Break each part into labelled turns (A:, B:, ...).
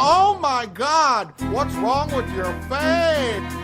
A: Oh my God! What's wrong with your face?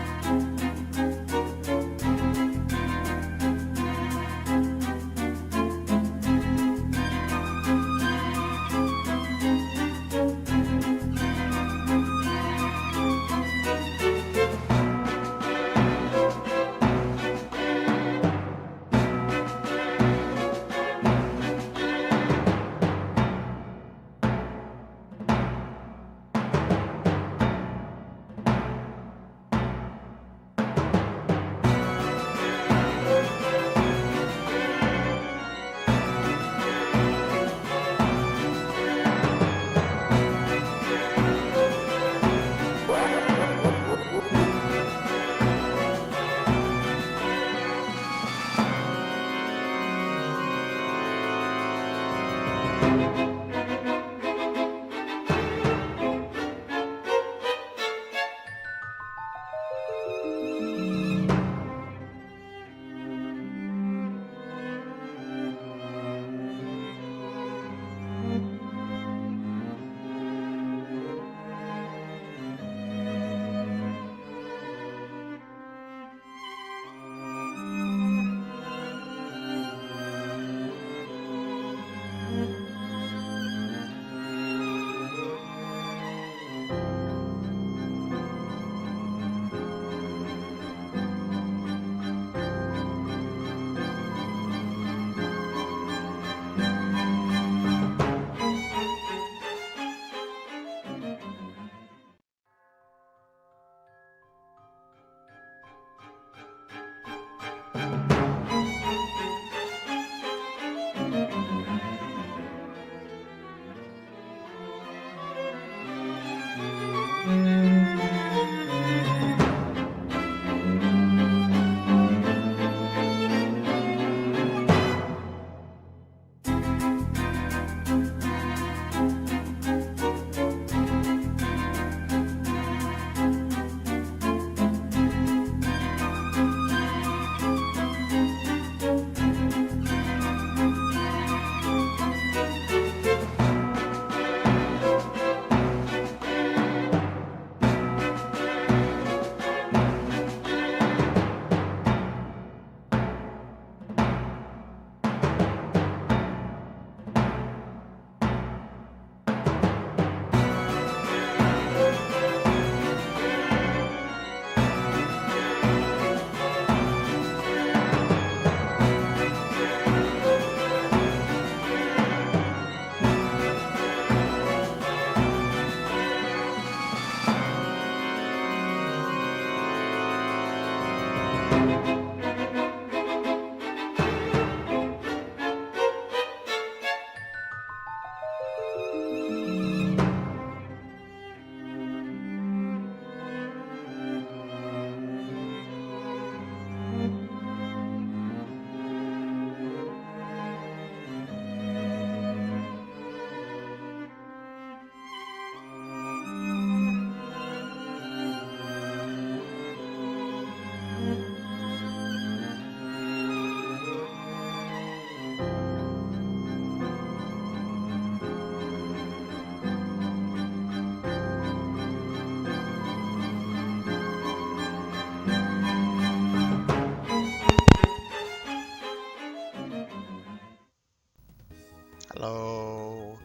B: Hello.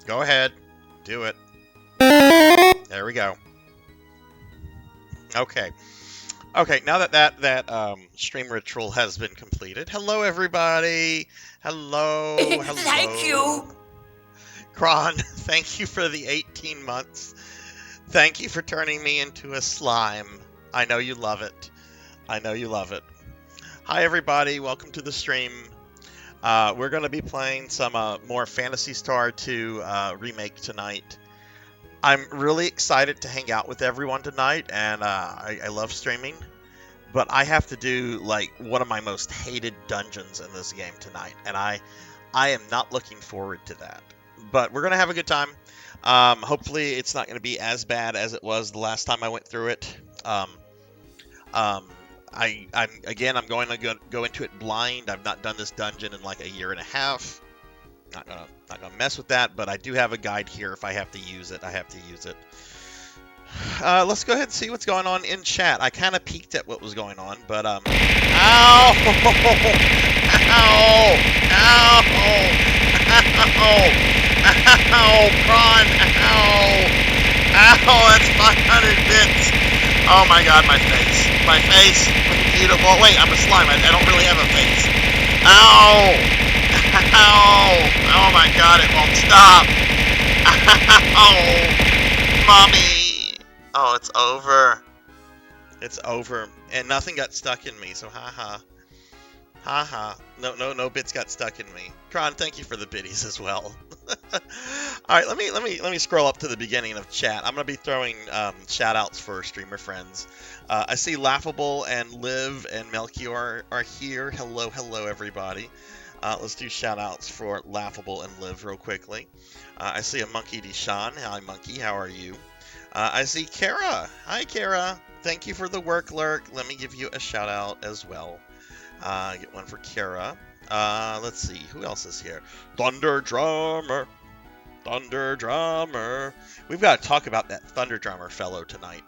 B: Go ahead. Do it. There we go. Okay. Okay, now that stream ritual has been completed. Hello, everybody. Hello. Hello.
C: Thank you.
B: Kron, thank you for the 18 months. Thank you for turning me into a slime. I know you love it. I know you love it. Hi, everybody. Welcome to the stream. We're going to be playing some more Phantasy Star 2 remake tonight. I'm really excited to hang out with everyone tonight, and I love streaming. But I have to do like one of my most hated dungeons in this game tonight, and I am not looking forward to that. But we're gonna have a good time. Hopefully, it's not gonna be as bad as it was the last time I went through it. I'm going to go into it blind. I've not done this dungeon in like a year and a half. Not gonna mess with that, but I do have a guide here. If I have to use it, I have to use it. Let's go ahead and see what's going on in chat. I kind of peeked at what was going on, but ow, ow, ow, ow, Kron, ow, that's 500 bits. Oh my God, my face, beautiful. Wait, I'm a slime. I don't really have a face. Ow. Ow! Oh my God, it won't stop! Ow! Mommy! Oh, it's over. It's over. And nothing got stuck in me, so haha. Haha. No bits got stuck in me. Kron, thank you for the biddies as well. Alright, let me scroll up to the beginning of chat. I'm gonna be throwing shout outs for streamer friends. I see Laughable and Liv and Melchior are here. Hello everybody. Let's do shout-outs for Laughable and Liv real quickly. I see a Monkey Deshawn. Hi, Monkey. How are you? I see Kara. Hi, Kara. Thank you for the work lurk. Let me give you a shout-out as well. Get one for Kara. Let's see. Who else is here? Thunder Drummer. Thunder Drummer. We've got to talk about that Thunder Drummer fellow tonight.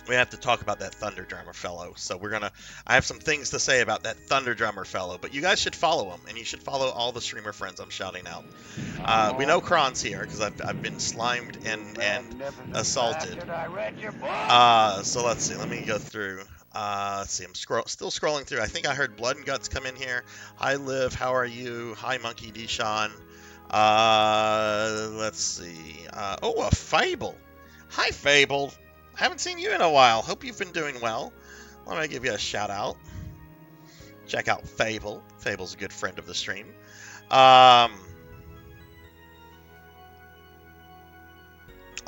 B: We have to talk about that Thunder Drummer fellow. So I have some things to say about that Thunder Drummer fellow. But you guys should follow him, and you should follow all the streamer friends I'm shouting out. We know Kron's here, because I've been slimed and assaulted. So let's see. Let me go through. Let's see. I'm still scrolling through. I think I heard Blood and Guts come in here. Hi, Liv. How are you? Hi, Monkey Deshawn. Let's see. Oh, a Fable. Hi, Fable. I haven't seen you in a while. Hope you've been doing well. Let me give you a shout out. Check out Fable. Fable's a good friend of the stream.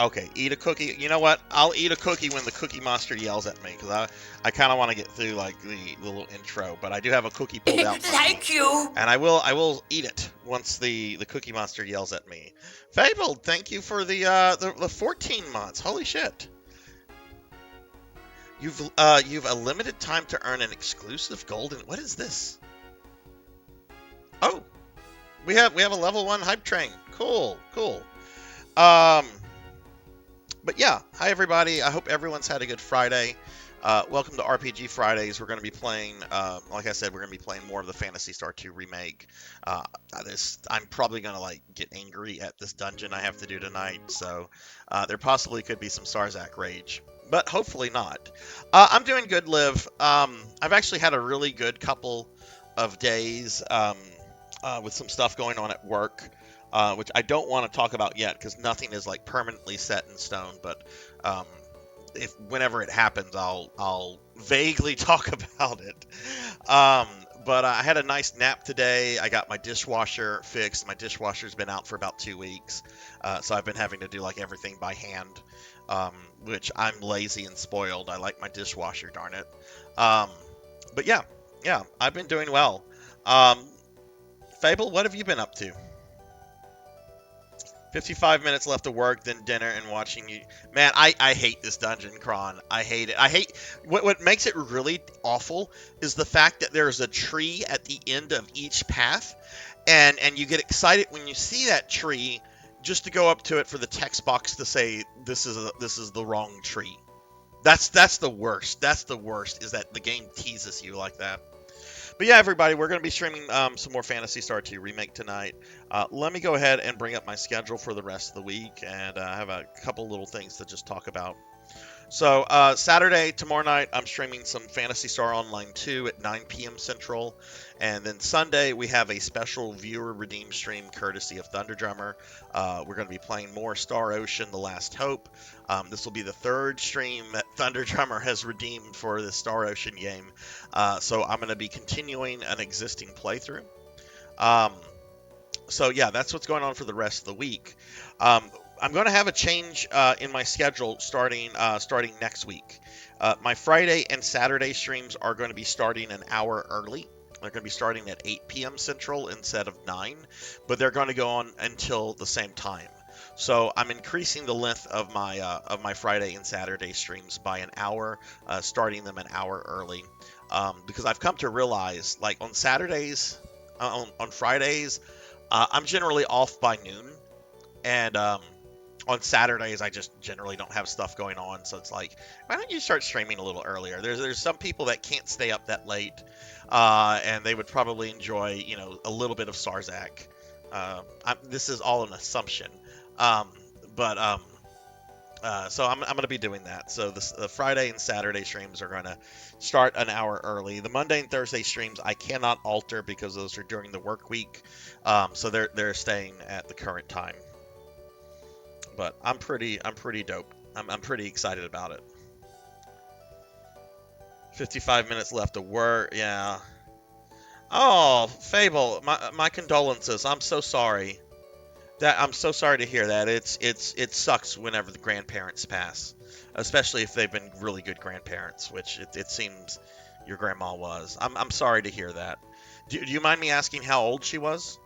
B: Okay, eat a cookie. You know what? I'll eat a cookie when the Cookie Monster yells at me, because I kind of want to get through like the little intro. But I do have a cookie pulled out.
C: Thank you.
B: And I will eat it once the Cookie Monster yells at me. Fable, thank you for the 14 months. Holy shit. You've a limited time to earn an exclusive golden. What is this? Oh, we have a level 1 hype train. Cool. But yeah, hi everybody. I hope everyone's had a good Friday. Welcome to RPG Fridays. We're going to be playing, like I said, we're going to be playing more of the Phantasy Star 2 remake. I'm probably going to like get angry at this dungeon I have to do tonight, so there possibly could be some Sarzac rage. But hopefully not. I'm doing good, Liv. I've actually had a really good couple of days with some stuff going on at work, which I don't want to talk about yet because nothing is like permanently set in stone. But if whenever it happens, I'll vaguely talk about it. Um, but I had a nice nap today. I got my dishwasher fixed. My dishwasher's been out for about 2 weeks, so I've been having to do like everything by hand, um, which I'm lazy and spoiled. I like my dishwasher, darn it. Um, but yeah, I've been doing well. Um, Fable, what have you been up to? 55 minutes left of work, then dinner, and watching you. Man, I hate this dungeon, Kron. I hate it. I hate what makes it really awful is the fact that there's a tree at the end of each path, and you get excited when you see that tree just to go up to it for the text box to say this is the wrong tree. That's the worst. That's the worst is that the game teases you like that. But yeah, everybody, we're going to be streaming some more Phantasy Star 2 Remake tonight. Let me go ahead and bring up my schedule for the rest of the week, and I have a couple little things to just talk about. So Saturday, tomorrow night, I'm streaming some Phantasy Star Online 2 at 9 p.m. Central. And then Sunday, we have a special viewer redeem stream courtesy of Thunder Drummer. We're going to be playing more Star Ocean: The Last Hope. This will be the third stream that Thunder Drummer has redeemed for the Star Ocean game. So I'm going to be continuing an existing playthrough. So yeah, that's what's going on for the rest of the week. I'm going to have a change in my schedule starting next week. My Friday and Saturday streams are going to be starting an hour early. They're going to be starting at 8 p.m. Central instead of 9, but they're going to go on until the same time. So I'm increasing the length of my Friday and Saturday streams by an hour, starting them an hour early, because I've come to realize, like on Saturdays, on Fridays, I'm generally off by noon, and on Saturdays, I just generally don't have stuff going on, so it's like, why don't you start streaming a little earlier? There's some people that can't stay up that late, and they would probably enjoy, a little bit of Sarzac. This is all an assumption, but so I'm going to be doing that. So the Friday and Saturday streams are going to start an hour early. The Monday and Thursday streams I cannot alter because those are during the work week, so they're staying at the current time. But I'm pretty dope. I'm pretty excited about it. 55 minutes left to work. Yeah. Oh, Fable, my condolences. I'm so sorry. I'm so sorry to hear that. It sucks whenever the grandparents pass, especially if they've been really good grandparents, which it seems your grandma was. I'm sorry to hear that. Do you mind me asking how old she was?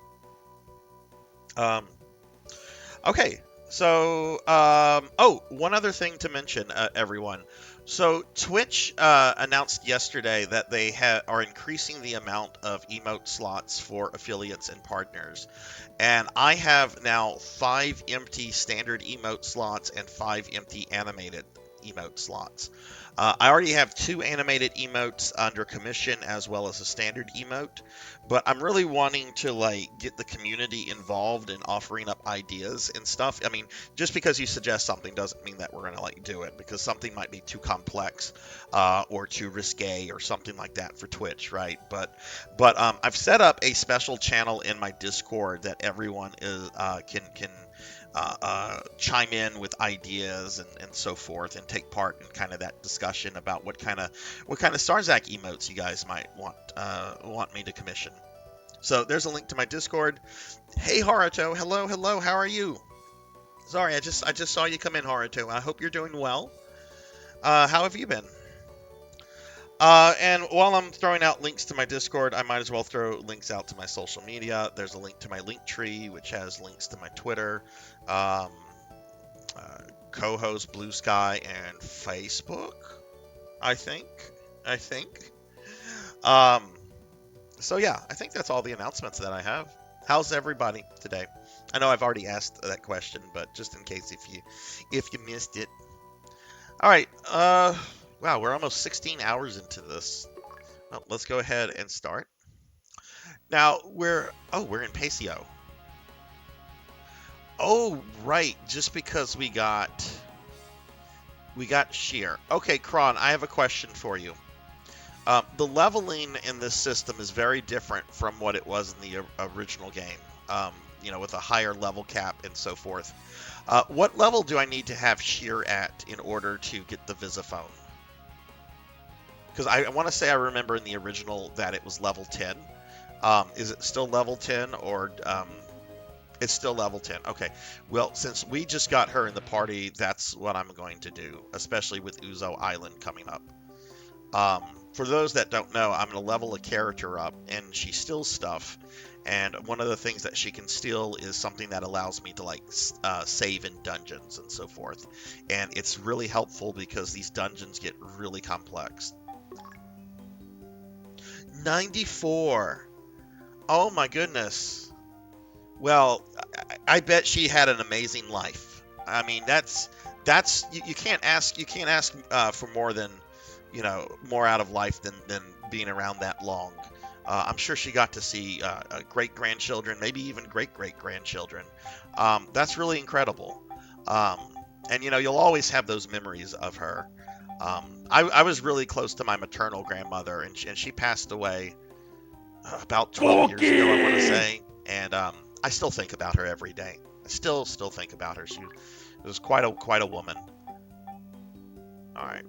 B: Okay. So, one other thing to mention, everyone. So, Twitch announced yesterday that they are increasing the amount of emote slots for affiliates and partners. And I have now 5 empty standard emote slots and 5 empty animated emote slots. I already have 2 animated emotes under commission as well as a standard emote, but I'm really wanting to get the community involved in offering up ideas and stuff. I mean, just because you suggest something doesn't mean that we're going to do it, because something might be too complex or too risque or something like that for Twitch, right? But I've set up a special channel in my Discord that everyone can chime in with ideas and so forth, and take part in kind of that discussion about what kind of Sarzac emotes you guys might want me to commission. So there's a link to my Discord. Hey Haruto, hello, how are you? Sorry, I just saw you come in, Haruto. I hope you're doing well. How have you been? And while I'm throwing out links to my Discord, I might as well throw links out to my social media. There's a link to my Linktree, which has links to my Twitter, co-host, Blue Sky, and Facebook. I think. So yeah, I think that's all the announcements that I have. How's everybody today? I know I've already asked that question, but just in case if you missed it. All right. Wow, we're almost 16 hours into this. Well, let's go ahead and start. Now we're in Pacio. Oh, right, just because we got sheer. Okay, Kron, I have a question for you. The leveling in this system is very different from what it was in the original game. With a higher level cap and so forth. What level do I need to have Sheer at in order to get the Visiphone? Because I want to say I remember in the original that it was level 10. Is it still level 10 or it's still level 10? Okay. Well, since we just got her in the party, that's what I'm going to do, especially with Uzo Island coming up. For those that don't know, I'm going to level a character up, and she steals stuff. And one of the things that she can steal is something that allows me to like save in dungeons and so forth. And it's really helpful because these dungeons get really complex. 94. Oh my goodness. Well, I bet she had an amazing life. I mean, that's you can't ask for more than, more out of life than being around that long. I'm sure she got to see great grandchildren, maybe even great grandchildren. That's really incredible. And you'll always have those memories of her. I was really close to my maternal grandmother, and she passed away about 12 years ago, I want to say. And I still think about her every day. I still think about her. She was quite a woman. All right.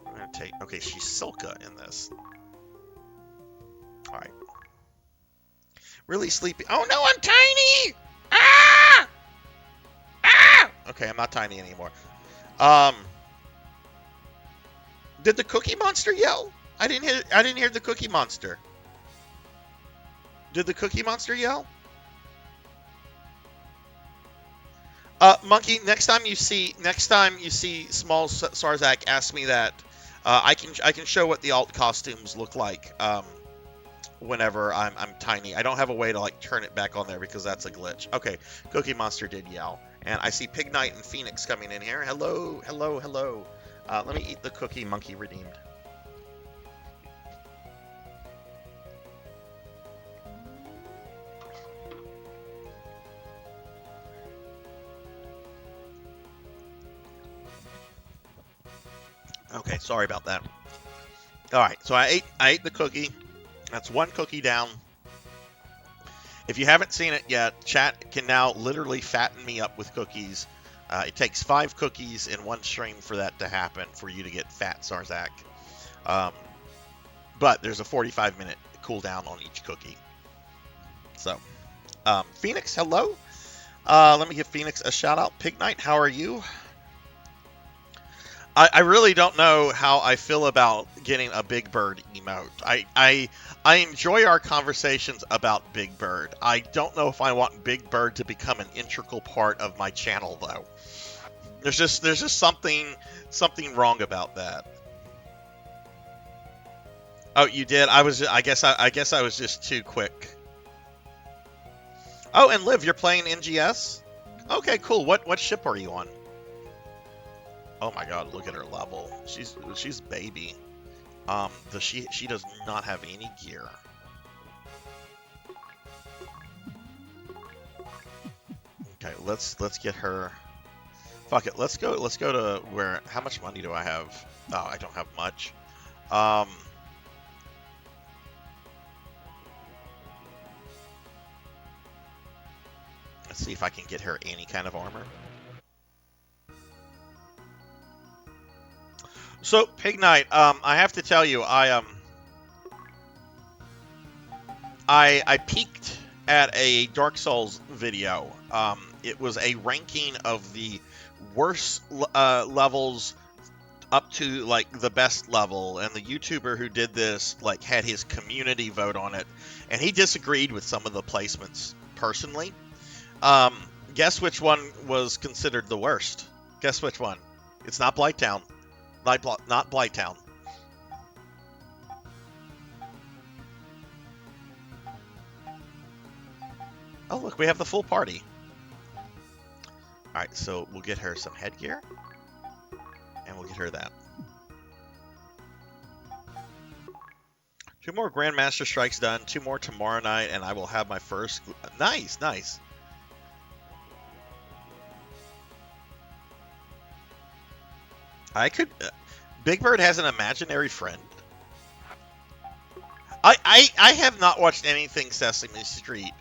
B: We're gonna take. Okay, she's Silka in this. All right. Really sleepy. Oh no, I'm tiny. Ah! Ah! Okay, I'm not tiny anymore. Did the Cookie Monster yell? I didn't hear the Cookie Monster. Did the Cookie Monster yell? Monkey, next time you see small Sarzac, ask me that. I can show what the alt costumes look like whenever I'm tiny. I don't have a way to like turn it back on there because that's a glitch. Okay, Cookie Monster did yell, and I see Pig Knight and Phoenix coming in here. Hello, hello, hello. Let me eat the cookie. Monkey redeemed. Okay, sorry about that. All right, so I ate the cookie. That's one cookie down. If you haven't seen it yet, chat can now literally fatten me up with cookies. It takes 5 cookies in one stream for that to happen, for you to get fat Sarzac. But there's a 45-minute cooldown on each cookie. So, Phoenix, hello. Let me give Phoenix a shout out. Pig Knight, how are you? I really don't know how I feel about getting a Big Bird emote. I enjoy our conversations about Big Bird. I don't know if I want Big Bird to become an integral part of my channel, though. There's just something wrong about that. Oh, you did? I guess I was just too quick. Oh, and Liv, you're playing NGS? Okay, cool. What ship are you on? Oh my god, look at her level. She's baby. She does not have any gear. Okay, let's get her. Fuck it, let's go to where. How much money do I have? Oh, I don't have much. Let's see if I can get her any kind of armor. So, Pig Knight, I have to tell you, I peeked at a Dark Souls video. It was a ranking of the worst levels up to like the best level, and the YouTuber who did this like had his community vote on it, and he disagreed with some of the placements personally. Guess which one was considered the worst? Guess which one? It's not Blighttown. Not Blighttown. Oh, look, we have the full party. Alright, so we'll get her some headgear. And we'll get her that. 2 more Grandmaster Strikes done. 2 more tomorrow night, and I will have my first... Nice, nice. I could... Big Bird has an imaginary friend? I have not watched anything Sesame Street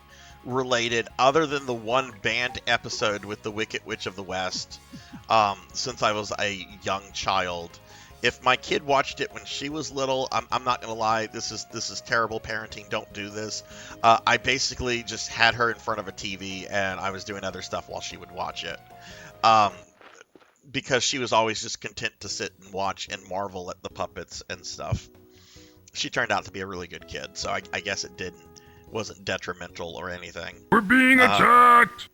B: related other than the one banned episode with the Wicked Witch of the West since I was a young child. If my kid watched it when she was little, I'm not gonna lie, this is terrible parenting. Don't do this. I basically just had her in front of a TV and I was doing other stuff while she would watch it, because she was always just content to sit and watch and marvel at the puppets and stuff. She turned out to be a really good kid, so I guess it wasn't detrimental or anything.
C: We're being attacked!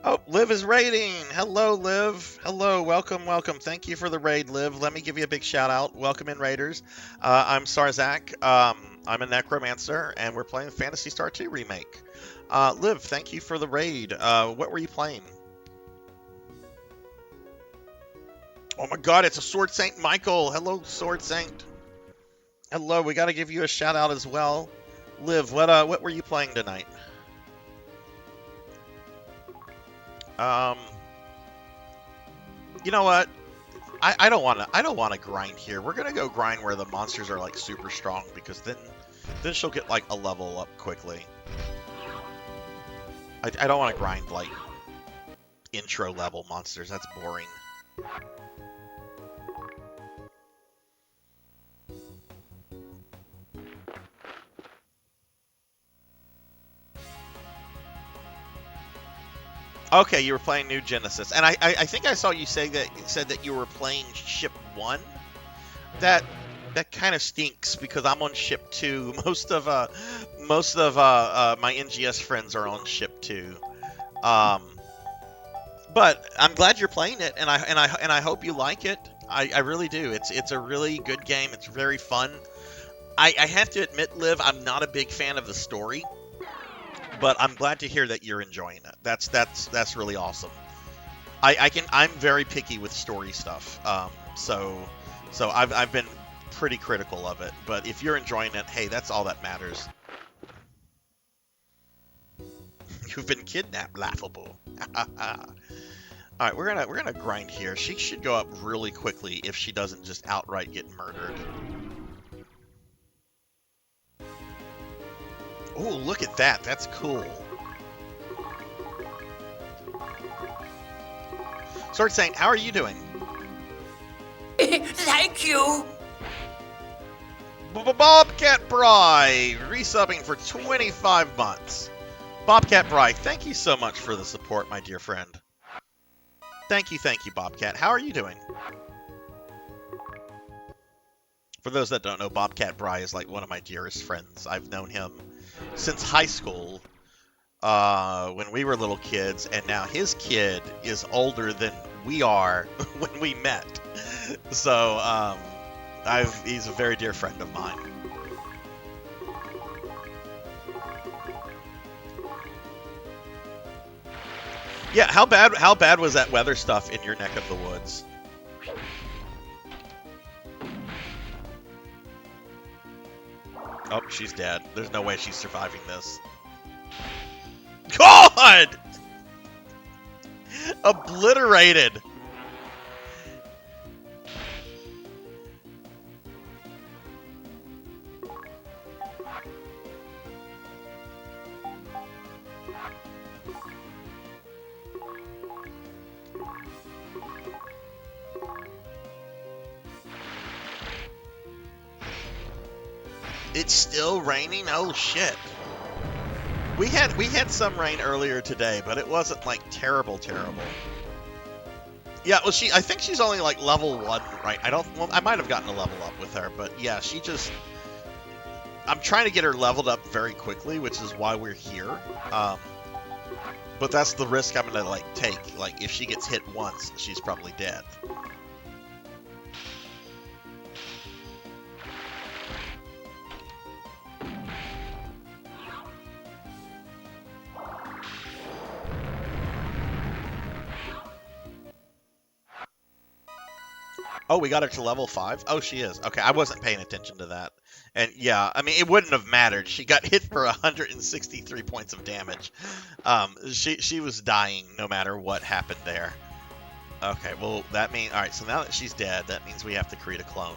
B: Oh, Liv is raiding. Hello, Liv. Hello, welcome. Thank you for the raid, Liv. Let me give you a big shout out. Welcome in, raiders. I'm Sarzac. I'm a necromancer, and we're playing Phantasy Star 2 Remake. Liv, thank you for the raid. What were you playing? Oh my god, it's a Sword Saint Michael. Hello, Sword Saint. Hello, we got to give you a shout out as well. Liv, what were you playing tonight? You know what? I don't want to grind here. We're gonna go grind where the monsters are like super strong, because then she'll get like a level up quickly. I don't want to grind like intro level monsters. That's boring. Okay, you were playing New Genesis, and I think I saw you said that you were playing Ship 1. That kind of stinks, because I'm on Ship 2. Most of my NGS friends are on Ship 2. But I'm glad you're playing it, and I hope you like it. I really do. It's a really good game. It's very fun. I have to admit, Liv, I'm not a big fan of the story. But I'm glad to hear that you're enjoying it. That's really awesome. I'm very picky with story stuff. So I've been pretty critical of it. But if you're enjoying it, hey, that's all that matters. You've been kidnapped, laughable. All right, we're gonna grind here. She should go up really quickly if she doesn't just outright get murdered. Oh, look at that. That's cool. Sword Saint, how are you doing?
D: Thank you.
B: Bobcat Bry, resubbing for 25 months. Bobcat Bry, thank you so much for the support, my dear friend. Thank you, Bobcat. How are you doing? For those that don't know, Bobcat Bry is like one of my dearest friends. I've known him since high school, when we were little kids, and now his kid is older than we are when we met. So he's a very dear friend of mine. Yeah, how bad was that weather stuff in your neck of the woods? Oh, she's dead. There's no way she's surviving this. God! Obliterated! It's still raining? Oh shit. We had some rain earlier today, but it wasn't like terrible. Yeah, well I think she's only like level 1, right? I might have gotten a level up with her, but yeah, I'm trying to get her leveled up very quickly, which is why we're here. But that's the risk I'm gonna like take. Like if she gets hit once, she's probably dead. Oh, we got her to level 5? Oh, she is. Okay, I wasn't paying attention to that. And yeah, I mean, it wouldn't have mattered. She got hit for 163 points of damage. She was dying no matter what happened there. Okay, well, that means... Alright, so now that she's dead, that means we have to create a clone.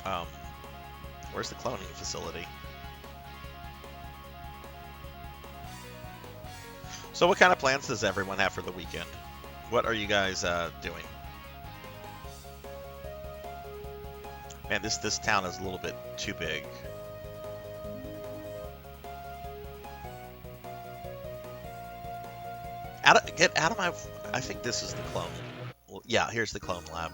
B: Um, where's the cloning facility? So what kind of plans does everyone have for the weekend? What are you guys doing? Man, this town is a little bit too big. Get out of my... I think this is the clone. Well, yeah, here's the clone lab.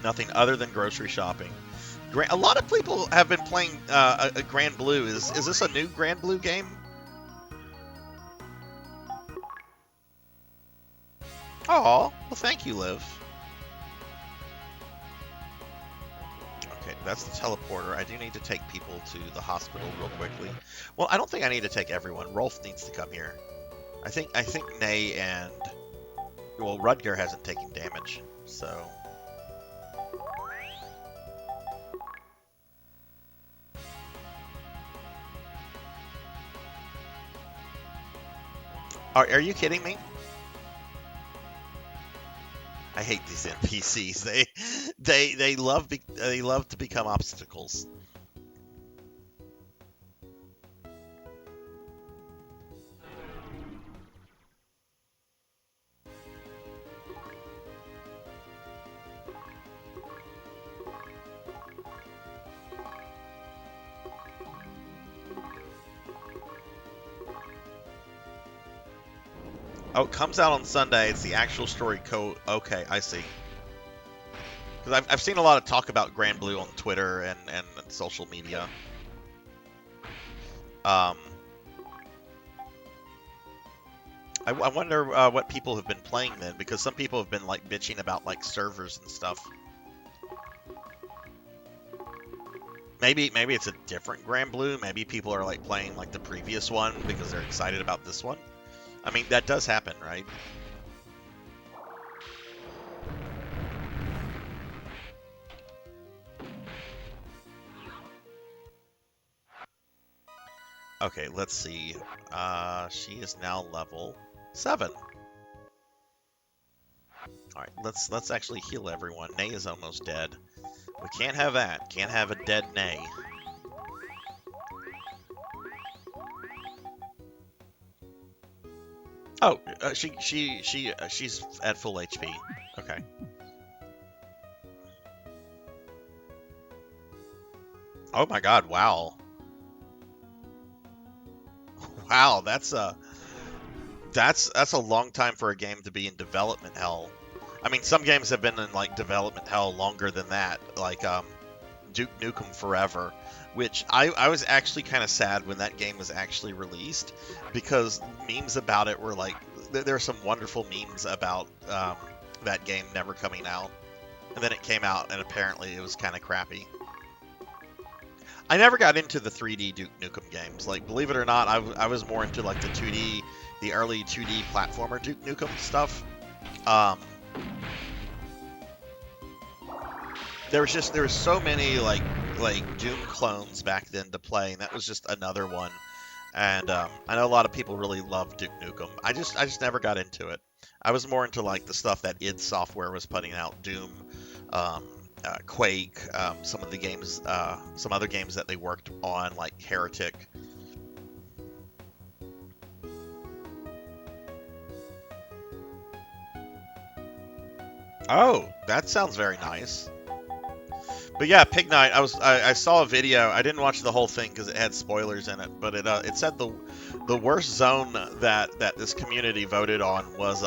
B: Nothing other than grocery shopping. A lot of people have been playing a Grand Blue. Is this a new Grand Blue game? Oh, well, thank you, Liv. Okay, that's the teleporter. I do need to take people to the hospital real quickly. Well, I don't think I need to take everyone. Rolf needs to come here. I think Nay and... Well, Rudger hasn't taken damage, so... Are you kidding me? I hate these NPCs. They love to become obstacles. Oh, it comes out on Sunday. It's the actual story code. Okay, I see. Because I've seen a lot of talk about Grand Blue on Twitter and social media. I wonder what people have been playing then, because some people have been like bitching about like servers and stuff. Maybe it's a different Grand Blue. Maybe people are like playing like the previous one because they're excited about this one. I mean, that does happen, right? Okay, let's see. She is now level 7. All right, let's actually heal everyone. Nay is almost dead. We can't have that. Can't have a dead Nay. Oh, she's at full HP. Okay. Oh my God! Wow. Wow, that's a long time for a game to be in development hell. I mean, some games have been in like development hell longer than that, like Duke Nukem Forever, which I was actually kind of sad when that game was actually released, because memes about it were like, there are some wonderful memes about that game never coming out, and then it came out and apparently it was kind of crappy. I never got into the 3D Duke Nukem games. Like, believe it or not, I was more into like the early 2D platformer Duke Nukem stuff. There was so many like Doom clones back then to play, and that was just another one. And I know a lot of people really love Duke Nukem. I just never got into it. I was more into like the stuff that id Software was putting out, Doom, Quake, some of the games, some other games that they worked on, like Heretic. Oh, that sounds very nice. But yeah, Pig Night. I saw a video. I didn't watch the whole thing because it had spoilers in it. But it said the worst zone that this community voted on was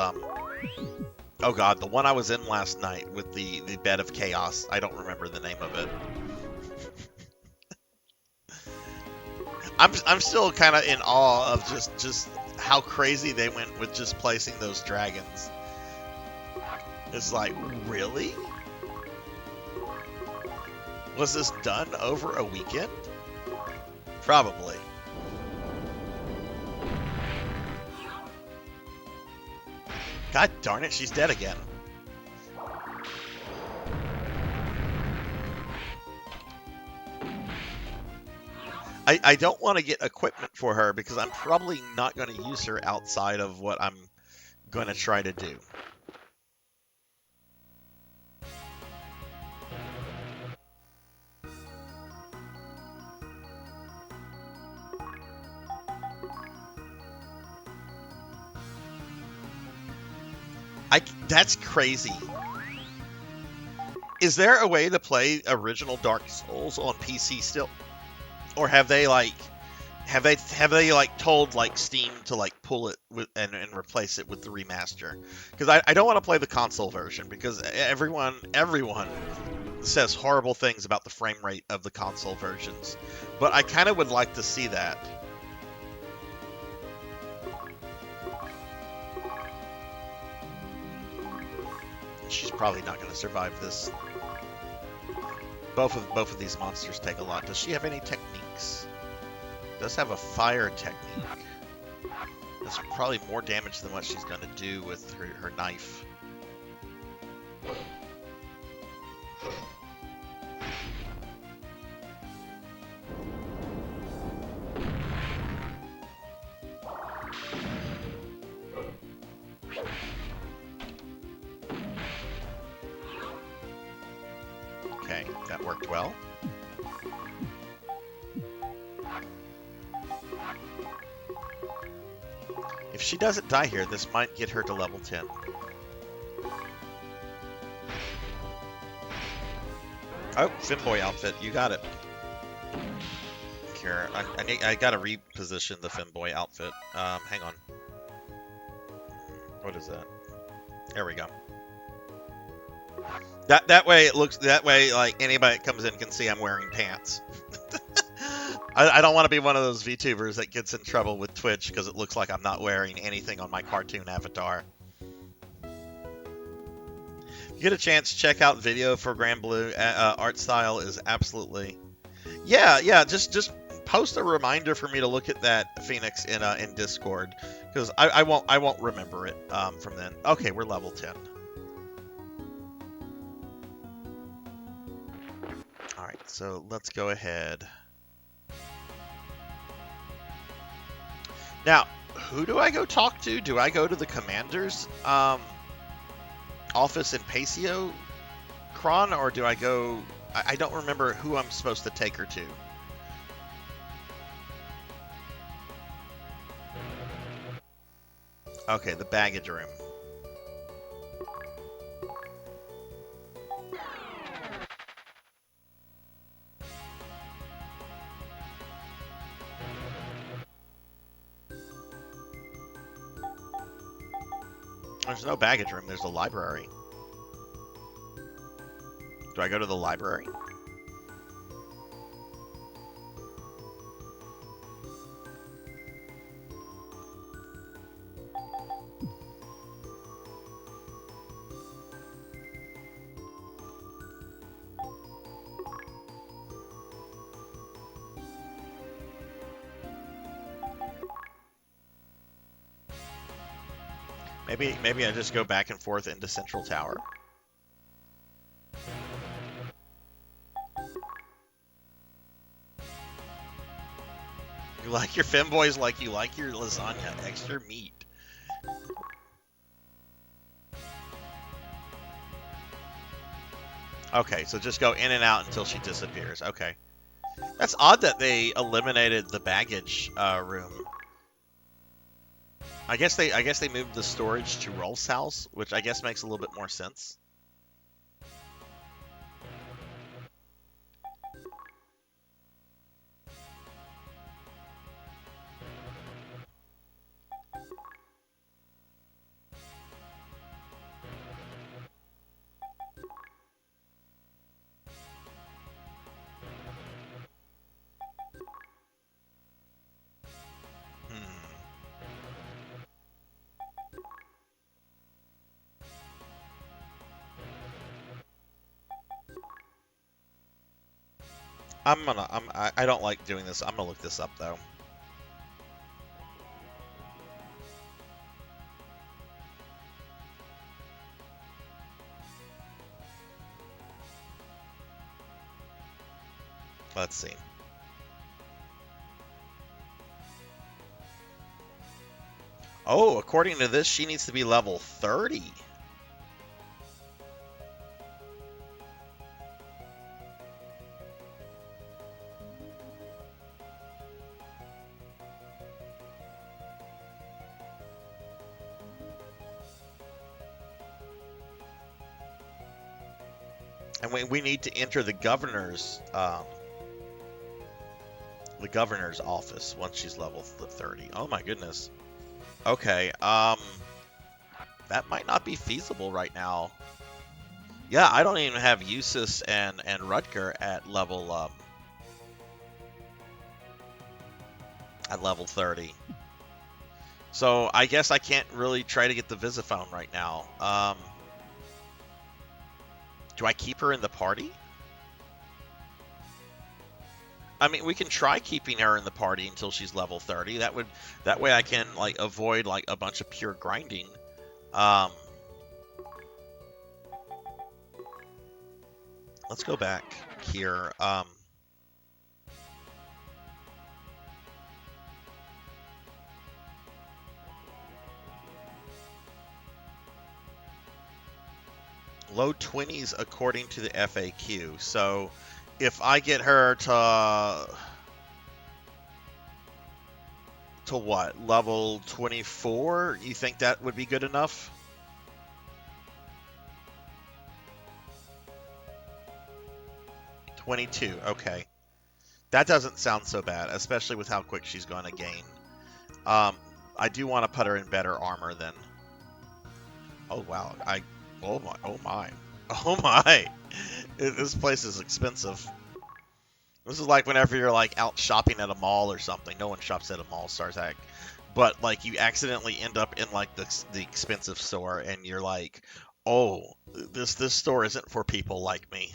B: oh God, the one I was in last night with the bed of chaos. I don't remember the name of it. I'm still kind of in awe of just how crazy they went with just placing those dragons. It's like, really? Was this done over a weekend? Probably. God darn it, she's dead again. I don't want to get equipment for her because I'm probably not going to use her outside of what I'm going to try to do. That's crazy. Is there a way to play original Dark Souls on PC still, or have they told like Steam to like pull it and replace it with the remaster? Because I don't want to play the console version because everyone says horrible things about the frame rate of the console versions, but I kind of would like to see that. She's probably not going to survive this. Both of these monsters take a lot. Does she have any techniques? Does have a fire technique. That's probably more damage than what she's going to do with her knife. Okay, that worked well. If she doesn't die here, this might get her to level 10. Oh, Femboy outfit, you got it. Here, I gotta reposition the Femboy outfit. Hang on. What is that? There we go. That way it looks, that way like anybody that comes in can see I'm wearing pants. I don't want to be one of those VTubers that gets in trouble with Twitch because it looks like I'm not wearing anything on my cartoon avatar. If you get a chance, check out video for Grand Blue. Art style is absolutely... Yeah, just post a reminder for me to look at that, Phoenix, in Discord, because I won't remember it from then. Okay, we're level 10. Alright, so let's go ahead. Now, who do I go talk to? Do I go to the commander's office in Paseo, Kron, or do I go... I don't remember who I'm supposed to take her to. Okay, the baggage room. There's no baggage room, there's a library. Do I go to the library? Maybe I just go back and forth into Central Tower. You like your femboys like you like your lasagna, extra meat. Okay, so just go in and out until she disappears. Okay. That's odd that they eliminated the baggage room. I guess they moved the storage to Rolf's house, which I guess makes a little bit more sense. I don't like doing this. I'm gonna look this up though. Let's see. Oh, according to this, she needs to be level 30. And we need to enter the governor's office once she's level 30. Oh my goodness. Okay, that might not be feasible right now. Yeah, I don't even have Eustace and Rutger at level 30. So I guess I can't really try to get the Visiphone right now. Do I keep her in the party? I mean, we can try keeping her in the party until she's level 30. That way I can like avoid like a bunch of pure grinding. Let's go back here. Low 20s according to the FAQ. So if I get her to what? Level 24? You think that would be good enough? $22. Okay. That doesn't sound so bad, especially with how quick she's going to gain. I do want to put her in better armor then. Oh wow. Oh my. Oh my. This place is expensive. This is like whenever you're like out shopping at a mall or something. No one shops at a mall, Sarzac. But like you accidentally end up in like the expensive store and you're like, "Oh, this store isn't for people like me."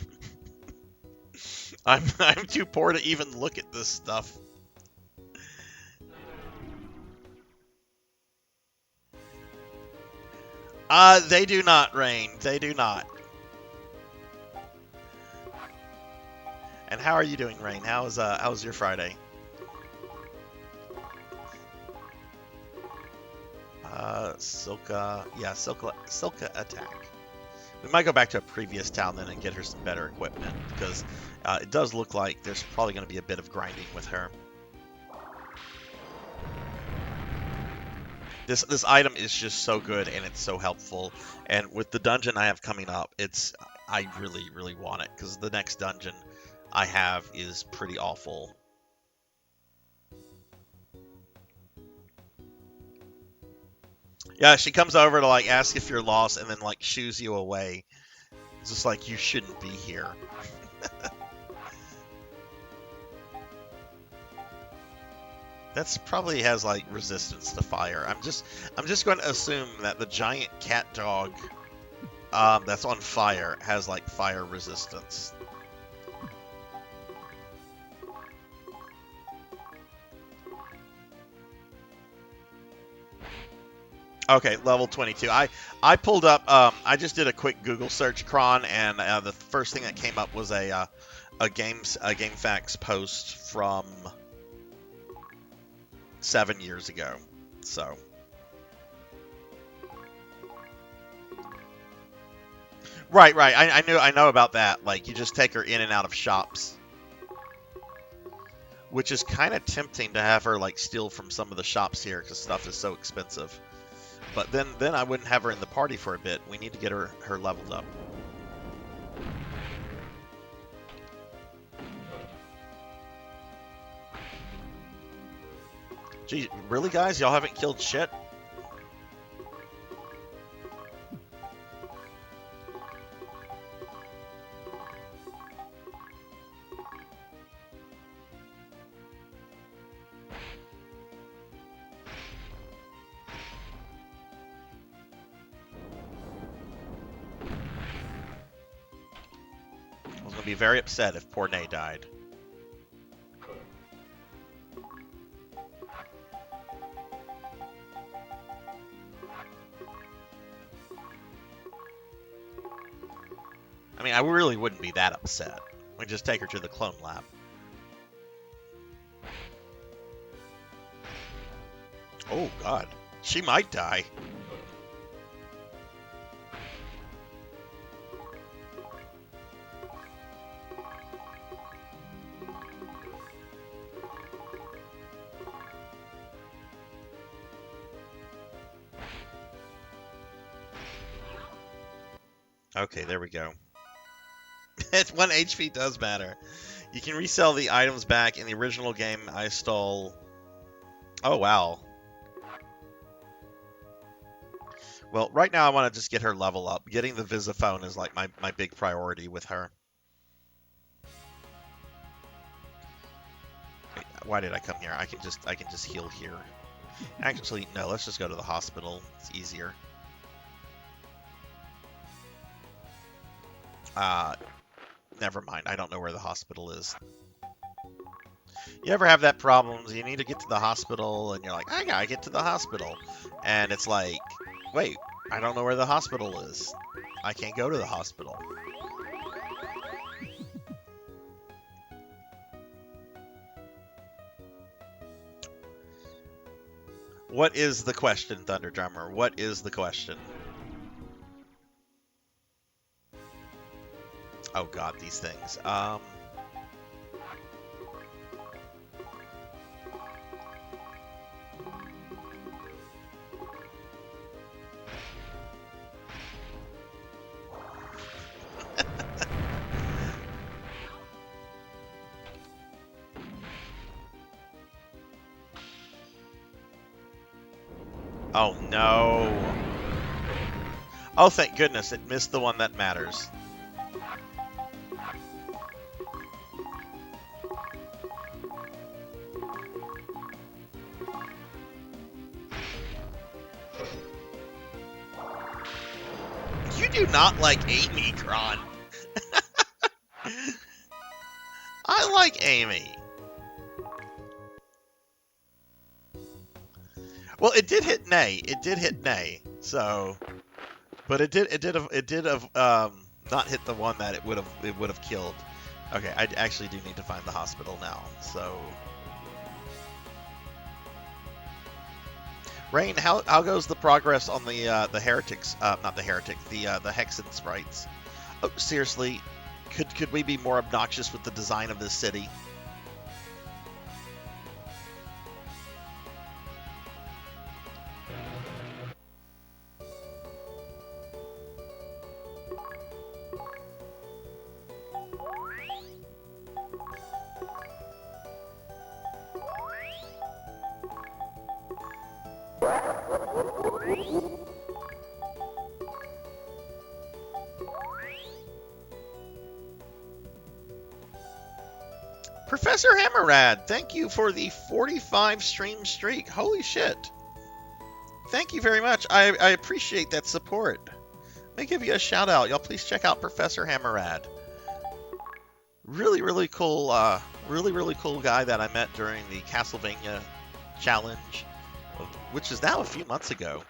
B: I'm too poor to even look at this stuff. They do not, Rain. They do not. And how are you doing, Rain? How's your Friday? Silka, yeah, Silka attack. We might go back to a previous town then and get her some better equipment because it does look like there's probably going to be a bit of grinding with her. This item is just so good and it's so helpful. And with the dungeon I have coming up, I really want it because the next dungeon I have is pretty awful. Yeah, she comes over to like ask if you're lost and then like shoos you away. It's just like you shouldn't be here. That's probably has like resistance to fire. I'm just going to assume that the giant cat dog that's on fire has like fire resistance. Okay, level 22. I pulled up. I just did a quick Google search, Kron, and the first thing that came up was a GameFAQs post from 7 years ago. So. Right. I know about that. Like you just take her in and out of shops, which is kind of tempting to have her like steal from some of the shops here because stuff is so expensive. But then I wouldn't have her in the party for a bit. We need to get her leveled up. Gee, really, guys? Y'all haven't killed shit? I was going to be very upset if poor Nay died. I mean, I really wouldn't be that upset. We just take her to the clone lab. Oh, God. She might die. Okay, there we go. 1 HP does matter. You can resell the items back. In the original game, I stole... Oh, wow. Well, right now I want to just get her level up. Getting the Visiphone is like my big priority with her. Wait, why did I come here? I can just heal here. Actually, no, let's just go to the hospital. It's easier. Never mind. I don't know where the hospital is. You ever have that problem? You need to get to the hospital, and you're like, I gotta get to the hospital. And it's like, wait, I don't know where the hospital is. I can't go to the hospital. What is the question, Thunder Drummer? What is the question? Oh god, these things. Oh no. Oh, thank goodness, it missed the one that matters. You do not like Amy, Kron. I like Amy. Well, it did hit nay. It did hit nay. So, but it did have not hit the one that it would have killed. Okay, I actually do need to find the hospital now. So, Rain, how goes the progress on the heretics? Not the heretic, the Hexen sprites. Oh, seriously, could we be more obnoxious with the design of this city? Professor Hammerrad, thank you for the 45 stream streak. Holy shit. Thank you very much. I appreciate that support. Let me give you a shout out. Y'all please check out Professor Hammerrad. Really cool, really cool guy that I met during the Castlevania challenge, which is now a few months ago.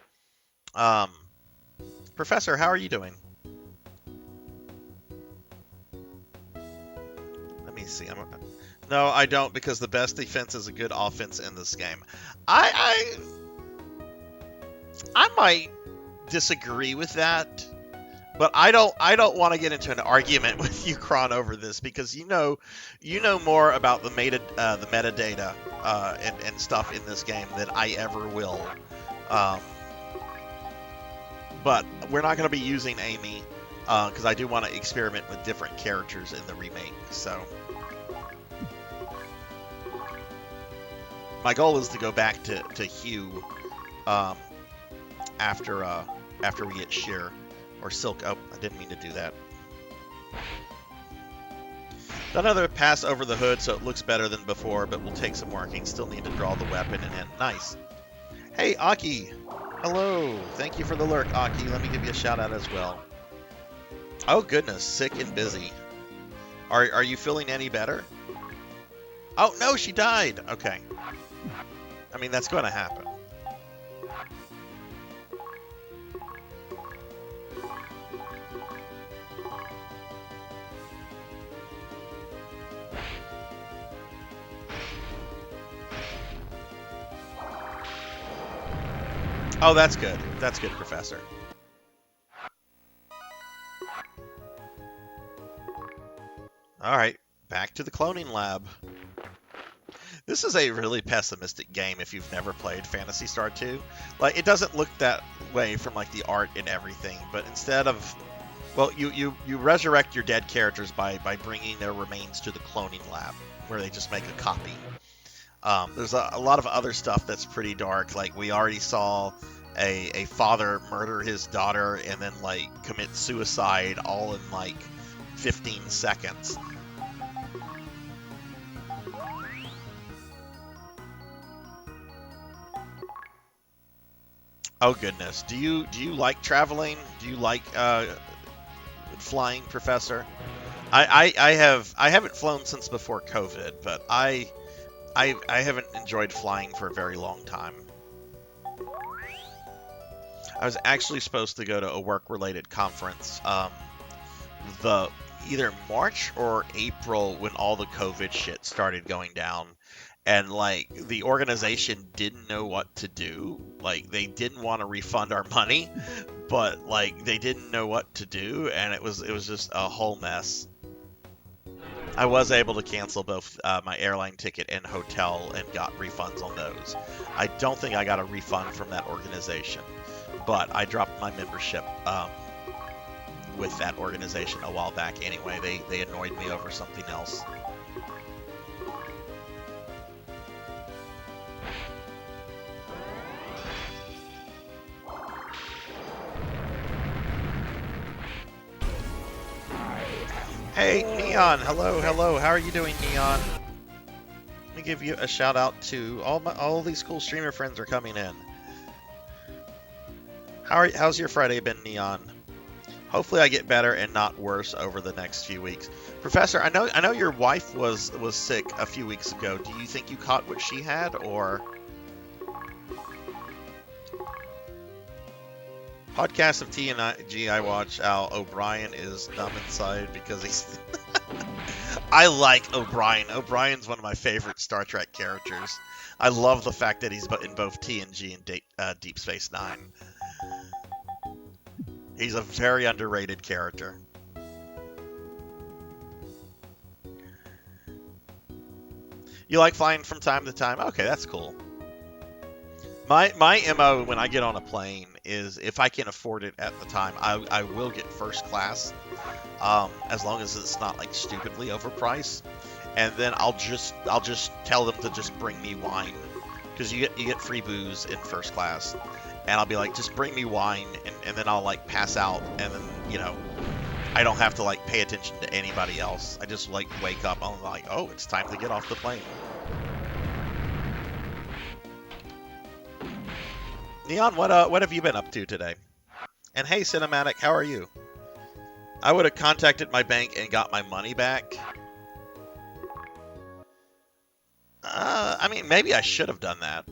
B: Professor, how are you doing? Let me see. No, I don't, because the best defense is a good offense in this game. I might disagree with that, but I don't want to get into an argument with you, Kron, over this, because you know more about the metadata and stuff in this game than I ever will. But we're not going to be using Amy because I do want to experiment with different characters in the remake. So my goal is to go back to Hugh after we get Sheer or Silk. Oh, I didn't mean to do that. Done another pass over the hood, so it looks better than before, but will take some working. Still need to draw the weapon and hit. Nice. Hey, Aki. Hello. Thank you for the lurk, Aki. Let me give you a shout out as well. Oh goodness, sick and busy. Are you feeling any better? Oh no, she died. Okay. I mean, that's going to happen. Oh, that's good. That's good, Professor. All right, back to the cloning lab. This is a really pessimistic game if you've never played Phantasy Star 2. Like, it doesn't look that way from, like, the art and everything, but instead of... Well, you resurrect your dead characters by bringing their remains to the cloning lab, where they just make a copy. There's a lot of other stuff that's pretty dark. Like, we already saw a father murder his daughter and then, like, commit suicide all in, like, 15 seconds. Oh goodness, do you like traveling? Do you like flying, Professor? I haven't flown since before COVID, but I haven't enjoyed flying for a very long time. I was actually supposed to go to a work-related conference, the either March or April when all the COVID shit started going down. And, like, the organization didn't know what to do. Like, they didn't want to refund our money, but, like, they didn't know what to do, and it was just a whole mess. I was able to cancel both my airline ticket and hotel and got refunds on those. I don't think I got a refund from that organization, but I dropped my membership with that organization a while back anyway. They annoyed me over something else. Hey, Neon! Hello, hello. How are you doing, Neon? Let me give you a shout out to all these cool streamer friends are coming in. How's your Friday been, Neon? Hopefully, I get better and not worse over the next few weeks. Professor, I know your wife was sick a few weeks ago. Do you think you caught what she had, or? Podcast of TNG I watch, Al O'Brien is dumb inside because he's... I like O'Brien. O'Brien's one of my favorite Star Trek characters. I love the fact that he's in both TNG and Deep Space Nine. He's a very underrated character. You like flying from time to time? Okay, that's cool. My MO when I get on a plane is if I can afford it at the time, I will get first class, as long as it's not like stupidly overpriced, and then I'll just tell them to just bring me wine, because you get free booze in first class, and I'll be like, just bring me wine, and then I'll like pass out, and then I don't have to like pay attention to anybody else. I just like wake up, I'm like, oh, it's time to get off the plane. Neon, what have you been up to today? And hey, Cinematic, how are you? I would have contacted my bank and got my money back. I mean, maybe I should have done that.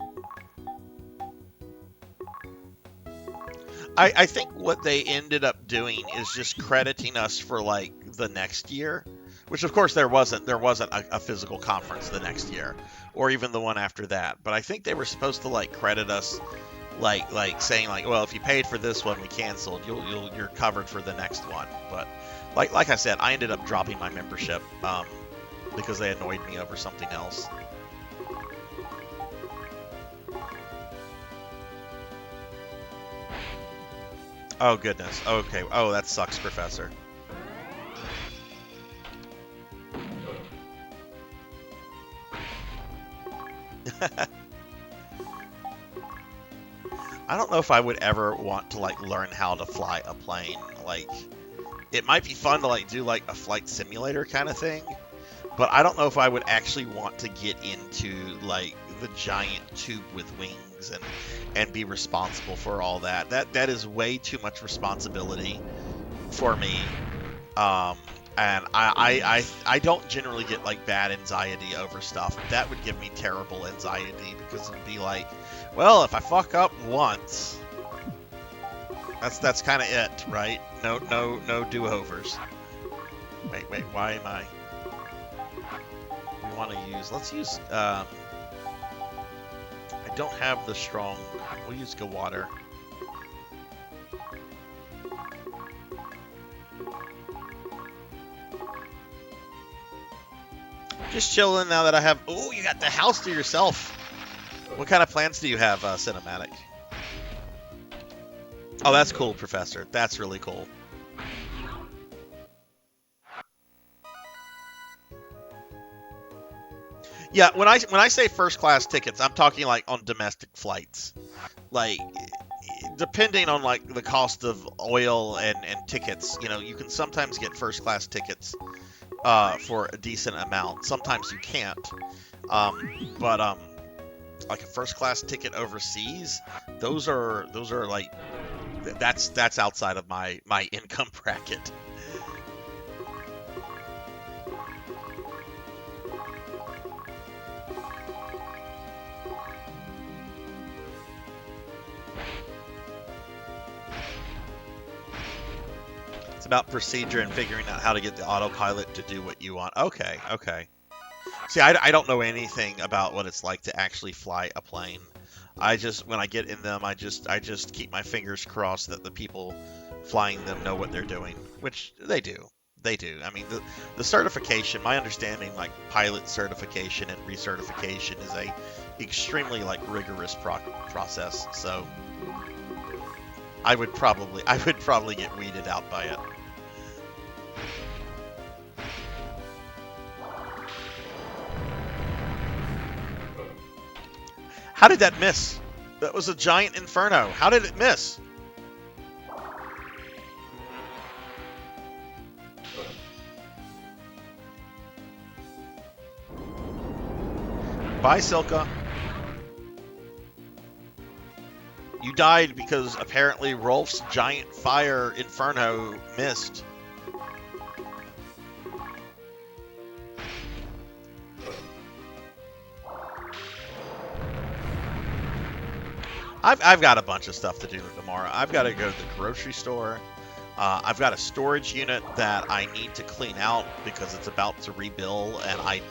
B: I think what they ended up doing is just crediting us for like the next year, which of course there wasn't a physical conference the next year, or even the one after that. But I think they were supposed to like credit us. Like saying like, well, if you paid for this one we canceled, you're covered for the next one. But like I said, I ended up dropping my membership because they annoyed me over something else. Oh goodness. Okay. Oh, that sucks, Professor. I don't know if I would ever want to like learn how to fly a plane. Like, it might be fun to like do like a flight simulator kind of thing, but I don't know if I would actually want to get into like the giant tube with wings and be responsible for all that. That is way too much responsibility for me. And I don't generally get like bad anxiety over stuff. That would give me terrible anxiety because it'd be like, well, if I fuck up once, that's kind of it, right? No do-overs. Wait, why am I? We want to use. Let's use. I don't have the strong. We'll use go water. Just chilling now that I have... Oh, you got the house to yourself. What kind of plans do you have, Cinematic? Oh, that's cool, Professor. That's really cool. Yeah, when I say first class tickets, I'm talking like on domestic flights. Like, depending on like the cost of oil and tickets, you know, you can sometimes get first class tickets for a decent amount. Sometimes you can't. But like a first class ticket overseas, those are like that's outside of my income bracket. It's about procedure and figuring out how to get the autopilot to do what you want. Okay, okay. See, I don't know anything about what it's like to actually fly a plane. I just, when I get in them, I just keep my fingers crossed that the people flying them know what they're doing, which they do. They do. I mean, the certification, my understanding, like pilot certification and recertification is a extremely like rigorous process. So I would probably get weeded out by it. How did that miss? That was a giant inferno. How did it miss? Bye, Silka. You died because apparently Rolf's giant fire inferno missed. I've got a bunch of stuff to do tomorrow. I've got to go to the grocery store. I've got a storage unit that I need to clean out because it's about to rebuild, and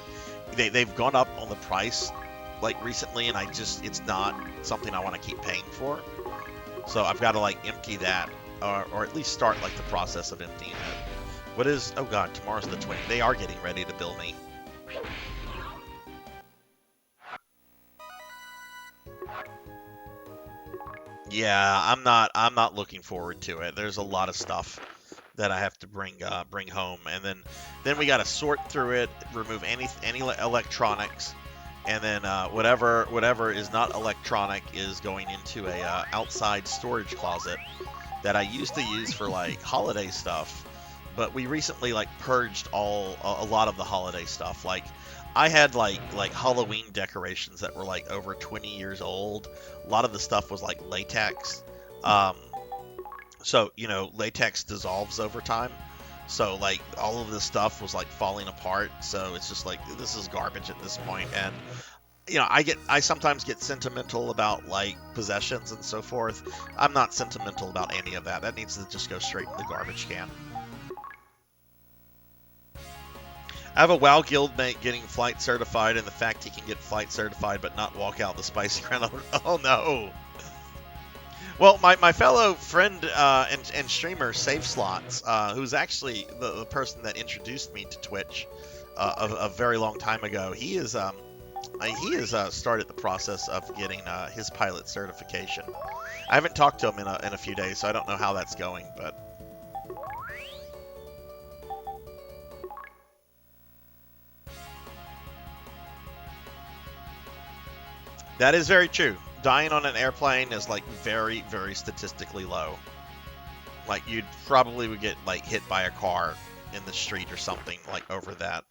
B: they've gone up on the price like recently, and it's not something I want to keep paying for. So I've got to like empty that, or at least start like the process of emptying it. What is? Oh God, tomorrow's the 20th. They are getting ready to bill me. Yeah, I'm not looking forward to it. There's a lot of stuff that I have to bring home, and then we got to sort through it, remove any electronics, and then whatever is not electronic is going into a outside storage closet that I used to use for like holiday stuff, but we recently like purged a lot of the holiday stuff. Like I had like Halloween decorations that were like over 20 years old. A lot of the stuff was like latex. So, you know, latex dissolves over time. So like all of this stuff was like falling apart. So it's just like, this is garbage at this point. And, you know, I sometimes get sentimental about like possessions and so forth. I'm not sentimental about any of that. That needs to just go straight in the garbage can. I have a WoW guildmate getting flight certified, and the fact he can get flight certified but not walk out the spicy ground. Oh no. Well, my fellow friend and streamer Save Slots, who's actually the person that introduced me to Twitch a very long time ago, he has started the process of getting his pilot certification. I haven't talked to him in a few days, so I don't know how that's going, but. That is very true. Dying on an airplane is like very, very statistically low. Like you'd probably would get like hit by a car in the street or something like over that.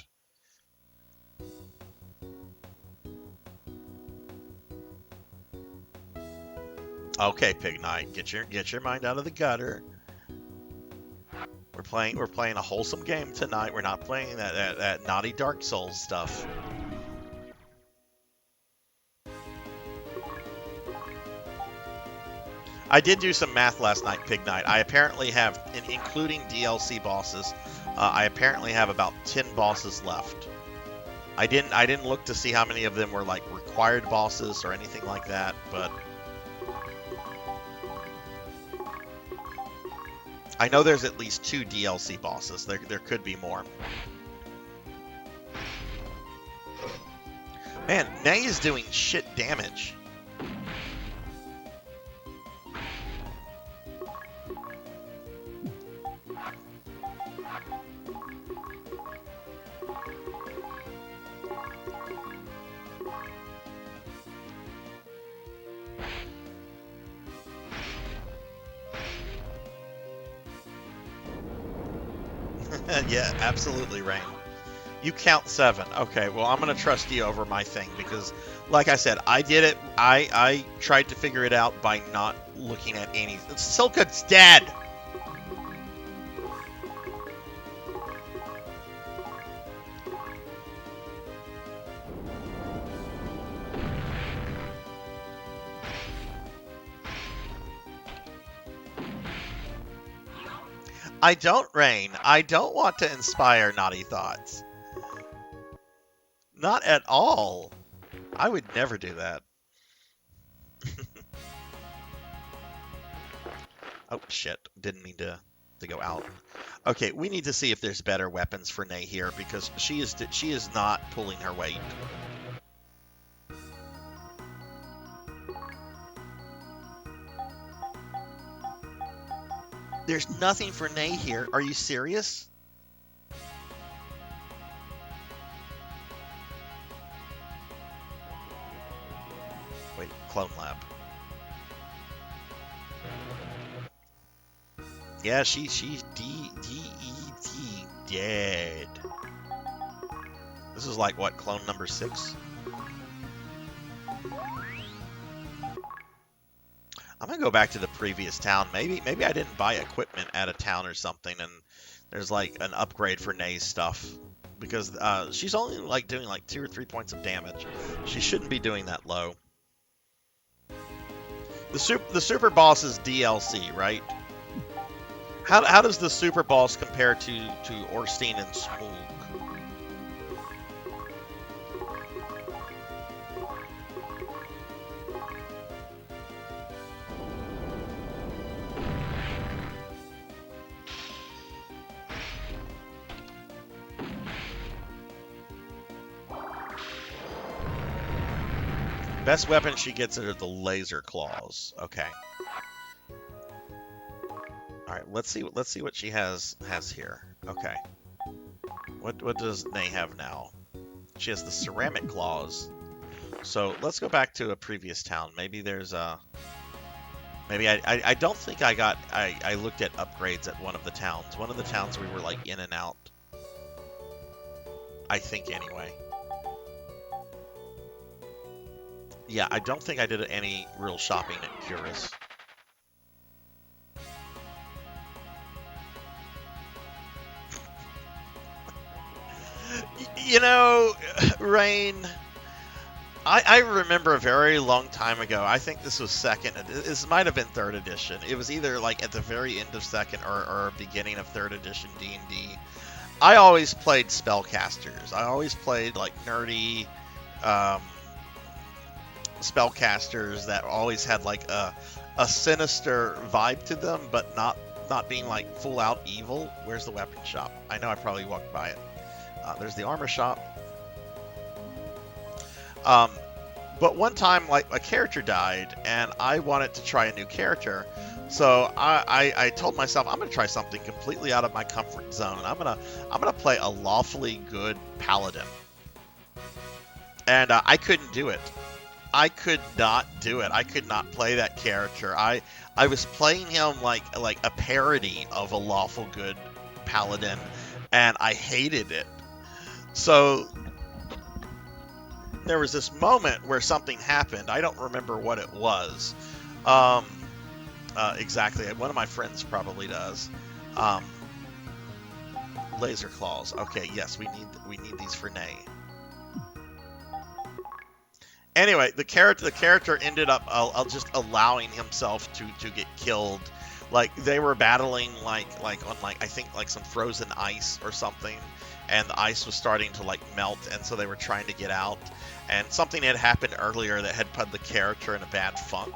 B: Okay, Pig Knight, get your mind out of the gutter. We're playing a wholesome game tonight. We're not playing that naughty Dark Souls stuff. I did do some math last night, Pig Knight. I apparently have, including DLC bosses, I apparently have about 10 bosses left. I didn't look to see how many of them were like required bosses or anything like that, but I know there's at least 2 DLC bosses. There could be more. Man, Nay is doing shit damage. Yeah, absolutely, Rain. You count 7. Okay, well, I'm going to trust you over my thing because, like I said, I did it. I tried to figure it out by not looking at any. Silka's dead! I don't, Rain. I don't want to inspire naughty thoughts. Not at all. I would never do that. Oh, shit. Didn't mean to go out. Okay, we need to see if there's better weapons for Nay here because she is not pulling her weight. There's nothing for Nay here. Are you serious? Wait, Clone Lab. Yeah, she's dead. This is like what, clone number 6? I'm gonna go back to the previous town. Maybe I didn't buy equipment at a town or something, and there's like an upgrade for Nay's stuff because she's only like doing like 2 or 3 points of damage. She shouldn't be doing that low. The super boss is DLC, right? How does the super boss compare to Orstein and Smoog? Best weapon she gets are the laser claws. Okay. All right, let's see what she has here. Okay. What does Nay have now? She has the ceramic claws. So let's go back to a previous town. Maybe there's a. Maybe I don't think I looked at upgrades at one of the towns. One of the towns we were like in and out. I think anyway. Yeah, I don't think I did any real shopping at Curis. You know, Rain, I remember a very long time ago, I think this was second, this might have been 3rd edition. It was either like at the very end of 2nd or beginning of 3rd edition D&D. I always played spellcasters. I always played like nerdy spellcasters that always had like a sinister vibe to them, but not being like full out evil. Where's the weapon shop? I know I probably walked by it. There's the armor shop. But one time, like, a character died, and I wanted to try a new character. So I told myself I'm gonna try something completely out of my comfort zone, and I'm gonna play a lawfully good paladin. And I couldn't do it. I could not do it. I could not play that character. I was playing him like a parody of a lawful good paladin, and I hated it. So there was this moment where something happened. I don't remember what it was. Exactly. One of my friends probably does. Laser claws. Okay, yes, we need these for Nay. Anyway, the character ended up just allowing himself to get killed. Like they were battling like on like I think like some frozen ice or something, and the ice was starting to like melt, and so they were trying to get out. And something had happened earlier that had put the character in a bad funk,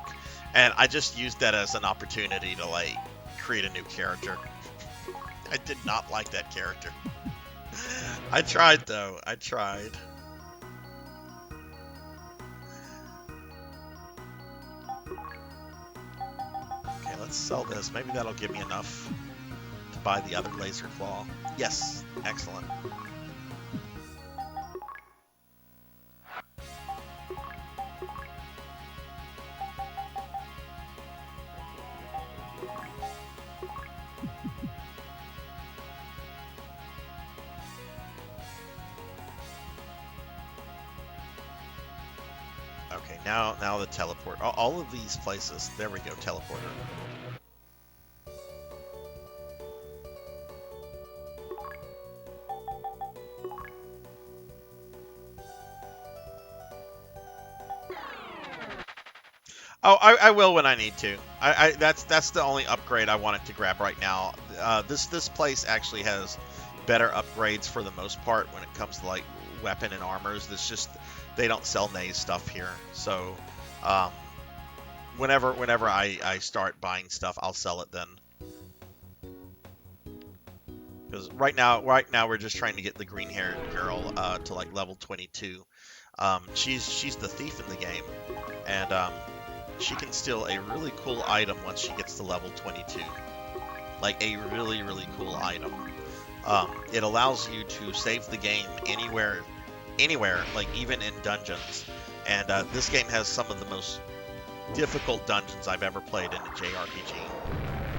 B: and I just used that as an opportunity to like create a new character. I did not like that character. I tried, though. I tried. Okay, let's sell this. Maybe that'll give me enough to buy the other laser claw. Yes, excellent. Okay, now the teleport. All of these places. There we go, teleporter. Oh, I will when I need to. That's the only upgrade I wanted to grab right now. This place actually has better upgrades for the most part when it comes to like weapon and armors. It's just they don't sell Naze stuff here. So whenever I start buying stuff, I'll sell it then. Because right now we're just trying to get the green-haired girl to like level 22. She's the thief in the game, and she can steal a really cool item once she gets to level 22. Like a really, really cool item. It allows you to save the game anywhere, like even in dungeons. And this game has some of the most difficult dungeons I've ever played in a JRPG.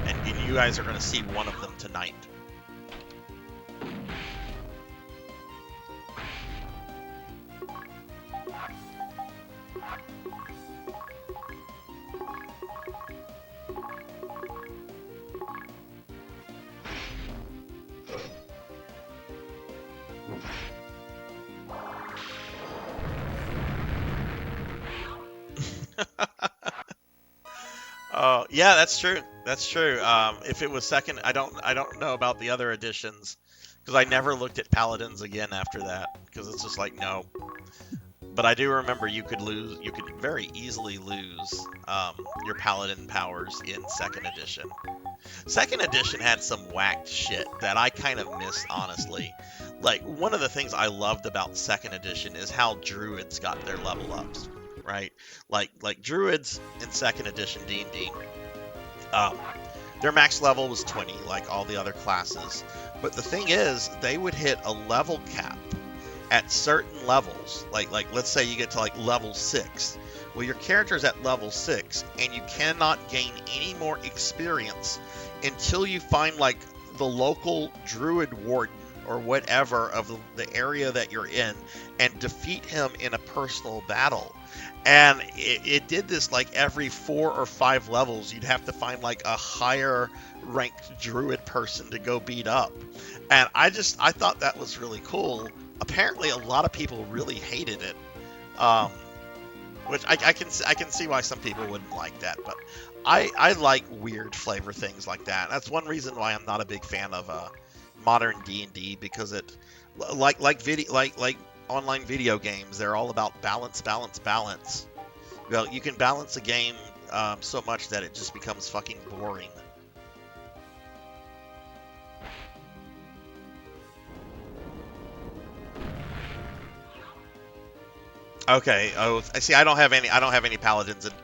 B: And you guys are going to see one of them tonight. Oh, yeah, that's true. That's true. If it was second, I don't know about the other editions because I never looked at Paladins again after that because it's just like no. But I do remember you could very easily lose your Paladin powers in second edition. Second edition had some whacked shit that I kind of missed, honestly. Like, one of the things I loved about second edition is how druids got their level ups, right? Like druids in second edition D&D, their max level was 20, like all the other classes. But the thing is, they would hit a level cap at certain levels. Like let's say you get to like level 6. Well, your character's at level 6, and you cannot gain any more experience until you find like the local druid warden or whatever of the area that you're in and defeat him in a personal battle. And it did this like every 4 or 5 levels. You'd have to find like a higher ranked druid person to go beat up. And I thought that was really cool. Apparently a lot of people really hated it. Which I can see why some people wouldn't like that, but I like weird flavor things like that. That's one reason why I'm not a big fan of modern D&D, because it like online video games, they're all about balance. Well, you can balance a game so much that it just becomes fucking boring. Okay. Oh, I see. I don't have any paladins, and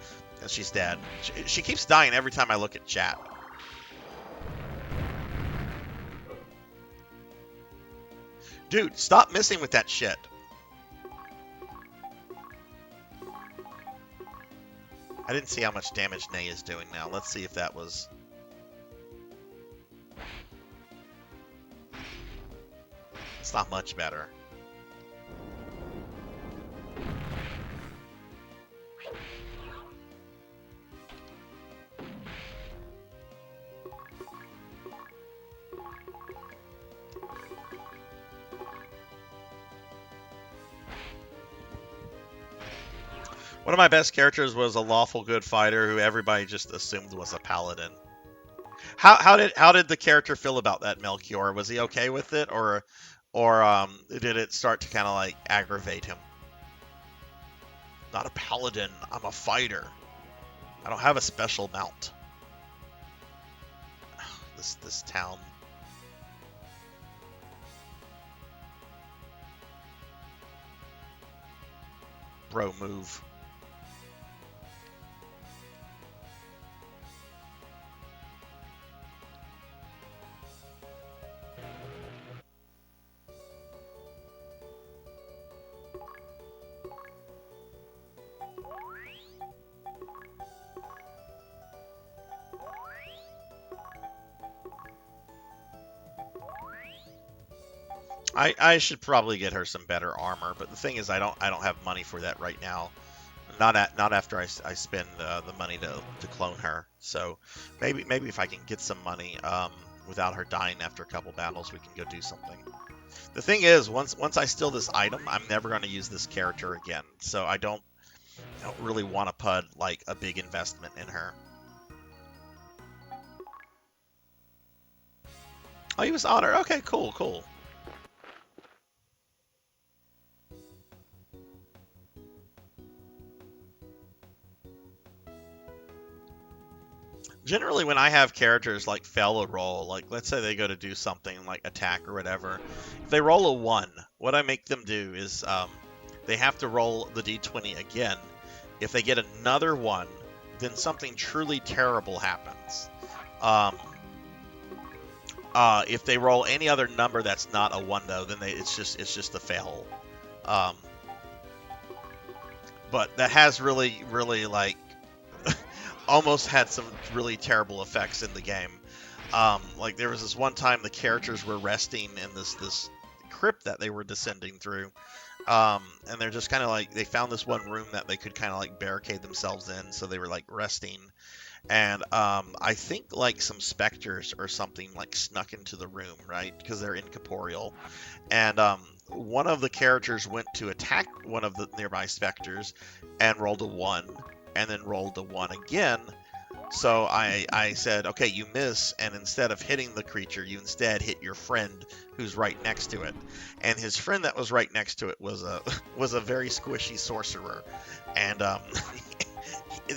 B: she's dead. She keeps dying every time I look at chat. Dude, stop messing with that shit. I didn't see how much damage Nay is doing now. Let's see if that was... It's not much better. One of my best characters was a lawful good fighter who everybody just assumed was a paladin. How did the character feel about that, Melchior? Was he okay with it, or did it start to kind of like aggravate him? Not a paladin. I'm a fighter. I don't have a special mount. this town. Bro, move. I should probably get her some better armor, but the thing is, I don't have money for that right now. Not after I spend the money to clone her. So maybe if I can get some money without her dying after a couple battles, we can go do something. The thing is, once I steal this item, I'm never going to use this character again. So I don't really want to put like a big investment in her. Oh, he was honored. Okay, cool. Generally, when I have characters like fail a roll, like let's say they go to do something like attack or whatever, if they roll a 1, what I make them do is they have to roll the d20 again. If they get another 1, then something truly terrible happens. If they roll any other number that's not a 1 though, then it's just a fail. But that has really like almost had some really terrible effects in the game. Like there was this one time the characters were resting in this crypt that they were descending through, and they're just kind of like, they found this one room that they could kind of like barricade themselves in, so they were like resting. And I think like some specters or something like snuck into the room, right? Because they're incorporeal. And one of the characters went to attack one of the nearby specters and rolled a 1, and then rolled a 1 again. So I said, okay, you miss, and instead of hitting the creature, you instead hit your friend who's right next to it. And his friend that was right next to it was a very squishy sorcerer, and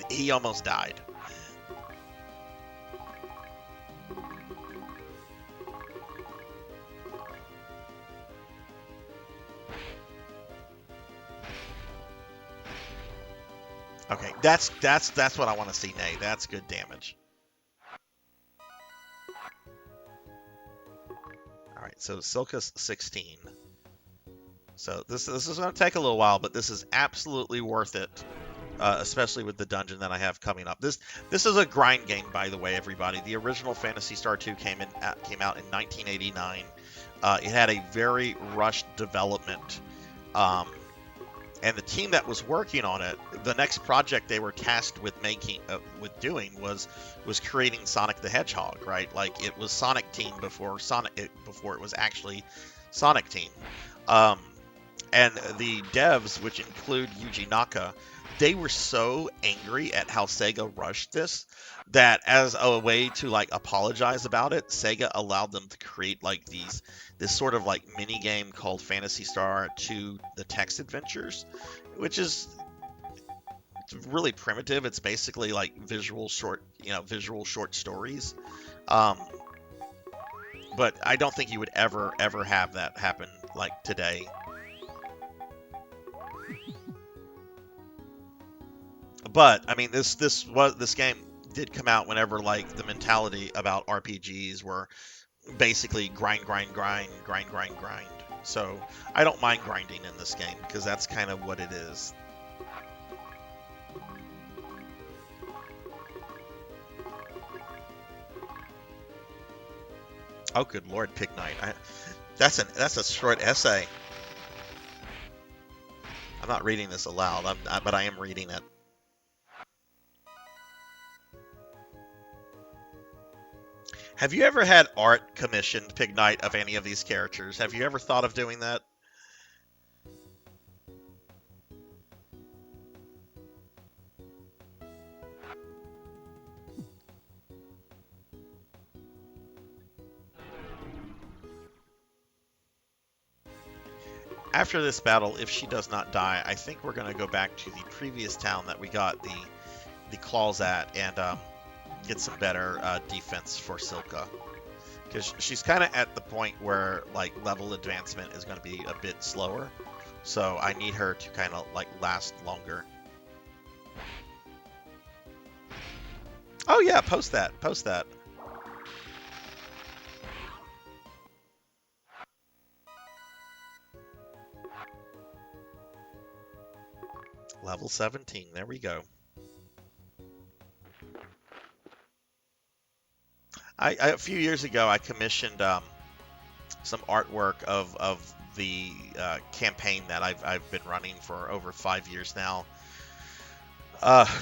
B: he almost died. Okay, that's what I want to see, Nay. That's good damage. All right, so Silka's 16. So this is going to take a little while, but this is absolutely worth it, especially with the dungeon that I have coming up. This is a grind game, by the way, everybody. The original Phantasy Star 2 came out in 1989. It had a very rushed development. And the team that was working on it, the next project they were tasked with doing was creating Sonic the Hedgehog, right? Like it was Sonic Team before it was actually Sonic Team. And the devs, which include Yuji Naka, they were so angry at how Sega rushed this that as a way to like apologize about it, Sega allowed them to create like this sort of like mini game called Phantasy Star 2: The Text Adventures, which is really primitive. It's basically like visual short stories. But I don't think you would ever have that happen like today. But I mean, this game did come out whenever like the mentality about RPGs were basically grind. So I don't mind grinding in this game because that's kind of what it is. Oh, good Lord, Pig Knight. That's a short essay. I'm not reading this aloud, but I am reading it. Have you ever had art commissioned, Pig Knight, of any of these characters? Have you ever thought of doing that? After this battle, if she does not die, I think we're going to go back to the previous town that we got the claws at, and get some better defense for Silka, because she's kind of at the point where like level advancement is going to be a bit slower, so I need her to kind of like last longer. Oh yeah, post that, post that. Level 17, there we go. A few years ago, I commissioned some artwork of the campaign that I've been running for over 5 years now.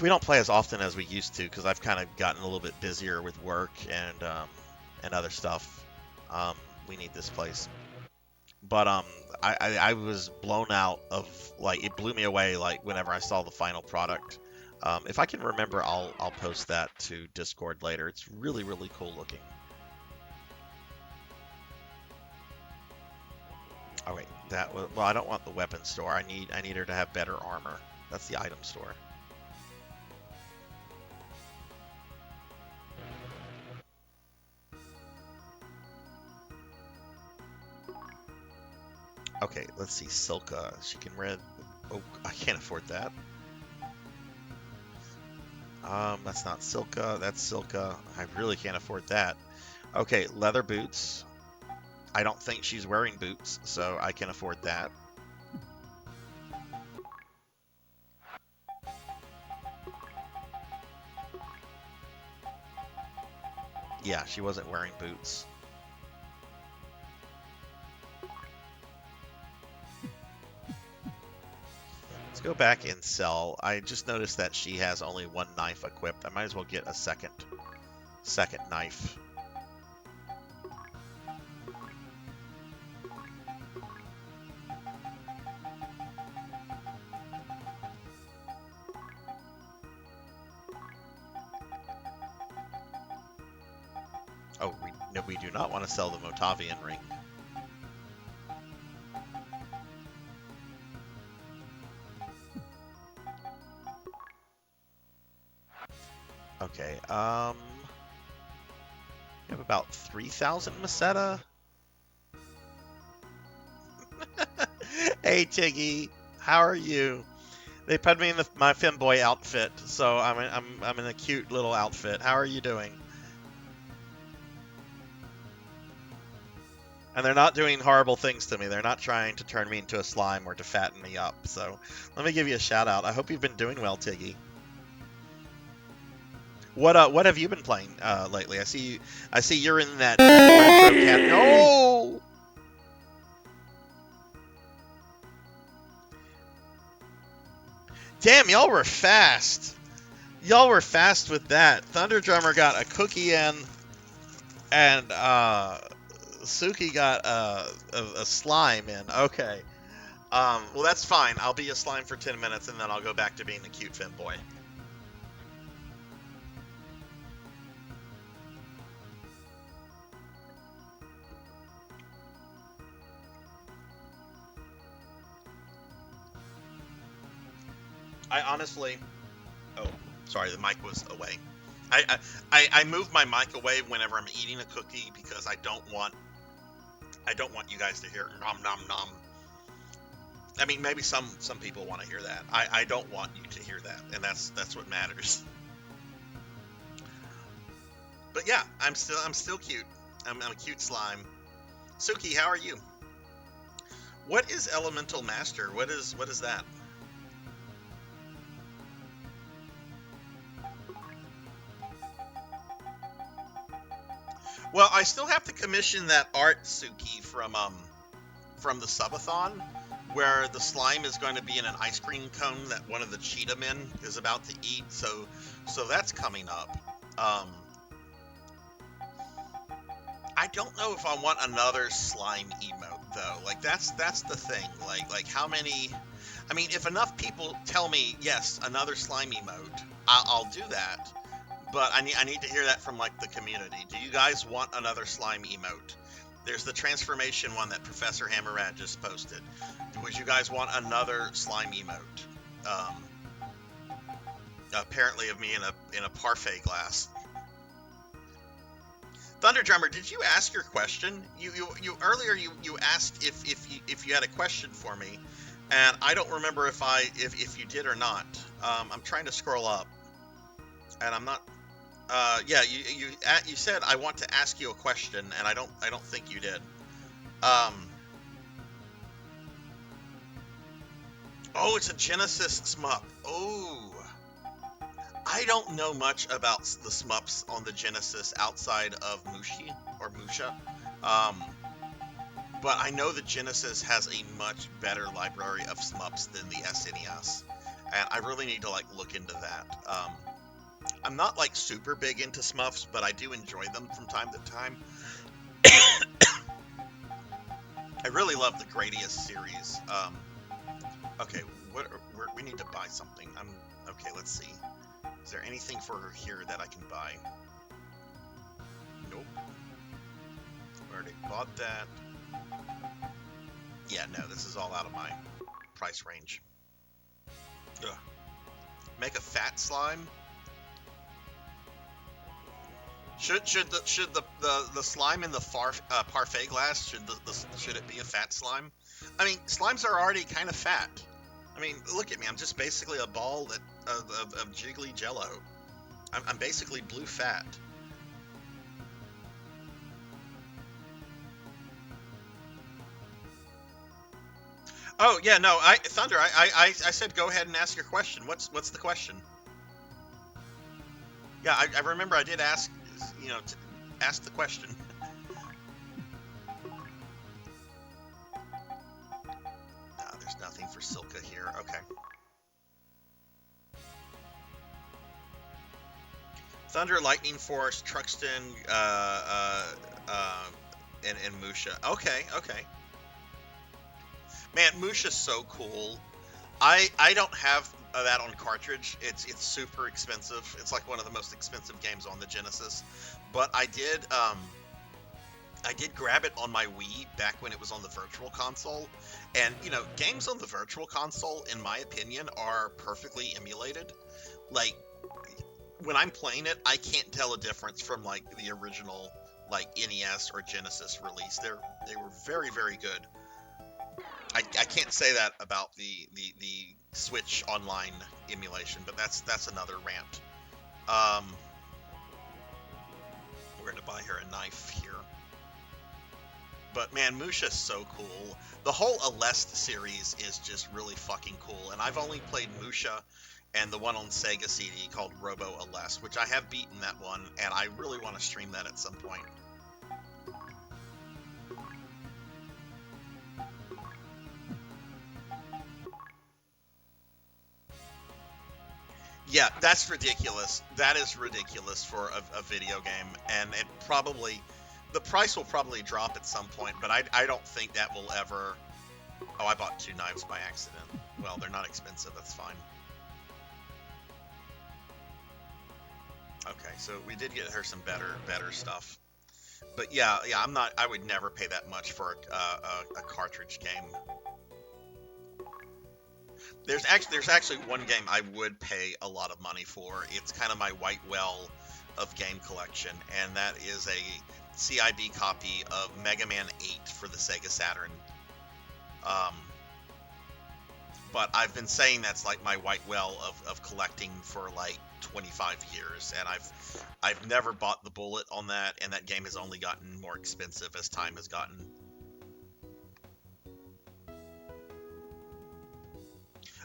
B: We don't play as often as we used to because I've kind of gotten a little bit busier with work and other stuff. We need this place, but I was blown out of, like, it blew me away, like, whenever I saw the final product. If I can remember, I'll post that to Discord later. It's really, really cool looking. Oh wait, that was, well, I don't want the weapon store. I need her to have better armor. That's the item store. Okay, let's see. Silka. She can wear. Oh, I can't afford that. That's not Silka. That's Silka. I really can't afford that. Okay, leather boots. I don't think she's wearing boots, so I can afford that. Yeah, she wasn't wearing boots. Let's go back and sell. I just noticed that she has only one knife equipped. I might as well get a second knife. Oh, no, we do not want to sell the Motavian ring. Okay, we have about 3,000 Meseta. Hey, Tiggy, how are you? They put me in my femboy outfit, so I'm in a cute little outfit. How are you doing? And they're not doing horrible things to me. They're not trying to turn me into a slime or to fatten me up. So let me give you a shout out. I hope you've been doing well, Tiggy. What have you been playing lately? I see you're in that retro cat. No. Damn, y'all were fast. Y'all were fast with that. Thunder Drummer got a cookie in, and Suki got a slime in. Okay. Well, that's fine. I'll be a slime for 10 minutes, and then I'll go back to being the cute femboy. I honestly... Oh, sorry, the mic was away. I move my mic away whenever I'm eating a cookie because I don't want you guys to hear nom nom nom. I mean, maybe some people want to hear that. I don't want you to hear that, and that's what matters. But yeah, I'm still cute. I'm a cute slime. Suki, how are you? What is Elemental Master? What is that? Well, I still have to commission that art, Suki, from the subathon, where the slime is going to be in an ice cream cone that one of the cheetah men is about to eat. So that's coming up. I don't know if I want another slime emote though. Like that's the thing. Like how many? I mean, if enough people tell me yes, another slime emote, I'll do that. But I need to hear that from like the community. Do you guys want another slime emote? There's the transformation one that Professor Hammerad just posted. Would you guys want another slime emote? Apparently of me in a parfait glass. Thunder Drummer, did you ask your question? You earlier you asked if you had a question for me, and I don't remember if you did or not. I'm trying to scroll up, and I'm not. Yeah, you said I want to ask you a question, and I don't think you did. Oh, it's a Genesis SMUP. Oh, I don't know much about the SMUPs on the Genesis outside of Musha. Um, but I know the Genesis has a much better library of SMUPs than the SNES, and I really need to like look into that. I'm not like super big into SMUPs, but I do enjoy them from time to time. I really love the Gradius series. Okay, we need to buy something. Okay. Let's see. Is there anything for here that I can buy? Nope. I already bought that. Yeah, no, this is all out of my price range. Ugh. Make a fat slime. Should the slime in the parfait glass should it be a fat slime? I mean, slimes are already kind of fat. I mean, look at me. I'm just basically a ball of jiggly jello. I'm basically blue fat. Oh yeah, no, Thunder. I said go ahead and ask your question. What's the question? Yeah, I remember I did ask, to ask the question. There's nothing for Silka here. Okay. Thunder, Lightning Force, Truxton, and Musha. Okay. Man, Musha's so cool. I don't have that on cartridge. It's super expensive. It's like one of the most expensive games on the Genesis. But I did grab it on my Wii back when it was on the Virtual Console. And, games on the Virtual Console, in my opinion, are perfectly emulated. Like, when I'm playing it, I can't tell a difference from, like, the original, like, NES or Genesis release. They were very, very good. I can't say that about the Switch Online emulation, but that's another rant. We're gonna buy her a knife here. But man, Musha's so cool. The whole Aleste series is just really fucking cool, and I've only played Musha and the one on Sega CD called Robo Aleste, which I have beaten that one, and I really want to stream that at some point. Yeah, that's ridiculous. That is ridiculous for a video game, and the price will probably drop at some point, but I don't think that will ever... Oh, I bought 2 knives by accident. Well, they're not expensive, that's fine. Okay, so we did get her some better stuff. But yeah, I would never pay that much for a cartridge game. There's actually one game I would pay a lot of money for. It's kind of my white well of game collection, and that is a CIB copy of Mega Man 8 for the Sega Saturn. But I've been saying that's like my white well of collecting for like 25 years, and I've never bought the bullet on that, and that game has only gotten more expensive as time has gotten.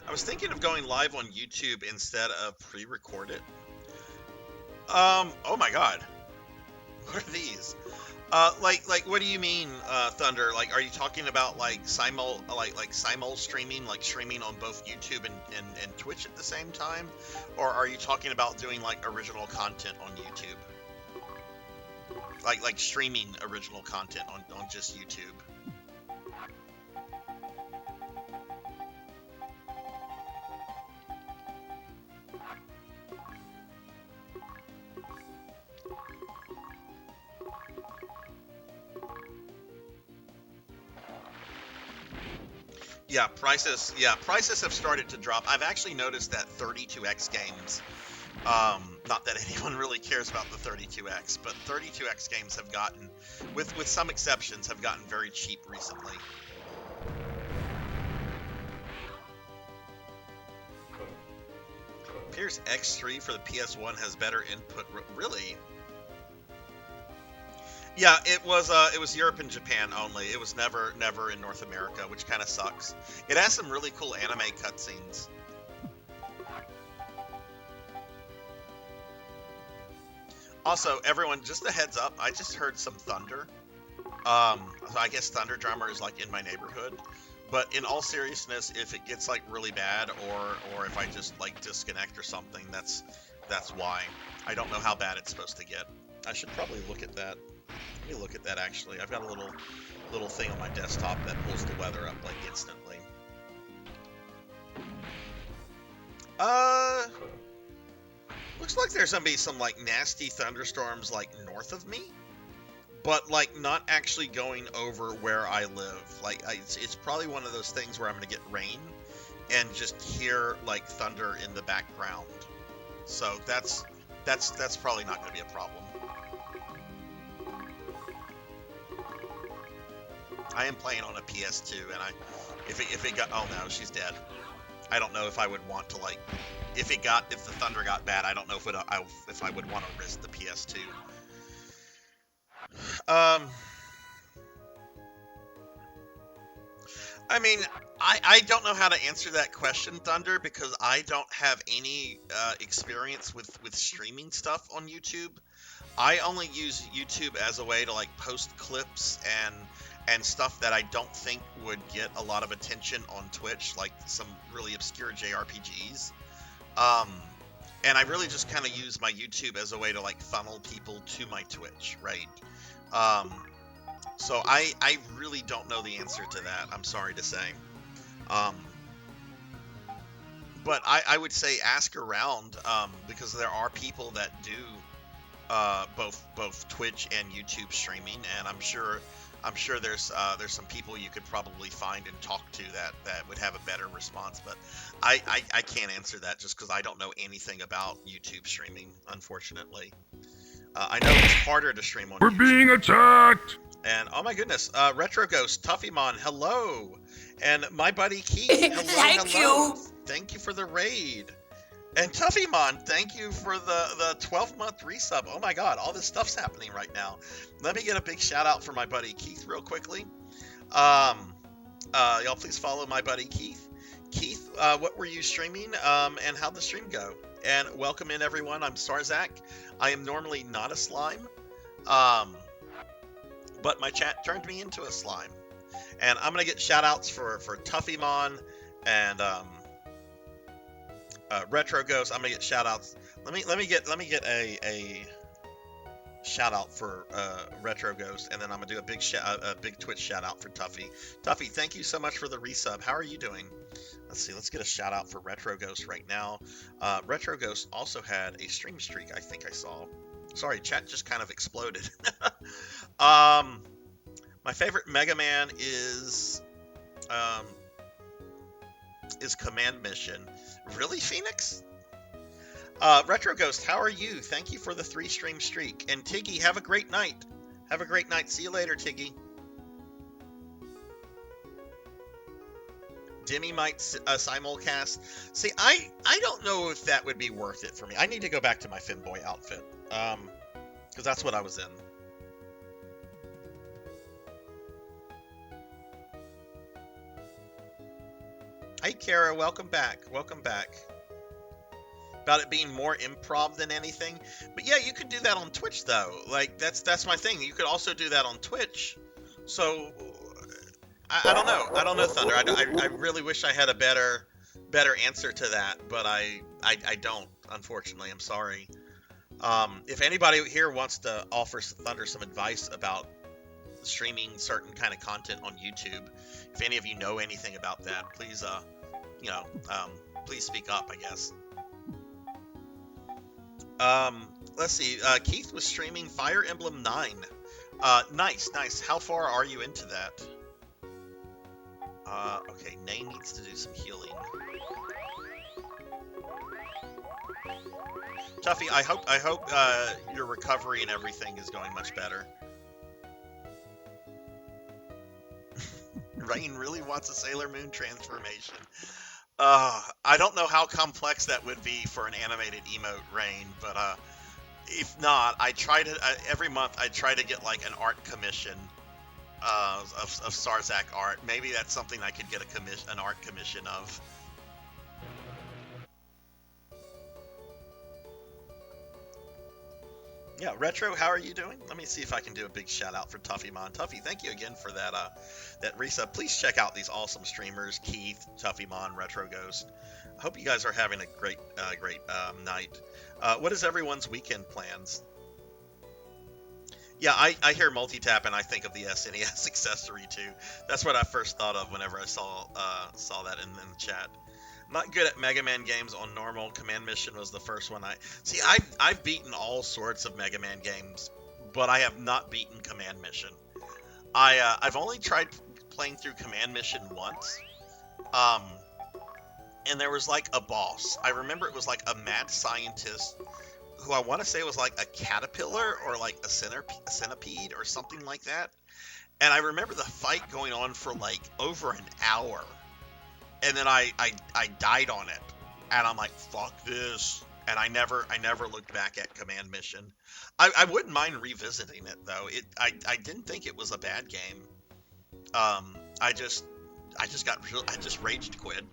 B: I was thinking of going live on YouTube instead of pre-record it. Oh my god. What are these? Like what do you mean, Thunder? Like, are you talking about like simul streaming, like streaming on both YouTube and Twitch at the same time? Or are you talking about doing like original content on YouTube? Like streaming original content on just YouTube? Yeah, prices have started to drop. I've actually noticed that 32X games Not that anyone really cares about the 32X, but 32X games have gotten, with some exceptions, have gotten very cheap recently. Appears X3 for the PS1 has better input. Really? Yeah, it was Europe and Japan only. It was never in North America, which kind of sucks. It has some really cool anime cutscenes. Also, everyone, just a heads up, I just heard some thunder. So I guess Thunder Drummer is like in my neighborhood. But in all seriousness, if it gets like really bad, or if I just like disconnect or something, that's why. I don't know how bad it's supposed to get. I should probably look at that. Let me look at that actually. I've got a little thing on my desktop that pulls the weather up like instantly. Looks like there's gonna be some like nasty thunderstorms like north of me, but like not actually going over where I live. Like it's probably one of those things where I'm gonna get rain and just hear like thunder in the background. So that's probably not gonna be a problem. I am playing on a PS2, and if it got, oh no, she's dead. I don't know if I would want to like, if the thunder got bad, I don't know if I would want to risk the PS2. I mean, I don't know how to answer that question, Thunder, because I don't have any experience with streaming stuff on YouTube. I only use YouTube as a way to like post clips and stuff that I don't think would get a lot of attention on Twitch, like some really obscure JRPGs. And I really just kind of use my YouTube as a way to like funnel people to my Twitch, right? So I really don't know the answer to that, I'm sorry to say. But I would say ask around, because there are people that do both Twitch and YouTube streaming, and I'm sure there's some people you could probably find and talk to that would have a better response, but I can't answer that just because I don't know anything about YouTube streaming, unfortunately. I know it's harder to stream on
C: We're
B: YouTube.
C: being attacked!
B: And oh my goodness, Retro Ghost, Tuffymon, hello, and my buddy Keith, hello,
D: Thank
B: hello.
D: you.
B: Thank you for the raid. And Tuffymon, thank you for the 12-month resub. Oh my god, all this stuff's happening right now. Let me get a big shout out for my buddy Keith real quickly. Y'all please follow my buddy Keith. Keith, what were you streaming, and how'd the stream go? And welcome in everyone, I'm Sarzac. I am normally not a slime, but my chat turned me into a slime. And I'm gonna get shout outs for Tuffymon and Retro Ghost. I'm gonna get shout outs. Let me get a shout out for Retro Ghost, and then I'm gonna do a big Twitch shout out for Tuffy. Tuffy, thank you so much for the resub. How are you doing? Let's see. Let's get a shout out for Retro Ghost right now. Retro Ghost also had a stream streak. I think I saw. Sorry, chat just kind of exploded. My favorite Mega Man is Command Mission. Really, Phoenix? Retro Ghost, how are you? Thank you for the 3-stream streak. And Tiggy, have a great night. Have a great night. See you later, Tiggy. Demi might simulcast. See, I don't know if that would be worth it for me. I need to go back to my Finboy outfit. Because that's what I was in. Hey, Kara, welcome back. Welcome back. About it being more improv than anything. But yeah, you could do that on Twitch, though. Like, that's my thing. You could also do that on Twitch. So, I don't know. I don't know, Thunder. I really wish I had a better answer to that, but I don't, unfortunately. I'm sorry. If anybody here wants to offer Thunder some advice about streaming certain kind of content on YouTube, if any of you know anything about that, please, please speak up, I guess. Let's see. Keith was streaming Fire Emblem 9. Nice. How far are you into that? Okay, Nay needs to do some healing. Tuffy, I hope your recovery and everything is going much better. Rain really wants a Sailor Moon transformation. I don't know how complex that would be for an animated emote, Rain, but if not, I try to every month I try to get like an art commission of Sarzac art. Maybe that's something I could get an art commission of. Yeah, Retro, how are you doing? Let me see if I can do a big shout out for Tuffymon. Tuffy, thank you again for that resub. Please check out these awesome streamers, Keith, Tuffymon, Retro Ghost. I hope you guys are having a great night. What is everyone's weekend plans? Yeah, I hear multi-tap and I think of the SNES accessory too. That's what I first thought of whenever I saw that in the chat. Not good at Mega Man games on normal. Command Mission was the first one I see. I've beaten all sorts of Mega Man games, but I have not beaten Command Mission. I've only tried playing through Command Mission once, and there was like a boss. I remember it was like a mad scientist who I want to say was like a caterpillar or like a centipede or something like that. And I remember the fight going on for like over an hour. And then I died on it, and I'm like, fuck this, and I never looked back at Command Mission. I wouldn't mind revisiting it though. I didn't think it was a bad game. I just raged quit.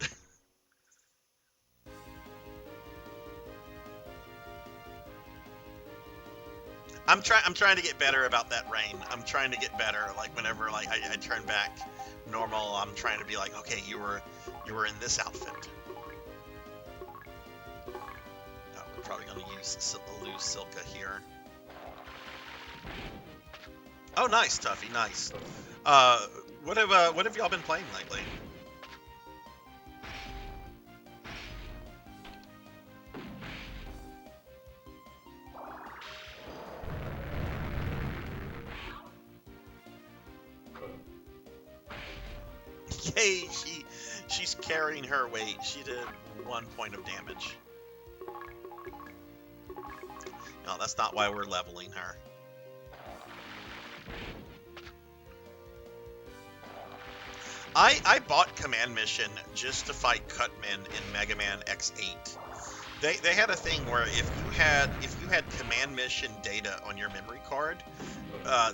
B: I'm trying to get better about that, Rain. I'm trying to get better. Like whenever like I turn back normal, I'm trying to be like, okay, you were in this outfit. Oh, we're probably gonna lose Silka here. Oh, nice, Tuffy, nice. What have y'all been playing lately? Yay, she's carrying her weight. She did 1 point of damage. No, that's not why we're leveling her. I bought Command Mission just to fight Cutman in Mega Man X8. They had a thing where if you had Command Mission data on your memory card,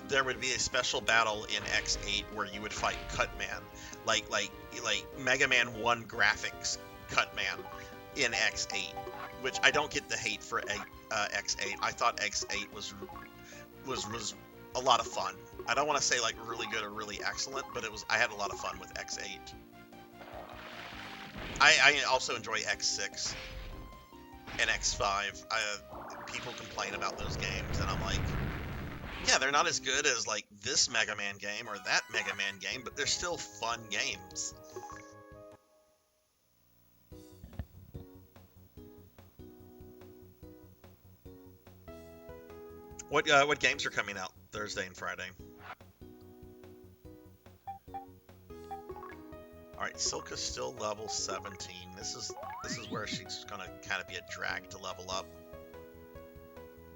B: there would be a special battle in X8 where you would fight Cutman, like Mega Man 1 graphics Cutman in X8, which I don't get the hate for X8. I thought X8 was a lot of fun. I don't want to say like really good or really excellent, but I had a lot of fun with X8. I also enjoy X6 and X5. People complain about those games, and I'm like, yeah, they're not as good as like this Mega Man game or that Mega Man game, but they're still fun games. What games are coming out Thursday and Friday? All right, Silka's still level 17. This is where she's gonna kind of be a drag to level up,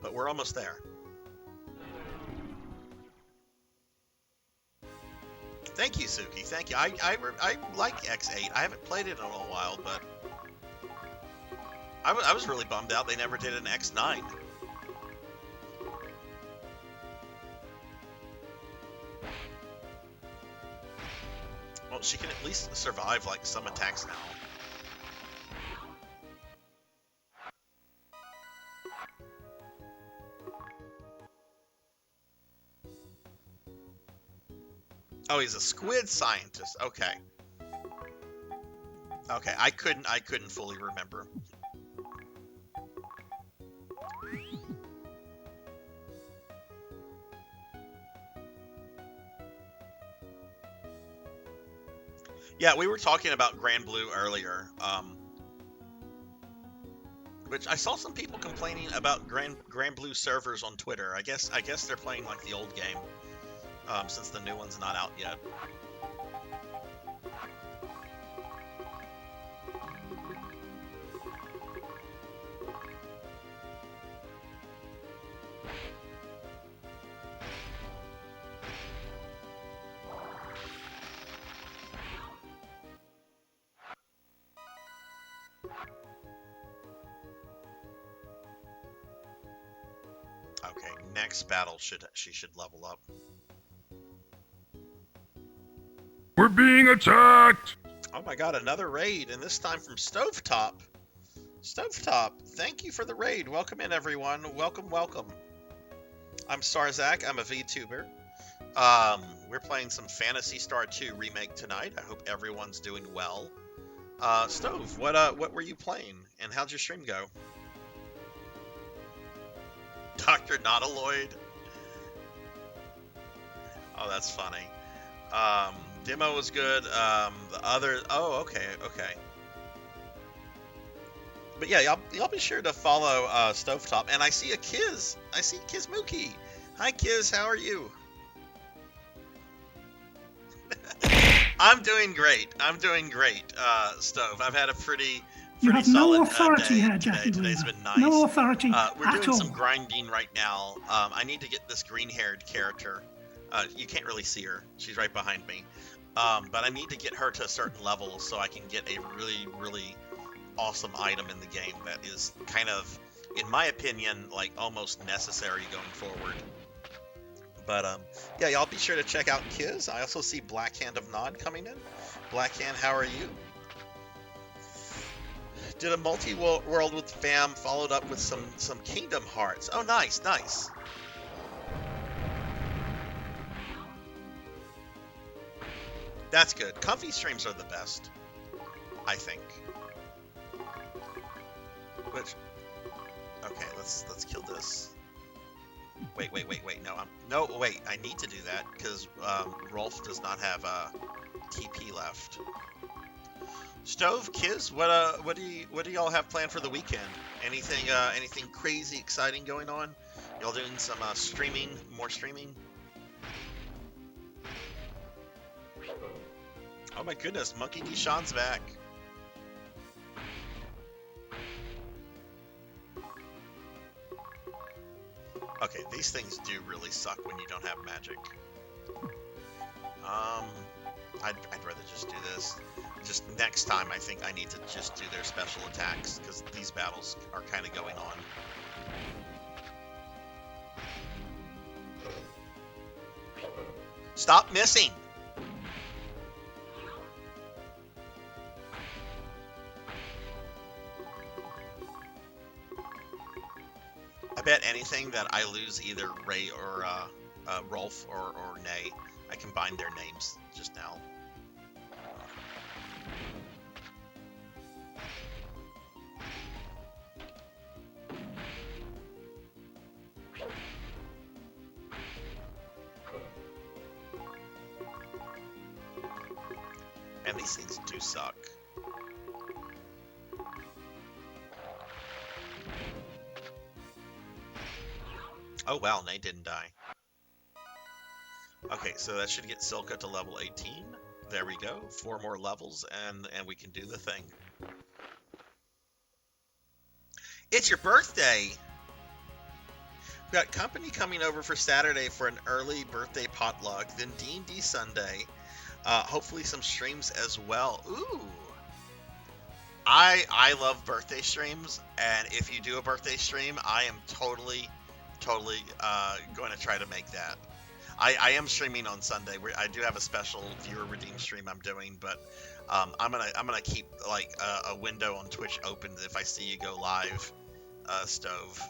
B: but we're almost there. Thank you, Suki. Thank you. I like X8. I haven't played it in a little while, but I was really bummed out they never did an X9. Well, she can at least survive like some attacks now. Oh, he's a squid scientist. Okay. Okay, I couldn't fully remember. Yeah, we were talking about Grand Blue earlier, which I saw some people complaining about Grand Blue servers on Twitter. I guess they're playing like the old game, since the new one's not out yet. next battle she should level up.
C: We're being attacked!
B: Oh my god, another raid, and this time from Stovetop. Stovetop, thank you for the raid. Welcome in, everyone. Welcome, welcome. I'm Sarzac. I'm a VTuber. We're playing some Phantasy Star 2 remake tonight. I hope everyone's doing well. Stove, what were you playing, and how'd your stream go? Dr. Nautiloid. Oh, that's funny. Demo was good. The other... Oh, okay. But yeah, y'all be sure to follow Stovetop. And I see a Kiz. I see Kizmuki. Hi, Kiz. How are you? I'm doing great. Stove. I've had a pretty
D: You have
B: solid
D: no authority
B: day
D: here,
B: today.
D: Jackie
B: Today's
D: Weaver.
B: been nice.
D: No authority
B: We're
D: at
B: doing
D: all.
B: some grinding right now. I need to get this green-haired character. You can't really see her. She's right behind me. But I need to get her to a certain level so I can get a really, really awesome item in the game that is kind of, in my opinion, like almost necessary going forward. But yeah, y'all be sure to check out Kiz. I also see Blackhand of Nod coming in. Blackhand, how are you? Did a multi-world with fam, followed up with some Kingdom Hearts. Oh, nice. That's good. Comfy streams are the best, I think. Which, okay, let's kill this. Wait. No, wait. I need to do that because Rolf does not have TP left. Stove, Kiz, what do y'all have planned for the weekend? Anything crazy exciting going on? Y'all doing some streaming, more streaming? Oh my goodness, Monkey D. Sean's back. Okay, these things do really suck when you don't have magic. I'd rather just do this. Just next time, I think I need to just do their special attacks, because these battles are kind of going on. Stop missing! I bet anything that I lose either Ray or Rolf or Nay, I combined their names just now. And these things do suck. Oh wow, Nate didn't die. Okay, so that should get Silka to level 18. There we go. 4 more levels and we can do the thing. It's your birthday! We've got company coming over for Saturday for an early birthday potluck, then D&D Sunday. Hopefully some streams as well. Ooh! I love birthday streams, and if you do a birthday stream, I am totally going to try to make that. I am streaming on Sunday. I do have a special viewer redeem stream I'm doing, but I'm gonna keep like a window on Twitch open if I see you go live, Stove.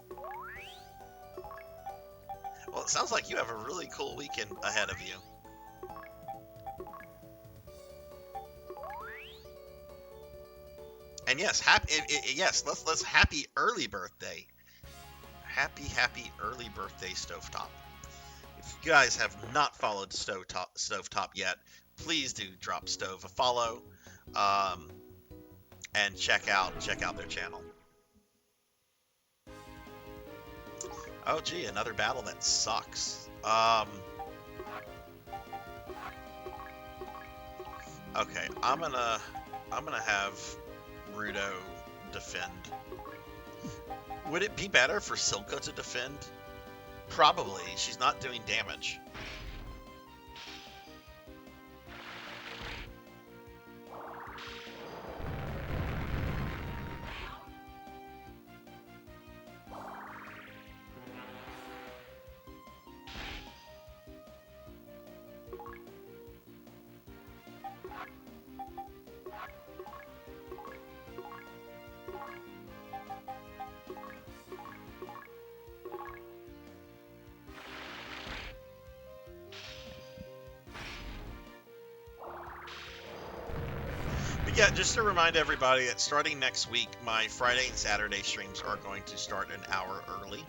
B: Well, it sounds like you have a really cool weekend ahead of you. And yes, let's happy early birthday. Happy early birthday, Stovetop. If you guys have not followed Stovetop yet, please do drop Stove a follow, and check out their channel. Oh gee, another battle that sucks. Okay, I'm gonna have Rudo defend. Would it be better for Silka to defend? Probably. She's not doing damage. But yeah, just to remind everybody that starting next week, my Friday and Saturday streams are going to start an hour early.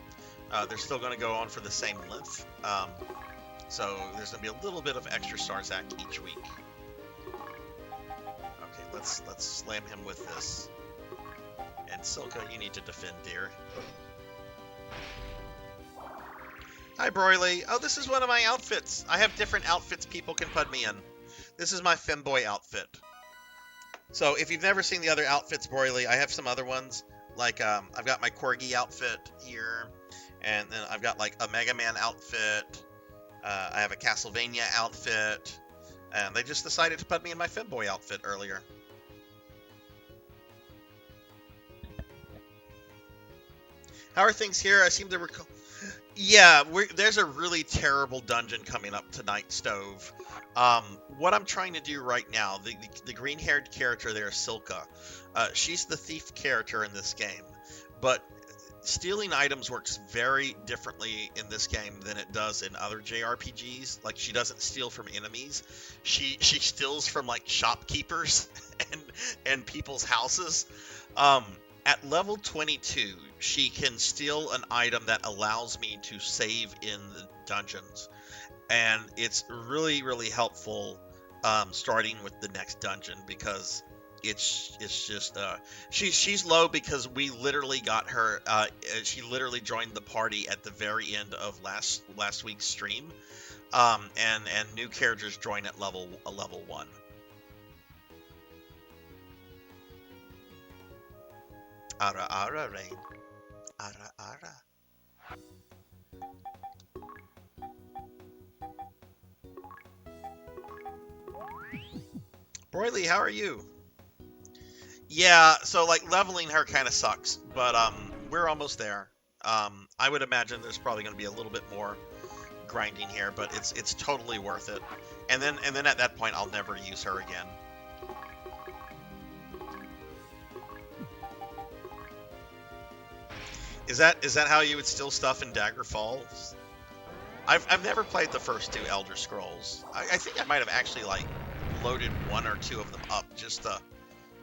B: They're still going to go on for the same length. So there's going to be a little bit of extra Sarzac each week. Okay, let's slam him with this. And Silka, you need to defend, dear. Hi, Broily. Oh, this is one of my outfits. I have different outfits people can put me in. This is my femboy outfit. So if you've never seen the other outfits, Broily, I have some other ones. Like, I've got my Corgi outfit here. And then I've got, like, a Mega Man outfit. I have a Castlevania outfit. And they just decided to put me in my femboy outfit earlier. How are things here? I seem to recall... Yeah, there's a really terrible dungeon coming up tonight, Stove. What I'm trying to do right now, the green-haired character there, Silka, she's the thief character in this game. But stealing items works very differently in this game than it does in other JRPGs. Like, she doesn't steal from enemies. She steals from, like, shopkeepers and people's houses. At level 22, she can steal an item that allows me to save in the dungeons. And it's really, really helpful starting with the next dungeon because it's just she's low because we literally got her she literally joined the party at the very end of last week's stream. And new characters join at level 1. Ara ara rain. Ara ara. Broily, how are you? Yeah, so like leveling her kind of sucks, but we're almost there. I would imagine there's probably going to be a little bit more grinding here, but it's totally worth it. And then at that point I'll never use her again. Is that how you would steal stuff in Dagger Falls? I've never played the first 2 Elder Scrolls. I think I might have actually like loaded 1 or 2 of them up just to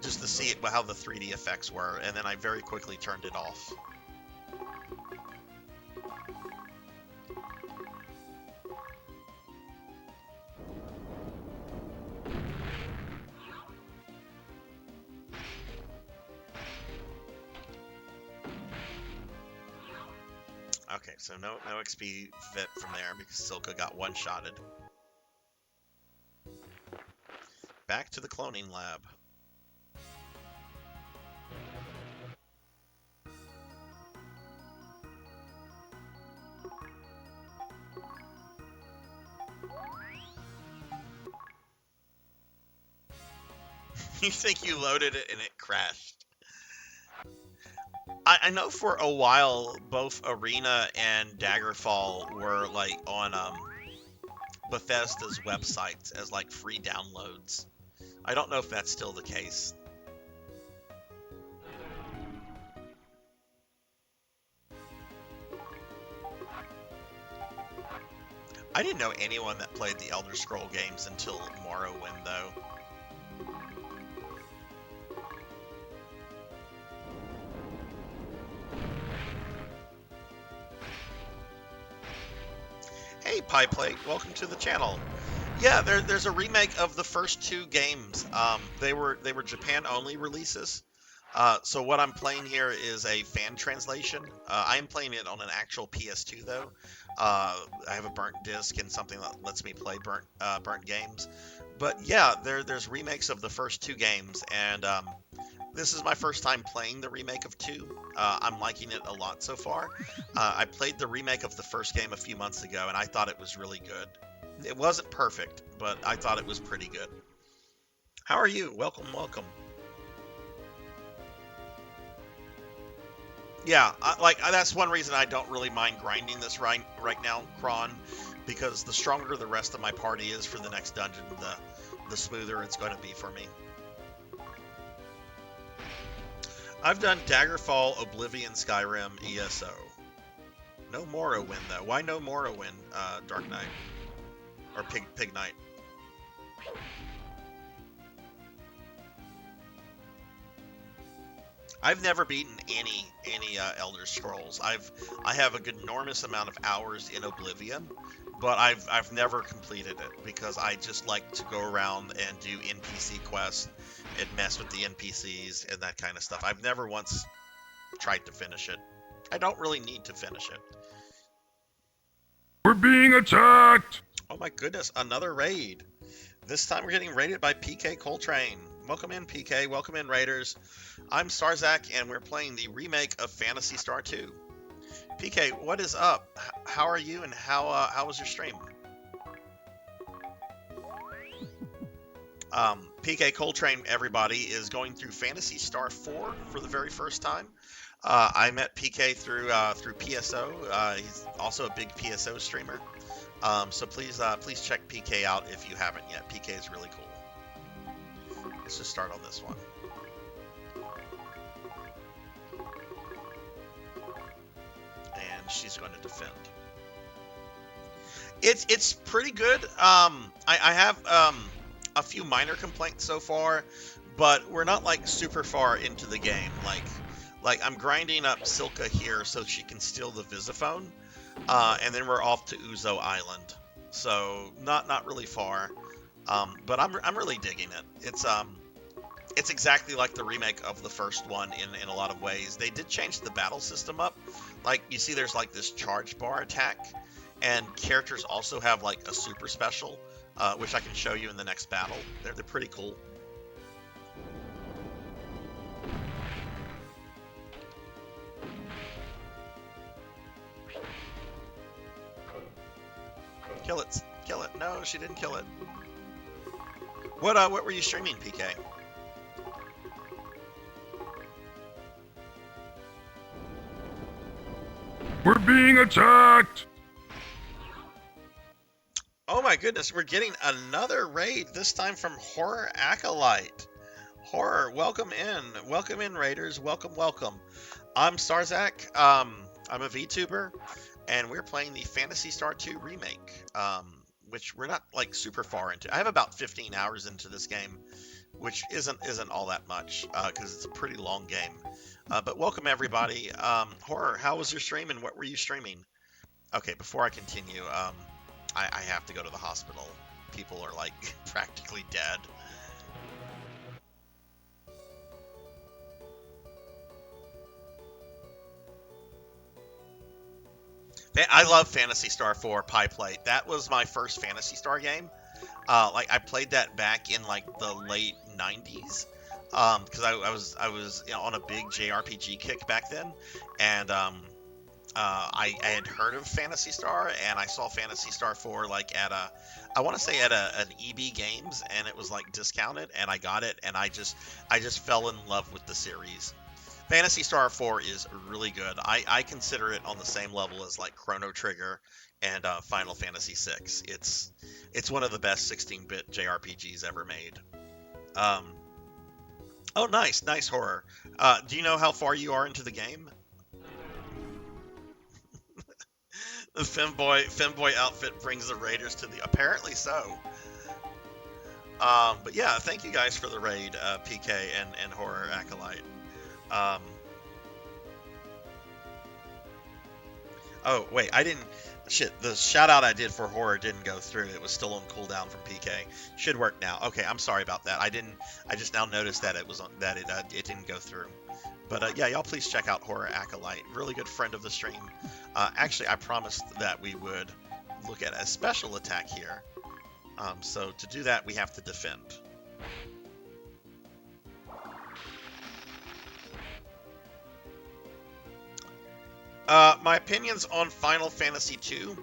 B: see how the 3D effects were, and then I very quickly turned it off. Okay, so no XP fit from there because Silka got one-shotted. Back to the cloning lab. You think you loaded it and it crashed? I know for a while both Arena and Daggerfall were like on Bethesda's websites as like free downloads. I don't know if that's still the case. I didn't know anyone that played the Elder Scroll games until Morrowind, though. Hey, Pie Plate, welcome to the channel. Yeah, there's a remake of the first 2 games. They were Japan-only releases. So what I'm playing here is a fan translation. I am playing it on an actual PS2 though. I have a burnt disc and something that lets me play burnt games. But yeah, there's remakes of the first 2 games, and this is my first time playing the remake of 2. I'm liking it a lot so far. I played the remake of the first game a few months ago, and I thought it was really good. It wasn't perfect, but I thought it was pretty good. How are you? Welcome, welcome. Yeah, that's one reason I don't really mind grinding this right now, Kron, because the stronger the rest of my party is for the next dungeon, the smoother it's going to be for me. I've done Daggerfall, Oblivion, Skyrim, ESO. No Morrowind though. Why no Morrowind, Dark Knight? Or Pig Knight? I've never beaten any Elder Scrolls. I have a good enormous amount of hours in Oblivion, but I've never completed it because I just like to go around and do NPC quests and mess with the NPCs and that kind of stuff. I've never once tried to finish it. I don't really need to finish it.
C: We're being attacked!
B: Oh my goodness, another raid. This time we're getting raided by PK Coltrane. Welcome in, PK. Welcome in, Raiders. I'm Sarzac, and we're playing the remake of Phantasy Star 2. PK, what is up? How are you, and how was your stream? PK Coltrane, everybody, is going through Phantasy Star 4 for the very first time. I met PK through PSO. He's also a big PSO streamer. So please check PK out if you haven't yet. PK is really cool. Let's just start on this one. And she's going to defend. It's pretty good. I have a few minor complaints so far, but we're not like super far into the game. Like I'm grinding up Silka here so she can steal the Visiphone, and then we're off to Uzo Island. So not really far, but I'm really digging it. It's exactly like the remake of the first one in a lot of ways. They did change the battle system up. Like you see, there's like this charge bar attack, and characters also have like a super special, which I can show you in the next battle. They're pretty cool. Kill it. Kill it. No, she didn't kill it. What were you streaming, PK?
C: We're being attacked!
B: Oh my goodness, we're getting another raid, this time from Horror Acolyte. Horror, welcome in. Welcome in, Raiders. Welcome, welcome. I'm Sarzac. I'm a VTuber, and we're playing the Phantasy Star 2 remake, which we're not like super far into. I have about 15 hours into this game, which isn't all that much because it's a pretty long game. But welcome everybody. Horror, how was your stream and what were you streaming? Okay, before I continue, I have to go to the hospital. People are like practically dead. I love Phantasy Star 4 Pie Plate. That was my first Phantasy Star game. Like I played that back in like the late 90s. Because I was on a big JRPG kick back then, and I had heard of Phantasy Star, and I saw Phantasy Star 4 like at I want to say at an EB Games, and it was like discounted, and I got it, and I just fell in love with the series. Phantasy Star 4 is really good. I consider it on the same level as like Chrono Trigger and Final Fantasy VI. It's one of the best 16-bit JRPGs ever made. Oh, nice Horror. Do you know how far you are into the game? The femboy outfit brings the raiders to the. Apparently so. But yeah, thank you guys for the raid, PK and Horror Acolyte. Oh wait, I didn't. Shit, the shout out I did for Horror didn't go through. It was still on cooldown from PK. Should work now. Okay, I'm sorry about that. I just now noticed that it was on, that it didn't go through. But yeah, y'all please check out Horror Acolyte. Really good friend of the stream. Actually, I promised that we would look at a special attack here. So to do that, we have to defend. My opinions on Final Fantasy II.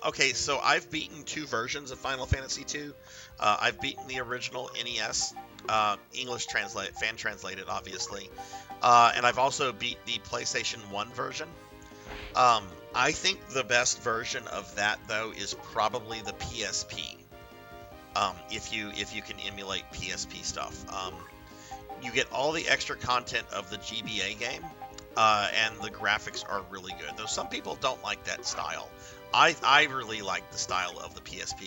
B: Okay, so I've beaten two versions of Final Fantasy II. I've beaten the original NES, English translate, fan translated, obviously. And I've also beat the PlayStation 1 version. I think the best version of that, though, is probably the PSP. If you can emulate PSP stuff. You get all the extra content of the GBA game, and the graphics are really good. Though some people don't like that style. I really like the style of the PSP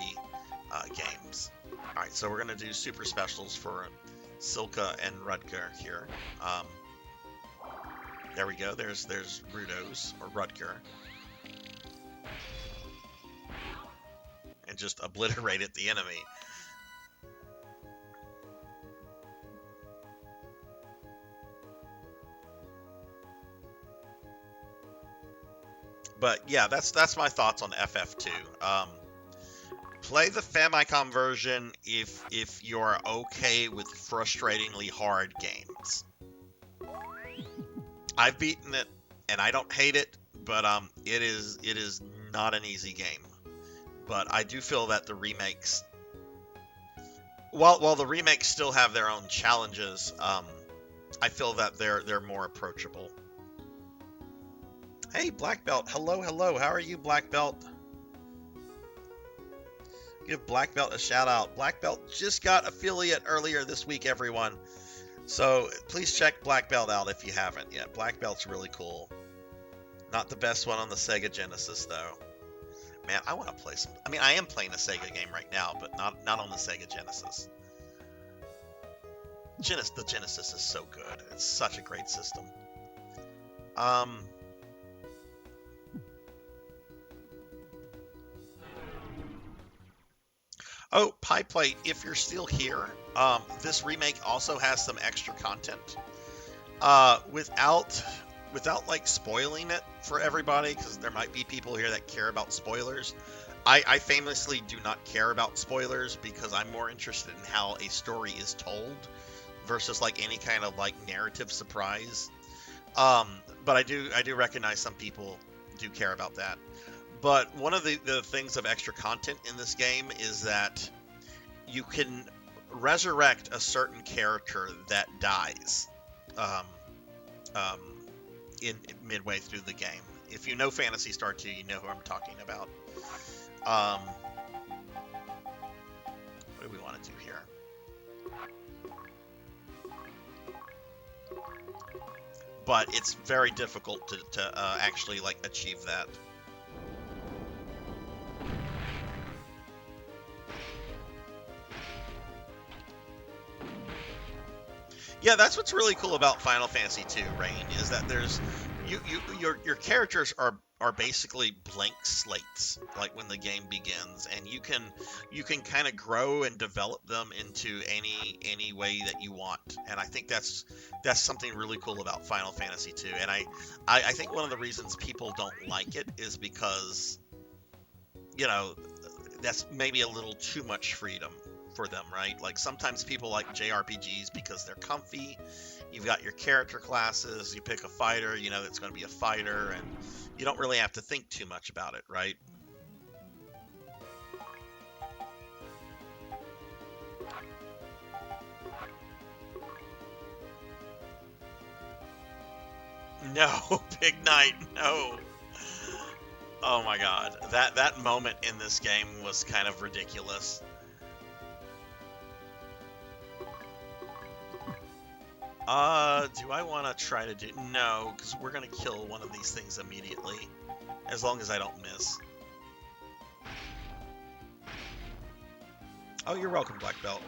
B: games. All right, so we're gonna do super specials for Silka and Rutger here. There we go. There's Rudos or Rutger, and just obliterated the enemy. But yeah, that's my thoughts on FF2. Play the Famicom version if you're okay with frustratingly hard games. I've beaten it and I don't hate it, but it is not an easy game. But I do feel that the remakes, while the remakes still have their own challenges, I feel that they're more approachable. Hey, Black Belt. Hello, hello. How are you, Black Belt? Give Black Belt a shout out. Black Belt just got affiliate earlier this week, everyone. So please check Black Belt out if you haven't yet. Black Belt's really cool. Not the best one on the Sega Genesis, though. Man, I want to play some. I mean, I am playing a Sega game right now, but not on the Sega Genesis. The Genesis is so good. It's such a great system. Oh, Pie Plate, if you're still here, this remake also has some extra content. Without like spoiling it for everybody, because there might be people here that care about spoilers. I famously do not care about spoilers because I'm more interested in how a story is told versus like any kind of like narrative surprise. But I do recognize some people do care about that. But one of the things of extra content in this game is that you can resurrect a certain character that dies in midway through the game. If you know Phantasy Star 2, you know who I'm talking about. What do we want to do here? But it's very difficult to actually like achieve that. Yeah, that's what's really cool about Final Fantasy II, Rain, is that there's your characters are basically blank slates, like when the game begins, and you can kind of grow and develop them into any way that you want. And I think that's something really cool about Final Fantasy II. And I think one of the reasons people don't like it is because, you know, that's maybe a little too much freedom for them, right? Like sometimes people like JRPGs because they're comfy. You've got your character classes, you pick a fighter, you know that's going to be a fighter, and you don't really have to think too much about it, right? No, Big Night, no. Oh my god, that moment in this game was kind of ridiculous. Do I want to try to do... No, because we're going to kill one of these things immediately. As long as I don't miss. Oh, you're welcome, Black Belt.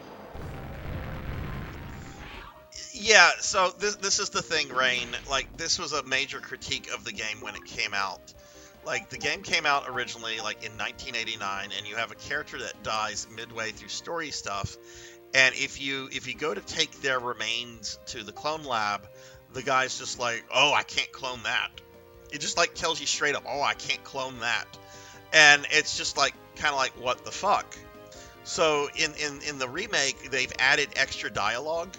B: Yeah, so this is the thing, Rain. Like, this was a major critique of the game when it came out. Like, the game came out originally, like, in 1989, and you have a character that dies midway through story stuff. And if you go to take their remains to the clone lab, the guy's just like, oh, I can't clone that. It just like tells you straight up, oh, I can't clone that. And it's just like kind of like, what the fuck? So in the remake, they've added extra dialogue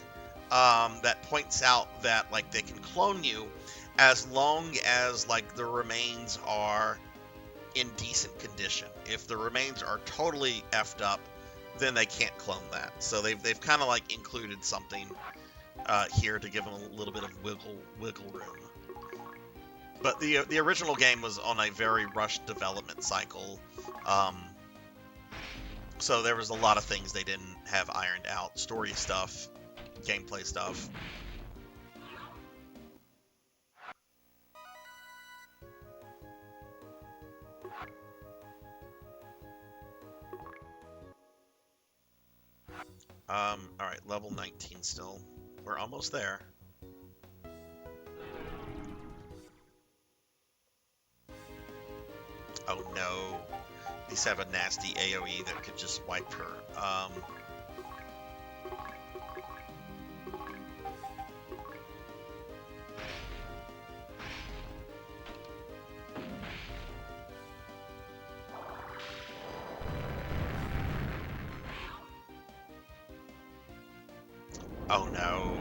B: that points out that like they can clone you as long as like the remains are in decent condition. If the remains are totally effed up, then they can't clone that. So they've kind of like included something here to give them a little bit of wiggle room. But the original game was on a very rushed development cycle, so there was a lot of things they didn't have ironed out, story stuff. gameplay stuff. Alright, level 19 still. We're almost there. Oh no. These have a nasty AoE that could just wipe her. Oh no.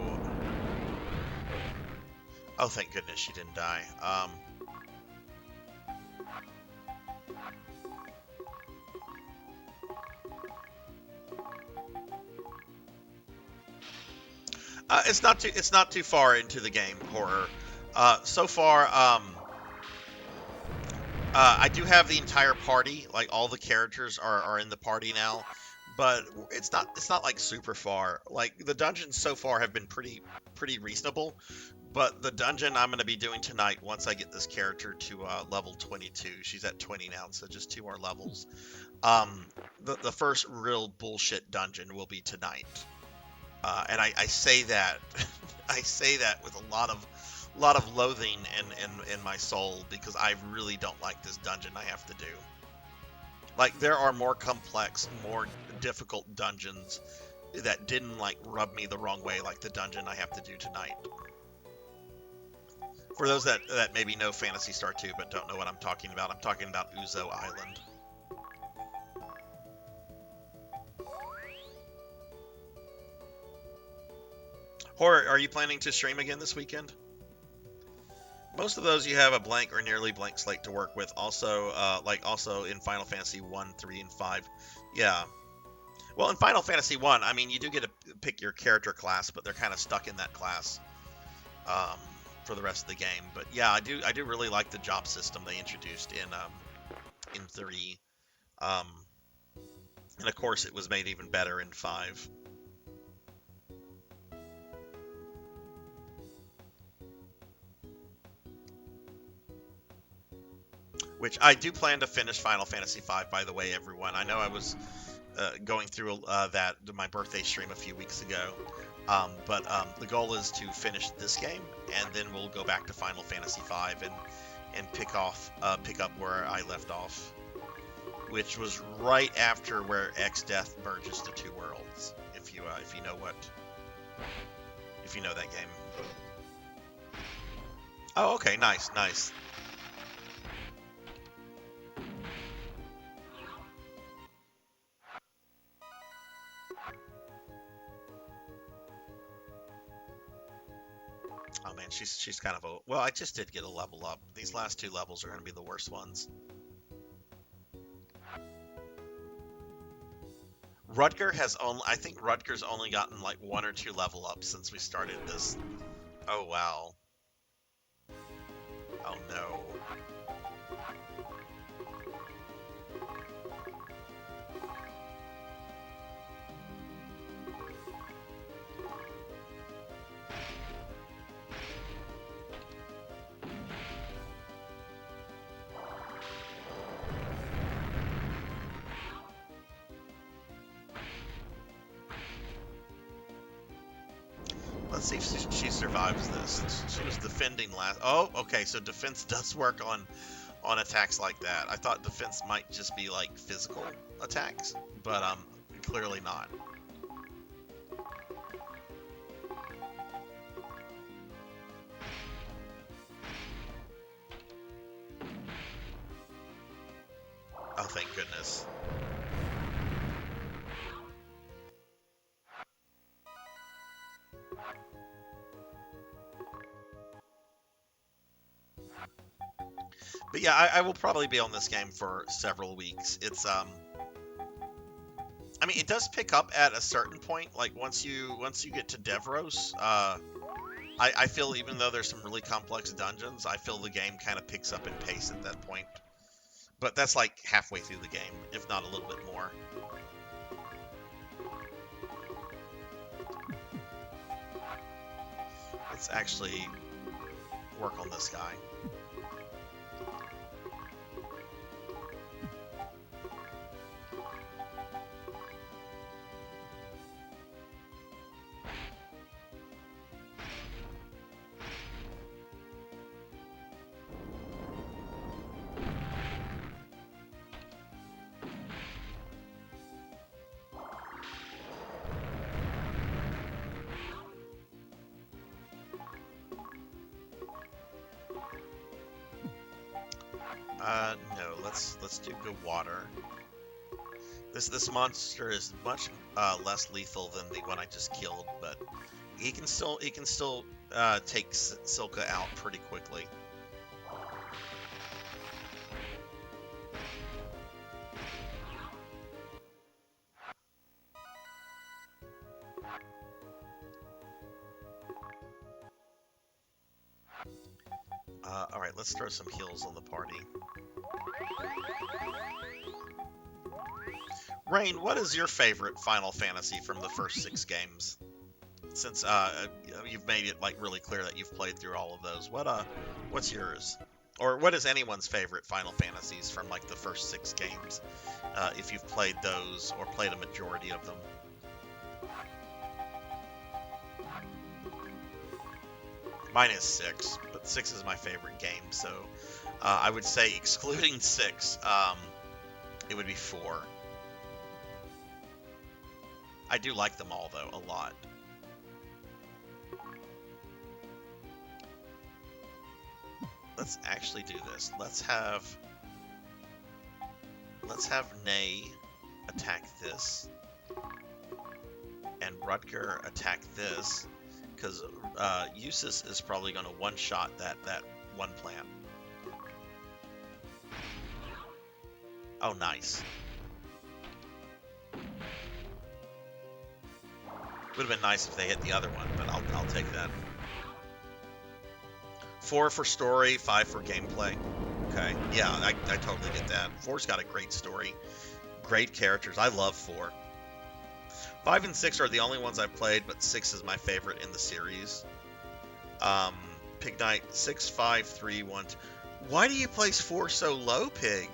B: Oh, thank goodness she didn't die. It's not too far into the game, horror. So far, I do have the entire party. Like all the characters are in the party now, but it's not like super far. Like the dungeons so far have been pretty reasonable, but the dungeon I'm going to be doing tonight, once I get this character to level 22, she's at 20 now, so just 2 more levels. The first real bullshit dungeon will be tonight. And I say that I say that with a lot of loathing in my soul, because I really don't like this dungeon I have to do. Like, there are more complex, more difficult dungeons that didn't like rub me the wrong way, like the dungeon I have to do tonight. For those that maybe know Phantasy Star 2 but don't know what I'm talking about, I'm talking about Uzo Island. Horror, are you planning to stream again this weekend? Most of those you have a blank or nearly blank slate to work with. Also, also in Final Fantasy 1, 3, and 5. Yeah. Well, in Final Fantasy 1, I mean, you do get to pick your character class, but they're kind of stuck in that class for the rest of the game. But yeah, I do really like the job system they introduced in 3. And of course, it was made even better in 5. Which I do plan to finish Final Fantasy V, by the way, everyone. I know I was going through my birthday stream a few weeks ago, but the goal is to finish this game, and then we'll go back to Final Fantasy V and pick up where I left off, which was right after where X-Death merges the 2 worlds. If you know that game. Oh, okay, nice. Oh man, she's kind of a... Well, I just did get a level up. These last 2 levels are going to be the worst ones. I think Rutger's only gotten like 1 or 2 level ups since we started this. Oh wow. Oh no. Let's see if she survives this. She was defending last. Oh, okay. So defense does work on attacks like that. I thought defense might just be like physical attacks, but clearly not. Oh, thank goodness. But yeah, I will probably be on this game for several weeks. It's I mean, it does pick up at a certain point. Like once you get to Devros, I feel, even though there's some really complex dungeons, I feel the game kind of picks up in pace at that point. But that's like halfway through the game, if not a little bit more. let's actually work on this guy. No, let's do good water. This monster is much less lethal than the one I just killed, but he can still take Silka out pretty quickly. All right, let's throw some heals on the party. Rain, what is your favorite Final Fantasy from the first 6 games? Since you've made it like really clear that you've played through all of those, what's yours? Or what is anyone's favorite Final Fantasies from like the first 6 games? If you've played those or played a majority of them. Mine is 6, but 6 is my favorite game, so I would say excluding 6, it would be 4. I do like them all, though, a lot. Let's actually do this. Let's have Nay attack this, and Rutger attack this, because Eustace is probably going to one-shot that one plant. Oh, nice. Would have been nice if they hit the other one, but I'll take that. 4 for story, 5 for gameplay. Okay, yeah, I totally get that. 4's got a great story, great characters. I love 4. 5 and 6 are the only ones I've played, but 6 is my favorite in the series. Pig Knight, 6, 5, 3, 1, 2. Why do you place 4 so low, Pig?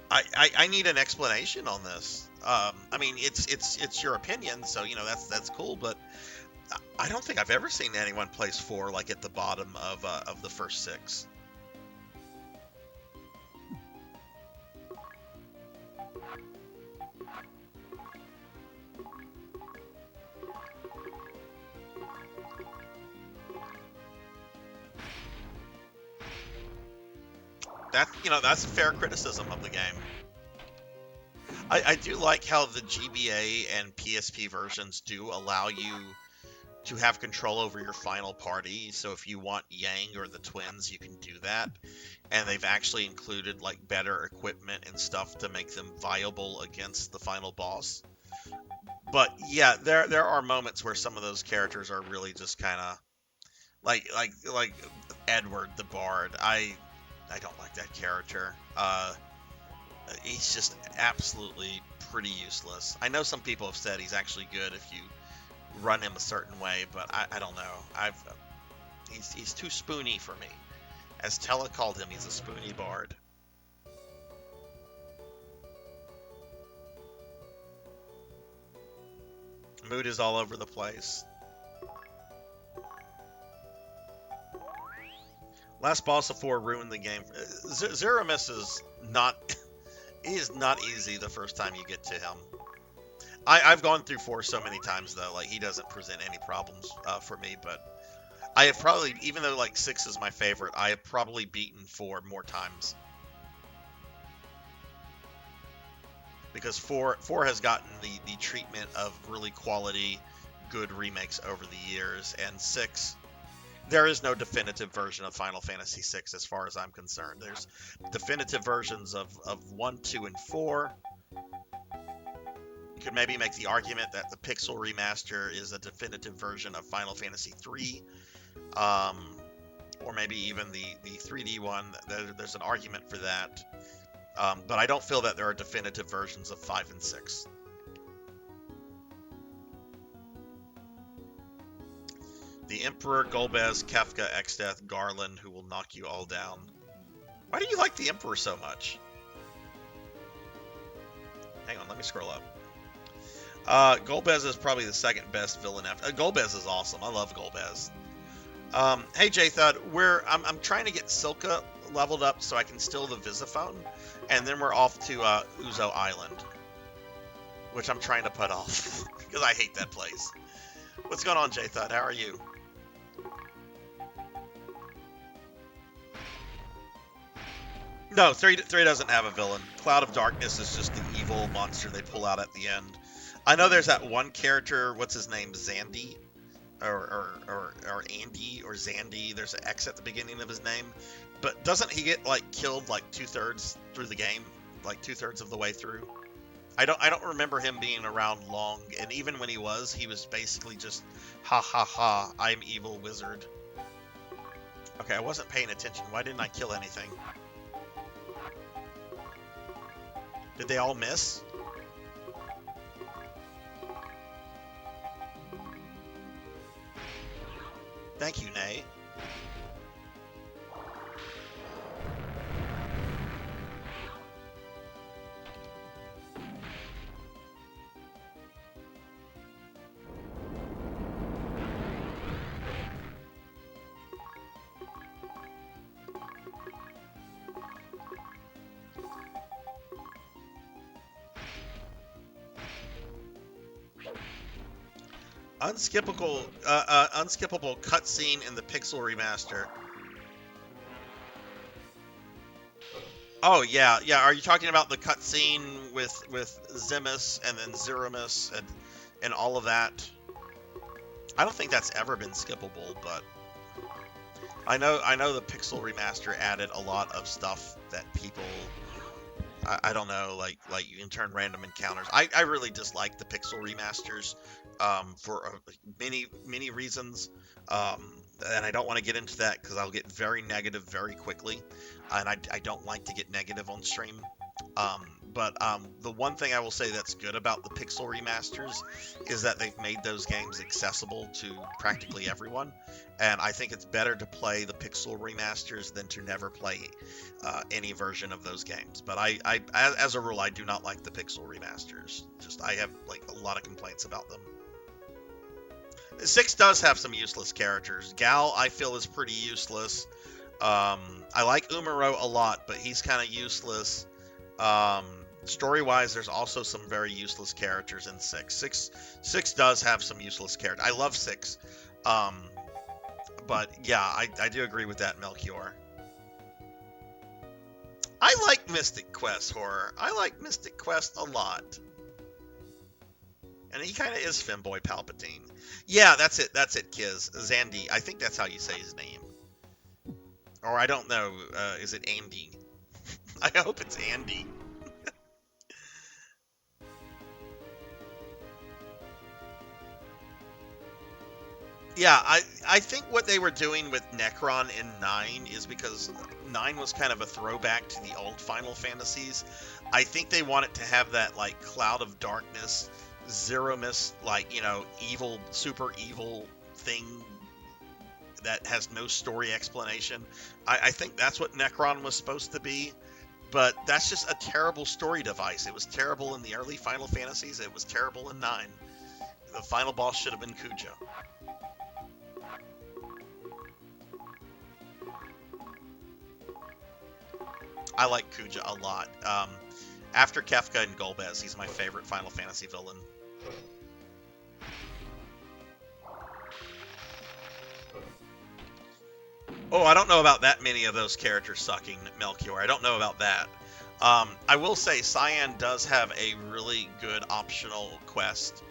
B: I need an explanation on this. I mean, it's your opinion, so you know that's cool, but I don't think I've ever seen anyone place 4 like at the bottom of the first 6. That's a fair criticism of the game. I do like how the GBA and PSP versions do allow you to have control over your final party. So if you want Yang or the twins, you can do that. And they've actually included like better equipment and stuff to make them viable against the final boss. But yeah, there are moments where some of those characters are really just kind of like Edward the Bard. I don't like that character. He's just absolutely pretty useless. I know some people have said he's actually good if you run him a certain way, but I don't know. He's too spoony for me. As Tella called him, he's a spoony bard. Mood is all over the place. Last boss of 4 ruined the game. Zeramis is not... He is not easy the first time you get to him. I've gone through 4 so many times, though. Like, he doesn't present any problems for me, but I have probably, even though, like, 6 is my favorite, I have probably beaten 4 more times. Because 4 has gotten the treatment of really quality, good remakes over the years, and 6... There is no definitive version of Final Fantasy VI as far as I'm concerned. There's definitive versions of 1, 2, and 4. You could maybe make the argument that the Pixel Remaster is a definitive version of Final Fantasy III. Or maybe even the 3D one. There's an argument for that. But I don't feel that there are definitive versions of 5 and 6. the Emperor, Golbez, Kefka, Exdeath, Garland, who will knock you all down. Why do you like the Emperor so much? Hang on, let me scroll up. Golbez is probably the second best villain after. Golbez is awesome. I love Golbez. Hey J-Thud, I'm trying to get Silka leveled up so I can steal the Visiphone, and then we're off to Uzo Island, which I'm trying to put off because I hate that place. What's going on, J-Thud? How are you? No, 3 doesn't have a villain. Cloud of Darkness is just the evil monster they pull out at the end. I know there's that one character, what's his name, Zandy? Or Andy or Zandy. There's an X at the beginning of his name. But doesn't he get like killed like 2/3 through the game? Like 2/3 of the way through? I don't remember him being around long, and even when he was basically just ha ha ha, I'm evil wizard. Okay, I wasn't paying attention. Why didn't I kill anything? Did they all miss? Thank you, Nay. Unskippable cutscene in the Pixel remaster. Oh yeah. Are you talking about the cutscene with Zimus and then Zeramus and all of that? I don't think that's ever been skippable, but I know the Pixel remaster added a lot of stuff that people. I don't know, like you can turn random encounters. I really dislike the Pixel remasters for many reasons, and I don't want to get into that because I'll get very negative very quickly, and I don't like to get negative on stream. But the one thing I will say that's good about the Pixel remasters is that they've made those games accessible to practically everyone, and I think it's better to play the Pixel remasters than to never play any version of those games. But as a rule, I do not like the Pixel remasters. Just I have like a lot of complaints about them. 6 does have some useless characters. Gal, I feel, is pretty useless. I like Umaro a lot, but he's kind of useless. Story-wise, there's also some very useless characters in 6. 6 does have some useless characters. I love 6. But yeah, I do agree with that, Melchior. I like Mystic Quest horror. I like Mystic Quest a lot. And he kind of is Femboy Palpatine. Yeah, that's it, Kiz. Zandy. I think that's how you say his name. Or I don't know. Is it Andy? I hope it's Andy. Yeah, I think what they were doing with Necron in 9 is because 9 was kind of a throwback to the old Final Fantasies. I think they wanted to have that, like, Cloud of Darkness, Zeramus, like, you know, evil, super evil thing that has no story explanation. I think that's what Necron was supposed to be, but that's just a terrible story device. It was terrible in the early Final Fantasies. It was terrible in 9. The final boss should have been Kuja. I like Kuja a lot. After Kefka and Golbez, he's my favorite Final Fantasy villain. Oh, I don't know about that many of those characters sucking, Melchior. I don't know about that. I will say Cyan does have a really good optional quest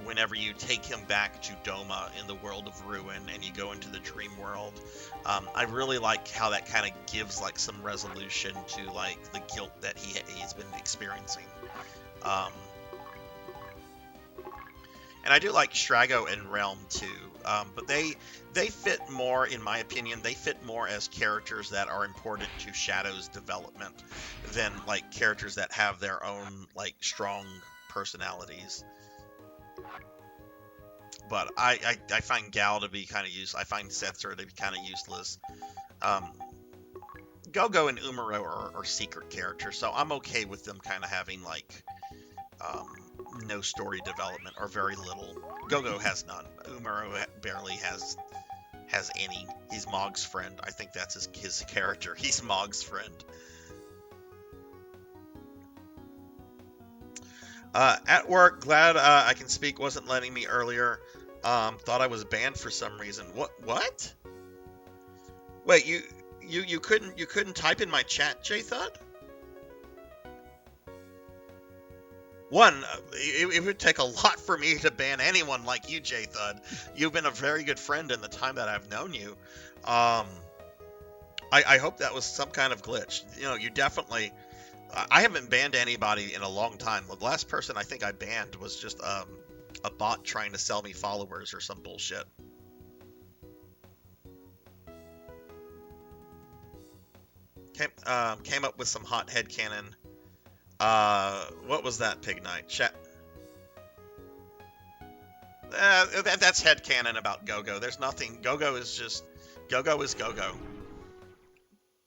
B: whenever you take him back to Doma in the world of Ruin and you go into the dream world. I really like how that kind of gives like some resolution to like the guilt that he's been experiencing. And I do like Strago and Realm too, but they fit more, in my opinion, they fit more as characters that are important to Shadow's development than like characters that have their own like strong personalities. but I find Gal to be kind of useless. I find Setzer to be kind of useless. Gogo and Umaro are secret characters, so I'm okay with them kind of having like no story development or very little. Gogo has none. Umaro barely has any. He's Mog's friend. I think that's his character. He's Mog's friend. At work, glad I can speak. Wasn't letting me earlier. Thought I was banned for some reason. What? Wait, you couldn't type in my chat, J-Thud? One, it would take a lot for me to ban anyone like you, J-Thud. You've been a very good friend in the time that I've known you. I hope that was some kind of glitch. You know, you definitely... I haven't banned anybody in a long time. The last person I think I banned was just a bot trying to sell me followers or some bullshit. Came up with some hot headcanon. What was that, Pig Knight? That's headcanon about Gogo. There's nothing. Gogo is Gogo.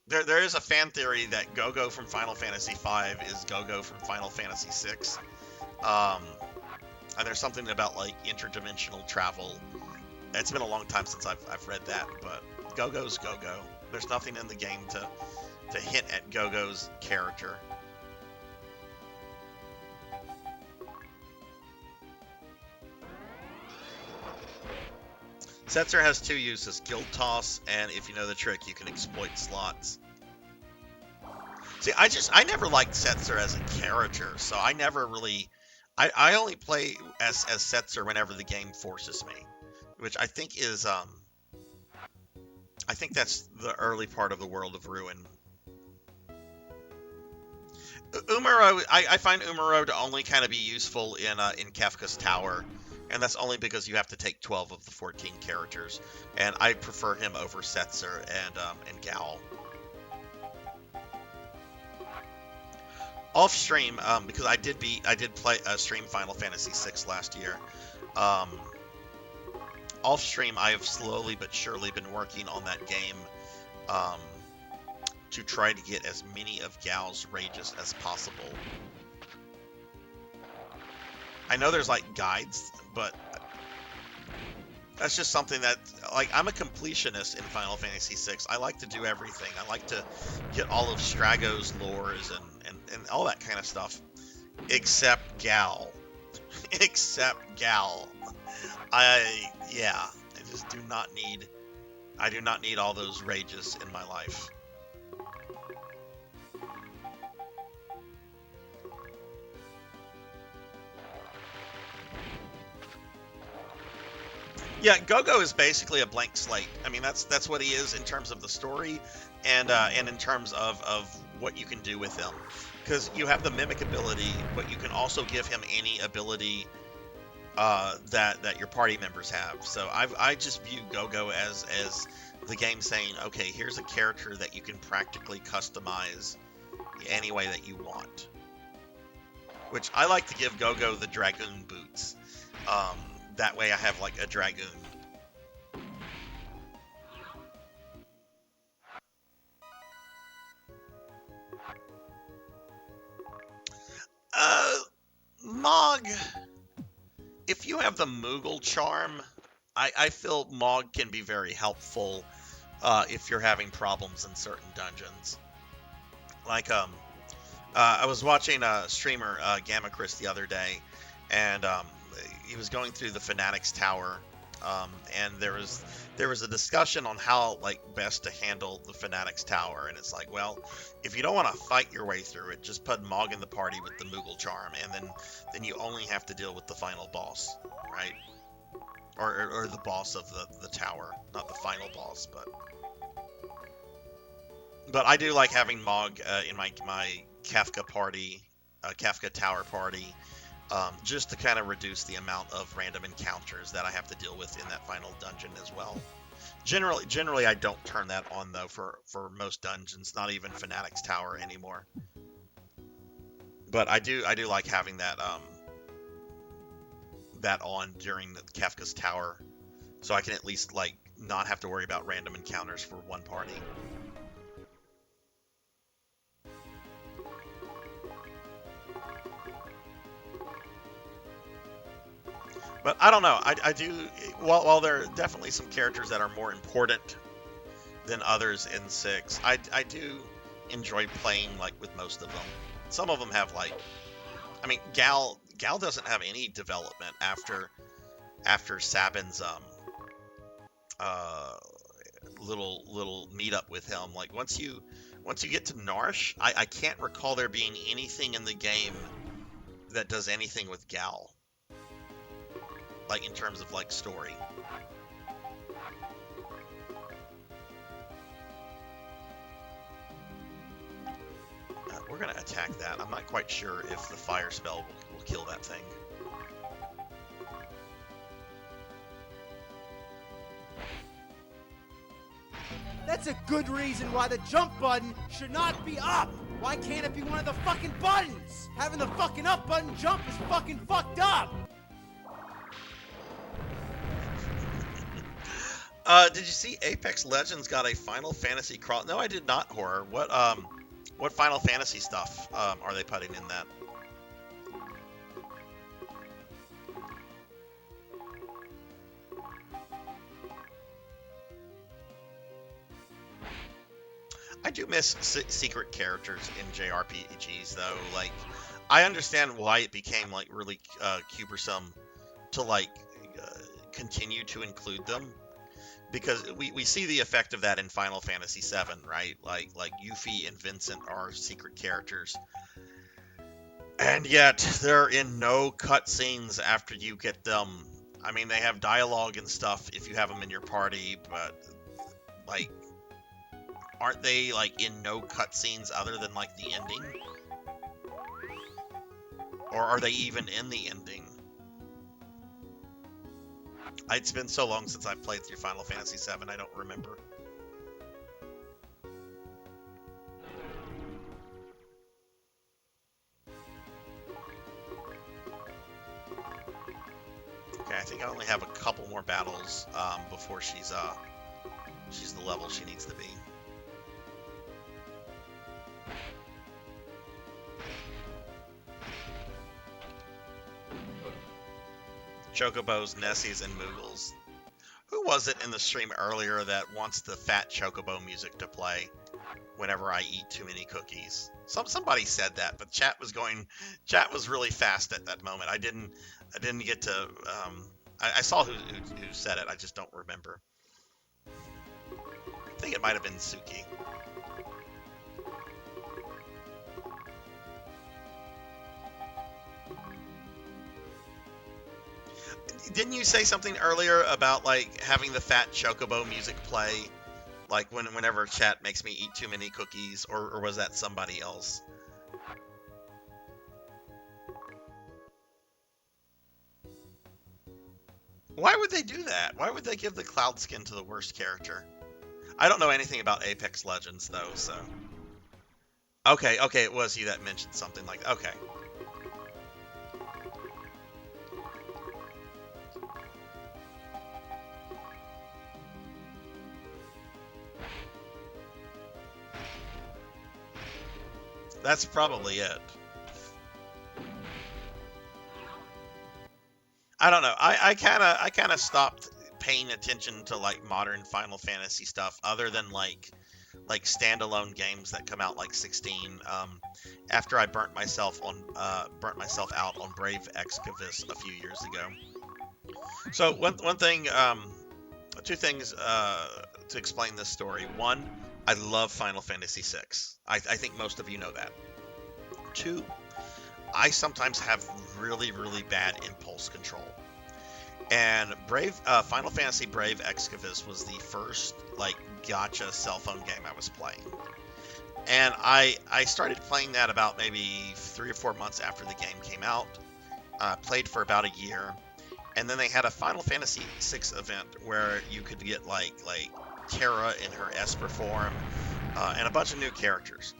B: There is a fan theory that Gogo from Final Fantasy V is Gogo from Final Fantasy VI. And there's something about like interdimensional travel. It's been a long time since I've read that, but Gogo's Gogo. There's nothing in the game to hint at Gogo's character. Setzer has two uses, Guild Toss, and if you know the trick, you can exploit slots. See, I never liked Setzer as a character, so I never really... I only play as Setzer whenever the game forces me, which I think is, I think that's the early part of the World of Ruin. Umaro, I find Umaro to only kind of be useful in Kefka's Tower, and that's only because you have to take 12 of the 14 characters, and I prefer him over Setzer and Gal. Off stream, because I did play stream Final Fantasy VI last year. Off stream, I have slowly but surely been working on that game to try to get as many of Gal's rages as possible. I know there's like guides, but that's just something that, like, I'm a completionist in Final Fantasy VI. I like to do everything. I like to get all of Strago's lores and all that kind of stuff, except Gal. Except Gal. I just do not need all those rages in my life. Yeah, Gogo is basically a blank slate. I mean, that's what he is in terms of the story, and in terms of what you can do with him. Because you have the mimic ability, but you can also give him any ability that your party members have. So I just view Gogo as the game saying, okay, here's a character that you can practically customize any way that you want. Which I like to give Gogo the Dragoon boots. That way I have like a Dragoon. Mog, if you have the Moogle charm, I feel Mog can be very helpful if you're having problems in certain dungeons. Like, I was watching a streamer, Gamma Chris, the other day, and he was going through the Fanatics Tower, and there was a discussion on how like best to handle the Fanatics Tower, and it's like, well, if you don't want to fight your way through it, just put Mog in the party with the Moogle charm, and then you only have to deal with the final boss, right? Or the boss of the tower, not the final boss, but I do like having Mog in my Kefka party, Kefka Tower party. Just to kind of reduce the amount of random encounters that I have to deal with in that final dungeon as well. Generally, I don't turn that on though for most dungeons, not even Fanatics Tower anymore. But I do like having that that on during the Kefka's Tower, so I can at least like not have to worry about random encounters for one party. But I don't know. I do. While there are definitely some characters that are more important than others in 6, I do enjoy playing like with most of them. Some of them have like, I mean, Gal doesn't have any development after Sabin's little meetup with him. Like once you get to Narsh, I can't recall there being anything in the game that does anything with Gal. Like in terms of like story. We're gonna attack that. I'm not quite sure if the fire spell will kill that thing.
D: That's a good reason why the jump button should not be up. Why can't it be one of the fucking buttons? Having the fucking up button jump is fucking fucked up.
B: Did you see Apex Legends got a Final Fantasy cross? No, I did not, Horror. What Final Fantasy stuff are they putting in that? I do miss secret characters in JRPGs, though. Like, I understand why it became like really cumbersome to like continue to include them. Because we see the effect of that in Final Fantasy VII, right? Like Yuffie and Vincent are secret characters, and yet they're in no cutscenes after you get them. I mean, they have dialogue and stuff if you have them in your party, but like, aren't they like in no cutscenes other than like the ending? Or are they even in the ending? It's been so long since I've played through Final Fantasy VII, I don't remember. Okay, I think I only have a couple more battles before she's the level she needs to be. Chocobos, Nessies, and Moogles. Who was it in the stream earlier that wants the fat Chocobo music to play whenever I eat too many cookies? Somebody said that, but chat was really fast at that moment. I didn't get to. I saw who said it. I just don't remember. I think it might have been Suki. Didn't you say something earlier about like having the fat Chocobo music play, like whenever chat makes me eat too many cookies, or was that somebody else? Why would they do that? Why would they give the cloud skin to the worst character? I don't know anything about Apex Legends though, so. Okay, it was you that mentioned something like that. Okay. That's probably it. I don't know. I kind of stopped paying attention to like modern Final Fantasy stuff, other than like standalone games that come out like 16. After I burnt myself out on Brave Excavis a few years ago. So one thing, two things to explain this story. One, I love Final Fantasy VI. I think most of you know that. Two, I sometimes have really, really bad impulse control. And Final Fantasy Brave Excavis was the first like gacha cell phone game I was playing. And I started playing that about maybe 3 or 4 months after the game came out. Played for about a year. And then they had a Final Fantasy VI event where you could get like Terra in her Esper form, and a bunch of new characters.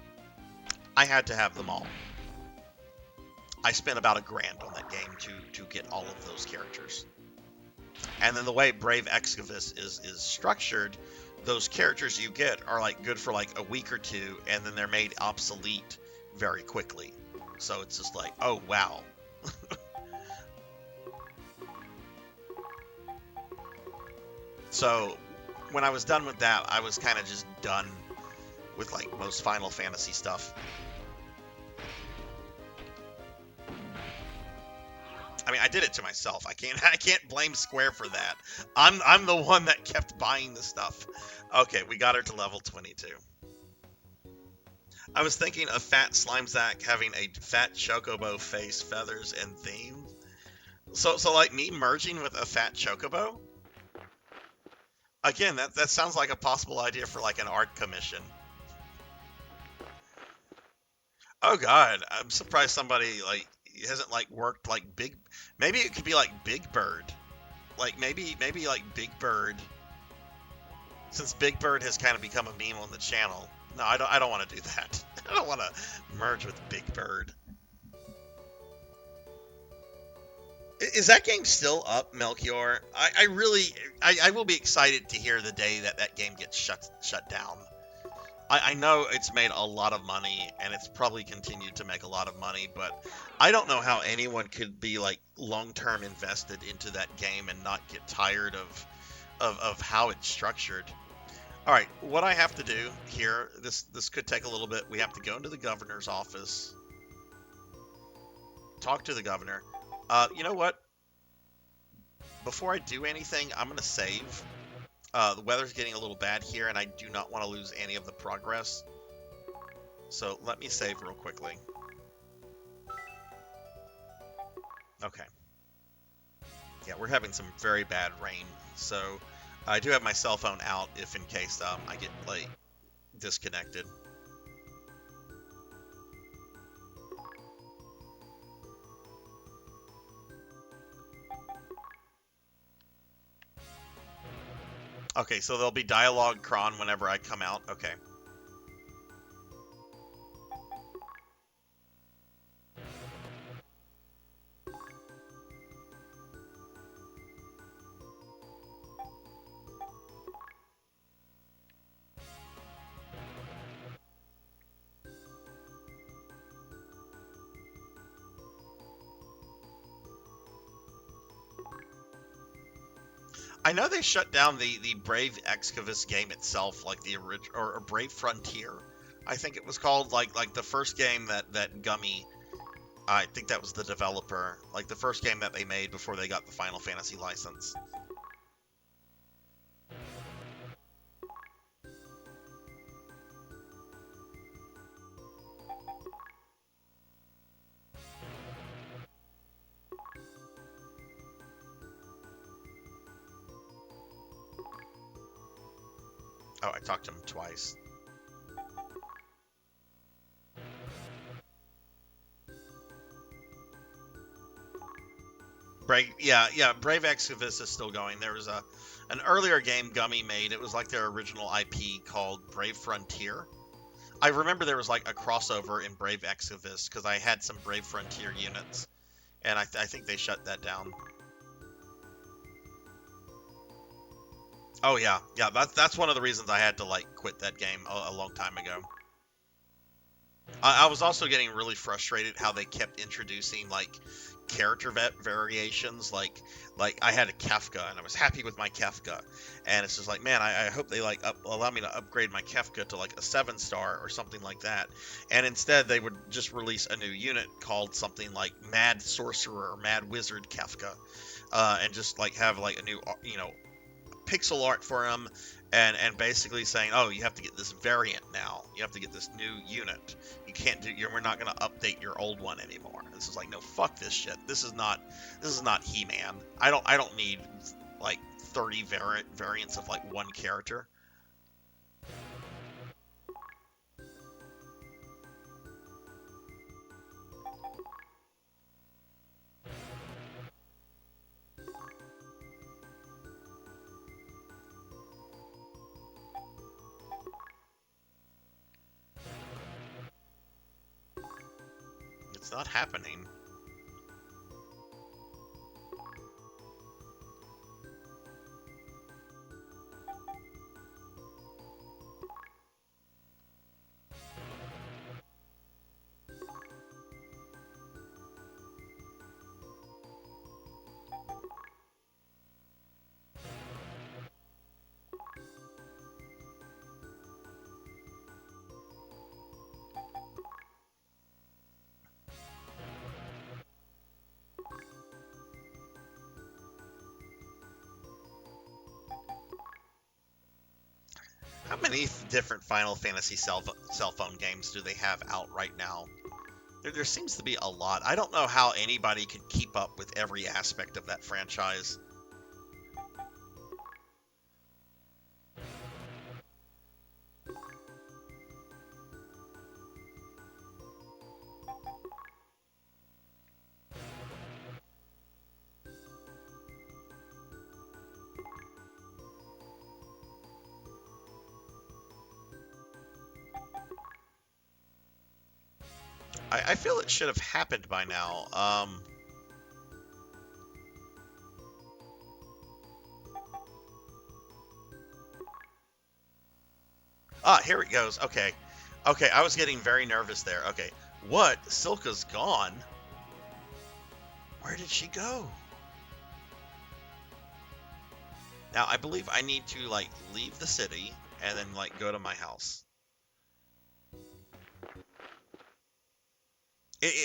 B: I had to have them all. I spent about $1,000 on that game to get all of those characters. And then the way Brave Excavus is structured, those characters you get are like good for like a week or two, and then they're made obsolete very quickly. So it's just like, oh wow. So when I was done with that, I was kind of just done with like most Final Fantasy stuff. I mean, I did it to myself. I can't blame Square for that. I'm the one that kept buying the stuff. Okay, we got her to level 22. I was thinking of Fat Slimezack having a fat chocobo face, feathers, and theme. So like me merging with a fat chocobo? Again, that sounds like a possible idea for like an art commission. Oh god, I'm surprised somebody like hasn't like worked like Big. Maybe it could be like Big Bird. Like maybe like Big Bird. Since Big Bird has kind of become a meme on the channel. No, I don't want to do that. I don't want to merge with Big Bird. Is that game still up, Melchior? I will be excited to hear the day that game gets shut down. I know it's made a lot of money, and it's probably continued to make a lot of money, but I don't know how anyone could be like long-term invested into that game and not get tired of how it's structured. All right, what I have to do here, this could take a little bit. We have to go into the governor's office, talk to the governor. You know what? Before I do anything, I'm going to save. The weather's getting a little bad here, and I do not want to lose any of the progress. So let me save real quickly. Okay. Yeah, we're having some very bad rain, so I do have my cell phone out if in case I get like disconnected. Okay, so there'll be dialogue cron whenever I come out. Okay. I know they shut down the Brave Excavus game itself, like the original, or Brave Frontier, I think it was called, like the first game that Gummy, I think that was the developer, like the first game that they made before they got the Final Fantasy license. Oh, I talked to him twice. Brave, yeah, Brave Excavus is still going. There was an earlier game Gummy made. It was like their original IP called Brave Frontier. I remember there was like a crossover in Brave Excavus because I had some Brave Frontier units, and I think they shut that down. Oh yeah, that's one of the reasons I had to like quit that game a long time ago. I was also getting really frustrated how they kept introducing like character variations. Like I had a Kefka and I was happy with my Kefka, and it's just like, man, I hope they like allow me to upgrade my Kefka to like a 7-star or something like that. And instead they would just release a new unit called something like Mad Sorcerer or Mad Wizard Kefka, and just like have like a new pixel art for him, and basically saying, oh, you have to get this variant now. You have to get this new unit. You can't do. We're not going to update your old one anymore. This is like, no, fuck this shit. This is not He-Man. I don't need like 30 variants of like one character. It's not happening. many different Final Fantasy cell phone games do they have out right now? There seems to be a lot. I don't know how anybody could keep up with every aspect of that franchise. I feel it should have happened by now. Here it goes. Okay. Okay, I was getting very nervous there. Okay. What? Silka's gone? Where did she go? Now, I believe I need to, like, leave the city and then, like, go to my house.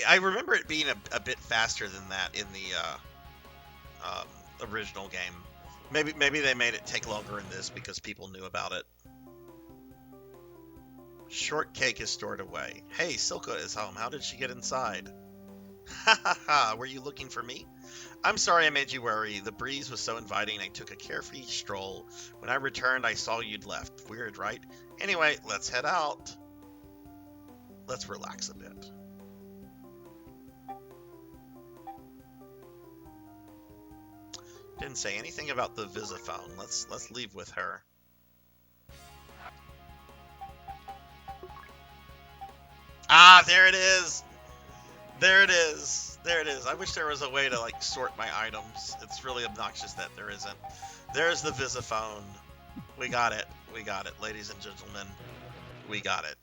B: I remember it being a bit faster than that in the original game. Maybe they made it take longer in this because people knew about it. Shortcake is stored away. Hey, Silka is home. How did she get inside? Ha ha ha, were you looking for me? I'm sorry I made you worry. The breeze was so inviting I took a carefree stroll. When I returned, I saw you'd left. Weird, right? Anyway, let's head out. Let's relax a bit. Didn't say anything about the Visiphone. Let's leave with her. Ah, there it is. There it is. There it is. I wish there was a way to like sort my items. It's really obnoxious that there isn't. There's the Visiphone. We got it. We got it, ladies and gentlemen. We got it.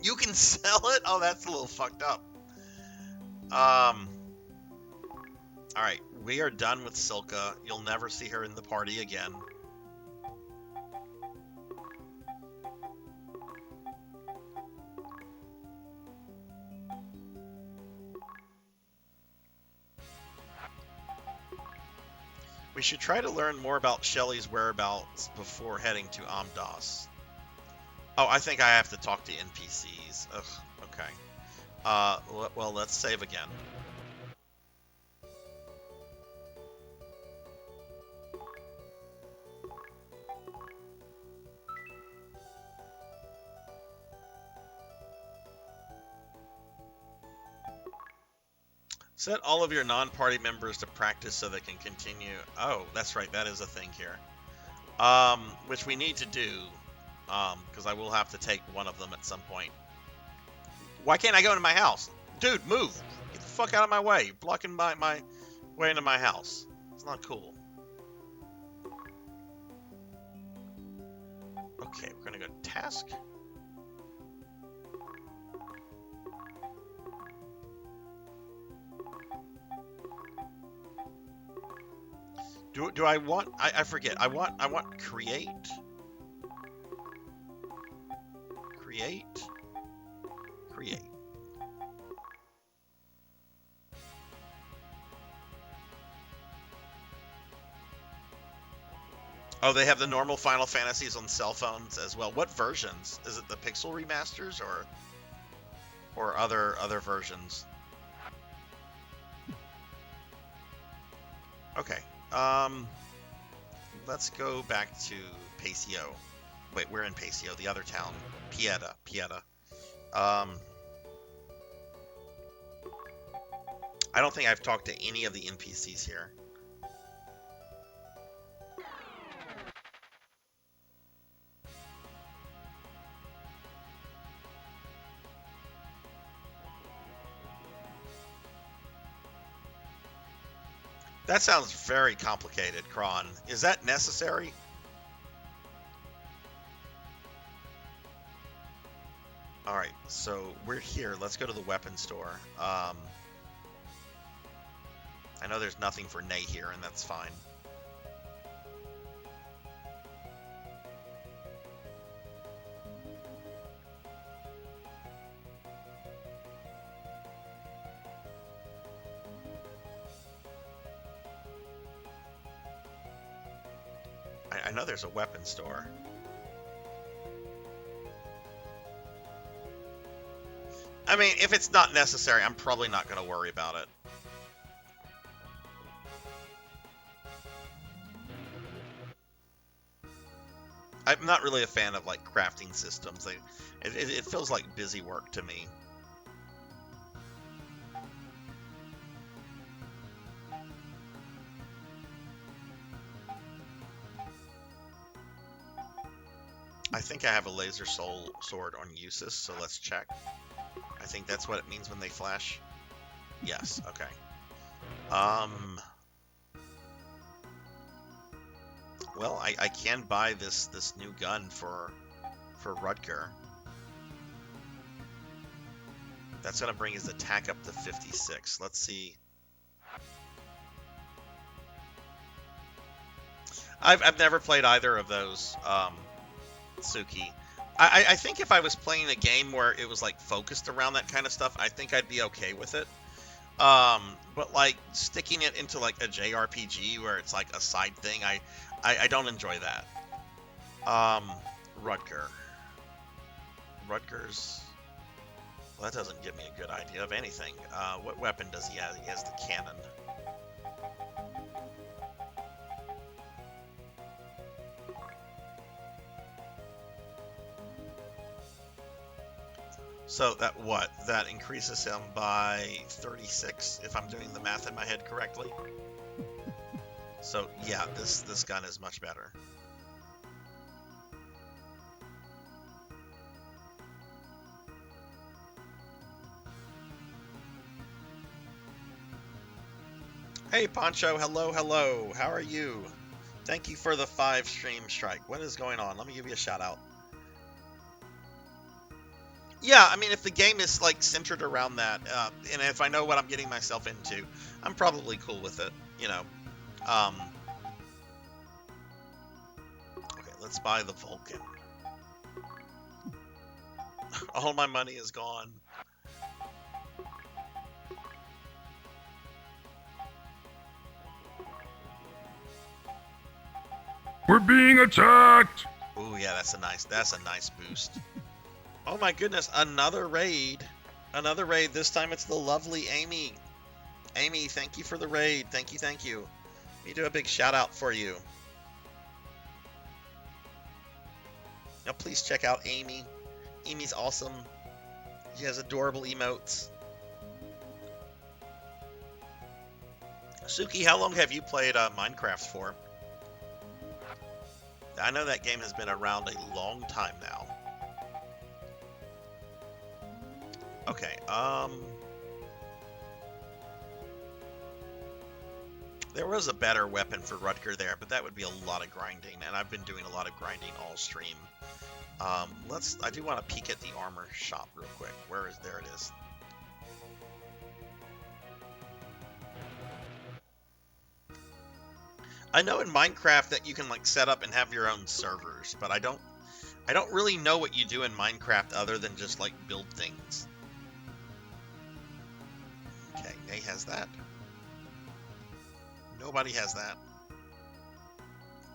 B: You can sell it? Oh, that's a little fucked up. Alright, we are done with Silka. You'll never see her in the party again. We should try to learn more about Shelly's whereabouts before heading to Amdas. Oh, I think I have to talk to NPCs. Ugh, okay. Well, let's save again. Set all of your non-party members to practice so they can continue. Oh, that's right. That is a thing here. Which we need to do. Because I will have to take one of them at some point. Why can't I go into my house? Dude, move! Get the fuck out of my way. You're blocking my way into my house. It's not cool. Okay, we're gonna go to task. Do I want... I forget. I want create. Create. Create. Oh, they have the normal Final Fantasies on cell phones as well. What versions? Is it the Pixel remasters or other versions? Okay. Let's go back to Pacio. Wait, we're in Pacio, the other town. Pieta. I don't think I've talked to any of the NPCs here. That sounds very complicated, Kron. Is that necessary? Alright, so we're here. Let's go to the weapon store. I know there's nothing for Nay here, and that's fine. I know there's a weapon store. I mean, if it's not necessary, I'm probably not going to worry about it. I'm not really a fan of like crafting systems. It feels like busy work to me. I think I have a laser soul sword on Usus, so let's check. I think that's what it means when they flash. Yes, okay. Well, I can buy this new gun for Rutger. That's gonna bring his attack up to 56. Let's see. I've never played either of those, Suki. I think if I was playing a game where it was like focused around that kind of stuff, I think I'd be okay with it. But like sticking it into like a JRPG where it's like a side thing, I don't enjoy that. Rutger's. Well, that doesn't give me a good idea of anything. What weapon does he have? He has the cannon. So that increases him by 36 if I'm doing the math in my head correctly. So yeah, this gun is much better. Hey Poncho, hello. How are you? Thank you for the 5 stream strike. What is going on? Let me give you a shout out. Yeah, I mean, if the game is like centered around that, and if I know what I'm getting myself into, I'm probably cool with it, you know. Okay, let's buy the Vulcan. All my money is gone.
C: We're being attacked!
B: Ooh, yeah, that's a nice boost. Oh my goodness, another raid. Another raid. This time it's the lovely Amy. Amy, thank you for the raid. Thank you. Let me do a big shout out for you. Now please check out Amy. Amy's awesome. She has adorable emotes. Suki, how long have you played Minecraft for? I know that game has been around a long time now. Okay, there was a better weapon for Rutger there, but that would be a lot of grinding, and I've been doing a lot of grinding all stream. I do want to peek at the armor shop real quick. There it is. I know in Minecraft that you can like set up and have your own servers, but I don't really know what you do in Minecraft other than just like build things. Okay, Nay has that. Nobody has that.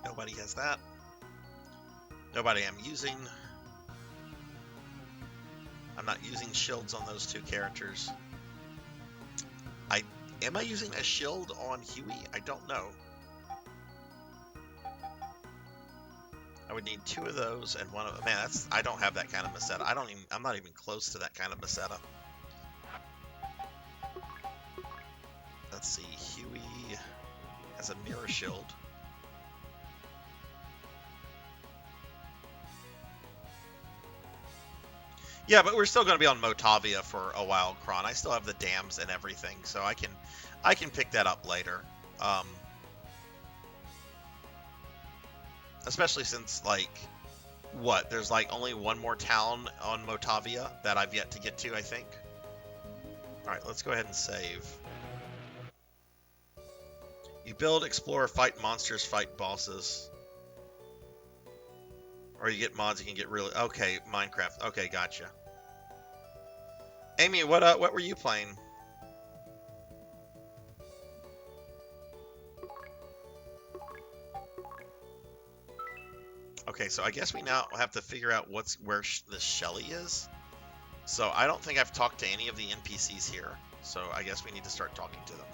B: Nobody has that. Nobody I'm using. I'm not using shields on those 2 characters. Am I using a shield on Huey? I don't know. I would need 2 of those and 1 of man. I don't have that kind of Meseta. I'm not even close to that kind of Meseta. Let's see. Huey has a mirror shield. Yeah, but we're still going to be on Motavia for a while, Kron. I still have the dams and everything, so I can pick that up later. Especially since, like, there's like only 1 more town on Motavia that I've yet to get to, I think. Alright, let's go ahead and save. You build, explore, fight monsters, fight bosses. Or you get mods, you can get really... Okay, Minecraft. Okay, gotcha. Amy, what were you playing? Okay, so I guess we now have to figure out where the Shelly is. So I don't think I've talked to any of the NPCs here. So I guess we need to start talking to them.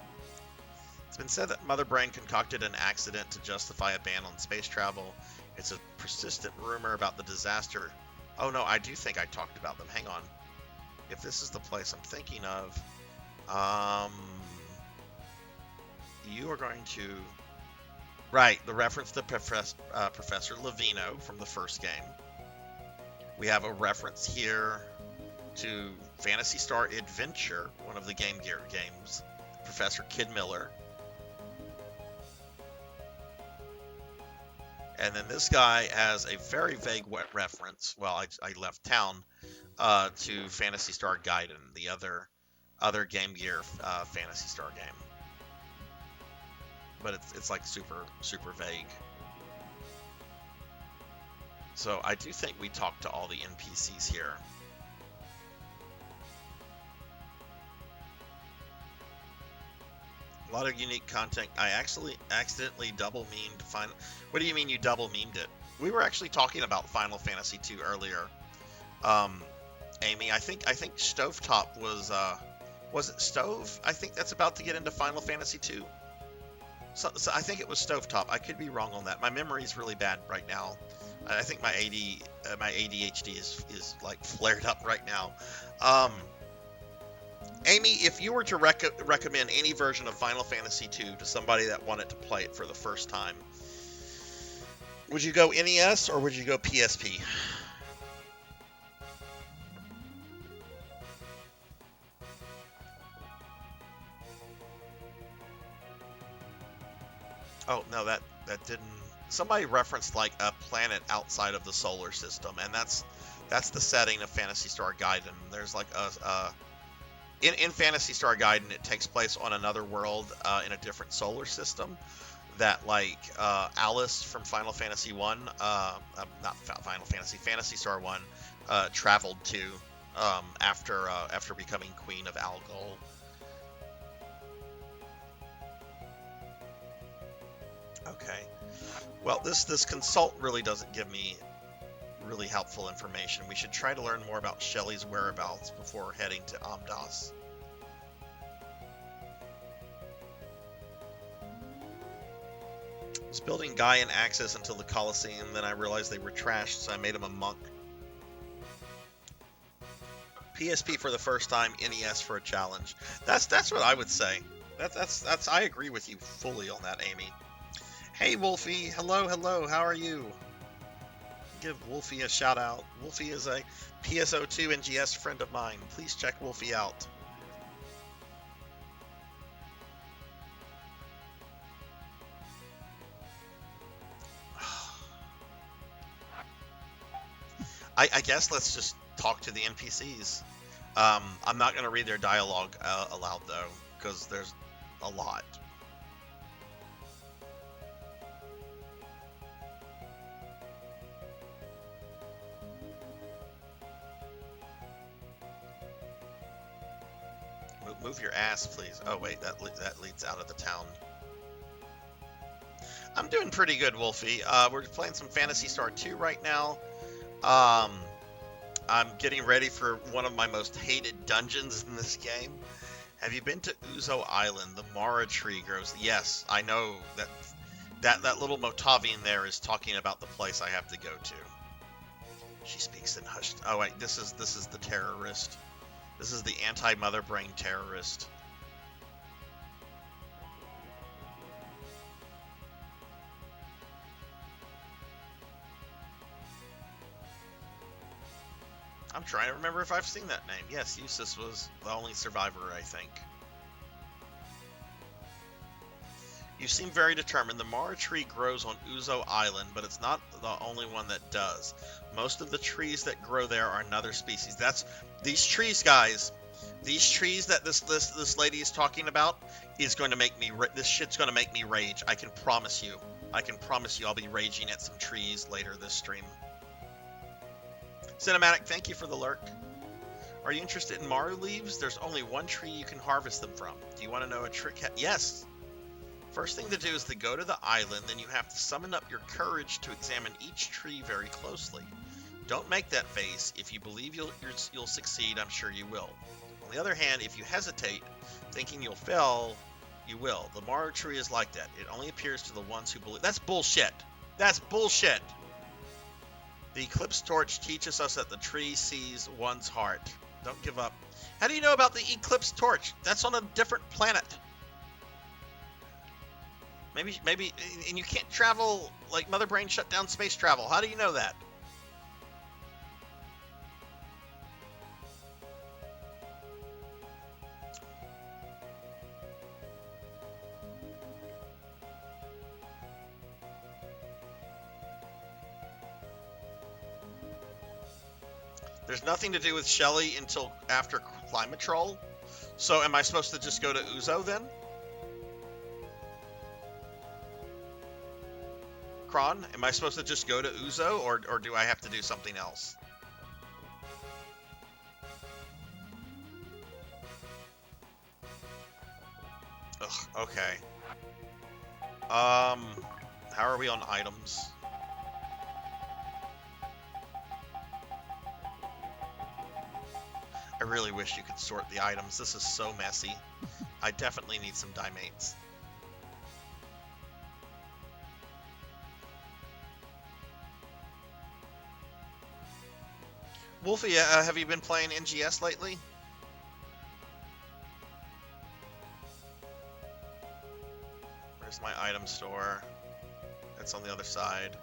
B: It's been said that Mother Brain concocted an accident to justify a ban on space travel. It's a persistent rumor about the disaster. Oh no, I do think I talked about them. Hang on. If this is the place I'm thinking of, you are going to... Right, the reference to Professor Levino from the first game. We have a reference here to Phantasy Star Adventure, one of the Game Gear games. Professor Kid Miller. And then this guy has a very vague reference. Well, I left town to Phantasy Star Gaiden, the other Game Gear Phantasy Star game. But it's like super vague. So I do think we talked to all the NPCs here. A lot of unique content. I actually accidentally double-memed Final... What do you mean you double-memed it? We were actually talking about Final Fantasy II earlier. Amy, I think Stovetop was it Stove? I think that's about to get into Final Fantasy II. So I think it was Stovetop. I could be wrong on that. My memory is really bad right now. I think my ADHD is like flared up right now. Amy, if you were to recommend any version of Final Fantasy II to somebody that wanted to play it for the first time, would you go NES or would you go PSP? Oh, no, that didn't... Somebody referenced like a planet outside of the solar system, and that's the setting of Phantasy Star Gaiden. There's like in Phantasy Star Gaiden, it takes place on another world in a different solar system that like Alice from Final Fantasy 1, not Final Fantasy, Phantasy Star 1, traveled to after becoming Queen of Algol. Okay. Well, this consult really doesn't give me really helpful information. We should try to learn more about Shelly's whereabouts before heading to Amdas. I was building Gaian Axis until the Colosseum, then I realized they were trashed, so I made him a monk. PSP for the first time, NES for a challenge. That's what I would say. That's I agree with you fully on that, Amy. Hey, Wolfie. Hello. How are you? Give Wolfie a shout out. Wolfie is a PSO2 NGS friend of mine. Please check Wolfie out. I guess let's just talk to the NPCs. I'm not going to read their dialogue aloud, though, because there's a lot. Move your ass, please. Oh, wait, that leads out of the town. I'm doing pretty good, Wolfie. We're playing some Phantasy Star 2 right now. I'm getting ready for one of my most hated dungeons in this game. Have you been to Uzo Island? The Mara tree grows. Yes, I know that little Motavian there is talking about the place I have to go to. She speaks in hushed. Oh wait, this is the terrorist. This is the anti-Mother Brain terrorist. I'm trying to remember if I've seen that name. Yes, Eustace was the only survivor, I think. You seem very determined. The Mara tree grows on Uzo Island, but it's not the only one that does. Most of the trees that grow there are another species. These trees, guys. These trees that this lady is talking about is going to make me... This shit's going to make me rage. I can promise you. I'll be raging at some trees later this stream. Cinematic, thank you for the lurk. Are you interested in Maru leaves? There's only one tree you can harvest them from. Do you want to know a trick? Yes. First thing to do is to go to the island, then you have to summon up your courage to examine each tree very closely. Don't make that face. If you believe you'll succeed, I'm sure you will. On the other hand, if you hesitate, thinking you'll fail, you will. The Maru tree is like that. It only appears to the ones who believe. That's bullshit. That's bullshit. The eclipse torch teaches us that the tree sees one's heart. Don't give up. How do you know about the eclipse torch? That's on a different planet. Maybe, and you can't travel, like Mother Brain shut down space travel. How do you know that? There's nothing to do with Shelly until after Climatrol. So am I supposed to just go to Uzo then? Kron, am I supposed to just go to Uzo, or do I have to do something else? Ugh, okay. How are we on items? I really wish you could sort the items. This is so messy. I definitely need some dimates. Wolfie, have you been playing NGS lately? Where's my item store? It's on the other side.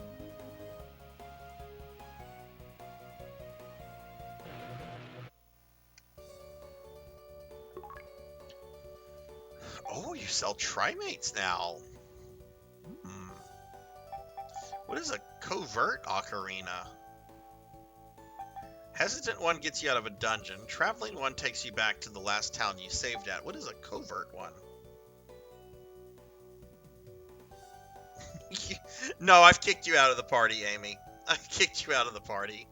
B: Oh, you sell trimates now. What is a covert ocarina? Hesitant one gets you out of a dungeon. Traveling one takes you back to the last town you saved at. What is a covert one? No, I've kicked you out of the party, Amy. I've kicked you out of the party.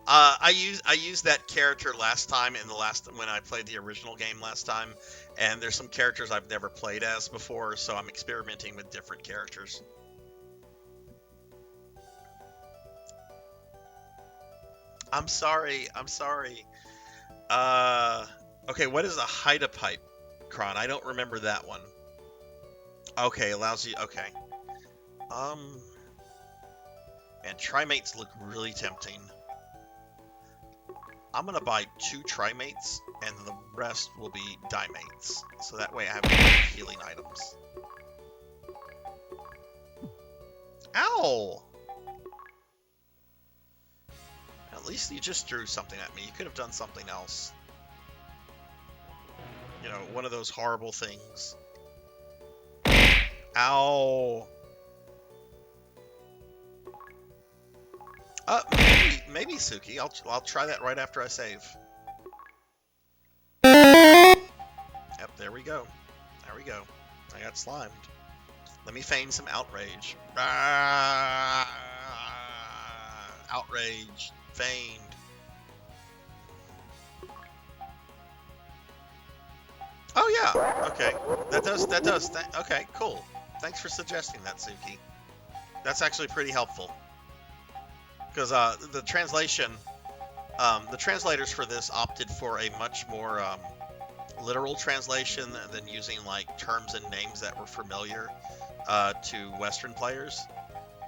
B: I used that character last time when I played the original game last time, and there's some characters I've never played as before, so I'm experimenting with different characters. I'm sorry. Okay, what is a hide-a-pipe, Kron? I don't remember that one. Okay, allows you, okay. Man, trimates look really tempting. I'm gonna buy 2 trimates, and the rest will be dimates. So that way I have healing items. Ow! At least you just threw something at me. You could have done something else. You know, one of those horrible things. Ow! Maybe Suki. I'll try that right after I save. Yep, there we go. There we go. I got slimed. Let me feign some outrage. Outrage. Feigned. Oh yeah. Okay. That does. Okay, cool. Thanks for suggesting that, Suki. That's actually pretty helpful. Because the translators for this opted for a much more literal translation than using like terms and names that were familiar to Western players.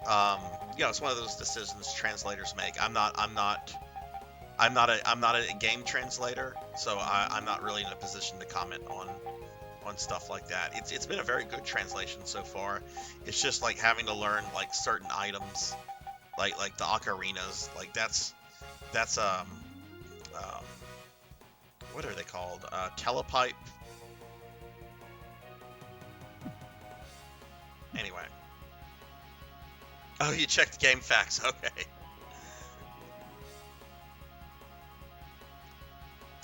B: You know, it's one of those decisions translators make. I'm not a game translator, so I'm not really in a position to comment on stuff like that. It's been a very good translation so far. It's just like having to learn like certain items. Like the ocarinas, like that's what are they called? Telepipe. Anyway. Oh, you checked the game facts. Okay.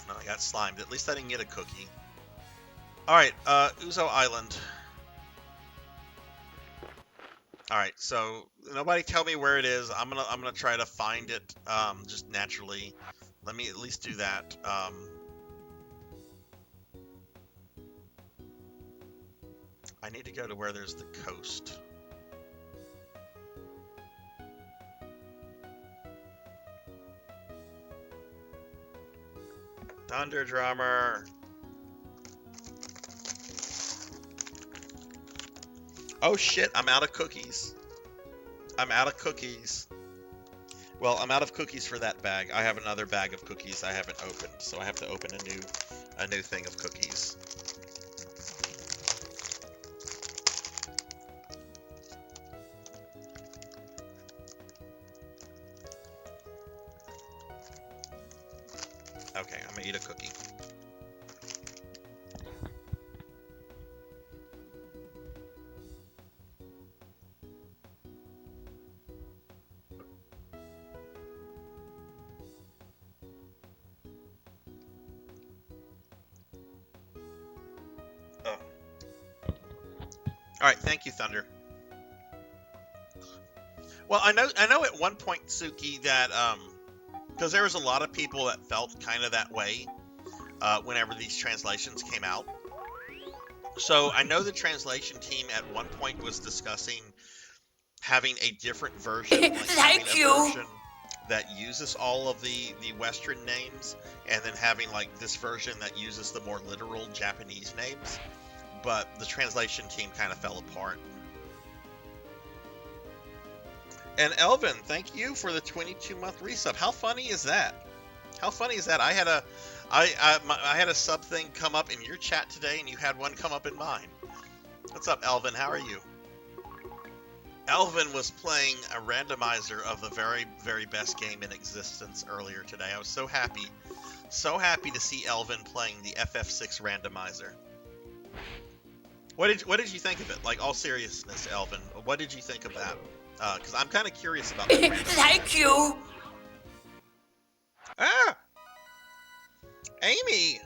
B: Oh, I got slimed. At least I didn't get a cookie. All right, Uzo Island. All right, so nobody tell me where it is. I'm gonna try to find it just naturally. Let me at least do that. I need to go to where there's the coast. Thunder Drummer. Oh shit, I'm out of cookies. I'm out of cookies. Well, I'm out of cookies for that bag. I have another bag of cookies I haven't opened, so I have to open a new thing of cookies. Okay, I'm gonna eat a cookie. Oh. All right, thank you, Thunder. Well, I know at one point, Suki, that because there was a lot of people that felt kind of that way whenever these translations came out. So I know the translation team at one point was discussing having a different version, like having a version that uses all of the Western names, and then having like this version that uses the more literal Japanese names. But the translation team kind of fell apart. And Elvin, thank you for the 22-month resub. How funny is that? How funny is that? I had a sub thing come up in your chat today, and you had one come up in mine. What's up, Elvin? How are you? Elvin was playing a randomizer of the very, very best game in existence earlier today. I was so happy to see Elvin playing the FF6 randomizer. What did you think of it? Like, all seriousness, Elvin, what did you think of that? Because I'm kind of curious about that.
E: Thank you.
B: Ah! Amy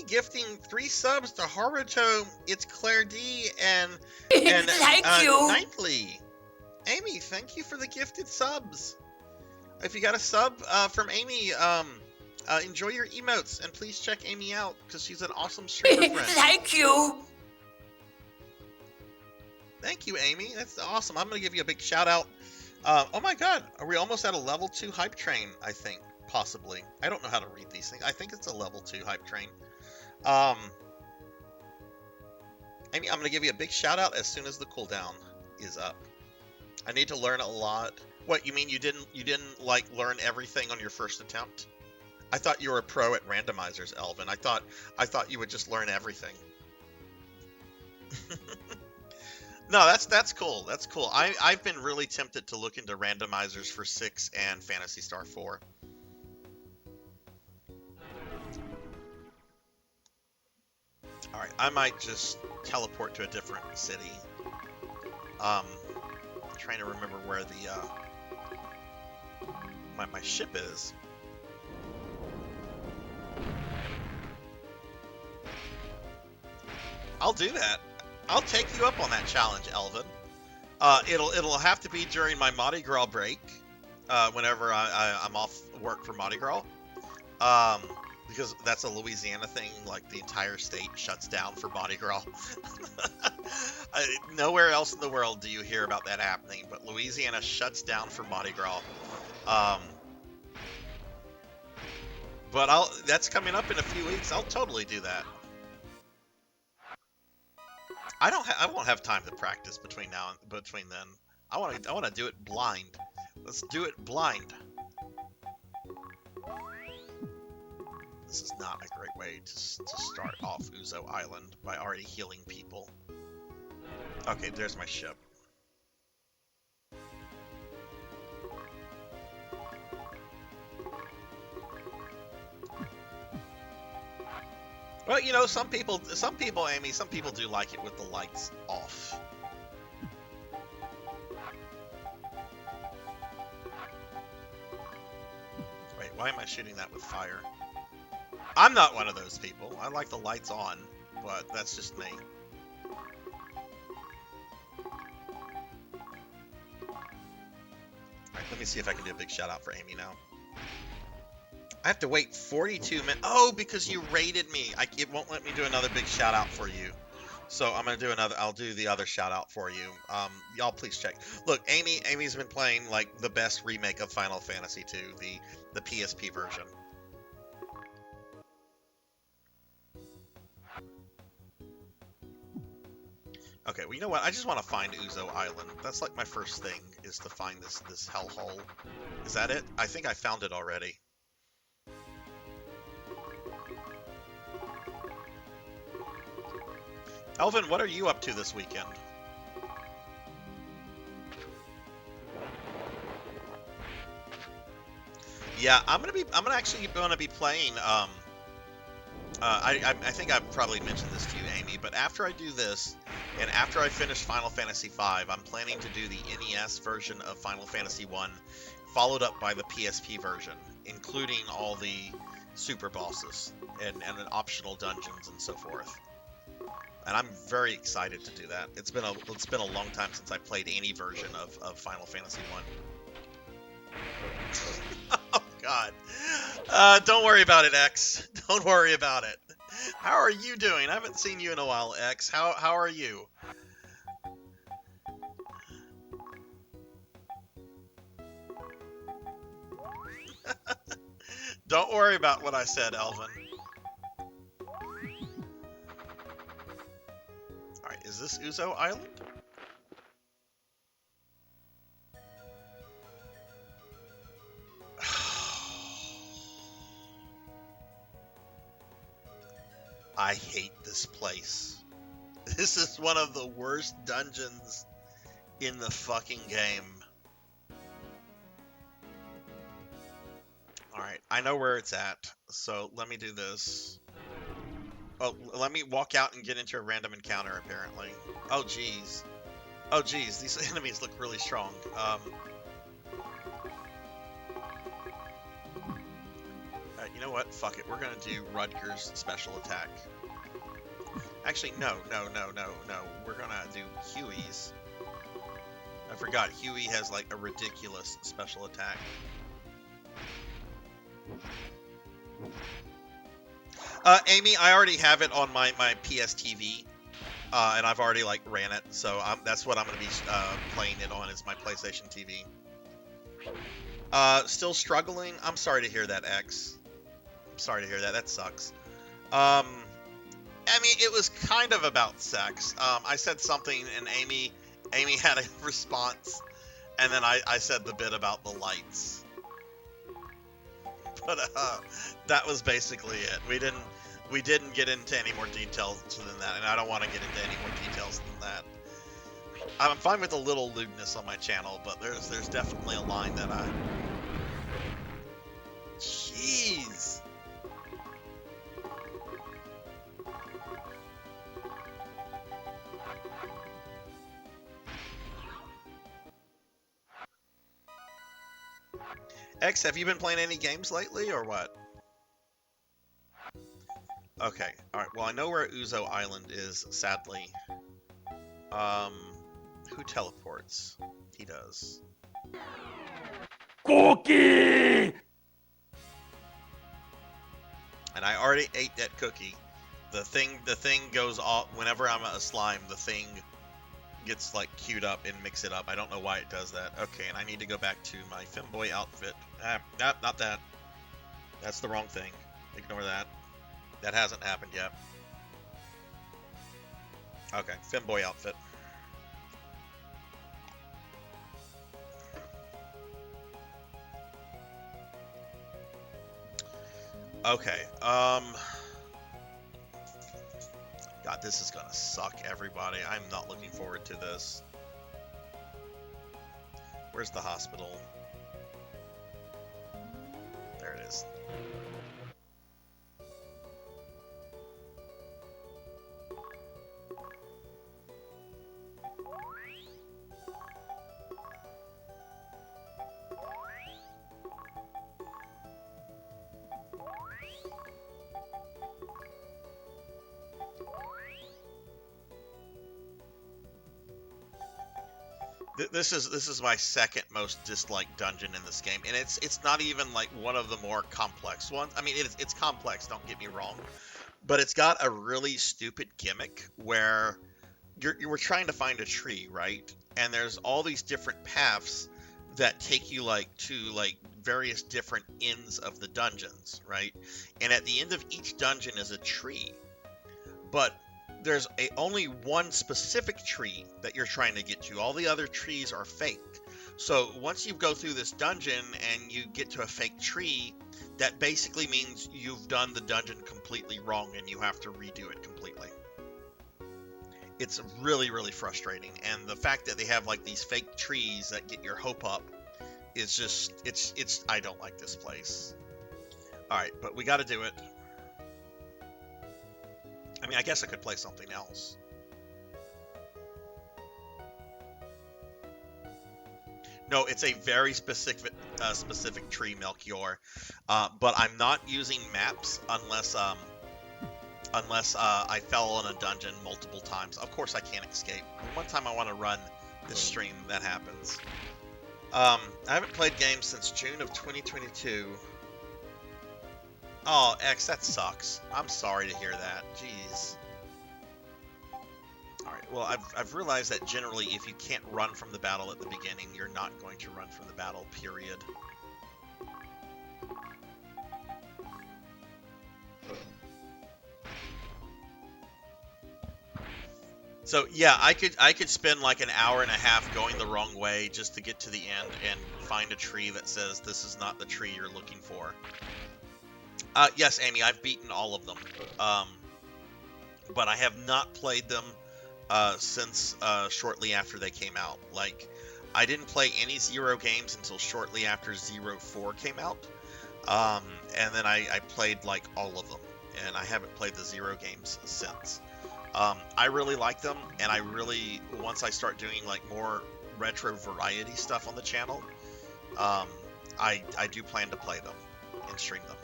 B: gifting 3 subs to Haruto, it's Claire D, and
E: Thank you.
B: Knightley. Amy, thank you for the gifted subs. If you got a sub from Amy, enjoy your emotes, and please check Amy out, because she's an awesome streamer friend.
E: Thank you.
B: Thank you, Amy. That's awesome. I'm going to give you a big shout out. Oh my god, are we almost at a level 2 hype train, I think, possibly. I don't know how to read these things. I think it's a level 2 hype train. Amy, I'm going to give you a big shout out as soon as the cooldown is up. I need to learn a lot. What, you mean you didn't like learn everything on your first attempt? I thought you were a pro at randomizers, Elvin. I thought you would just learn everything. No, that's cool. That's cool. I've been really tempted to look into randomizers for 6 and Phantasy Star 4. All right, I might just teleport to a different city. I'm trying to remember where the my ship is. I'll do that. I'll take you up on that challenge, Elvin. It'll have to be during my Mardi Gras break, whenever I'm off work for Mardi Gras, because that's a Louisiana thing. Like, the entire state shuts down for Mardi Gras. Nowhere else in the world do you hear about that happening, but Louisiana shuts down for Mardi Gras. But that's coming up in a few weeks. I'll totally do that. I won't have time to practice between then. I want to do it blind. Let's do it blind. This is not a great way to start off Uzo Island by already healing people. Okay, there's my ship. Well, you know, some people, Amy, some people do like it with the lights off. Wait, why am I shooting that with fire? I'm not one of those people. I like the lights on, but that's just me. Alright, let me see if I can do a big shout out for Amy now. I have to wait 42 minutes. Oh, because you raided me. It won't let me do another big shout out for you. So I'm gonna do another. I'll do the other shout out for you. Y'all please check. Look, Amy's been playing like the best remake of Final Fantasy 2, the PSP version. Okay, well, you know what? I just want to find Uzo Island. That's like my first thing, is to find this hellhole. Is that it? I think I found it already. Elvin, what are you up to this weekend? Yeah, I'm actually gonna be playing. I think I've probably mentioned this to you, Amy, but after I do this, and after I finish Final Fantasy V, I'm planning to do the NES version of Final Fantasy 1, followed up by the PSP version, including all the super bosses and optional dungeons and so forth. And I'm very excited to do that. It's been a long time since I played any version of Final Fantasy 1. Oh God. Don't worry about it, X. Don't worry about it. How are you doing? I haven't seen you in a while, X. How are you? Don't worry about what I said, Elvin. Alright, is this Uzo Island? I hate this place. This is one of the worst dungeons in the fucking game. Alright, I know where it's at, so let me do this. Oh, let me walk out and get into a random encounter, apparently. Oh, jeez. Oh, jeez, these enemies look really strong. You know what? Fuck it. We're gonna do Rudger's special attack. Actually, no. We're gonna do Huey's. I forgot. Huey has, like, a ridiculous special attack. Amy, I already have it on my PS TV, and I've already, like, ran it, so that's what I'm gonna be playing it on, is my PlayStation TV. Still struggling? I'm sorry to hear that, X. I'm sorry to hear that. That sucks. I mean, it was kind of about sex. I said something, and Amy had a response, and then I said the bit about the lights. But that was basically it. We didn't get into any more details than that, and I don't want to get into any more details than that. I'm fine with a little lewdness on my channel, but there's definitely a line that I... Jeez. X, have you been playing any games lately, or what? Okay, alright, well, I know where Uzo Island is, sadly. Who teleports? He does.
C: Cookie!
B: And I already ate that cookie. The thing goes off, whenever I'm a slime, the thing gets, like, queued up and mix it up. I don't know why it does that. Okay, and I need to go back to my femboy outfit. Not that. That's the wrong thing. Ignore that. That hasn't happened yet. Okay, femboy outfit. Okay, God, this is gonna suck, everybody. I'm not looking forward to this. Where's the hospital? There it is. This is my second most disliked dungeon in this game, and it's not even like one of the more complex ones. I mean, it's complex, don't get me wrong, but it's got a really stupid gimmick where you were trying to find a tree, right? And there's all these different paths that take you like to like various different ends of the dungeons, right? And at the end of each dungeon is a tree, but there's only one specific tree that you're trying to get to. All the other trees are fake. So once you go through this dungeon and you get to a fake tree, that basically means you've done the dungeon completely wrong and you have to redo it completely. It's really, really frustrating. And the fact that they have like these fake trees that get your hope up is just, it's, I don't like this place. All right, but we got to do it. I mean, I guess I could play something else. No, it's a very specific tree, Melchior. But I'm not using maps unless I fell on a dungeon multiple times. Of course, I can't escape. One time I want to run this stream, that happens. I haven't played games since June of 2022. Oh, X, that sucks. I'm sorry to hear that. Jeez. Alright, well, I've realized that generally if you can't run from the battle at the beginning, you're not going to run from the battle, period. So yeah, I could spend like an hour and a half going the wrong way just to get to the end and find a tree that says this is not the tree you're looking for. Yes, Amy, I've beaten all of them, but I have not played them since shortly after they came out. Like, I didn't play any Zero games until shortly after 04 came out, and then I played like all of them, and I haven't played the Zero games since. I really like them, and I really, once I start doing like more retro variety stuff on the channel, I do plan to play them and stream them.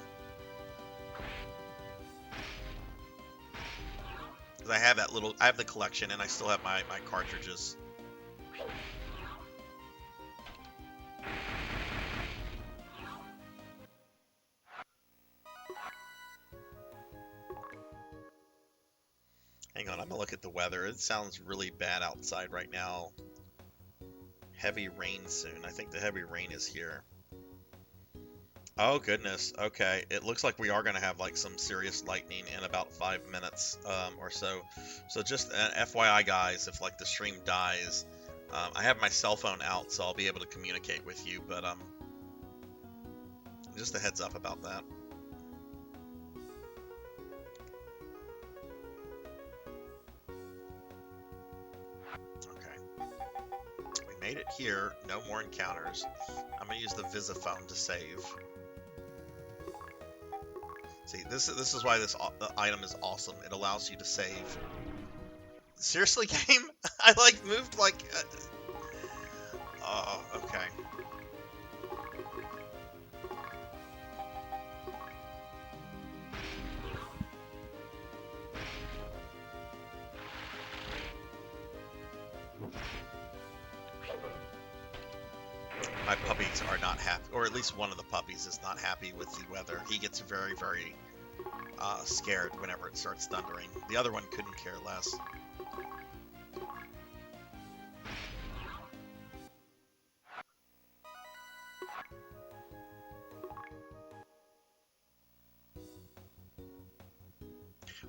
B: Because I have the collection, and I still have my cartridges. Hang on, I'm gonna look at the weather. It sounds really bad outside right now. Heavy rain soon. I think the heavy rain is here. Oh goodness, okay. It looks like we are going to have like some serious lightning in about 5 minutes or so. So just FYI guys, if like the stream dies, I have my cell phone out so I'll be able to communicate with you, but just a heads up about that. Okay. We made it here, no more encounters. I'm going to use the Visiphone to save. See, this is why this item is awesome. It allows you to save. Seriously, game? I like moved like. Oh, okay. My puppies are not happy, or at least one of the puppies is not happy with the weather. He gets very, very scared whenever it starts thundering. The other one couldn't care less.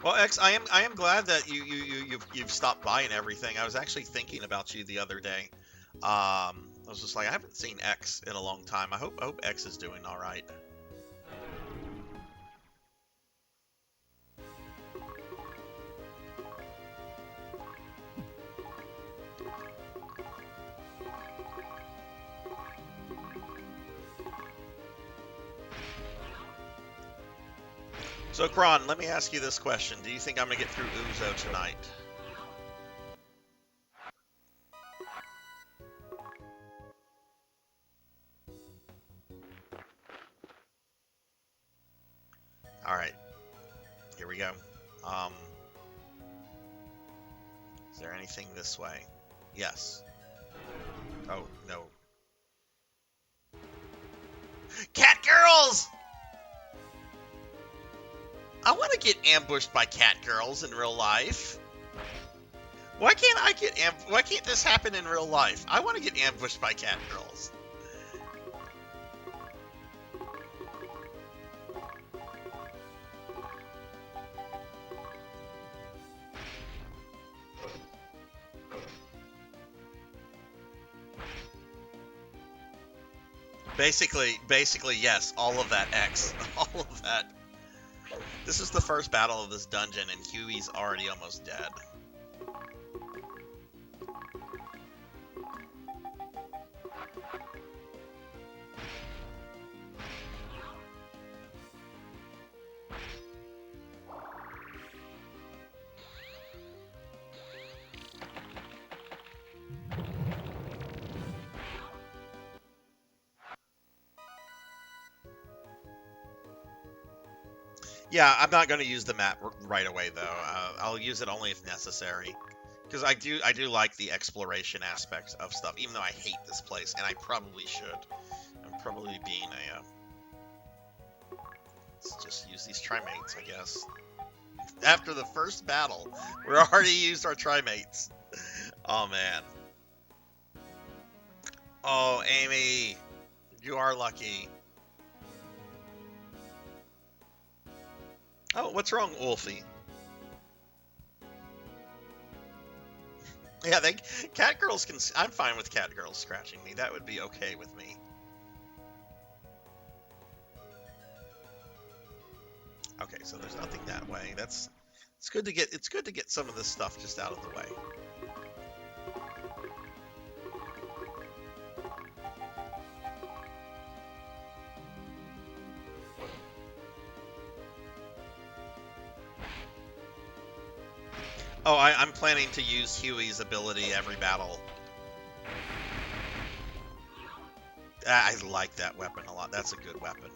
B: Well, X, I am glad that you've stopped by and everything. I was actually thinking about you the other day. I was just like, I haven't seen X in a long time. I hope X is doing all right. So, Kron, let me ask you this question. Do you think I'm going to get through Uzo tonight? Alright. Here we go. Is there anything this way? Yes. Oh, no. Cat girls! I want to get ambushed by cat girls in real life. Why can't this happen in real life? I want to get ambushed by cat girls. Basically, yes, all of that, X. All of that. This is the first battle of this dungeon, and Huey's already almost dead. Yeah, I'm not going to use the map right away, though. I'll use it only if necessary. Because I do like the exploration aspect of stuff, even though I hate this place, and I probably should. I'm probably being a... let's just use these trimates, I guess. After the first battle, we already used our trimates. Oh, man. Oh, Amy. You are lucky. Oh, what's wrong, Wolfie? Yeah, cat girls can... I'm fine with cat girls scratching me. That would be okay with me. Okay, so there's nothing that way. It's good to get some of this stuff just out of the way. Oh, I'm planning to use Huey's ability every battle. I like that weapon a lot. That's a good weapon.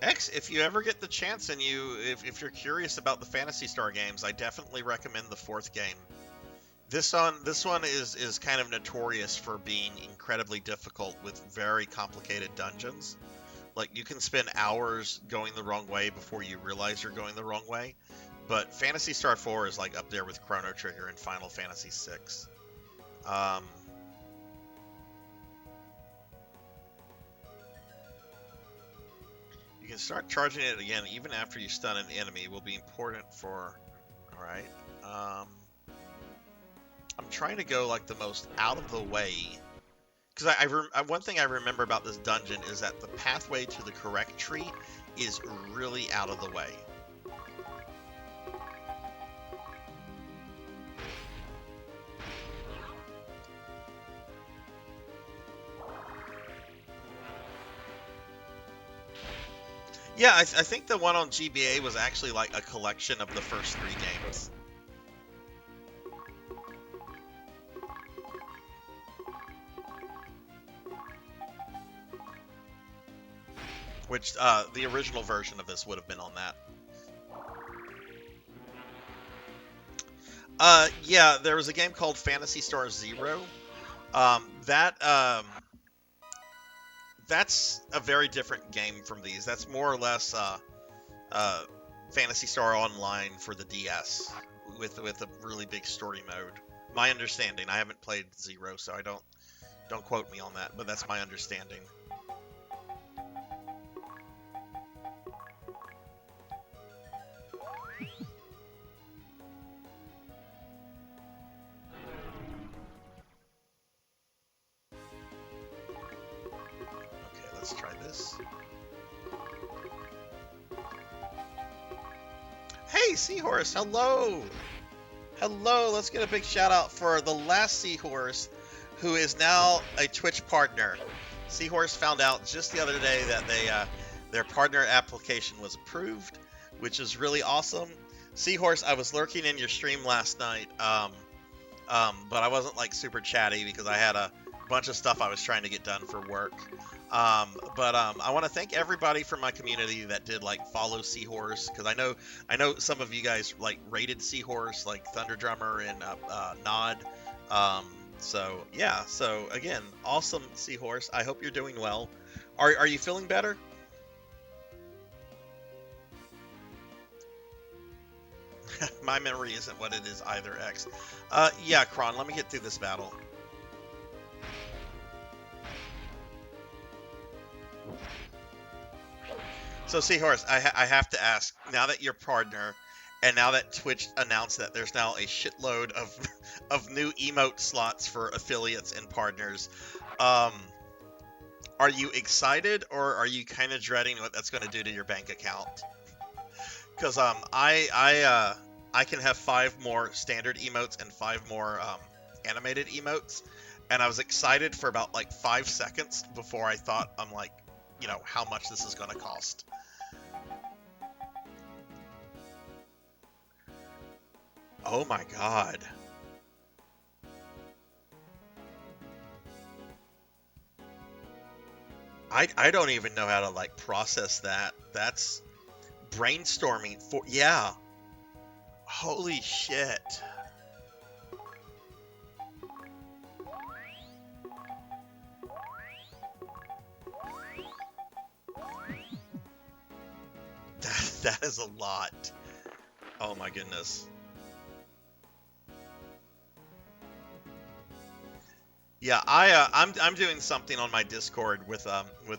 B: X, if you ever get the chance and if you're curious about the Phantasy Star games, I definitely recommend the 4th game. This one is kind of notorious for being incredibly difficult with very complicated dungeons. Like, you can spend hours going the wrong way before you realize you're going the wrong way. But Phantasy Star 4 is like up there with Chrono Trigger and Final Fantasy 6. You can start charging it again even after you stun an enemy. Will be important for... Alright. I'm trying to go like the most out of the way. Because one thing I remember about this dungeon is that the pathway to the correct tree is really out of the way. Yeah, I think the one on GBA was actually like a collection of the first 3 games. Which, the original version of this would have been on that. Yeah, there was a game called Phantasy Star Zero. That's a very different game from these. That's more or less Phantasy Star Online for the DS with a really big story mode. My understanding. I haven't played Zero, so I don't quote me on that, but that's my understanding. Let's try this. Hey, Seahorse, hello! Hello, let's get a big shout out for the last Seahorse, who is now a Twitch partner. Seahorse found out just the other day that Their partner application was approved, which is really awesome. Seahorse, I was lurking in your stream last night, but I wasn't like super chatty because I had a bunch of stuff I was trying to get done for work. I want to thank everybody from my community that did like follow Seahorse, because I know some of you guys like rated Seahorse, like Thunder Drummer and Nod. So yeah, so again, awesome Seahorse. I hope you're doing well. Are you feeling better? My memory isn't what it is either, X. Yeah, Kron, let me get through this battle. So, Seahorse, I have to ask, now that you're partner, and now that Twitch announced that there's now a shitload of of new emote slots for affiliates and partners, are you excited, or are you kind of dreading what that's going to do to your bank account? Because I can have 5 more standard emotes and 5 more animated emotes, and I was excited for about like 5 seconds before I thought, I'm like, you know, how much this is going to cost. Oh my god. I don't even know how to like process that. That's brainstorming for, yeah. Holy shit. That is a lot. Oh my goodness. Yeah, I'm doing something on my Discord with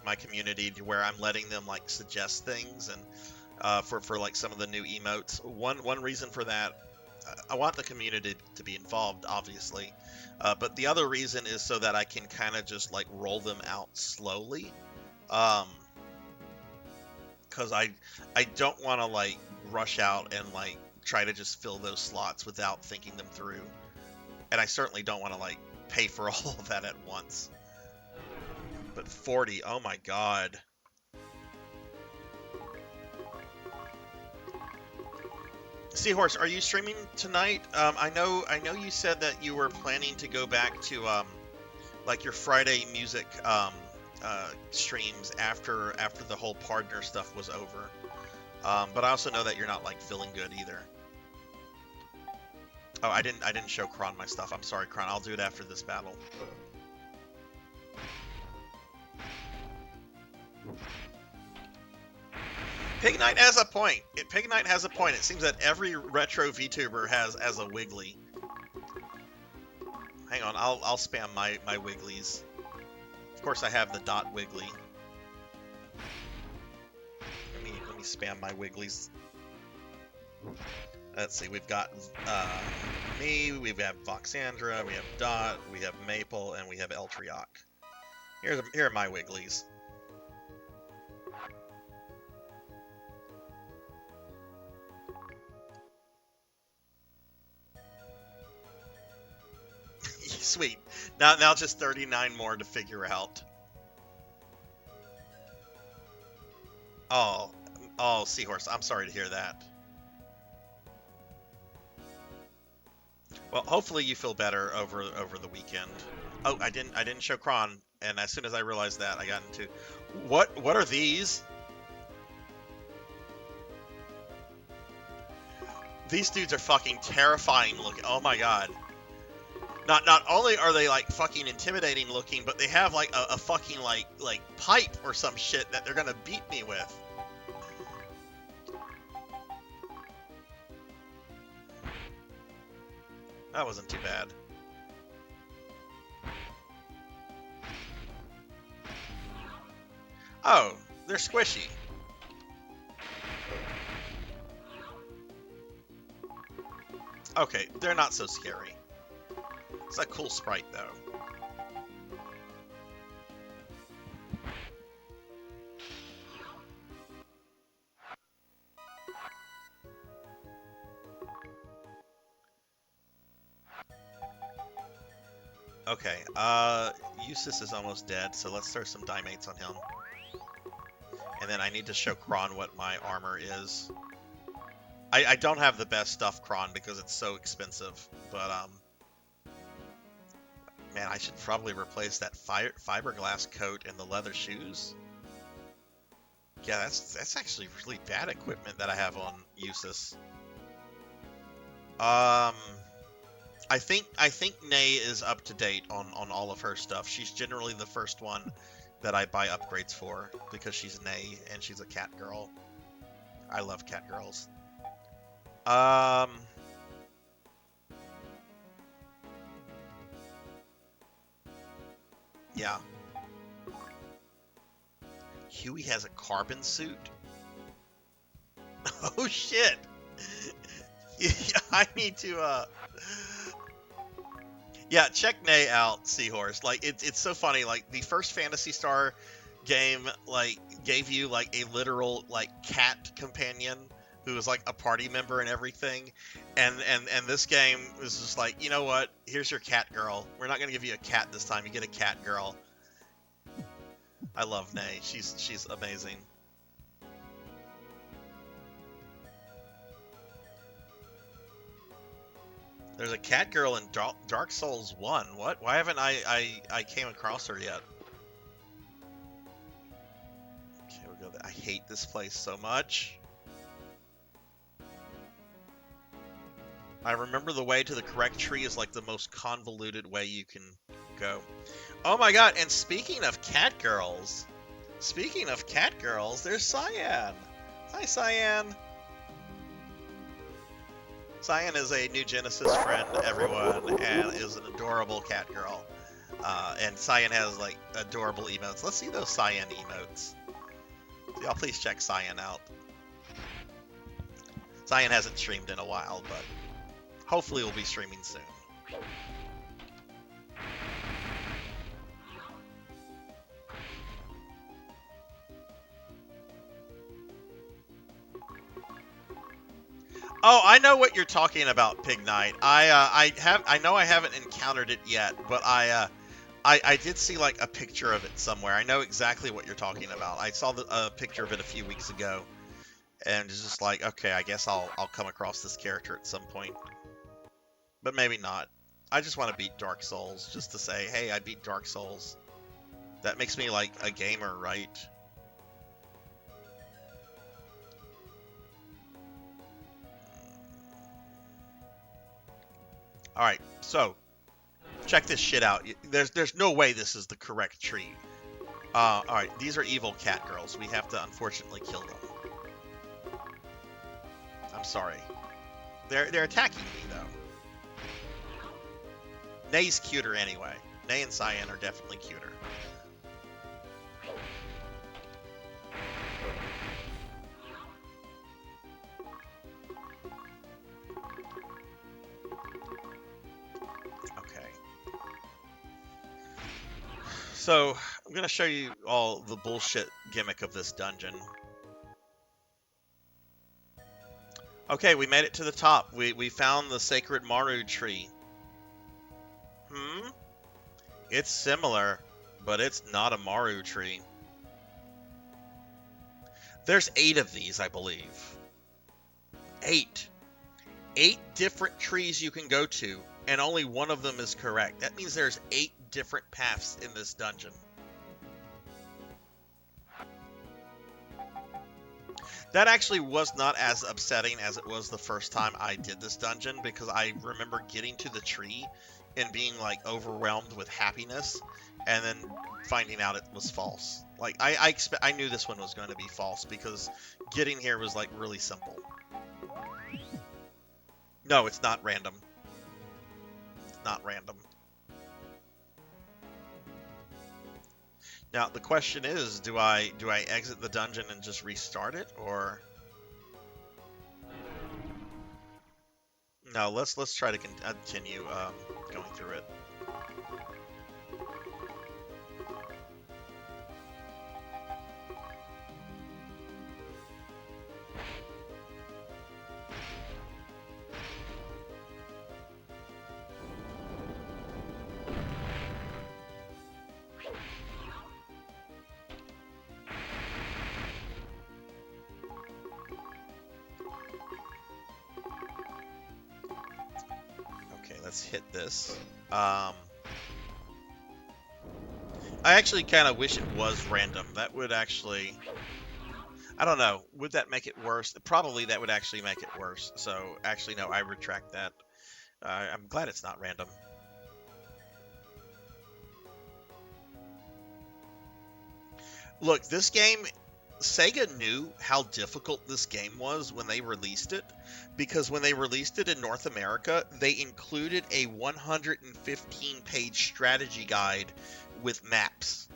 B: my community to where I'm letting them like suggest things, and for like some of the new emotes. One reason for that, I want the community to be involved, obviously, but the other reason is so that I can kind of just like roll them out slowly, because I don't want to like rush out and like try to just fill those slots without thinking them through, and I certainly don't want to like pay for all of that at once. But 40, oh my god. Seahorse, are you streaming tonight? I know you said that you were planning to go back to like your Friday music streams after the whole partner stuff was over. But I also know that you're not like feeling good either. Oh, I didn't show Kron my stuff. I'm sorry, Kron. I'll do it after this battle. Pig Knight has a point. Pig Knight has a point. It seems that every retro VTuber has as a Wiggly. Hang on, I'll spam my Wigglies. Of course, I have the dot Wiggly. Let me spam my Wigglies. Let's see, we've got me, we have Voxandra, we have Dot, we have Maple, and we have Eltrioc. Here are my Wigglies. Sweet. Now just 39 more to figure out. Oh, Seahorse, I'm sorry to hear that. Well, hopefully you feel better over the weekend. Oh, I didn't show Kron, and as soon as I realized that, I got into what are these? These dudes are fucking terrifying looking. Oh my god. Not only are they like fucking intimidating looking, but they have like a fucking like pipe or some shit that they're gonna beat me with. That wasn't too bad. Oh, they're squishy. Okay, they're not so scary. It's a cool sprite, though. Okay, Eustace is almost dead, so let's throw some Dimates on him. And then I need to show Kron what my armor is. I don't have the best stuff, Kron, because it's so expensive. But, man, I should probably replace that fiberglass coat and the leather shoes. Yeah, that's actually really bad equipment that I have on Usus. I think Nay is up to date on all of her stuff. She's generally the first one that I buy upgrades for because she's Nay and she's a cat girl. I love cat girls. Yeah. Huey has a carbon suit? Oh shit! I need to, yeah, check Nay out, Seahorse. Like, it's so funny. Like, the first Phantasy Star game, like, gave you, like, a literal, like, cat companion who was, like, a party member and everything. And this game was just like, you know what? Here's your cat girl. We're not going to give you a cat this time. You get a cat girl. I love Nay. She's amazing. There's a cat girl in Dark Souls 1. What? Why haven't I came across her yet? Okay, we go there. I hate this place so much. I remember the way to the correct tree is like the most convoluted way you can go. Oh my god, and speaking of cat girls, there's Cyan. Hi, Cyan. Cyan is a new Genesis friend, everyone, and is an adorable cat girl. And Cyan has, like, adorable emotes. Let's see those Cyan emotes. Y'all please check Cyan out. Cyan hasn't streamed in a while, but hopefully we'll be streaming soon. Oh, I know what you're talking about, Pig Knight. I know I haven't encountered it yet, but I did see like a picture of it somewhere. I know exactly what you're talking about. I saw a picture of it a few weeks ago, and it's just like, okay, I guess I'll come across this character at some point, but maybe not. I just want to beat Dark Souls just to say, hey, I beat Dark Souls. That makes me like a gamer, right? Alright, so, check this shit out. There's no way this is the correct tree. Alright, these are evil cat girls. We have to, unfortunately, kill them. I'm sorry. They're attacking me, though. Nay's cuter anyway. Nay and Cyan are definitely cuter. So, I'm going to show you all the bullshit gimmick of this dungeon. Okay, we made it to the top. We found the sacred Maru tree. It's similar, but it's not a Maru tree. There's 8 of these, I believe. 8. 8 different trees you can go to, and only one of them is correct. That means there's 8 different paths in this dungeon. That actually was not as upsetting as it was the first time I did this dungeon, because I remember getting to the tree and being like overwhelmed with happiness, and then finding out it was false. Like I knew this one was going to be false because getting here was like really simple. No, it's not random. It's not random. Now the question is, do I exit the dungeon and just restart it, or no? Let's try to continue going through it. let's hit this. I actually kind of wish it was random. That would actually, I don't know, would that make it worse? Probably that would actually make it worse. So actually, no, I retract that. I'm glad it's not random. Look, this game, Sega knew how difficult this game was when they released it, because when they released it in North America, they included a 115-page strategy guide with maps.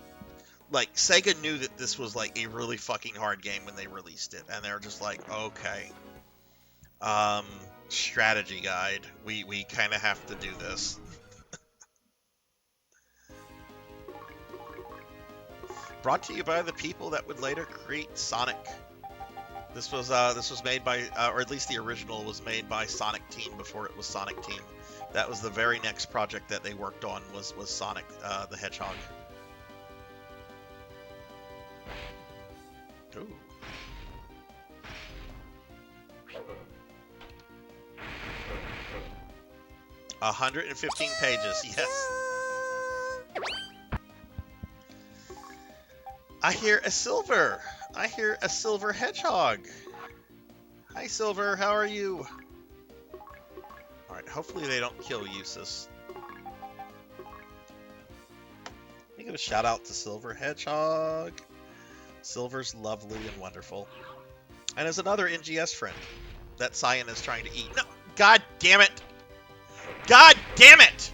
B: Like, Sega knew that this was like a really fucking hard game when they released it, and they're just like, okay, strategy guide, we kind of have to do this. Brought to you by the people that would later create Sonic. This was made by, or at least the original was made by Sonic Team before it was Sonic Team. That was the very next project that they worked on was Sonic the Hedgehog. Ooh. A 115 pages, yes. I hear a silver. I hear a silver hedgehog. Hi, Silver. How are you? All right. Hopefully they don't kill Eustace. Let me give a shout out to Silver Hedgehog. Silver's lovely and wonderful. And there's another NGS friend that Cyan is trying to eat. No, God damn it! God damn it!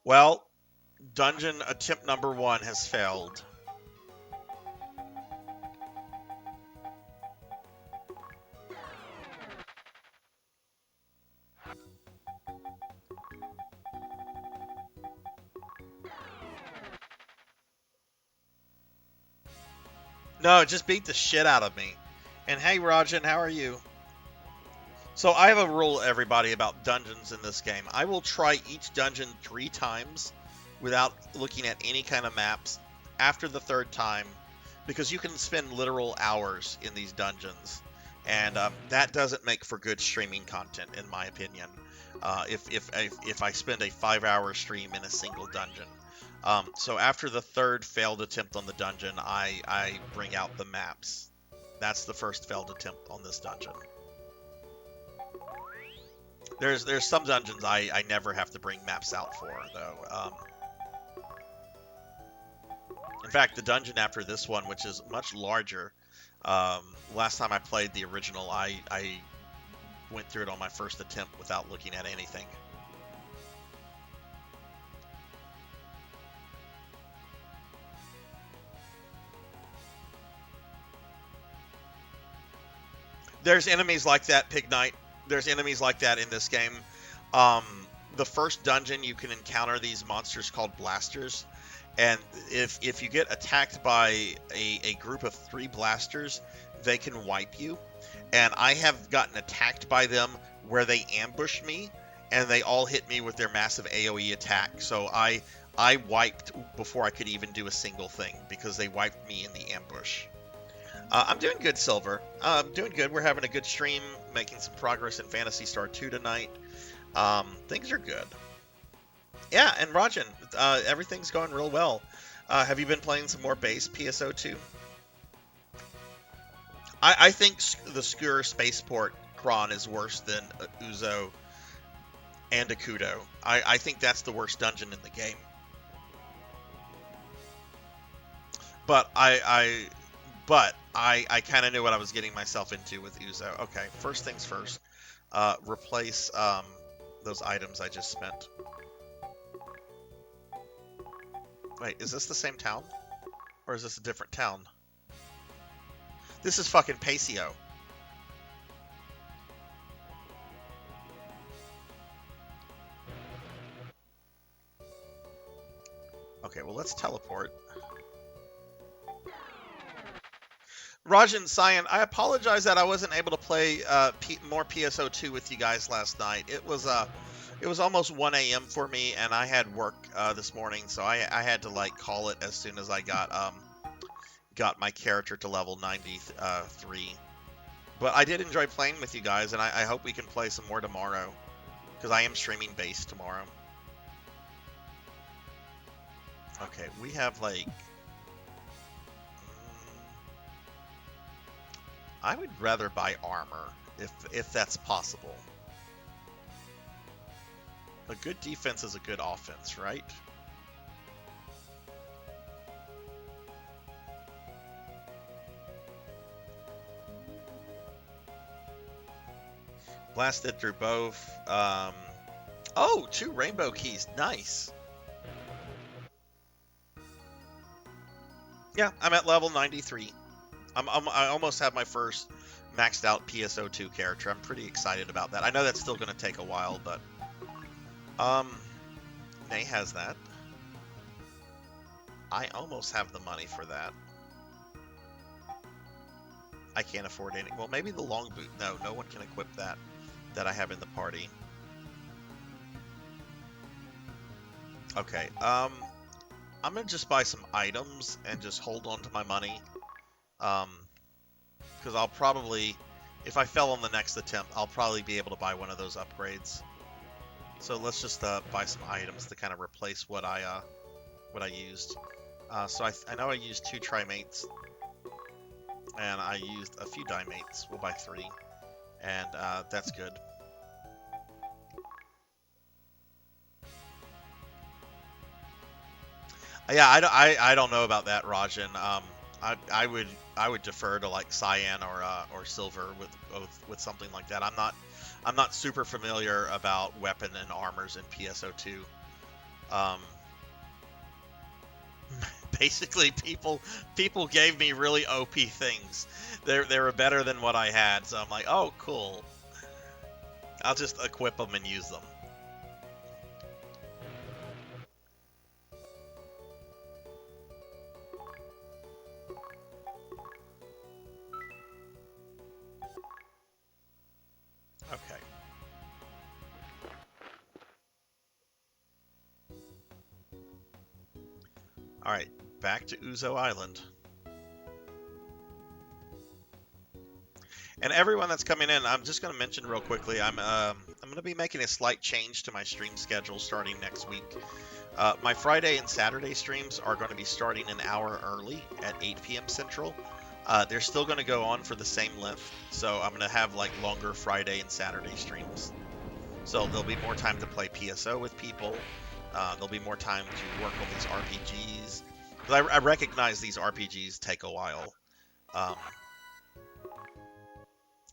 B: Well, dungeon attempt number 1 has failed. No, it just beat the shit out of me. And hey, Rajan, how are you? So I have a rule, everybody, about dungeons in this game. I will try each dungeon 3 times without looking at any kind of maps after the 3rd time, because you can spend literal hours in these dungeons, and that doesn't make for good streaming content, in my opinion. If I spend a 5-hour stream in a single dungeon. So after the 3rd failed attempt on the dungeon, I bring out the maps. That's the first failed attempt on this dungeon. There's some dungeons I never have to bring maps out for, though. In fact, the dungeon after this one, which is much larger, last time I played the original, I went through it on my first attempt without looking at anything. There's enemies like that, Pig Knight. There's enemies like that in this game. The first dungeon, you can encounter these monsters called blasters, and if you get attacked by a group of 3 blasters, they can wipe you. And I have gotten attacked by them where they ambushed me, and they all hit me with their massive AoE attack. So I wiped before I could even do a single thing, because they wiped me in the ambush. I'm doing good, Silver. I'm doing good. We're having a good stream, making some progress in Phantasy Star 2 tonight. Things are good. Yeah, and Rajan, everything's going real well. Have you been playing some more base PSO2? I think the Skur Spaceport Kron is worse than Uzo and Akudo. I think that's the worst dungeon in the game. But I kind of knew what I was getting myself into with Uzo. Okay, first things first. Replace those items I just spent. Wait, is this the same town? Or is this a different town? This is fucking Pacio. Okay, well, let's teleport. Rajan Cyan, I apologize that I wasn't able to play more PSO2 with you guys last night. It was almost 1 a.m. for me, and I had work this morning, so I had to like call it as soon as I got my character to level 93. But I did enjoy playing with you guys, and I hope we can play some more tomorrow, because I am streaming base tomorrow. Okay, we have like... I would rather buy armor, if that's possible. A good defense is a good offense, right? Blasted through both. Oh, 2 rainbow keys. Nice. Yeah, I'm at level 93. I almost have my first maxed out PSO2 character. I'm pretty excited about that. I know that's still going to take a while, but... Nay has that. I almost have the money for that. I can't afford any... Well, maybe the long boot. No, no one can equip that I have in the party. Okay, I'm going to just buy some items and just hold on to my money. Because I'll probably, if I fell on the next attempt, I'll probably be able to buy one of those upgrades. So let's just buy some items to kind of replace what I used. So I know I used 2 trimates, and I used a few dimates. We'll buy 3, and that's good. Yeah, I don't know about that, Rajan. I would defer to like Cyan or Silver with something like that. I'm not super familiar about weapon and armors in PSO2. Basically, people gave me really OP things. They were better than what I had, so I'm like, oh, cool. I'll just equip them and use them. Okay. All right, back to Uzo Island. And everyone that's coming in, I'm just going to mention real quickly, I'm going to be making a slight change to my stream schedule starting next week. My Friday and Saturday streams are going to be starting an hour early at 8 p.m. Central. They're still going to go on for the same length, so I'm going to have like longer Friday and Saturday streams. So there'll be more time to play PSO with people. There'll be more time to work on these RPGs. Because I recognize these RPGs take a while.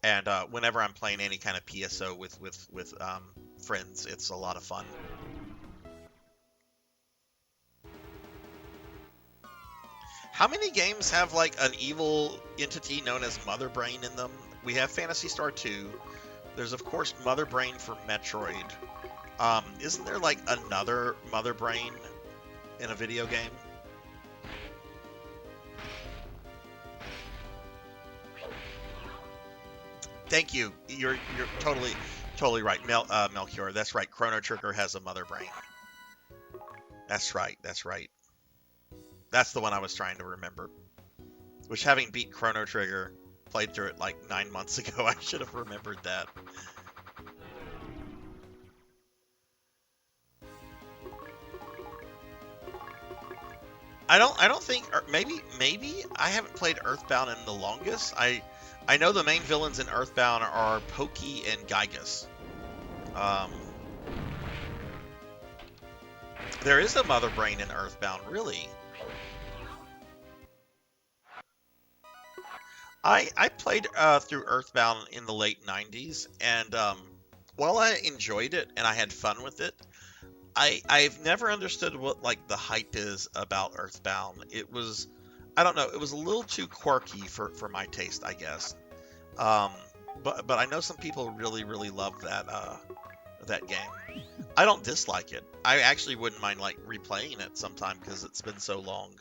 B: And whenever I'm playing any kind of PSO with friends, it's a lot of fun. How many games have like an evil entity known as Mother Brain in them? We have Phantasy Star 2. There's of course Mother Brain for Metroid. Isn't there like another Mother Brain in a video game? Thank you. You're totally right, Melchior. That's right. Chrono Trigger has a Mother Brain. That's right. That's right. That's the one I was trying to remember. Which, having beat Chrono Trigger, played through it like 9 months ago, I should have remembered that. I don't think, or maybe I haven't played Earthbound in the longest. I know the main villains in Earthbound are Pokey and Gygus. There is a Mother Brain in Earthbound, really. I played through Earthbound in the late 90s, and while I enjoyed it and I had fun with it, I've never understood what like the hype is about Earthbound. It was, I don't know, it was a little too quirky for my taste, I guess. But I know some people really love that game. I don't dislike it. I actually wouldn't mind like replaying it sometime because it's been so long.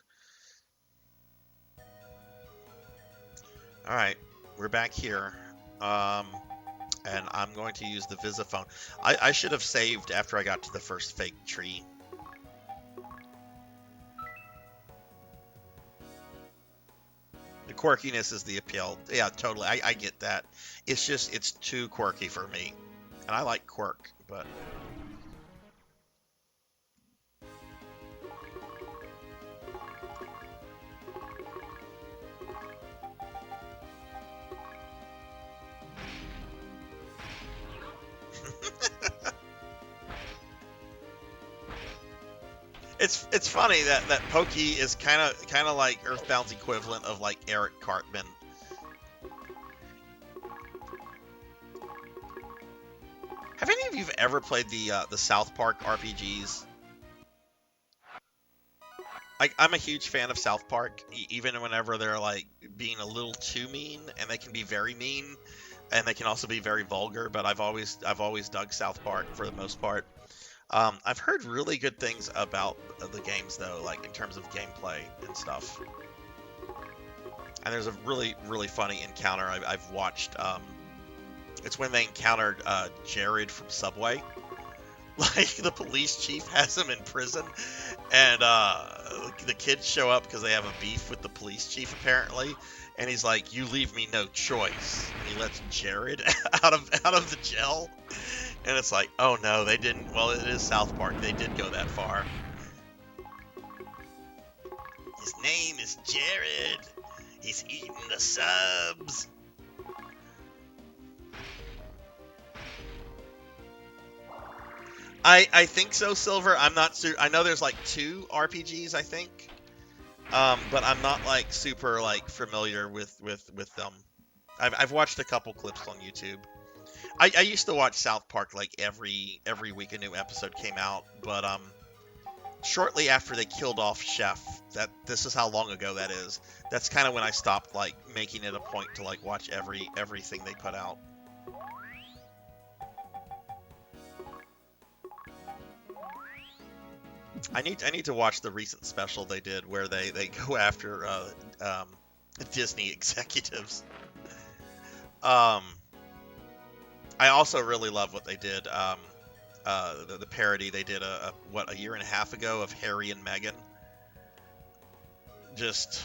B: Alright, we're back here. And I'm going to use the Visiphone. I should have saved after I got to the first fake tree. The quirkiness is the appeal. Yeah, totally. I get that. It's just, it's too quirky for me. And I like quirk, but... It's funny that Pokey is kind of like Earthbound's equivalent of like Eric Cartman. Have any of you ever played the South Park RPGs? I'm a huge fan of South Park, even whenever they're like being a little too mean, and they can be very mean, and they can also be very vulgar. But I've always dug South Park for the most part. I've heard really good things about the games, though, like in terms of gameplay and stuff. And there's a really, really funny encounter I've watched. It's when they encountered Jared from Subway. Like, the police chief has him in prison, and the kids show up because they have a beef with the police chief, apparently. And he's like, "You leave me no choice." And he lets Jared out of the jail. And it's like, oh no, they didn't. Well, it is South Park. They did go that far. His name is Jared. He's eating the subs. I think so, Silver. I'm not sure. I know there's like 2 RPGs, I think. But I'm not like super like familiar with them. I've watched a couple clips on YouTube. I used to watch South Park like every week a new episode came out, but shortly after they killed off Chef, this is how long ago that is. That's kind of when I stopped like making it a point to like watch everything they put out. I need to watch the recent special they did where they go after Disney executives. I also really love what they did. The parody they did a year and a half ago of Harry and Meghan. Just,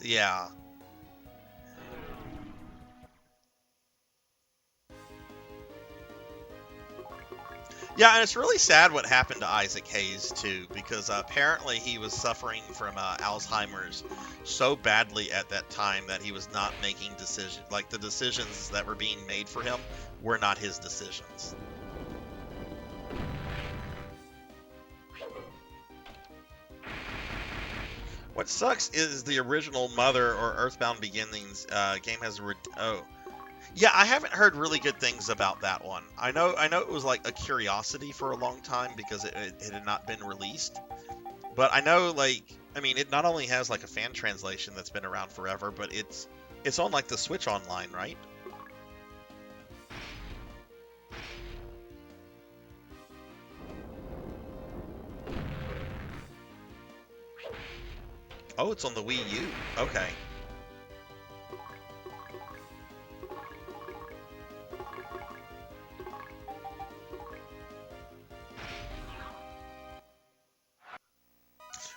B: yeah. Yeah, and it's really sad what happened to Isaac Hayes too, because apparently he was suffering from Alzheimer's so badly at that time that he was not making decisions. Like, the decisions that were being made for him were not his decisions. What sucks is the original Mother or Earthbound Beginnings game has yeah, I haven't heard really good things about that one. I know it was like a curiosity for a long time because it had not been released. But I know, like, I mean, it not only has like a fan translation that's been around forever, but it's on like the Switch Online, right? Oh, it's on the Wii U. Okay.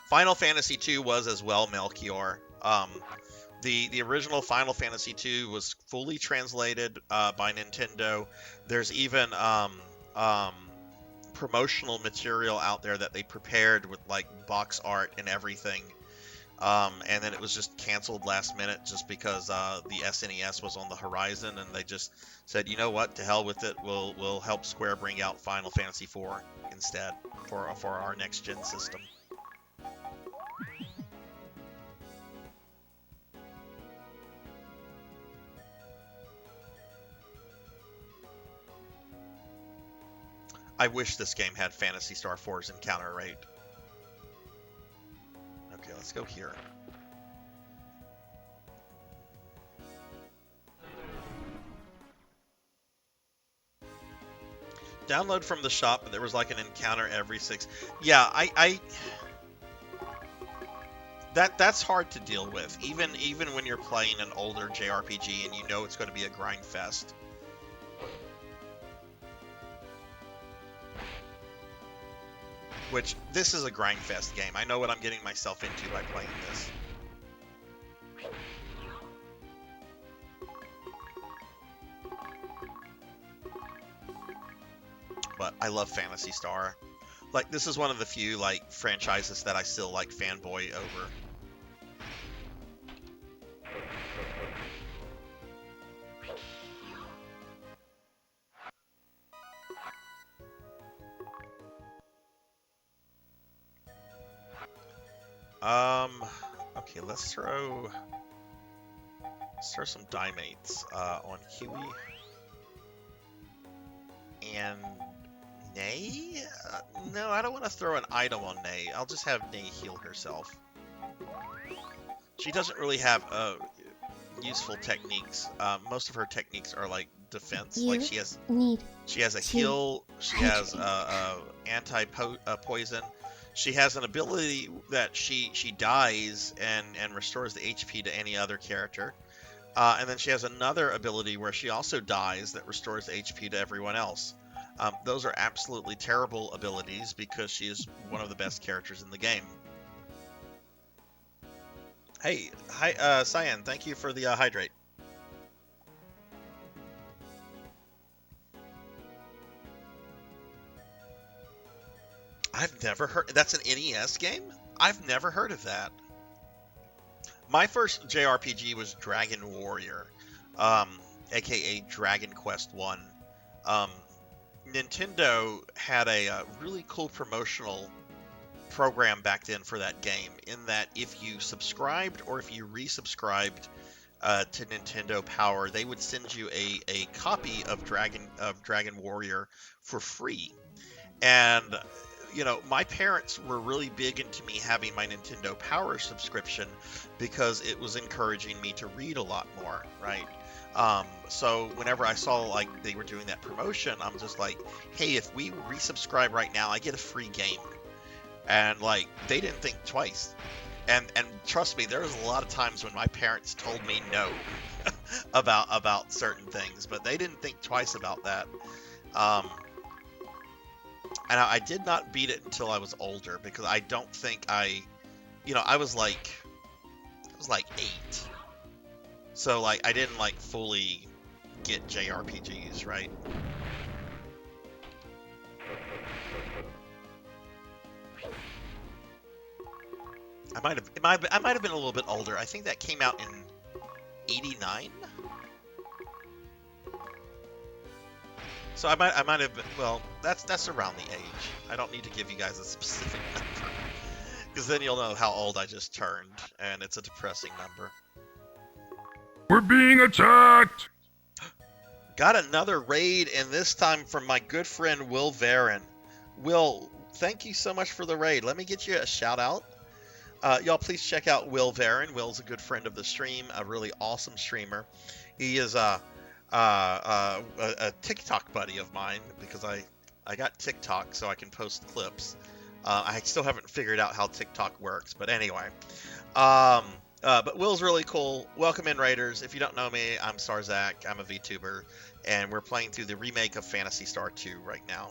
B: Final Fantasy II was as well, Melchior. The original Final Fantasy II was fully translated by Nintendo. There's even promotional material out there that they prepared with like box art and everything. And then it was just canceled last minute just because the SNES was on the horizon, and they just said, you know what, to hell with it. We'll help Square bring out Final Fantasy IV instead for our next gen system. I wish this game had Phantasy Star 4's encounter rate. Okay, let's go here. Download from the shop, but there was like an encounter every 6. Yeah, that's hard to deal with, even when you're playing an older JRPG and you know it's going to be a grind fest. Which, this is a grind fest game. I know what I'm getting myself into by playing this. But I love Phantasy Star. Like, this is one of the few, like, franchises that I still, like, fanboy over. Okay, let's throw some Dimates on Kiwi. And Nay? No, I don't want to throw an item on Nay. I'll just have Nay heal herself. She doesn't really have useful techniques. Most of her techniques are like defense. Like she has a heal. She has anti-poison. She has an ability that she dies and restores the HP to any other character. And then she has another ability where she also dies that restores the HP to everyone else. Those are absolutely terrible abilities because she is one of the best characters in the game. Hey, hi, Cyan, thank you for the hydrate. I've never heard... That's an NES game? I've never heard of that. My first JRPG was Dragon Warrior, aka Dragon Quest 1. Nintendo had a really cool promotional program back then for that game, in that if you subscribed or if you resubscribed to Nintendo Power, they would send you a copy of Dragon Warrior for free. And you know, my parents were really big into me having my Nintendo Power subscription because it was encouraging me to read a lot more, right? So whenever I saw like they were doing that promotion, I'm just like, hey, if we resubscribe right now, I get a free game. And like, they didn't think twice. And trust me, there was a lot of times when my parents told me no about certain things, but they didn't think twice about that. And I did not beat it until I was older, because I don't think I was like 8. So like I didn't like fully get JRPGs, right? I might have been a little bit older. I think that came out in 89. So I might have been, well, that's around the age. I don't need to give you guys a specific number, because then you'll know how old I just turned, and it's a depressing number.
C: We're being attacked!
B: Got another raid, and this time from my good friend Will Varon. Will, thank you so much for the raid. Let me get you a shout out. Y'all please check out Will Varon. Will's a good friend of the stream, a really awesome streamer. He is a TikTok buddy of mine, because I got TikTok so I can post clips. I still haven't figured out how TikTok works, but anyway. But Will's really cool. Welcome in, Raiders. If you don't know me, I'm Sarzac. I'm a VTuber, and we're playing through the remake of Phantasy Star 2 right now.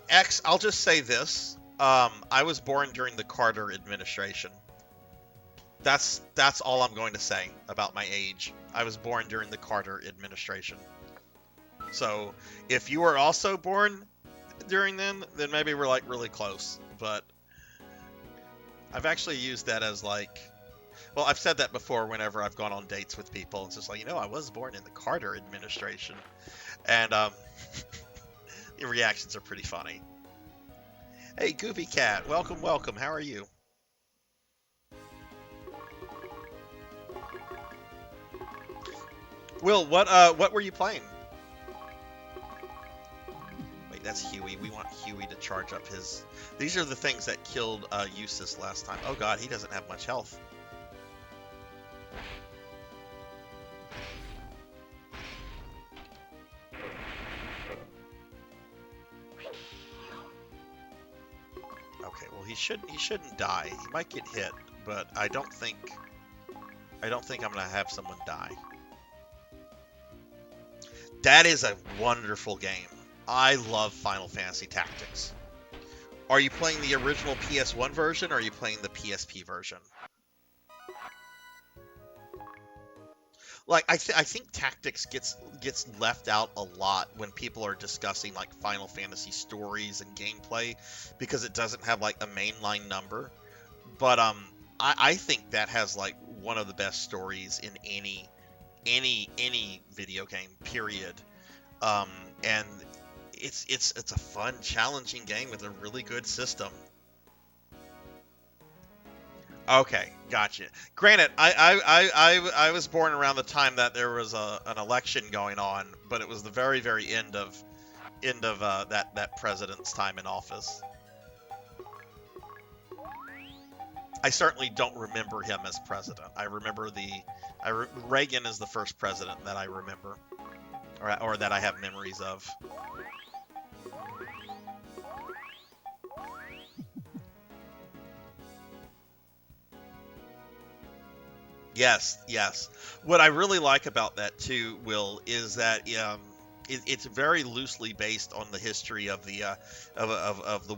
B: X, I'll just say this. I was born during the Carter administration. That's all I'm going to say about my age. I was born during the Carter administration. So if you were also born during then maybe we're like really close. But I've actually used that as like, well, I've said that before whenever I've gone on dates with people. It's just like, I was born in the Carter administration. And the reactions are pretty funny. Hey, Goofy Cat, welcome. How are you? Will, what were you playing? Wait, that's Huey. We want Huey to charge up his... These are the things that killed Eustace last time. Oh god, he doesn't have much health. Okay, well, He shouldn't die. He might get hit, but I don't think I'm gonna have someone die. That is a wonderful game. I love Final Fantasy Tactics. Are you playing the original PS1 version or are you playing the PSP version? Like I think Tactics gets left out a lot when people are discussing like Final Fantasy stories and gameplay because it doesn't have like a mainline number. But I think that has like one of the best stories in any video game, period. And it's a fun, challenging game with a really good system. Okay, gotcha. Granted, I was born around the time that there was an election going on, but it was the very end of that president's time in office. I certainly don't remember him as president. I remember Reagan is the first president that I remember, or that I have memories of. Yes, yes. What I really like about that too, Will, is that it's very loosely based on the history of the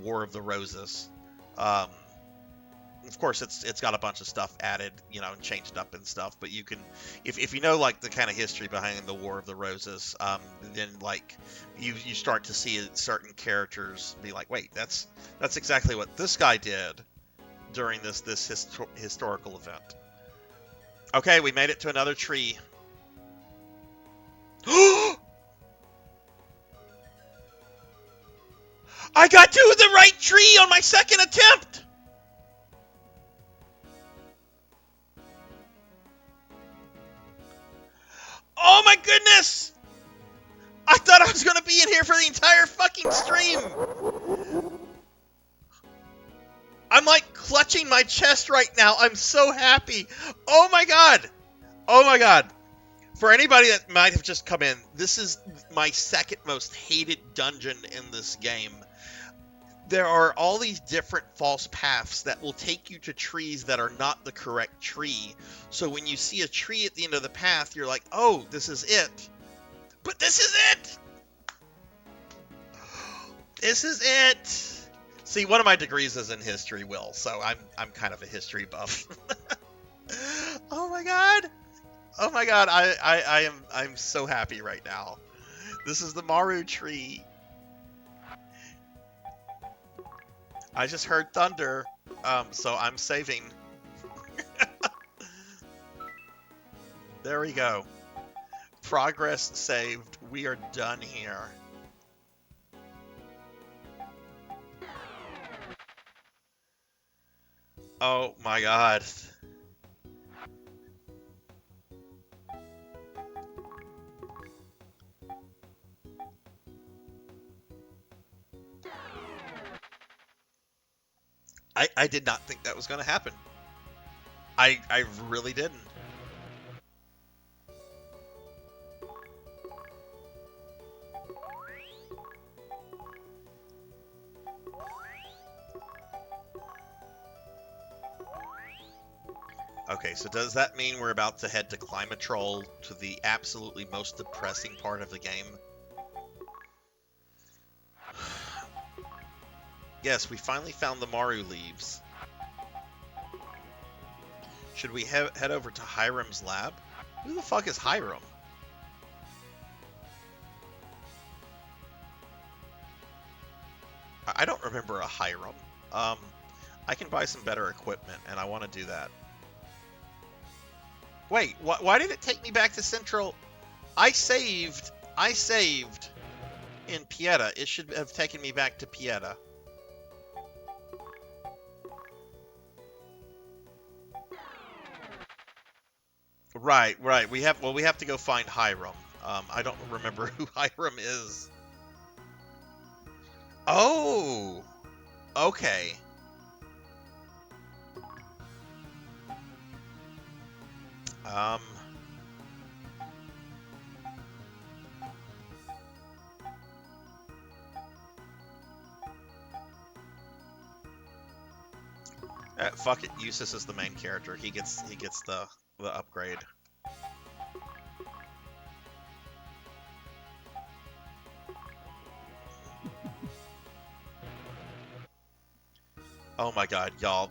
B: War of the Roses. Of course, it's got a bunch of stuff added, and changed up and stuff. But you can, if you know like the kind of history behind the War of the Roses, then like you start to see certain characters be like, wait, that's exactly what this guy did during this historical event. Okay, we made it to another tree. I got to the right tree on my second attempt! Oh my goodness! I thought I was going to be in here for the entire fucking stream! I'm like clutching my chest right now. I'm so happy. Oh my god. Oh my god. For anybody that might have just come in, this is my second most hated dungeon in this game. There are all these different false paths that will take you to trees that are not the correct tree. So when you see a tree at the end of the path, you're like, oh, this is it. But this is it. This is it. See, one of my degrees is in history, Will, so I'm kind of a history buff. Oh my god! Oh my god, I'm so happy right now. This is the Maru tree. I just heard thunder, so I'm saving. There we go. Progress saved. We are done here. Oh my god. I did not think that was going to happen. I really didn't. Okay, so does that mean we're about to head to Climatrol, to the absolutely most depressing part of the game? Yes, we finally found the Maru leaves. Should we head over to Hiram's lab? Who the fuck is Hiram? I don't remember a Hiram. I can buy some better equipment, and I want to do that. Wait, why did it take me back to Central? I saved in Pieta. It should have taken me back to Pieta. Right. We have to go find Hiram. I don't remember who Hiram is. Oh, okay. Fuck it, Eustace is the main character. He gets the upgrade. Oh my god, y'all,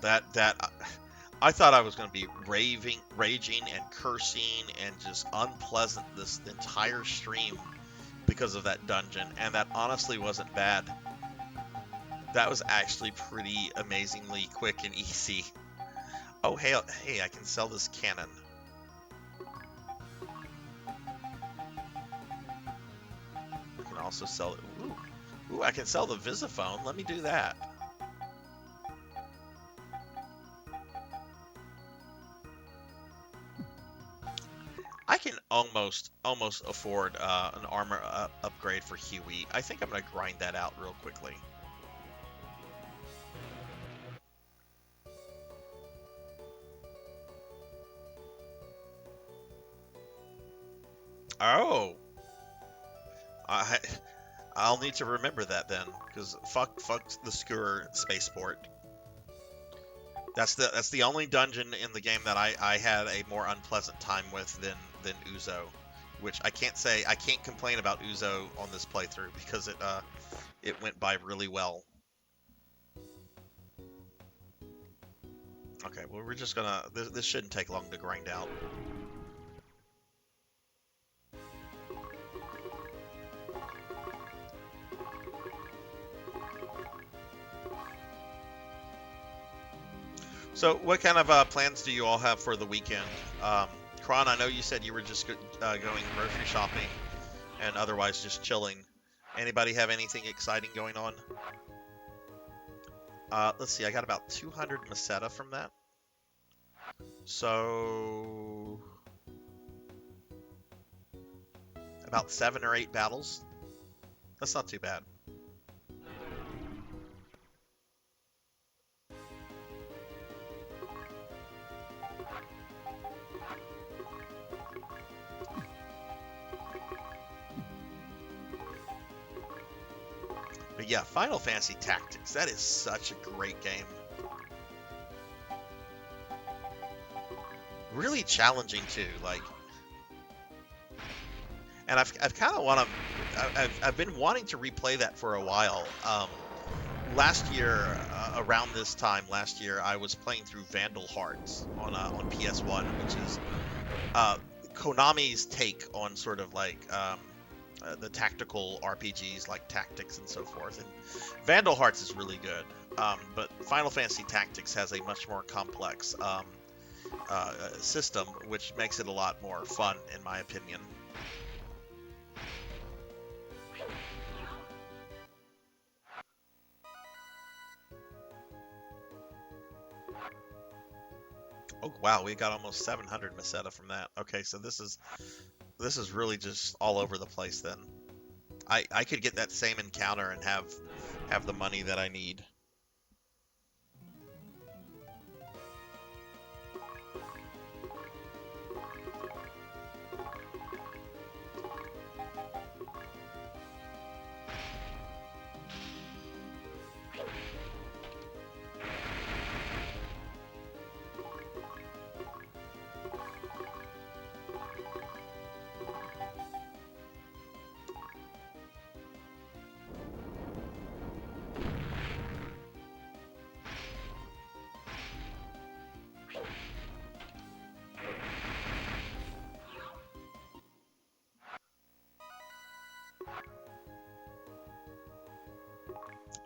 B: I thought I was gonna be raging and cursing and just unpleasant this entire stream because of that dungeon, and that honestly wasn't bad. That was actually pretty amazingly quick and easy. Oh, hey, I can sell this cannon. I can also sell it. Ooh, I can sell the Visiphone. Let me do that. I can almost afford an armor upgrade for Huey. I think I'm gonna grind that out real quickly. Oh, I'll need to remember that then, because fuck the Skewer Spaceport. That's the only dungeon in the game that I had a more unpleasant time with than Uzo, which I can't complain about Uzo on this playthrough because it went by really well. Okay, well we're just gonna this shouldn't take long to grind out. So, what kind of plans do you all have for the weekend? Kron, I know you said you were just going grocery shopping and otherwise just chilling. Anybody have anything exciting going on? Let's see, I got about 200 Meseta from that. So, about 7 or 8 battles. That's not too bad. But yeah, Final Fantasy Tactics, that is such a great game. Really challenging too, like, and I've kind of I've been wanting to replay that for a while. Last year, around this time last year, I was playing through Vandal Hearts on PS1, which is Konami's take on sort of like the tactical RPGs like Tactics and so forth. And Vandal Hearts is really good, but Final Fantasy Tactics has a much more complex system, which makes it a lot more fun, in my opinion. Oh wow, we got almost 700 Meseta from that. Okay, so this is really just all over the place then. I could get that same encounter and have the money that I need.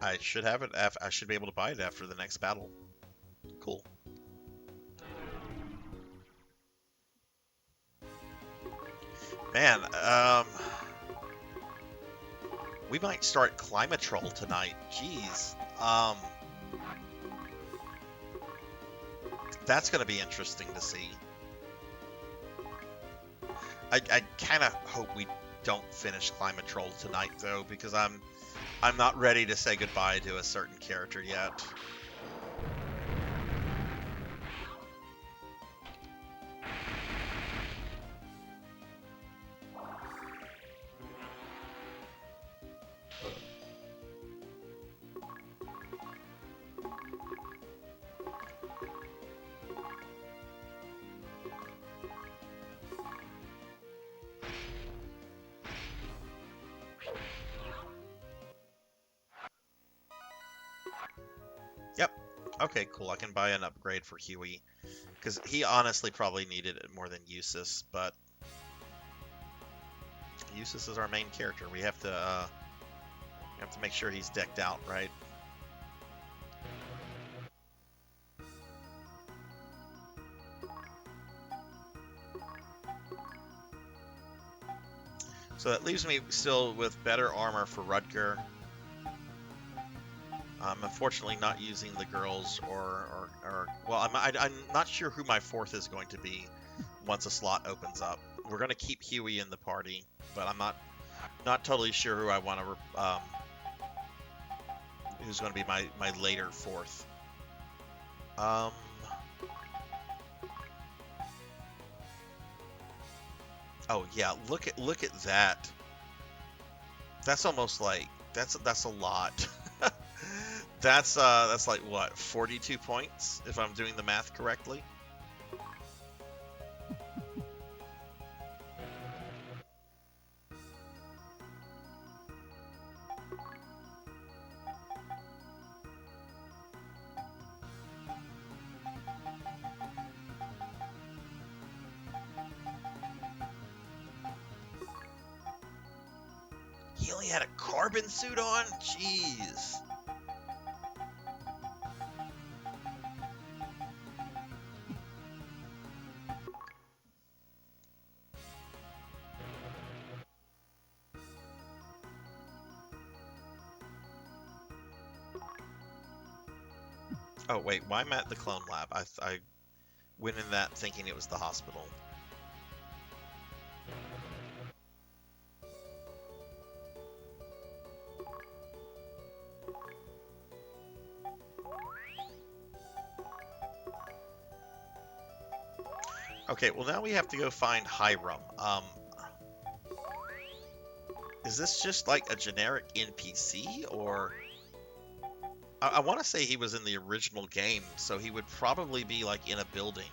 B: I should have it. I should be able to buy it after the next battle. Cool. Man, we might start Climatrol tonight. Jeez. That's gonna be interesting to see. I kind of hope we don't finish Climatrol tonight though, because I'm not ready to say goodbye to a certain character yet. Okay, cool. I can buy an upgrade for Huey. Because he honestly probably needed it more than Eustace, but Eustace is our main character. We have to make sure he's decked out, right? So that leaves me still with better armor for Rutger. I'm unfortunately not using the girls or well, I'm not sure who my fourth is going to be once a slot opens up. We're going to keep Huey in the party, but I'm not totally sure who I want to who's going to be my later fourth. Oh yeah, look at that. That's almost like that's a lot. That's like what, 42 points if I'm doing the math correctly. He only had a carbon suit on? Jeez. Oh wait, why am I at the clone lab? I went in that thinking it was the hospital. Okay, well now we have to go find Hiram. Is this just like a generic NPC, or I want to say he was in the original game, so he would probably be like in a building.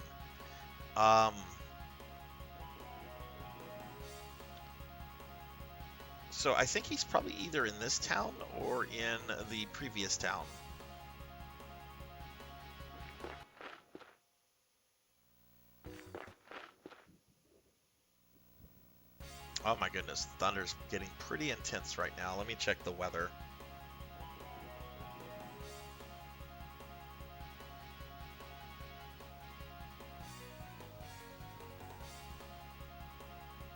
B: So I think he's probably either in this town or in the previous town. Oh my goodness, thunder's getting pretty intense right now. Let me check the weather.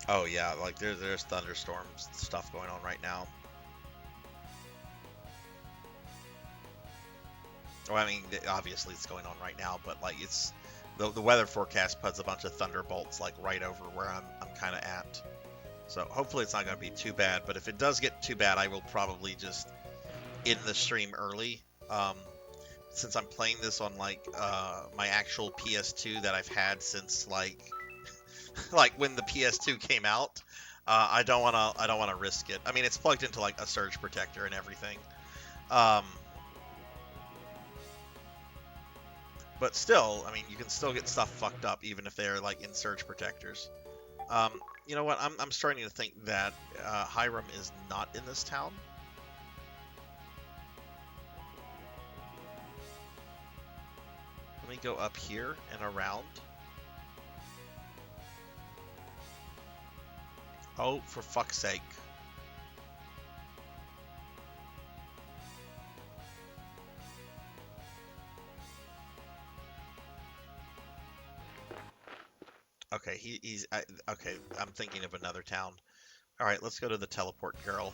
B: Oh yeah, like there's thunderstorms stuff going on right now. Well, I mean, obviously it's going on right now, but like it's the weather forecast puts a bunch of thunderbolts like right over where I'm kind of at. So hopefully it's not going to be too bad, but if it does get too bad, I will probably just end the stream early. Since I'm playing this on like my actual PS2 that I've had since like like when the PS2 came out, I don't wanna risk it. I mean, it's plugged into like a surge protector and everything. But still, I mean, you can still get stuff fucked up even if they're like in surge protectors. You know what? I'm starting to think that Hiram is not in this town. Let me go up here and around. Oh, for fuck's sake. Okay, okay, I'm thinking of another town. All right, let's go to the teleport girl.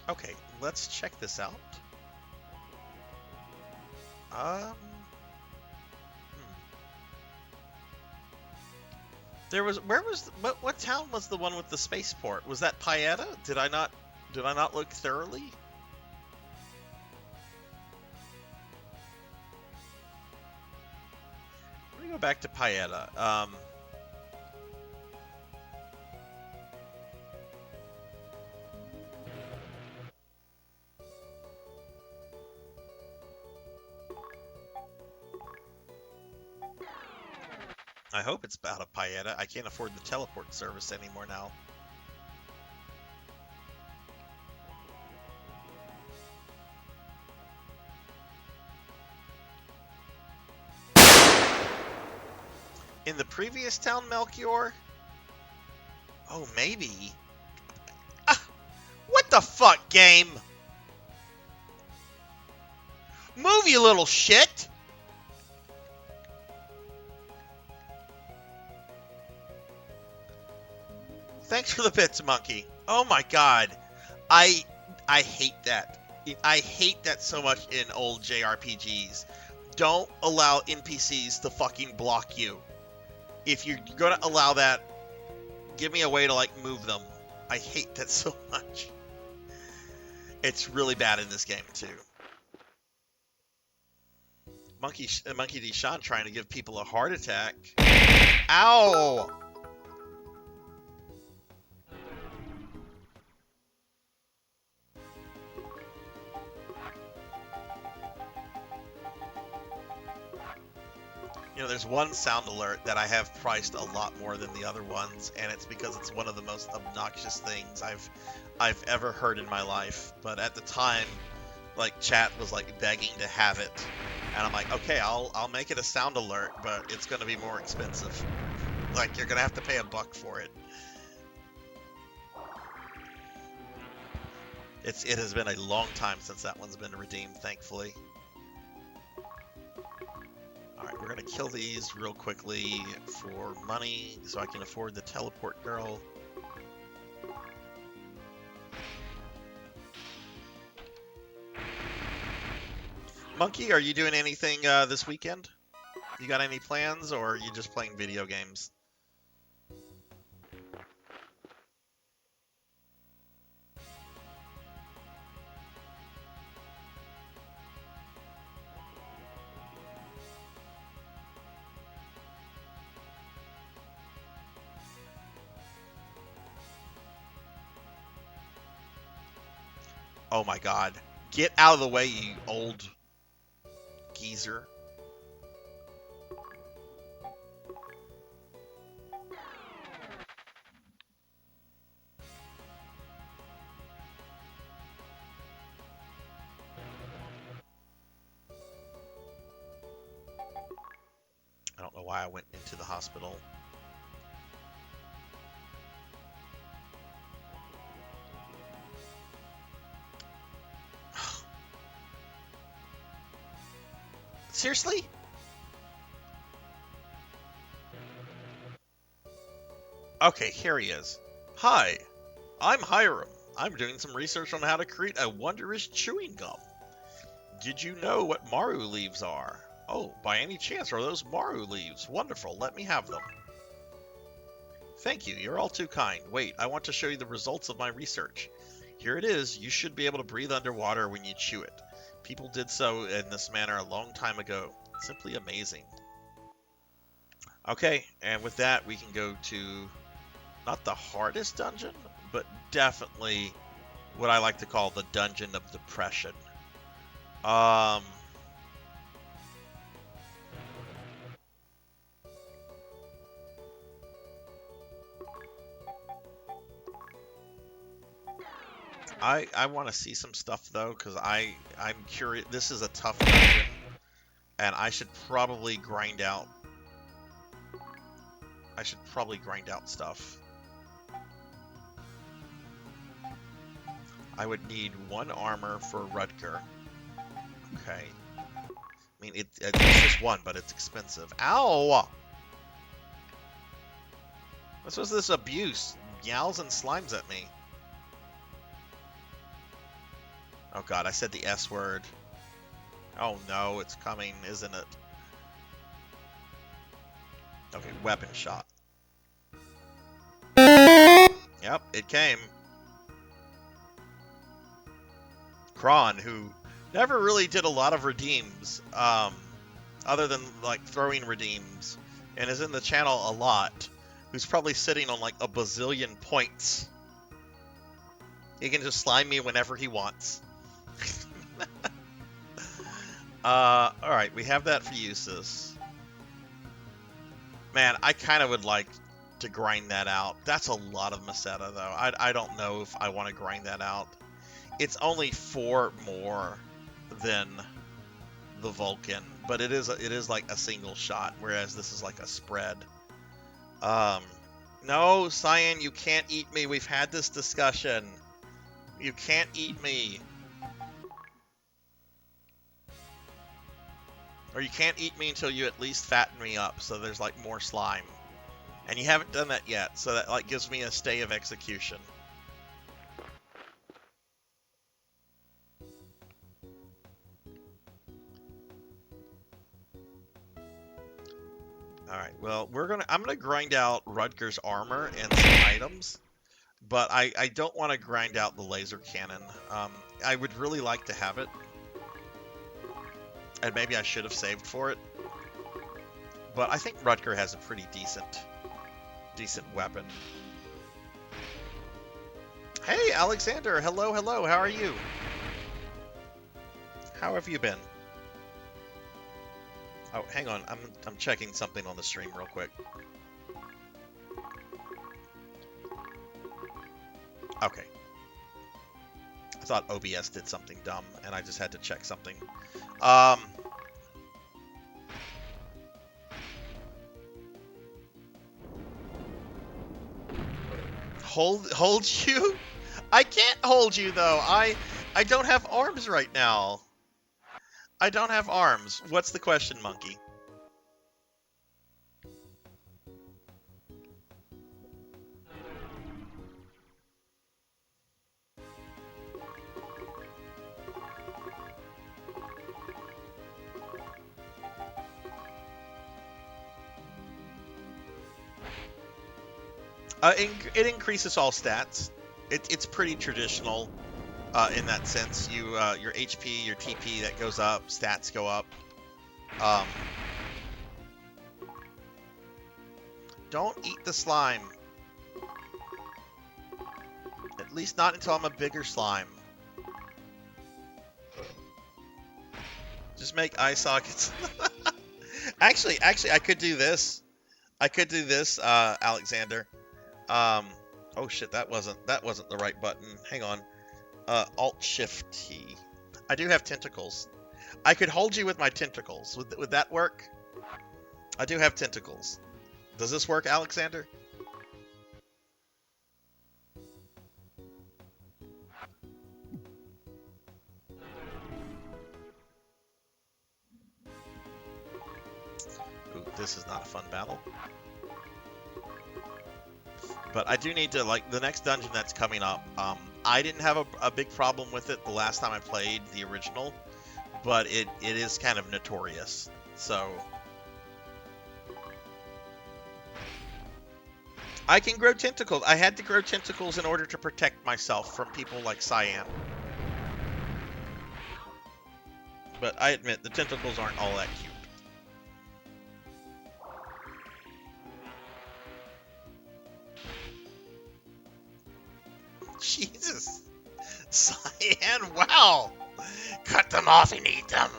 B: Okay, let's check this out. There was what town was the one with the spaceport? Was that Paeta? Did I not look thoroughly? Let me go back to Paeta. I hope it's out of Paeta. I can't afford the teleport service anymore now. In the previous town, Melchior? Oh, maybe. Ah, what the fuck, game? Move, you little shit! Thanks for the bits, monkey. Oh my god. I hate that. I hate that so much in old JRPGs. Don't allow NPCs to fucking block you. If you're gonna allow that, give me a way to like move them. I hate that so much. It's really bad in this game too. Monkey D. Sean trying to give people a heart attack. Ow! You know, there's one sound alert that I have priced a lot more than the other ones, and it's because it's one of the most obnoxious things I've ever heard in my life. But at the time, like, chat was like begging to have it, and I'm like, okay, I'll make it a sound alert, but it's gonna be more expensive. Like, you're gonna have to pay $1 for it. It has been a long time since that one's been redeemed, thankfully. Alright, we're gonna kill these real quickly for money so I can afford the teleport girl. Monkey, are you doing anything this weekend? You got any plans, or are you just playing video games? Oh my god. Get out of the way, you old geezer. I don't know why I went into the hospital. Seriously? Okay, here he is. Hi, I'm Hiram. I'm doing some research on how to create a wondrous chewing gum. Did you know what Maru leaves are? Oh, by any chance are those Maru leaves? Wonderful, let me have them. Thank you, you're all too kind. Wait, I want to show you the results of my research. Here it is. You should be able to breathe underwater when you chew it. People did so in this manner a long time ago. Simply amazing. Okay, and with that we can go to not the hardest dungeon, but definitely what I like to call the Dungeon of Depression. I want to see some stuff though, because I'm curious. This is a tough dungeon, and I should probably grind out. I should probably grind out stuff. I would need 1 armor for Rutger. Okay. I mean, it's just 1, but it's expensive. Ow! What's with this abuse? Yowls and slimes at me. Oh god, I said the S word. Oh no, it's coming, isn't it? Okay, weapon shot. Yep, it came. Kron, who never really did a lot of redeems, other than like throwing redeems, and is in the channel a lot, who's probably sitting on like a bazillion points. He can just slime me whenever he wants. Alright, we have that for uses. Man, I kind of would like to grind that out. That's a lot of Meseta, though. I don't know if I want to grind that out. It's only 4 more than the Vulcan, but it is like a single shot, whereas this is like a spread. No, Cyan, you can't eat me. We've had this discussion. You can't eat me. Or you can't eat me until you at least fatten me up, so there's like more slime. And you haven't done that yet, so that like gives me a stay of execution. Alright, well, I'm gonna grind out Rutger's armor and some items, but I don't want to grind out the laser cannon. I would really like to have it, and maybe I should have saved for it. But I think Rutger has a pretty decent weapon. Hey, Alexander! Hello, hello. How are you? How have you been? Oh, hang on. I'm checking something on the stream real quick. Okay. I thought OBS did something dumb, and I just had to check something. Hold you? I can't hold you though. I don't have arms right now. I don't have arms. What's the question, Monkey? It increases all stats. It's pretty traditional in that sense. Your HP, your TP, that goes up. Stats go up. Don't eat the slime. At least not until I'm a bigger slime. Just make eye sockets. Actually, I could do this. Alexander. Oh shit, that wasn't the right button. Hang on. Alt-Shift-T. I do have tentacles. I could hold you with my tentacles. Would that work? I do have tentacles. Does this work, Alexander? Ooh, this is not a fun battle. But I do need to, like, the next dungeon that's coming up, I didn't have a big problem with it the last time I played the original, but it is kind of notorious, so... I can grow tentacles. I had to grow tentacles in order to protect myself from people like Cyan. But I admit, the tentacles aren't all that cute. Jesus. Cyan, wow. Cut them off and eat them.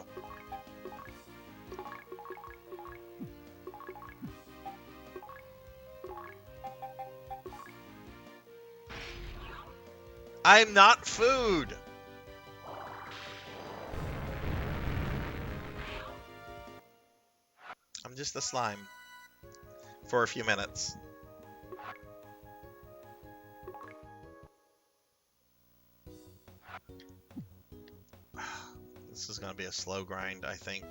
B: I'm not food. I'm just a slime. For a few minutes. This is going to be a slow grind, I think.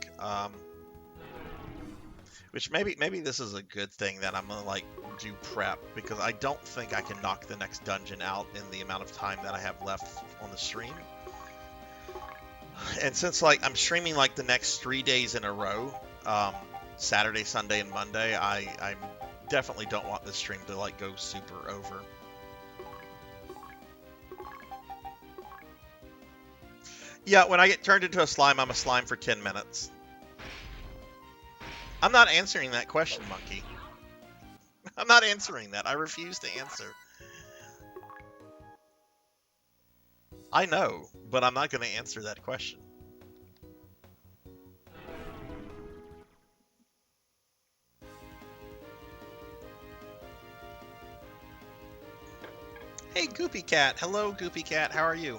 B: Which maybe this is a good thing that I'm going to like do prep, because I don't think I can knock the next dungeon out in the amount of time that I have left on the stream. And since like I'm streaming like the next 3 days in a row, Saturday, Sunday, and Monday, I definitely don't want this stream to like go super over. Yeah, when I get turned into a slime, I'm a slime for 10 minutes. I'm not answering that question, Monkey. I'm not answering that. I refuse to answer. I know, but I'm not going to answer that question. Hey, Goopy Cat. Hello, Goopy Cat. How are you?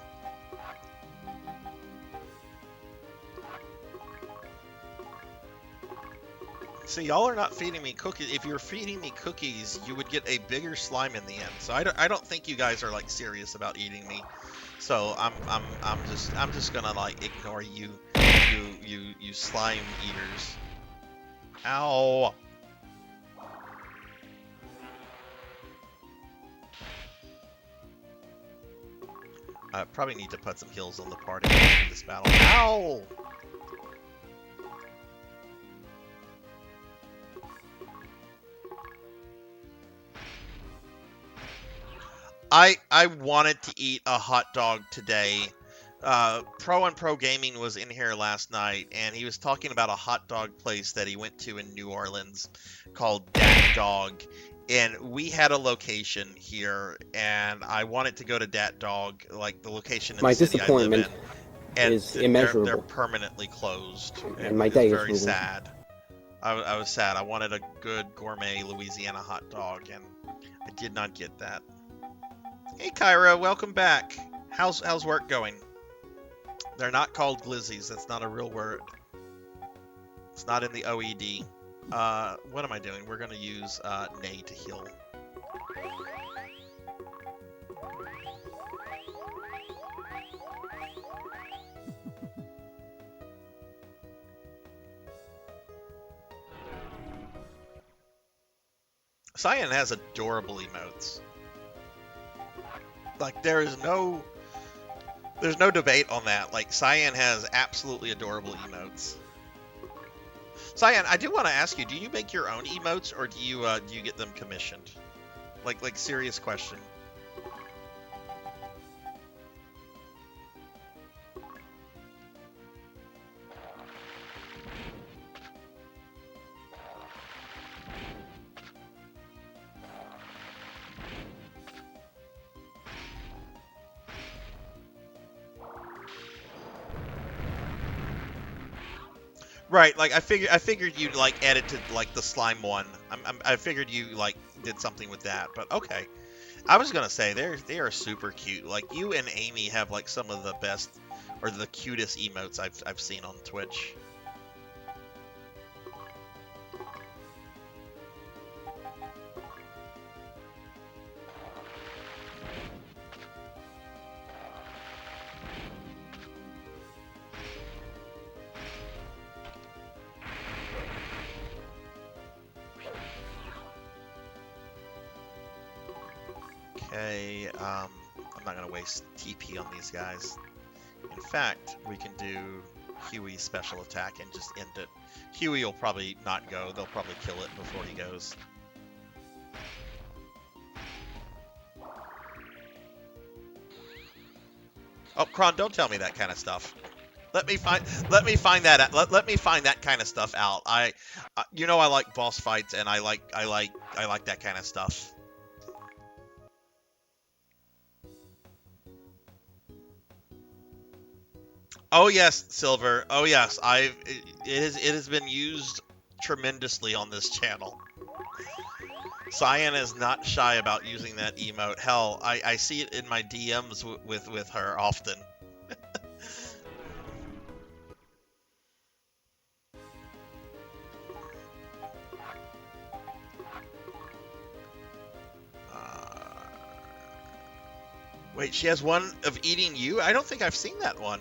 B: See, y'all are not feeding me cookies. If you're feeding me cookies, you would get a bigger slime in the end. So I don't think you guys are like serious about eating me. So I'm just gonna like ignore you slime eaters. Ow. I probably need to put some heals on the party in this battle. Ow! I wanted to eat a hot dog today. Pro and Pro Gaming was in here last night, and he was talking about a hot dog place that he went to in New Orleans called Dat Dog. And we had a location here, and I wanted to go to Dat Dog, like the location in
F: My
B: the city I live in.
F: disappointment
B: And
F: is immeasurable.
B: They're permanently closed.
F: And my day is
B: very
F: ruined.
B: sad. I was sad. I wanted a good gourmet Louisiana hot dog, and I did not get that. Hey, Kyra, welcome back. How's work going? They're not called glizzies. That's not a real word. It's not in the OED. What am I doing? We're gonna use Nay to heal. Cyan has adorable emotes. Like there's no debate on that. Like Cyan has absolutely adorable emotes. Cyan, I do want to ask you: do you make your own emotes, or do you get them commissioned? Like serious question. Right, like I figured you like edited like the slime one. I figured you like did something with that, but okay. I was gonna say they are super cute. Like you and Amy have like some of the best or the cutest emotes I've seen on Twitch. Okay, I'm not gonna waste TP on these guys. In fact, we can do Huey special attack and just end it. Huey will probably not go. They'll probably kill it before he goes. Oh, Kron, don't tell me that kind of stuff. Let me find that let me find that kind of stuff out. You know I like boss fights and I like that kind of stuff. Oh yes, Silver. Oh yes, it has been used tremendously on this channel. Cyan is not shy about using that emote. Hell, I see it in my DMs with her often. Wait, she has one of eating you? I don't think I've seen that one.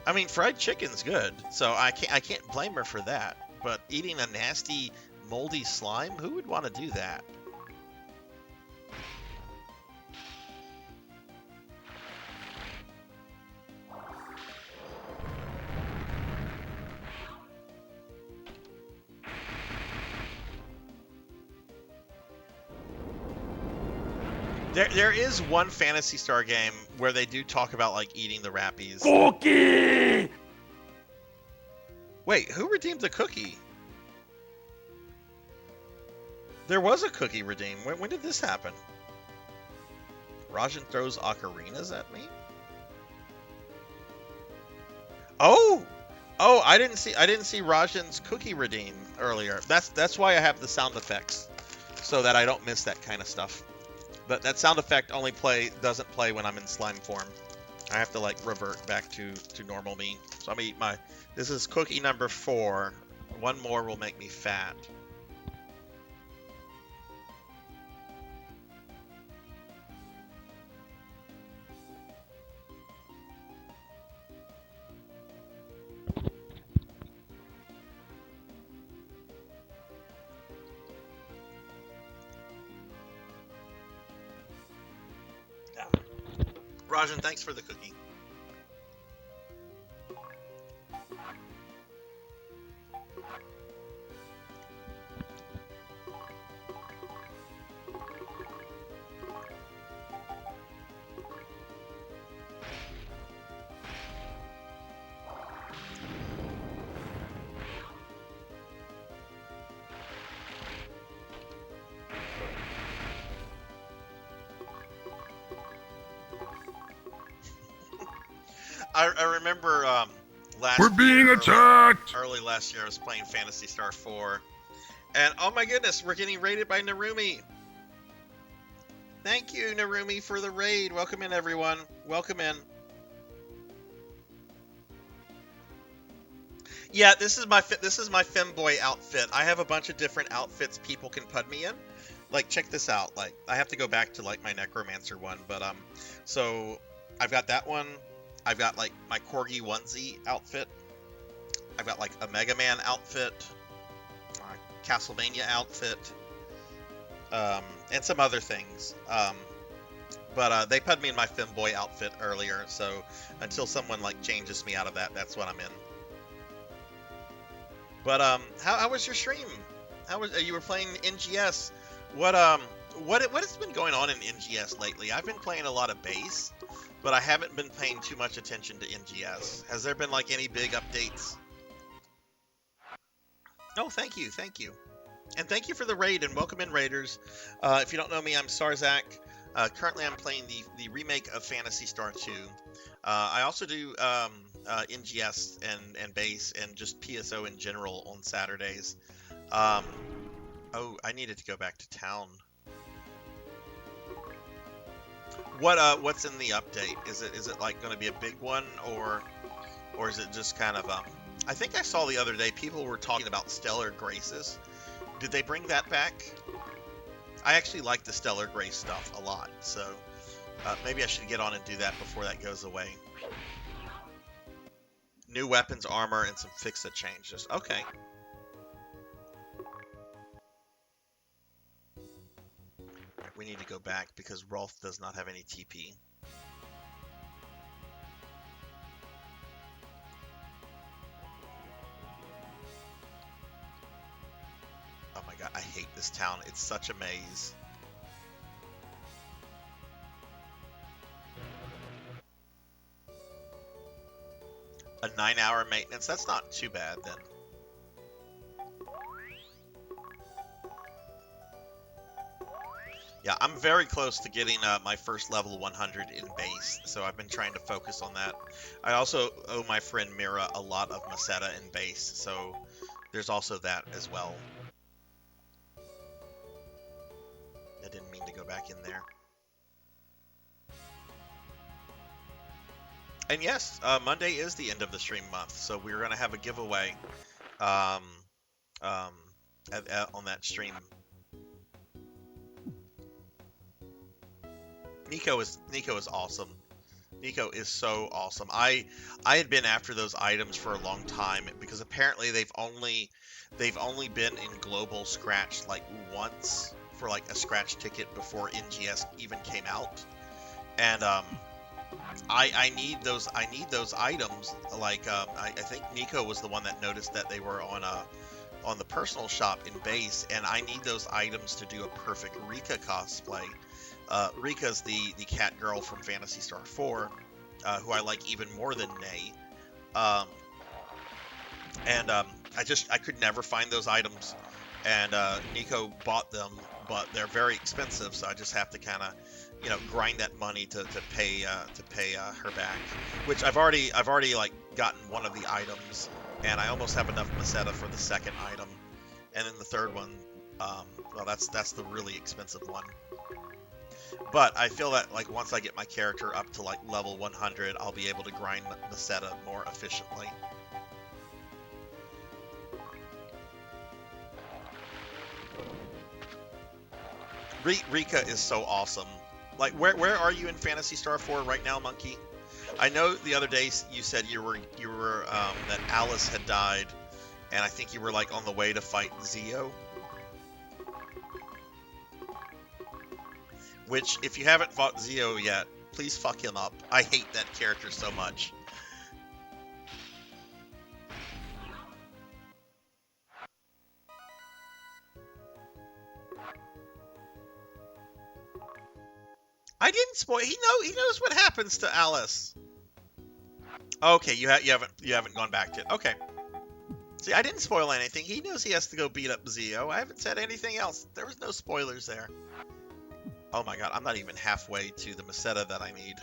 B: I mean, fried chicken's good, so I can't blame her for that. But eating a nasty, moldy slime, who would want to do that? There is one Phantasy Star game where they do talk about like eating the Rappies.
C: Cookie!
B: Wait, who redeemed the cookie? There was a cookie redeemed. When did this happen? Rajan throws ocarinas at me? Oh! Oh, I didn't see Rajan's cookie redeem earlier. That's why I have the sound effects, so that I don't miss that kind of stuff. But that sound effect only doesn't play when I'm in slime form. I have to like revert back to normal me. So I'm gonna eat my. This is cookie number 4. One more will make me fat. Rajan, thanks for the cookie. I remember
C: We're being attacked!
B: early last year I was playing Phantasy Star 4, and oh my goodness, we're getting raided by Narumi. Thank you, Narumi, for the raid. Welcome in, everyone. Welcome in. Yeah, this is my femboy outfit. I have a bunch of different outfits people can put me in. Like, check this out. Like, I have to go back to like my Necromancer one, but so I've got that one. I've got like my Corgi onesie outfit. I've got like a Mega Man outfit, Castlevania outfit, and some other things. But they put me in my femboy outfit earlier, so until someone like changes me out of that, that's what I'm in. But how was your stream? How was you were playing NGS? What has been going on in NGS lately? I've been playing a lot of base, but I haven't been paying too much attention to NGS. Has there been like any big updates? Oh, thank you. And thank you for the raid, and welcome in, raiders. If you don't know me, I'm Sarzac. Currently, I'm playing the remake of Phantasy Star 2. I also do NGS and base and just PSO in general on Saturdays. Oh, I needed to go back to town. What's in the update? Is it like going to be a big one, or is it just kind of I think I saw the other day people were talking about Stellar Graces. Did they bring that back? I actually like the Stellar Grace stuff a lot, so maybe I should get on and do that before that goes away. New weapons, armor, and some fix-it changes. Okay. We need to go back because Rolf does not have any TP. Oh my god, I hate this town. It's such a maze. A 9-hour maintenance? That's not too bad then. Yeah, I'm very close to getting my first level 100 in base, so I've been trying to focus on that. I also owe my friend Mira a lot of Masetta in base, so there's also that as well. I didn't mean to go back in there. And yes, Monday is the end of the stream month, so we're going to have a giveaway on that stream. Nico is awesome. Nico is so awesome. I had been after those items for a long time because apparently they've only been in global scratch like once for like a scratch ticket before NGS even came out, and I need those items. Like I think Nico was the one that noticed that they were on the personal shop in base, and I need those items to do a perfect Rika cosplay. Rika's the cat girl from Phantasy Star 4, who I like even more than Nay. I could never find those items, and Nico bought them, but they're very expensive, so I just have to kind of, grind that money to pay her back. Which I've already like gotten one of the items and I almost have enough Meseta for the second item. And then the third one, well, that's the really expensive one. But I feel that like once I get my character up to like level 100, I'll be able to grind Meseta more efficiently. Rika is so awesome. Like, where are you in Phantasy Star 4 right now, Monkey? I know the other day you said you were that Alice had died, and I think you were like on the way to fight Zio. Which, if you haven't fought Zio yet, please fuck him up. I hate that character so much. I didn't spoil. He knows what happens to Alice. Okay, you haven't gone back to it. Okay. See, I didn't spoil anything. He knows he has to go beat up Zio. I haven't said anything else. There was no spoilers there. Oh my god, I'm not even halfway to the Meseta that I need.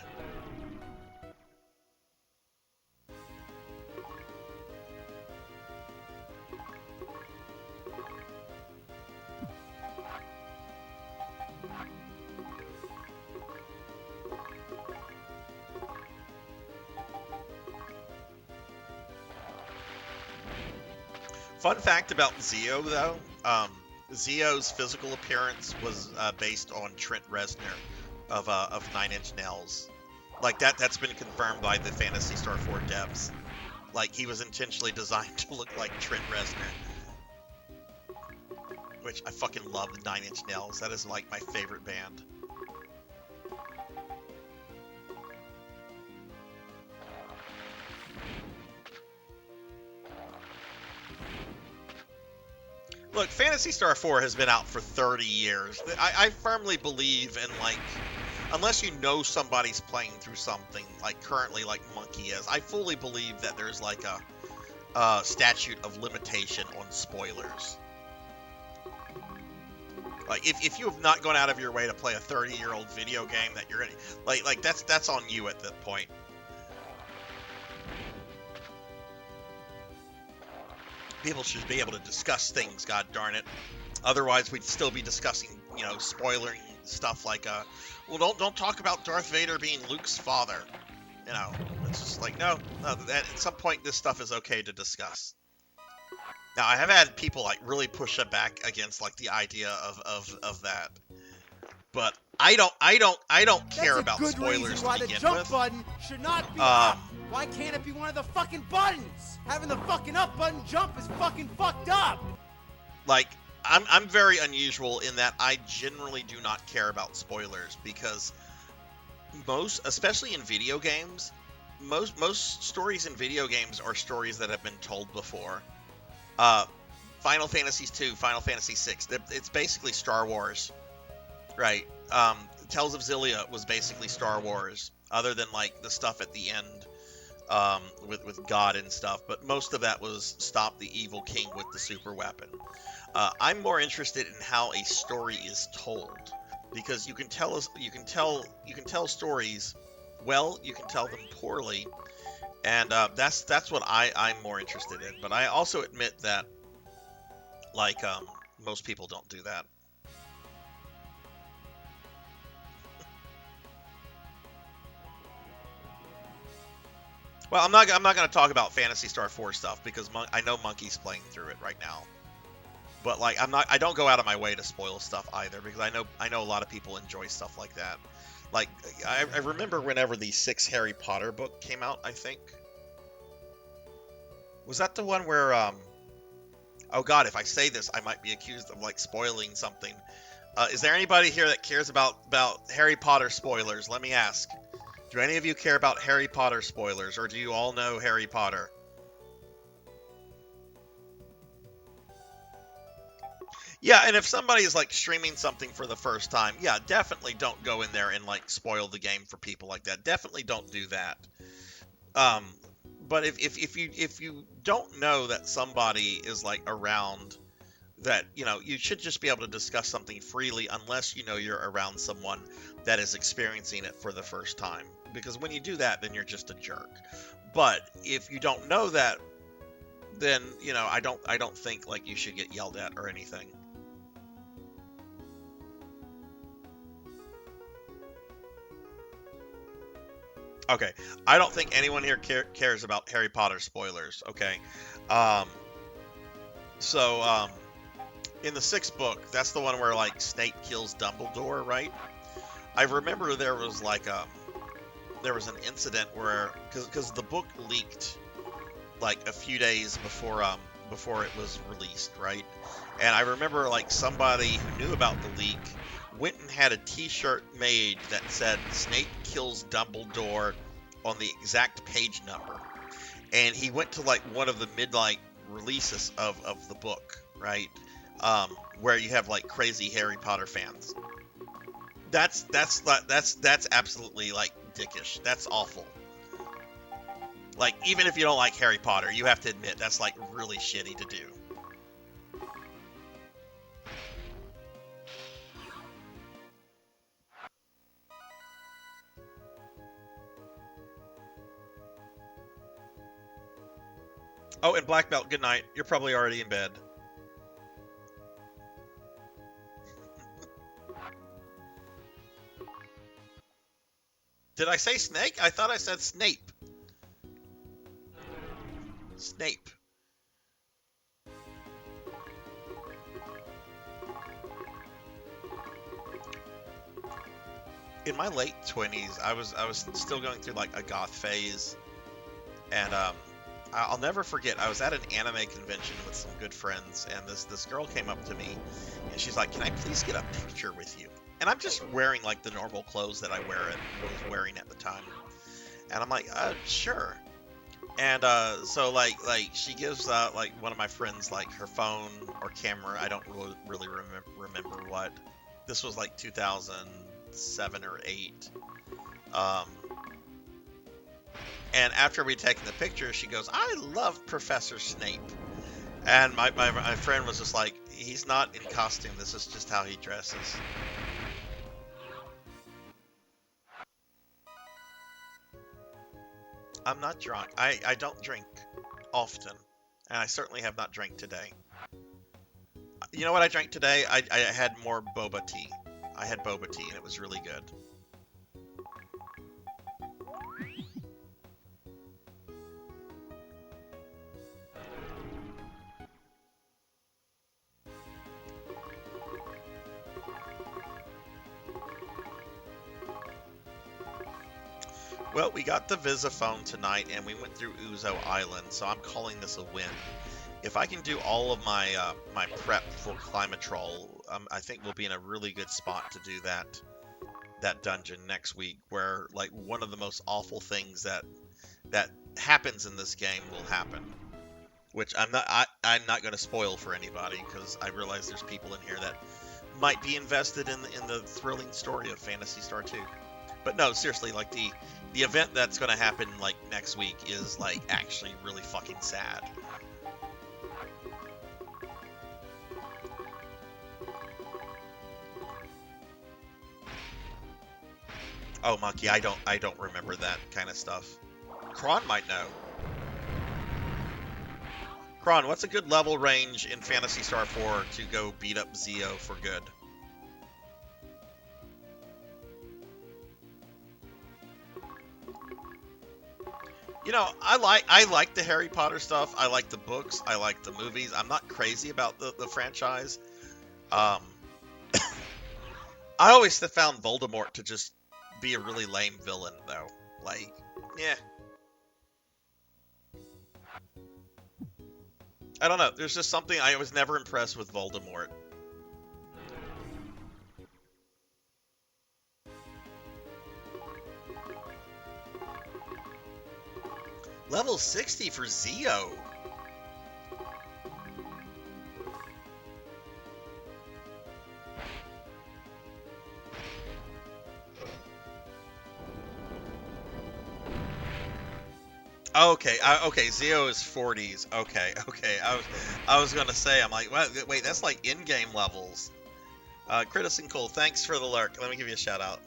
B: Fun fact about Zio, though, Zio's physical appearance was based on Trent Reznor of 9 Inch Nails. Like, that's been confirmed by the Phantasy Star 4 devs. Like, he was intentionally designed to look like Trent Reznor. Which, I fucking love 9 Inch Nails. That is, like, my favorite band. Look, Phantasy Star 4 has been out for 30 years. I firmly believe in, like, unless you know somebody's playing through something, like currently like Monkey is, I fully believe that there's like a statute of limitation on spoilers. Like, if you have not gone out of your way to play a 30-year-old video game that you're gonna, like that's on you at that point. People should be able to discuss things, god darn it. Otherwise, we'd still be discussing, you know, spoiling stuff like, well, don't talk about Darth Vader being Luke's father. You know, it's just like, no, at some point, this stuff is okay to discuss. Now, I have had people, like, really push back against, like, the idea of that. But I don't care about spoilers to begin with.
D: That's a good reason why the jump button should not be up. Why can't it be one of the fucking buttons? Having the fucking up button jump is fucking fucked up.
B: Like, I'm very unusual in that I generally do not care about spoilers because especially in video games, most stories in video games are stories that have been told before. Final Fantasy 2, Final Fantasy 6, it's basically Star Wars. Right. Tales of Xillia was basically Star Wars, other than like the stuff at the end with God and stuff. But most of that was stop the evil king with the super weapon. I'm more interested in how a story is told, because you can tell stories well, you can tell them poorly, and that's what I'm more interested in. But I also admit that like most people don't do that. Well, I'm not going to talk about Phantasy Star 4 stuff because I know Monkey's playing through it right now. But like I don't go out of my way to spoil stuff either, because I know a lot of people enjoy stuff like that. Like I remember whenever the 6th Harry Potter book came out, I think. Was that the one where oh god, if I say this I might be accused of like spoiling something. Is there anybody here that cares about Harry Potter spoilers? Let me ask. Do any of you care about Harry Potter spoilers, or do you all know Harry Potter? Yeah, and if somebody is like streaming something for the first time, yeah, definitely don't go in there and like spoil the game for people like that. Definitely don't do that. But if you don't know that somebody is like around, that, you know, you should just be able to discuss something freely unless you know you're around someone that is experiencing it for the first time. Because when you do that, then you're just a jerk. But if you don't know that then, you know, I don't think like you should get yelled at or anything. Okay, I don't think anyone here cares about Harry Potter spoilers. Okay, um, so in the 6th book, that's the one where like Snape kills Dumbledore, right? I remember there was like there was an incident where because the book leaked like a few days before it was released, right? And I remember like somebody who knew about the leak went and had a T-shirt made that said Snape kills Dumbledore on the exact page number, and he went to like one of the midnight releases of the book, right? Where you have like crazy Harry Potter fans. That's absolutely like dickish. That's awful. Like, even if you don't like Harry Potter, you have to admit that's like really shitty to do. Oh, and Black Belt, good night. You're probably already in bed. Did I say snake? I thought I said Snape. Snape. In my late 20s, I was still going through like a goth phase, and I'll never forget. I was at an anime convention with some good friends, and this girl came up to me, and she's like, "Can I please get a picture with you?" And I'm just wearing like the normal clothes that I was wearing at the time, and I'm like, "Sure." And so like she gives like one of my friends like her phone or camera. I don't really remember what. This was like 2007 or 8. And after we'd taken the picture, she goes, "I love Professor Snape." And my friend was just like, "He's not in costume. This is just how he dresses." I'm not drunk. I don't drink often. And I certainly have not drank today. You know what I drank today? I had more boba tea. I had boba tea, and it was really good. Well, we got the Visiphone tonight, and we went through Uzo Island, so I'm calling this a win. If I can do all of my my prep for Climatrol, I think we'll be in a really good spot to do that dungeon next week, where like one of the most awful things that happens in this game will happen. Which I'm not going to spoil for anybody, because I realize there's people in here that might be invested in the thrilling story of Phantasy Star 2. But no, seriously, like the event that's going to happen like next week is like actually really fucking sad. Oh, Monkey, I don't remember that kind of stuff. Kron might know. Kron, what's a good level range in Phantasy Star 4 to go beat up Zio for good? You know, I like the Harry Potter stuff. I like the books. I like the movies. I'm not crazy about the franchise. I always found Voldemort to just be a really lame villain, though. Like, yeah. I don't know. There's just something, I was never impressed with Voldemort. Level 60 for Zio. Okay, okay, Zio is 40s. Okay. I was gonna say, I'm like, wait, that's like in-game levels. Critis and Cole, thanks for the lurk. Let me give you a shout out.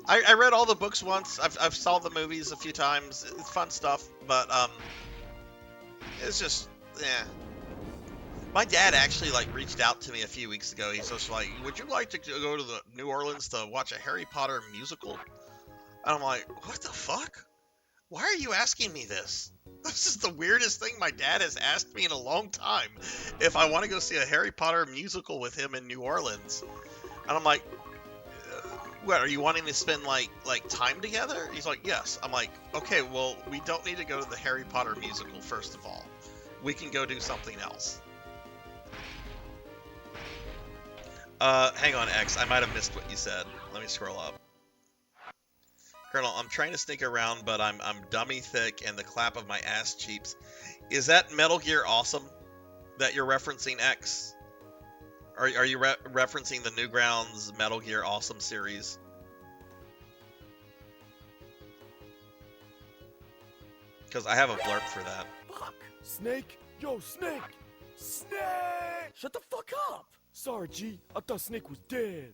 B: I read all the books once. I've saw the movies a few times. It's fun stuff, but it's just yeah. My dad actually like reached out to me a few weeks ago. He's just like, "Would you like to go to the New Orleans to watch a Harry Potter musical?" And I'm like, "What the fuck? Why are you asking me this? This is the weirdest thing my dad has asked me in a long time. If I want to go see a Harry Potter musical with him in New Orleans." And I'm like, "What, are you wanting to spend like time together?" He's like, "Yes." I'm like, "Okay, well, we don't need to go to the Harry Potter musical, first of all. We can go do something else." Hang on, X. I might have missed what you said. Let me scroll up. Colonel, I'm trying to sneak around, but I'm dummy thick and the clap of my ass cheeks. Is that Metal Gear Awesome that you're referencing, X? Are you referencing the Newgrounds Metal Gear Awesome series? Because I have a blurb for that.
F: Fuck! Snake? Yo, Snake! Snake! Shut the fuck up! Sorry, G. I thought Snake was dead.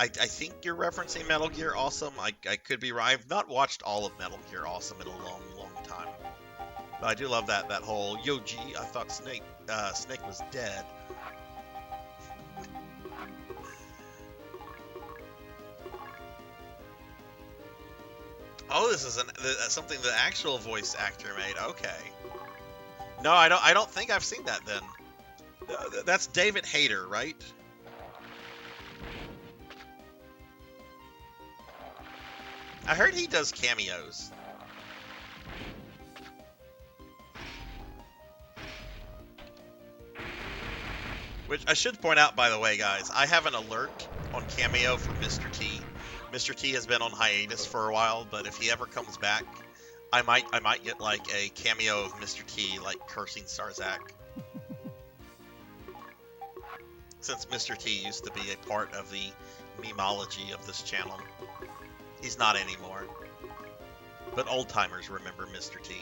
B: I think you're referencing Metal Gear Awesome. I could be right. I've not watched all of Metal Gear Awesome in a long, long time. But I do love that whole, "Yo, G, I thought Snake was dead." Oh, this is something the actual voice actor made. Okay. No, I don't think I've seen that then. That's David Hayter, right? I heard he does cameos. Which I should point out, by the way, guys, I have an alert on Cameo for Mr. T. Mr. T has been on hiatus for a while, but if he ever comes back, I might get like a cameo of Mr. T, like cursing Sarzac. Since Mr. T used to be a part of the memology of this channel. He's not anymore. But old timers remember Mr. T.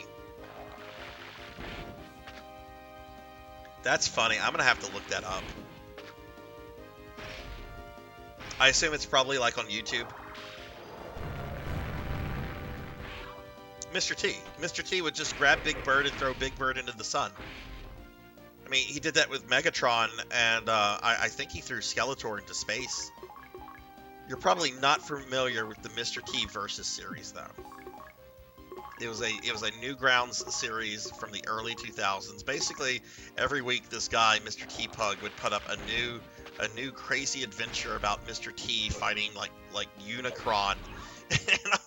B: That's funny. I'm gonna have to look that up. I assume it's probably like on YouTube. Mr. T. Mr. T would just grab Big Bird and throw Big Bird into the sun. I mean, he did that with Megatron, and I think he threw Skeletor into space. You're probably not familiar with the Mr. T Versus series, though. It was a Newgrounds series from the early 2000s. Basically, every week this guy, Mr. T Pug, would put up a new crazy adventure about Mr. T fighting like Unicron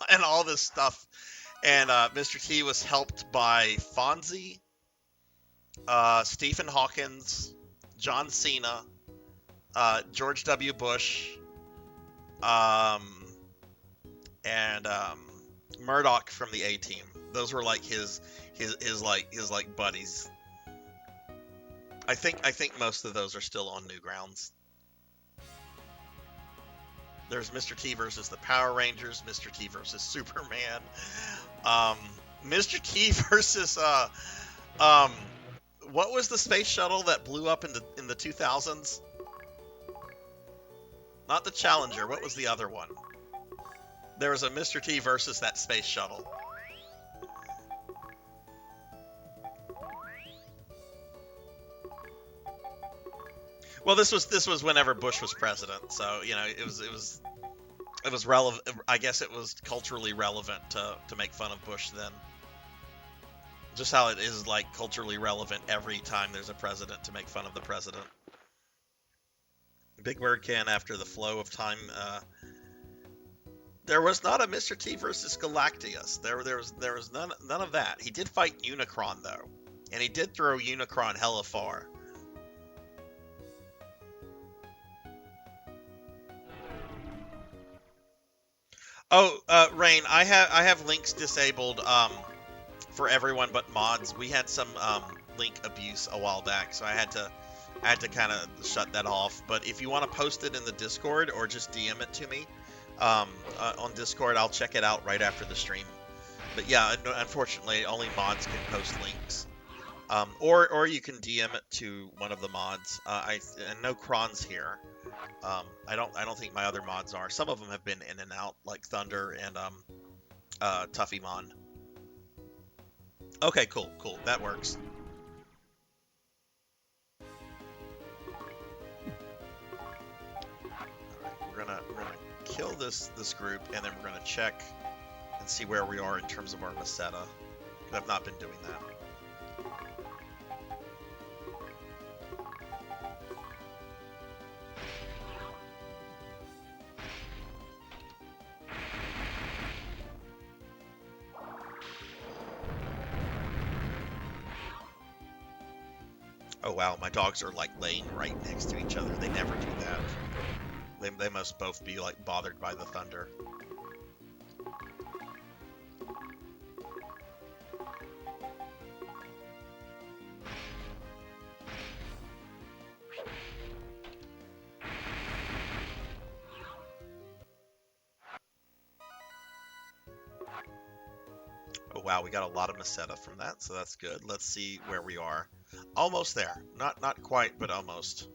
B: and all this stuff. And Mr. T was helped by Fonzie, Stephen Hawkins, John Cena, George W. Bush, and Murdoch from the A-Team. Those were like his buddies. I think most of those are still on Newgrounds. There's Mr. T versus the Power Rangers, Mr. T versus Superman, Mr. T versus what was the space shuttle that blew up in the 2000s? Not the Challenger. What was the other one? There was a Mr. T versus that space shuttle. Well, this was whenever Bush was president, so you know it was relevant. I guess it was culturally relevant to make fun of Bush then. Just how it is like culturally relevant every time there's a president to make fun of the president. Big Bird can after the flow of time. There was not a Mr. T versus Galactus. There was none of that. He did fight Unicron though, and he did throw Unicron hella far. Oh, Rain, I have links disabled for everyone but mods. We had some link abuse a while back, so I had to kind of shut that off. But if you want to post it in the Discord or just DM it to me on Discord, I'll check it out right after the stream. But yeah, unfortunately, only mods can post links. Or you can DM it to one of the mods. And no Kron's here. I don't think my other mods are. Some of them have been in and out, like Thunder and Tuffymon. Okay, cool. That works. We're gonna kill this group, and then we're gonna check and see where we are in terms of our Meseta. I've not been doing that. Oh wow, my dogs are like laying right next to each other. They never do that. They must both be like bothered by the thunder. Oh wow, we got a lot of Meseta from that, so that's good. Let's see where we are. Almost there. Not quite, but almost.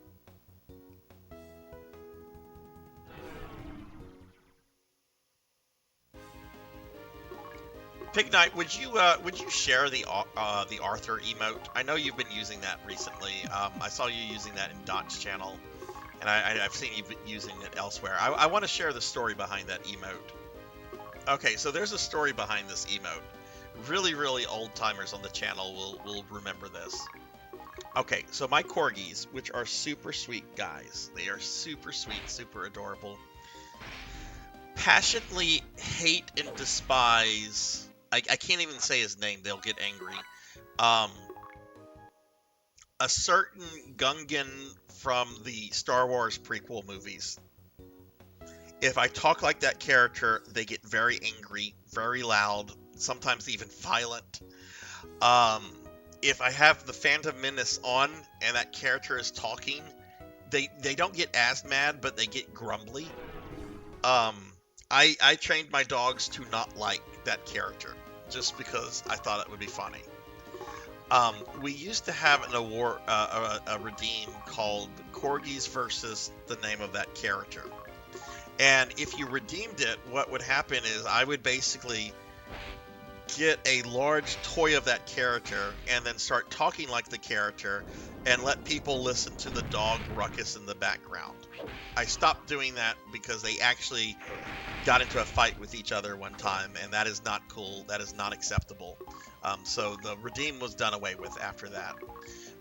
B: Pig Knight, would you share the Arthur emote? I know you've been using that recently. I saw you using that in Dot's channel, and I've seen you using it elsewhere. I want to share the story behind that emote. Okay, so there's a story behind this emote. Really old timers on the channel will remember this. Okay, so my corgis, which are super sweet guys, they are super sweet, super adorable, passionately hate and despise, I can't even say his name, they'll get angry, a certain Gungan from the Star Wars prequel movies. If I talk like that character, they get very angry, very loud, sometimes even violent. If I have the Phantom Menace on and that character is talking, they don't get as mad, but they get grumbly. I trained my dogs to not like that character just because I thought it would be funny. We used to have a redeem called Corgis versus the name of that character. And if you redeemed it, what would happen is I would basically get a large toy of that character and then start talking like the character and let people listen to the dog ruckus in the background. I stopped doing that because they actually got into a fight with each other one time, and that is not cool. That is not acceptable. So the redeem was done away with after that.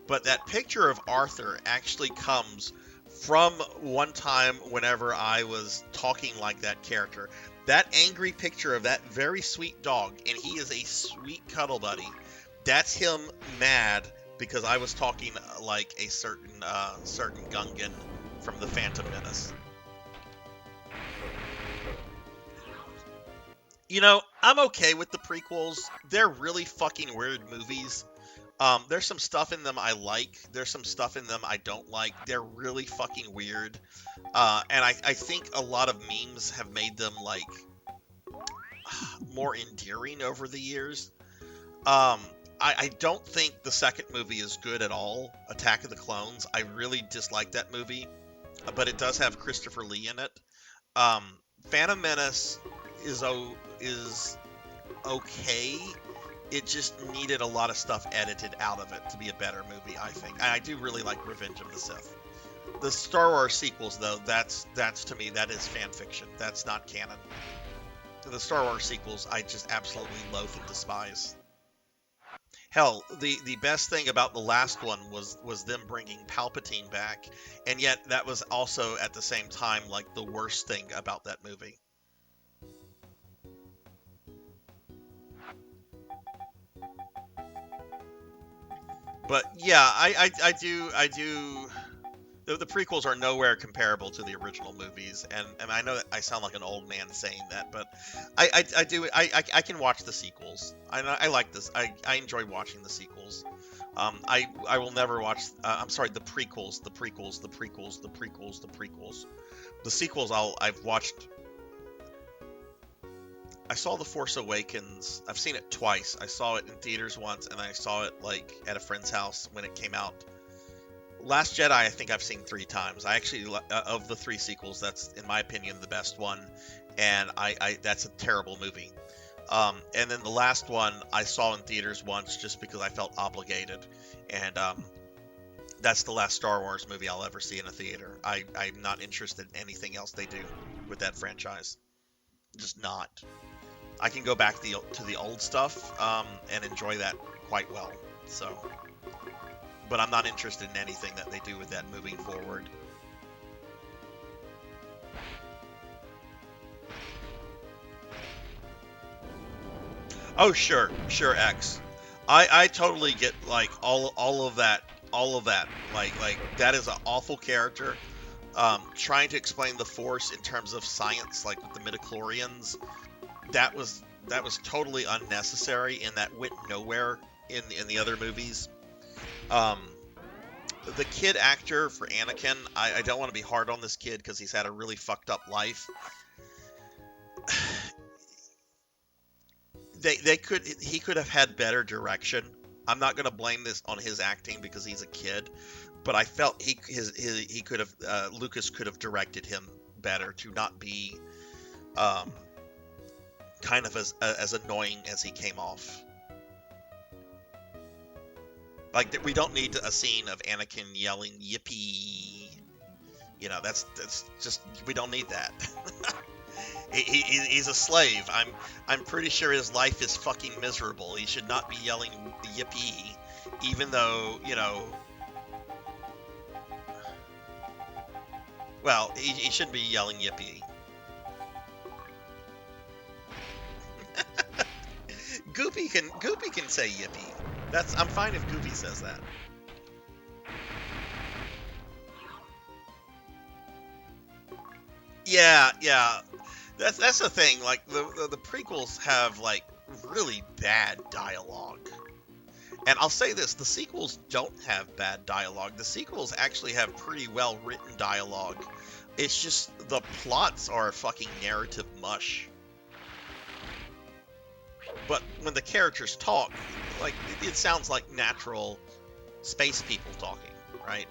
B: But that picture of Arthur actually comes from one time whenever I was talking like that character. That angry picture of that very sweet dog, and he is a sweet cuddle buddy. That's him mad because I was talking like a certain Gungan from the Phantom Menace. You know, I'm okay with the prequels. They're really fucking weird movies. There's some stuff in them I like. There's some stuff in them I don't like. They're really fucking weird. And I think a lot of memes have made them, like, more endearing over the years. I don't think the second movie is good at all, Attack of the Clones. I really dislike that movie, but it does have Christopher Lee in it. Phantom Menace is okay. It just needed a lot of stuff edited out of it to be a better movie, I think. And I do really like Revenge of the Sith. The Star Wars sequels, though, that's to me, that is fan fiction. That's not canon. The Star Wars sequels, I just absolutely loathe and despise. Hell, the best thing about the last one was them bringing Palpatine back, and yet that was also at the same time like the worst thing about that movie. But yeah, I do. The prequels are nowhere comparable to the original movies, and I know that I sound like an old man saying that, but I can watch the sequels. I like this. I enjoy watching the sequels. I will never watch. I'm sorry, the prequels. The sequels I've watched. I saw The Force Awakens. I've seen it twice. I saw it in theaters once, and I saw it like at a friend's house when it came out. Last Jedi, I think I've seen 3 times. I actually, of the 3 sequels, that's in my opinion the best one, and that's a terrible movie. And then the last one I saw in theaters once just because I felt obligated, and that's the last Star Wars movie I'll ever see in a theater. I'm not interested in anything else they do with that franchise. Just not. I can go back to the old stuff and enjoy that quite well. So, but I'm not interested in anything that they do with that moving forward. Oh, sure, X. I totally get like all of that. Like that is an awful character. Trying to explain the Force in terms of science, like with the midichlorians, that was totally unnecessary, and that went nowhere in the other movies. The kid actor for Anakin, I don't want to be hard on this kid because he's had a really fucked up life. He could have had better direction. I'm not going to blame this on his acting because he's a kid, but I felt he could have Lucas could have directed him better to not be kind of as annoying as he came off. Like, we don't need a scene of Anakin yelling "Yippee!" You know, that's just, we don't need that. He's a slave. I'm pretty sure his life is fucking miserable. He should not be yelling "Yippee!" Even though, you know, well, he shouldn't be yelling "Yippee!" Goopy can say "Yippee!" I'm fine if Goopy says that. Yeah. That's the thing. Like the prequels have like really bad dialogue. And I'll say this, the sequels don't have bad dialogue. The sequels actually have pretty well written dialogue. It's just the plots are fucking narrative mush. But when the characters talk, like, it sounds like natural space people talking, right?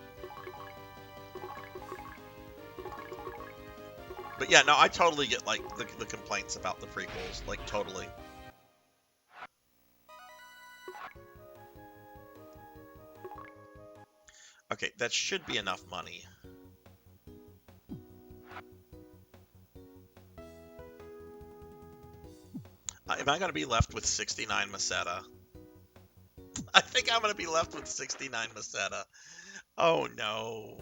B: But yeah, no, I totally get, like, the complaints about the prequels, like, totally. Okay, that should be enough money. Am I going to be left with 69 Meseta? I think I'm going to be left with 69 Meseta. Oh, no.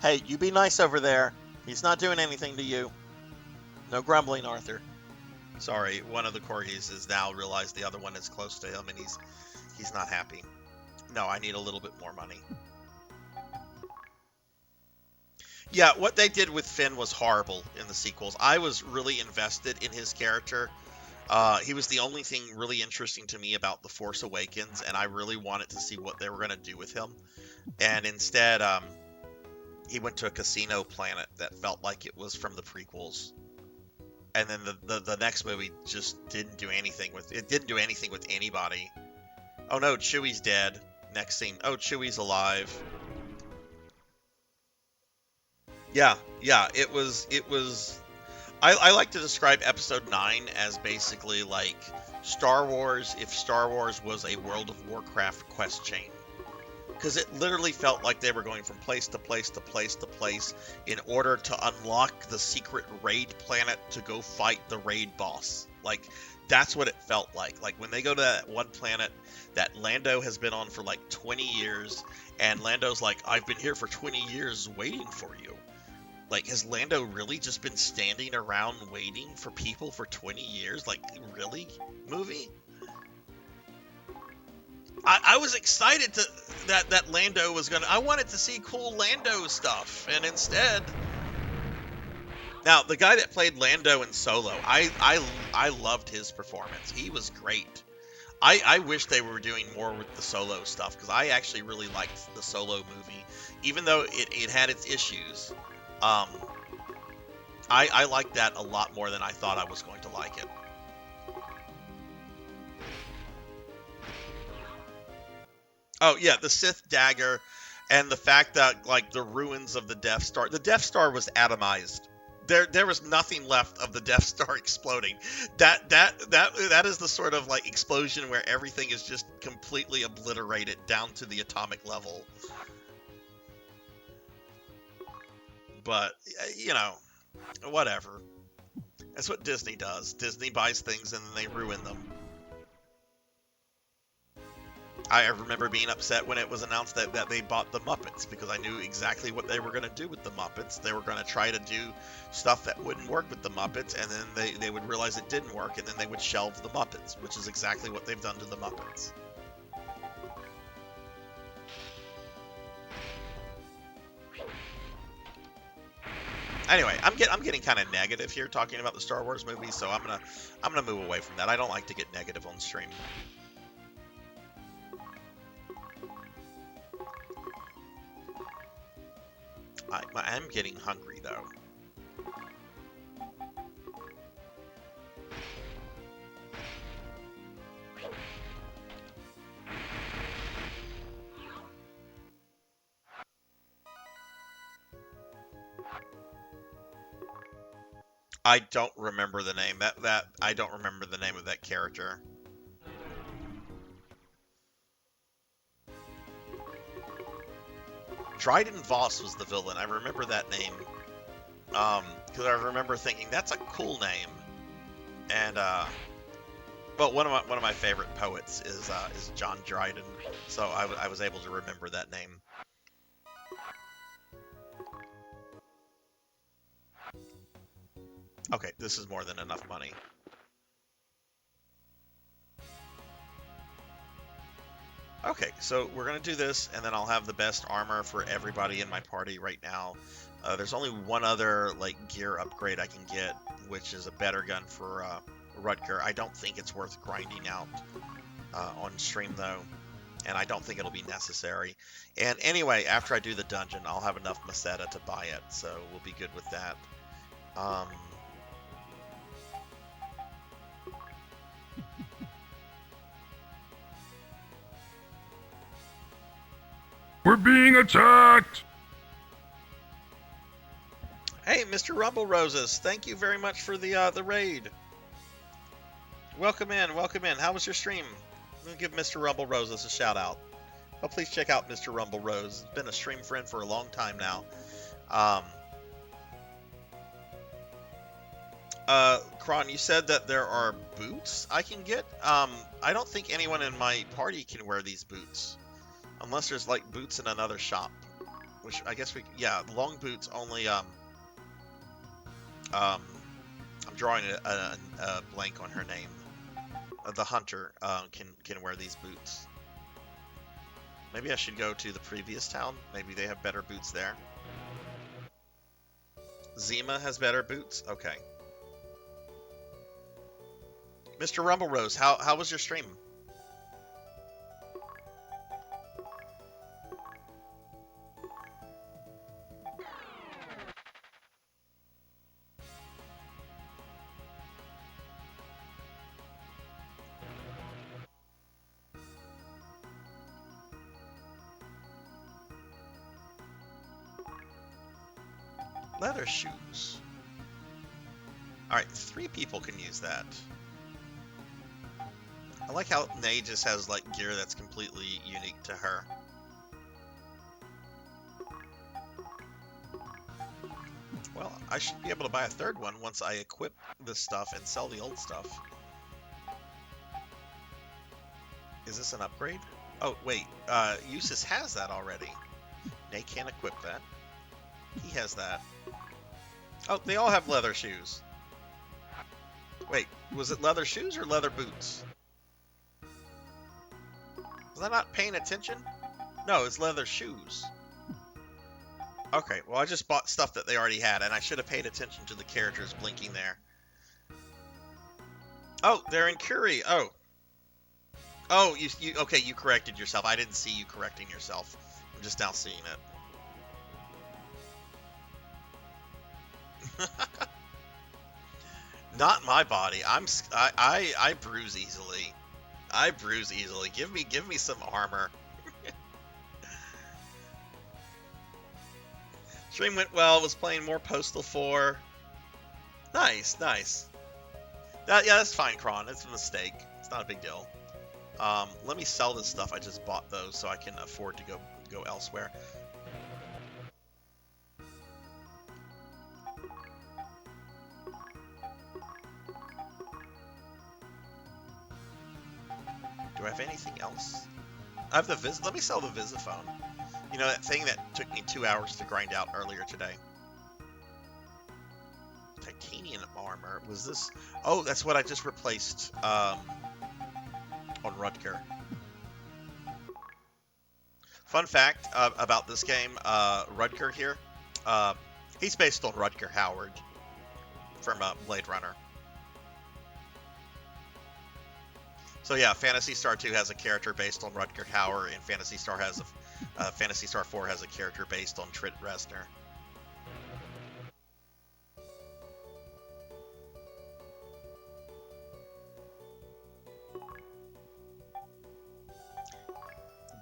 B: Hey, you be nice over there. He's not doing anything to you. No grumbling, Arthur. Sorry, one of the corgis has now realized the other one is close to him, and he's not happy. No, I need a little bit more money. Yeah, what they did with Finn was horrible in the sequels. I was really invested in his character. He was the only thing really interesting to me about The Force Awakens, and I really wanted to see what they were going to do with him. And instead, he went to a casino planet that felt like it was from the prequels. And then the next movie just didn't do anything with it. Didn't do anything with anybody. Oh no, Chewie's dead. Next scene. Oh, Chewie's alive. Yeah. It was. I like to describe Episode 9 as basically like Star Wars if Star Wars was a World of Warcraft quest chain. Because it literally felt like they were going from place to place to place to place in order to unlock the secret raid planet to go fight the raid boss. Like, that's what it felt like. Like, when they go to that one planet that Lando has been on for like 20 years, and Lando's like, I've been here for 20 years waiting for you. Like, has Lando really just been standing around waiting for people for 20 years? Like, really, movie? I was excited that Lando was gonna. I wanted to see cool Lando stuff, and instead, Now, the guy that played Lando in Solo, I loved his performance. He was great. I wish they were doing more with the Solo stuff, because I actually really liked the Solo movie, even though it had its issues. I liked that a lot more than I thought I was going to like it. Oh yeah, the Sith dagger, and the fact that like the ruins of the Death Star. The Death Star was atomized. There was nothing left of the Death Star exploding. That is the sort of like explosion where everything is just completely obliterated down to the atomic level. But you know, whatever. That's what Disney does. Disney buys things and then they ruin them. I remember being upset when it was announced that they bought the Muppets, because I knew exactly what they were going to do with the Muppets. They were going to try to do stuff that wouldn't work with the Muppets, and then they would realize it didn't work, and then they would shelve the Muppets, which is exactly what they've done to the Muppets. Anyway, I'm getting kind of negative here talking about the Star Wars movies, so I'm gonna move away from that. I don't like to get negative on stream. I am getting hungry, though. I don't remember the name. I don't remember the name of that character. Dryden Voss was the villain. I remember that name. Because I remember thinking that's a cool name. And but one of my favorite poets is John Dryden. So I was able to remember that name. Okay, this is more than enough money. Okay, so we're going to do this, and then I'll have the best armor for everybody in my party right now. There's only one other like gear upgrade I can get, which is a better gun for Rutger. I don't think it's worth grinding out on stream, though, and I don't think it'll be necessary. And anyway, after I do the dungeon, I'll have enough Maseta to buy it, so we'll be good with that.
C: We're being attacked!
B: Hey, Mr. Rumble Roses, thank you very much for the raid. Welcome in, welcome in. How was your stream? Let me give Mr. Rumble Roses a shout out. Oh, please check out Mr. Rumble Rose. He's been a stream friend for a long time now. Kron, you said that there are boots I can get. I don't think anyone in my party can wear these boots. Unless there's like boots in another shop. Which I guess yeah, long boots only, I'm drawing a blank on her name. The hunter, can wear these boots. Maybe I should go to the previous town. Maybe they have better boots there. Zima has better boots? Okay. Mr. Rumble Rose, how was your stream? Leather shoes. Alright, 3 people can use that. I like how Nay just has like gear that's completely unique to her. Well, I should be able to buy a 3rd one once I equip this stuff and sell the old stuff. Is this an upgrade? Oh, wait. Eustace has that already. Nay can't equip that. He has that. Oh, they all have leather shoes. Wait, was it leather shoes or leather boots? Was I not paying attention? No, it's leather shoes. Okay, well, I just bought stuff that they already had, and I should have paid attention to the characters blinking there. Oh, they're in Curie. Oh. Oh, okay, you corrected yourself. I didn't see you correcting yourself. I'm just now seeing it. Not my body. I bruise easily. I bruise easily. Give me some armor. Stream went well. Was playing more Postal 4. Nice, nice. Yeah, that's fine, Kron. It's a mistake. It's not a big deal. Let me sell this stuff. I just bought those so I can afford to go elsewhere. Do I have anything else? I have the Let me sell the Visiphone. You know, that thing that took me 2 hours to grind out earlier today. Titanium armor. Was this? Oh, that's what I just replaced on Rutger. Fun fact about this game, Rutger here. He's based on Rutger Howard from Blade Runner. So yeah, Phantasy Star 2 has a character based on Rutger Hauer, and Phantasy Star 4 has a character based on Trent Reznor.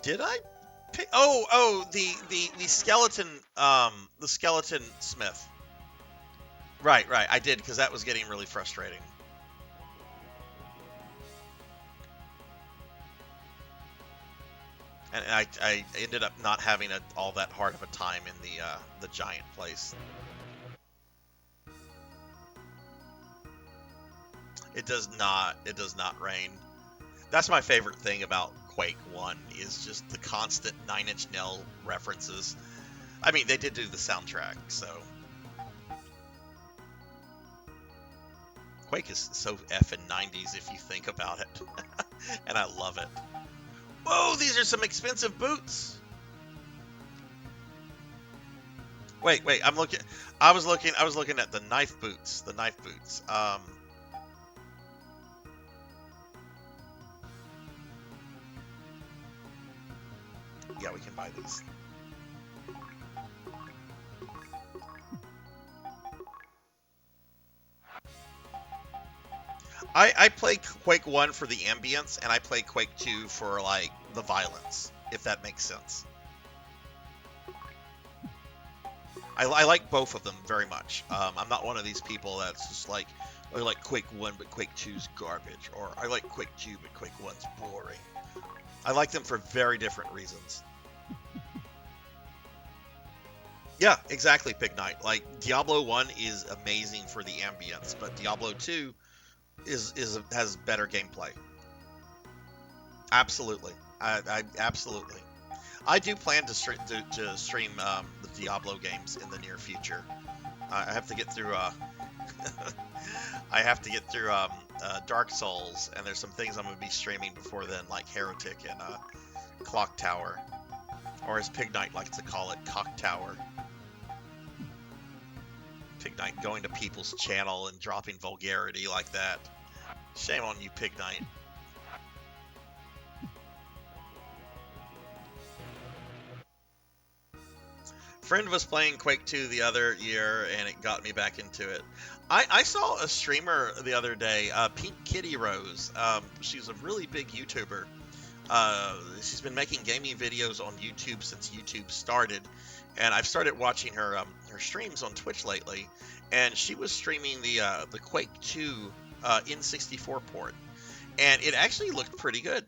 B: Did I pick? Oh, the skeleton smith. Right. I did, because that was getting really frustrating. And I ended up not having all that hard of a time in the giant place. It does not rain. That's my favorite thing about Quake 1 is just the constant Nine Inch Nails references. I mean, they did do the soundtrack, so Quake is so effing 90s if you think about it. And I love it. Whoa, these are some expensive boots. Wait, I was looking at the knife boots. Yeah, we can buy these. I play Quake 1 for the ambience, and I play Quake 2 for, like, the violence, if that makes sense. I like both of them very much. I'm not one of these people that's just like, I like Quake 1, but Quake 2's garbage, or I like Quake 2, but Quake 1's boring. I like them for very different reasons. Yeah, exactly, Pig Knight. Like, Diablo 1 is amazing for the ambience, but Diablo 2 has better gameplay. Absolutely. I absolutely. I do plan to stream the Diablo games in the near future. I have to get through Dark Souls, and there's some things I'm going to be streaming before then, like Heretic and Clock Tower, or as Pig Knight likes to call it, Cock Tower. Pig Knight going to people's channel and dropping vulgarity like that. Shame on you, Pig Knight. Friend was playing Quake 2 the other year, and it got me back into it. I saw a streamer the other day, Pink Kitty Rose. She's a really big YouTuber. She's been making gaming videos on YouTube since YouTube started, and I've started watching her streams on Twitch lately. And she was streaming the Quake 2 N64 port, and it actually looked pretty good.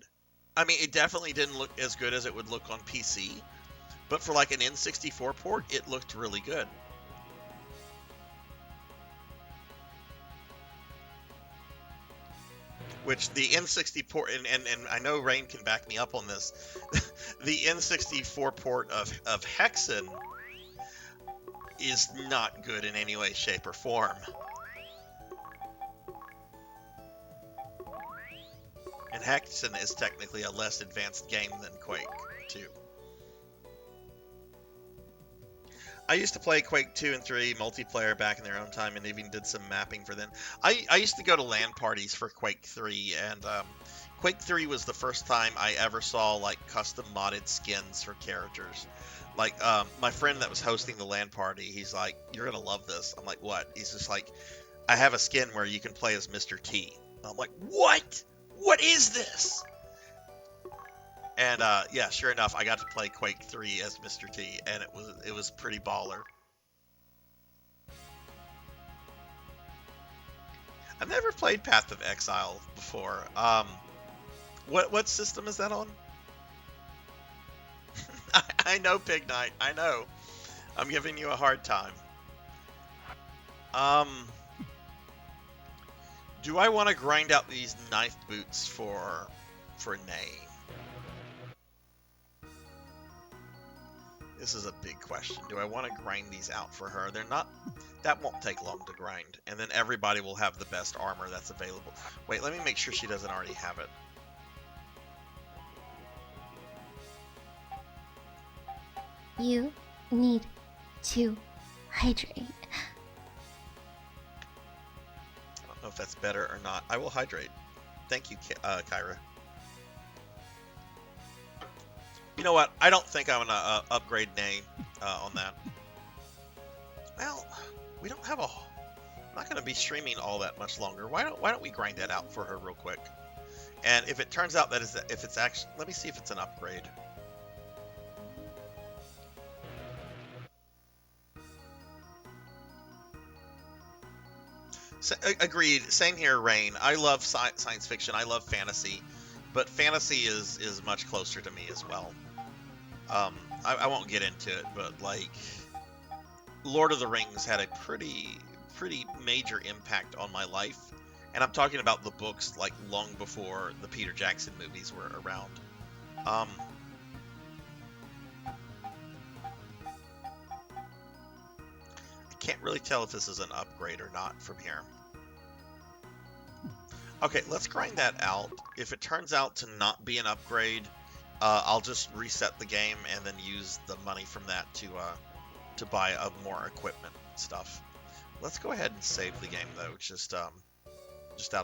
B: I mean, it definitely didn't look as good as it would look on PC, but for like an N64 port, it looked really good. Which the N64 port, and I know Rain can back me up on this, the N64 port of Hexen is not good in any way, shape, or form. And Hexen is technically a less advanced game than Quake 2. I used to play Quake 2 and 3 multiplayer back in their own time, and even did some mapping for them. I used to go to LAN parties for Quake 3, and Quake 3 was the first time I ever saw like custom modded skins for characters. Like my friend that was hosting the LAN party, he's like, "You're gonna love this." I'm like, "What?" He's just like, "I have a skin where you can play as Mr. T." I'm like, "What? What is this?" And yeah, sure enough, I got to play Quake 3 as Mr. T, and it was pretty baller. I've never played Path of Exile before. What system is that on? I know, Pig Knight. I know. I'm giving you a hard time. Do I want to grind out these knife boots for Nay? This is a big question. Do I want to grind these out for her? They're not... That won't take long to grind. And then everybody will have the best armor that's available. Wait, let me make sure she doesn't already have it.
G: You need to hydrate.
B: I don't know if that's better or not. I will hydrate. Thank you, Kyra. You know what? I don't think I'm gonna upgrade Nay on that. Well, we don't have a. I'm not gonna be streaming all that much longer. Why don't we grind that out for her real quick? And if it turns out if it's actually, let me see if it's an upgrade. Agreed. Same here, Rain. I love science fiction. I love fantasy, but fantasy is much closer to me as well. I won't get into it, but like Lord of the Rings had a pretty major impact on my life, and I'm talking about the books like long before the Peter Jackson movies were around. I can't really tell if this is an upgrade or not from here. Okay, let's grind that out. If it turns out to not be an upgrade, I'll just reset the game and then use the money from that to buy more equipment and stuff. Let's go ahead and save the game though, just out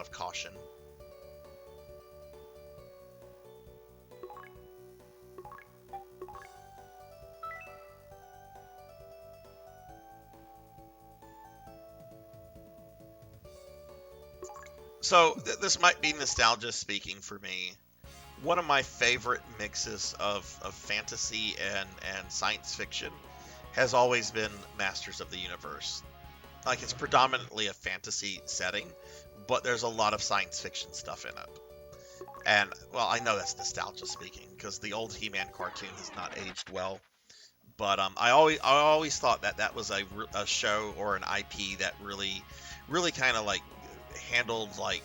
B: of caution. So this might be nostalgia speaking for me. One of my favorite mixes of fantasy and science fiction has always been Masters of the Universe. Like, it's predominantly a fantasy setting, but there's a lot of science fiction stuff in it. And, well, I know that's nostalgia speaking, because the old He-Man cartoon has not aged well. But I always thought that was a show or an IP that really kind of like handled like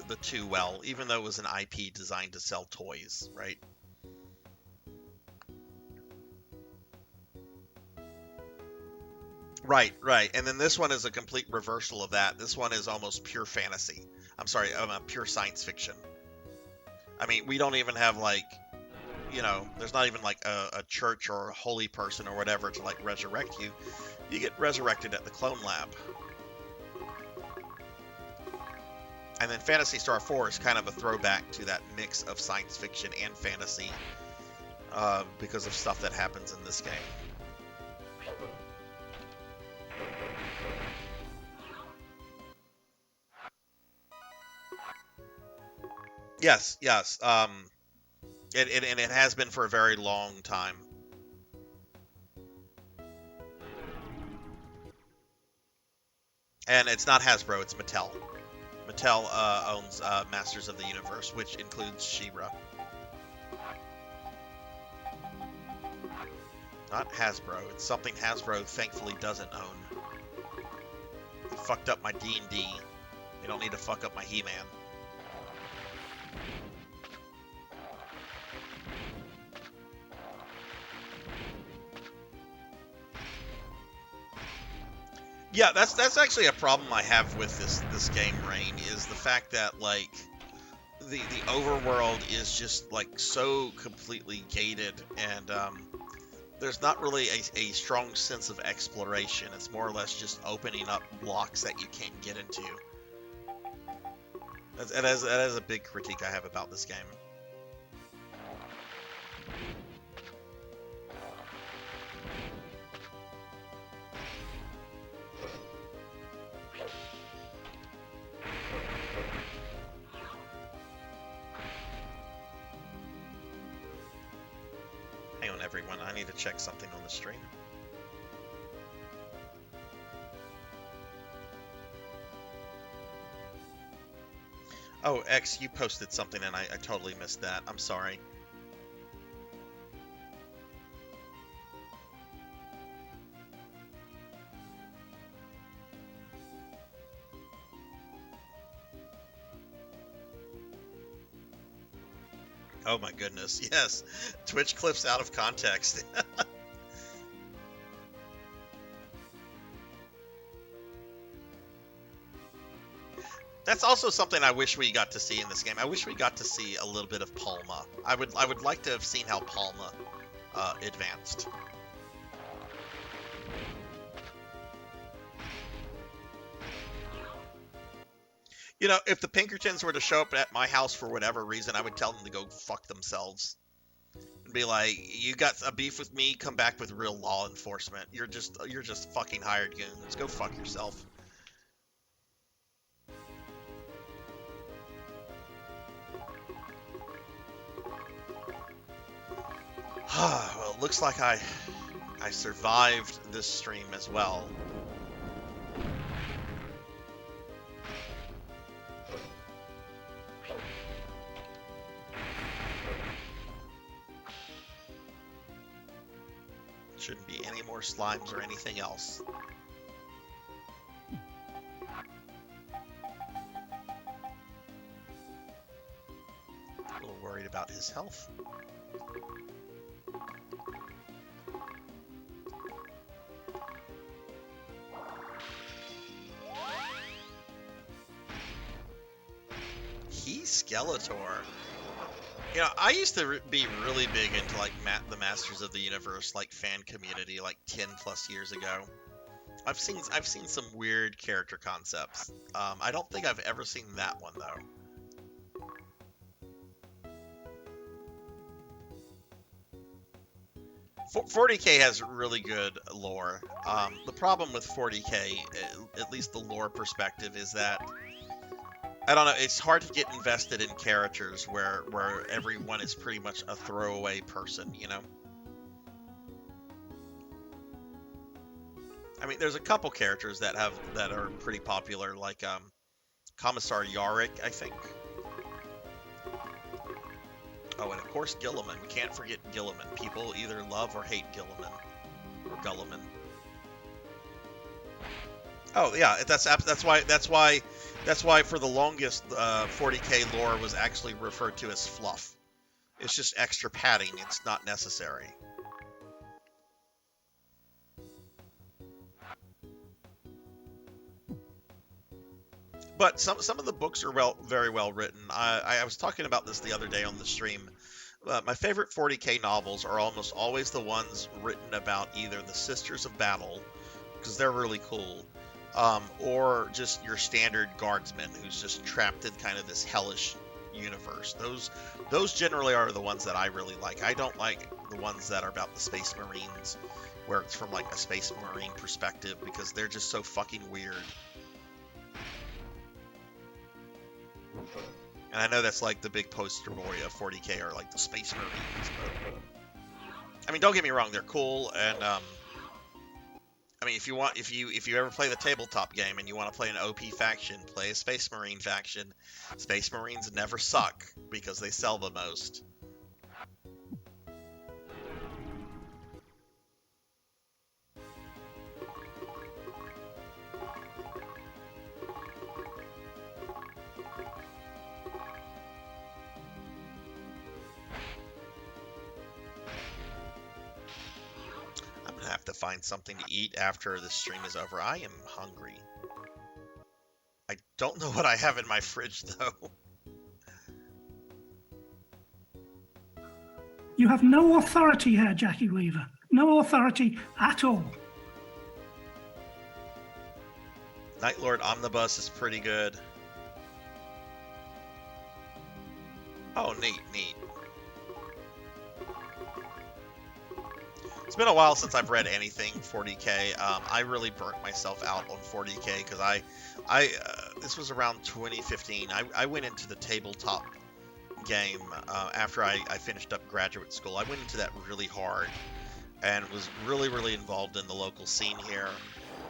B: the two well, even though it was an IP designed to sell toys, right? Right. And then this one is a complete reversal of that. This one is almost pure fantasy. I'm sorry, pure science fiction. I mean, we don't even have like, you know, there's not even like a church or a holy person or whatever to like resurrect you. You get resurrected at the clone lab. And then Phantasy Star 4 is kind of a throwback to that mix of science fiction and fantasy because of stuff that happens in this game. Yes. It has been for a very long time. And it's not Hasbro, it's Mattel. Mattel owns Masters of the Universe, which includes She-Ra. Not Hasbro. It's something Hasbro thankfully doesn't own. They fucked up my D&D. They don't need to fuck up my He-Man. Yeah, that's actually a problem I have with this game, Rain, is the fact that like the overworld is just like so completely gated, and there's not really a strong sense of exploration. It's more or less just opening up blocks that you can't get into. That is a big critique I have about this game. Hang on, everyone. I need to check something on the stream. Oh, X, you posted something and I totally missed that. I'm sorry. Oh my goodness, yes. Twitch clips out of context. That's also something I wish we got to see in this game. I wish we got to see a little bit of Palma. I would like to have seen how Palma advanced. You know, if the Pinkertons were to show up at my house for whatever reason, I would tell them to go fuck themselves. And be like, you got a beef with me, come back with real law enforcement. You're just fucking hired goons. Go fuck yourself. Well, it looks like I survived this stream as well. Shouldn't be any more slimes or anything else. A little worried about his health. Skeletor. You know, I used to be really big into like the Masters of the Universe like fan community like 10 plus years ago. I've seen some weird character concepts. I don't think I've ever seen that one though. 40K has really good lore. The problem with 40K, at least the lore perspective, is that I don't know, it's hard to get invested in characters where everyone is pretty much a throwaway person, you know? I mean, there's a couple characters that are pretty popular, like Commissar Yarick, I think. Oh, and of course Gilliman. We can't forget Gilliman. People either love or hate Gilliman or Gulliman. Oh yeah, that's why for the longest 40K lore was actually referred to as fluff. It's just extra padding. It's not necessary. But some of the books are very well written. I was talking about this the other day on the stream. My favorite 40K novels are almost always the ones written about either the Sisters of Battle, because they're really cool, or just your standard guardsman who's just trapped in kind of this hellish universe. Those generally are the ones that I really like. I don't like the ones that are about the Space Marines, where it's from like a Space Marine perspective, because they're just so fucking weird. And I know that's like the big poster boy of 40K are like the Space Marines, but I mean, don't get me wrong, they're cool, and I mean, if you ever play the tabletop game and you want to play an OP faction, play a Space Marine faction. Space Marines never suck because they sell the most. Have to find something to eat after the stream is over. I am hungry. I don't know what I have in my fridge though.
H: You have no authority here, Jackie Weaver. no authority at all.
B: Night Lord Omnibus is pretty good. Oh, neat. It's been a while since I've read anything 40K. I really burnt myself out on 40K because this was around 2015. I went into the tabletop game after I finished up graduate school. I went into that really hard and was really involved in the local scene here.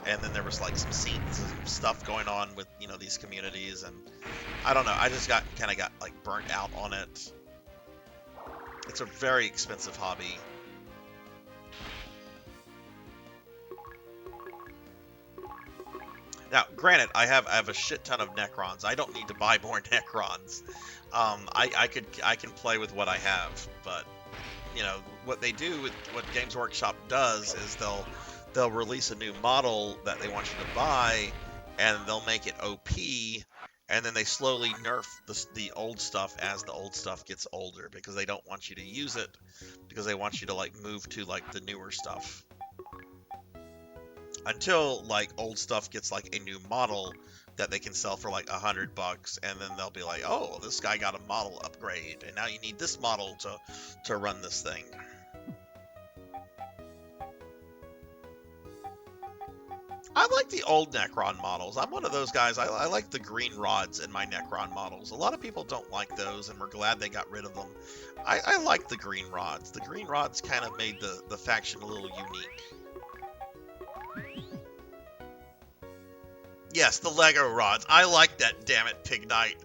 B: And then there was like some stuff going on with these communities, and I don't know. I just got like burnt out on it. It's a very expensive hobby. Now, granted, I have a shit ton of Necrons. I don't need to buy more Necrons. I can play with what I have, but what they do with what Games Workshop does is they'll release a new model that they want you to buy, and they'll make it OP, and then they slowly nerf the old stuff as the old stuff gets older, because they don't want you to use it, because they want you to like move to like the newer stuff. Until like old stuff gets like a new model that they can sell for like $100, and then they'll be like, oh, this guy got a model upgrade, and now you need this model to run this thing. I like the old Necron models. I'm one of those guys. I like the green rods in my Necron models. A lot of people don't like those, and we're glad they got rid of them. I like the green rods. The green rods kind of made the faction a little unique. Yes, the Lego rods. I like that, damn it, Pig Knight.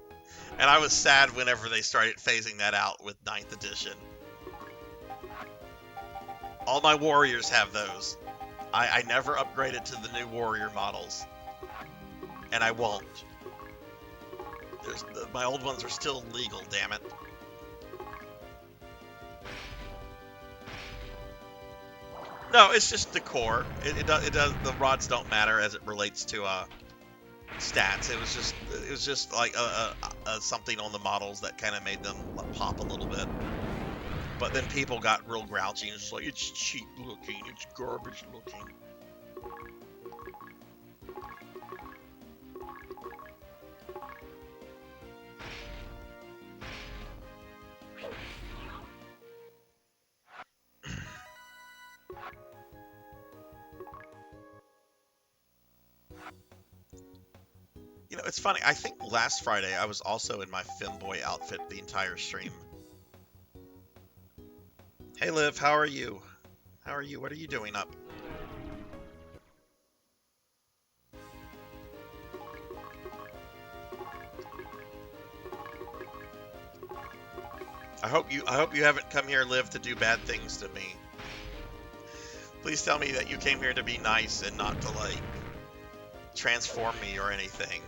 B: And I was sad whenever they started phasing that out with 9th edition. All my warriors have those. I never upgraded to the new warrior models. And I won't. My old ones are still legal, damn it. No, it's just decor. It does. The rods don't matter as it relates to stats. It was just like something on the models that kind of made them pop a little bit. But then people got real grouchy and just like, it's cheap looking, it's garbage looking. It's funny. I think last Friday I was also in my femboy outfit the entire stream. Hey Liv, how are you? How are you? What are you doing up? I hope you haven't come here, Liv, to do bad things to me. Please tell me that you came here to be nice and not to like transform me or anything.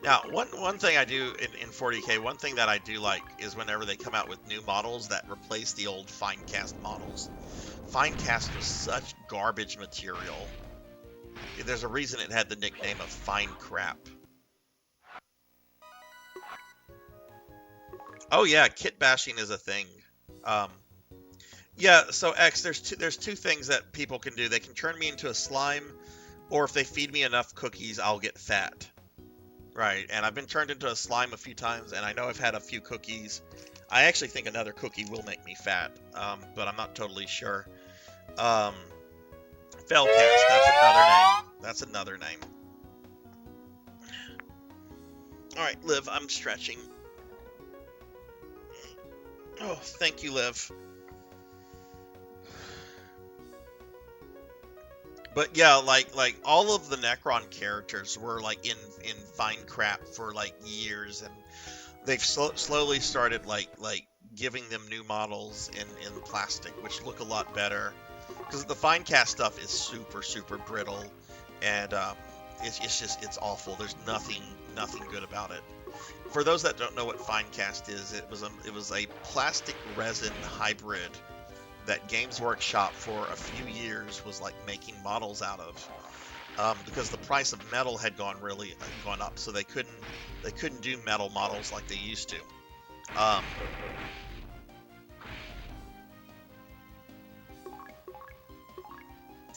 B: Now, one thing I do in 40K, one thing that I do like is whenever they come out with new models that replace the old Finecast models. Finecast was such garbage material. There's a reason it had the nickname of Fine Crap. Oh yeah, kit bashing is a thing. Yeah, so X, there's two things that people can do. They can turn me into a slime, or if they feed me enough cookies, I'll get fat. Right, and I've been turned into a slime a few times, and I know I've had a few cookies. I actually think another cookie will make me fat, but I'm not totally sure. Fellcast, that's another name. That's another name. Alright, Liv, I'm stretching. Oh, thank you, Liv. But yeah, like all of the Necron characters were like in Fine Crap for like years, and they've slowly started like giving them new models in plastic, which look a lot better. Because the Finecast stuff is super brittle, and it's awful. There's nothing good about it. For those that don't know what Finecast is, it was a plastic resin hybrid that Games Workshop for a few years was like making models out of. because the price of metal had gone up, so they couldn't do metal models like they used to.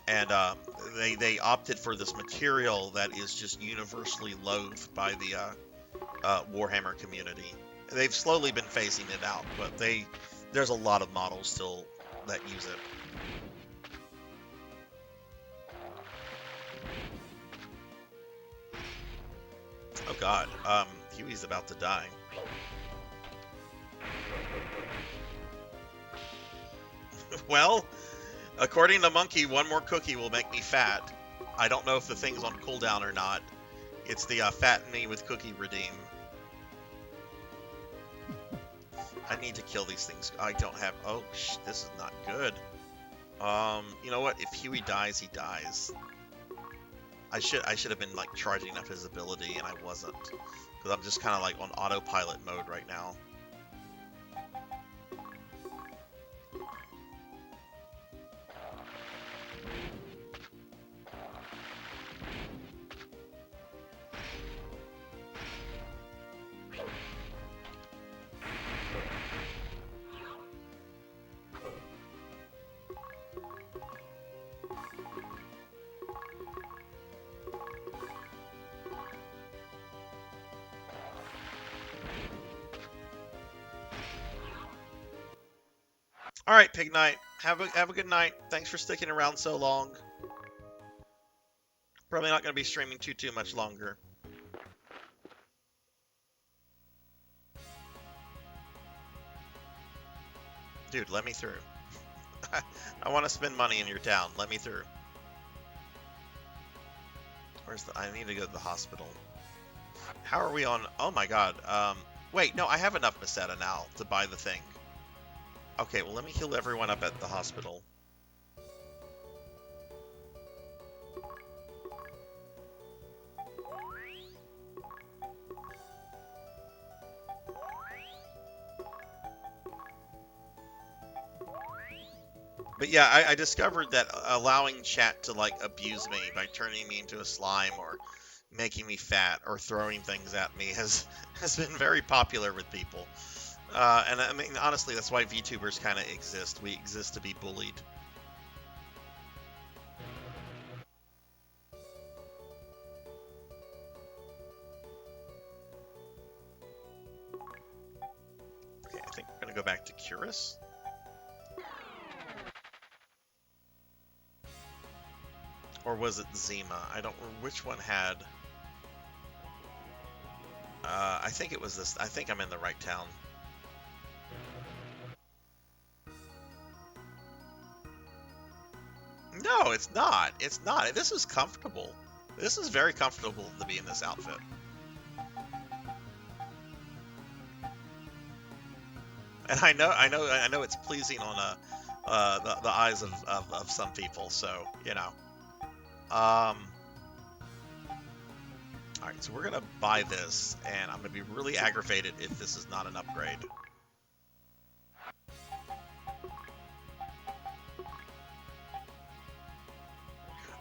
B: And they opted for this material that is just universally loathed by the Warhammer community. They've slowly been phasing it out, but there's a lot of models still that use it. Oh god, Huey's about to die. Well, according to Monkey, one more cookie will make me fat. I don't know if the thing's on cooldown or not. It's the fatten me with cookie redeem. I need to kill these things. I don't have... Oh, this is not good. You know what? If Huey dies, he dies. I should have been like charging up his ability, and I wasn't, because I'm just kind of like on autopilot mode right now. All right, Pig Knight. Have a good night. Thanks for sticking around so long. Probably not going to be streaming too much longer. Dude, let me through. I want to spend money in your town. Let me through. I need to go to the hospital. How are we on? Oh my god. Wait, no, I have enough Meseta now to buy the thing. Okay, well, let me heal everyone up at the hospital. But yeah, I discovered that allowing chat to, like, abuse me by turning me into a slime or making me fat or throwing things at me has been very popular with people. And I mean, honestly, that's why VTubers kind of exist. We exist to be bullied. Okay, I think we're going to go back to Curus. Or was it Zima? I don't remember which one had... I think it was this. I think I'm in the right town. No, it's not. It's not. This is comfortable. This is very comfortable to be in this outfit. And I know it's pleasing on the eyes of some people. So, you know. All right, so we're gonna buy this, and I'm gonna be really aggravated if this is not an upgrade.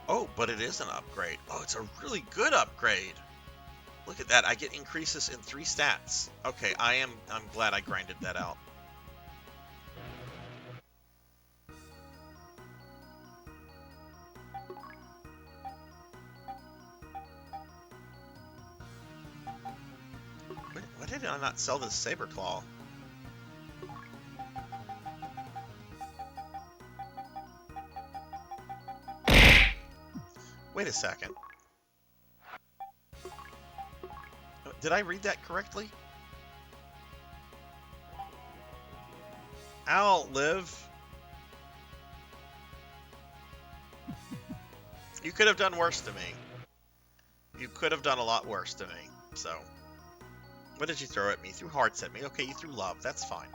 B: Oh, but it is an upgrade. Oh, it's a really good upgrade. Look at that. I get increases in 3 stats. Okay, I'm glad I grinded that out. Why did I not sell this Saber Claw? Wait a second. Did I read that correctly? Ow, Liv. You could have done worse to me. You could have done a lot worse to me, so... What did you throw at me? You threw hearts at me. Okay, you threw love. That's fine.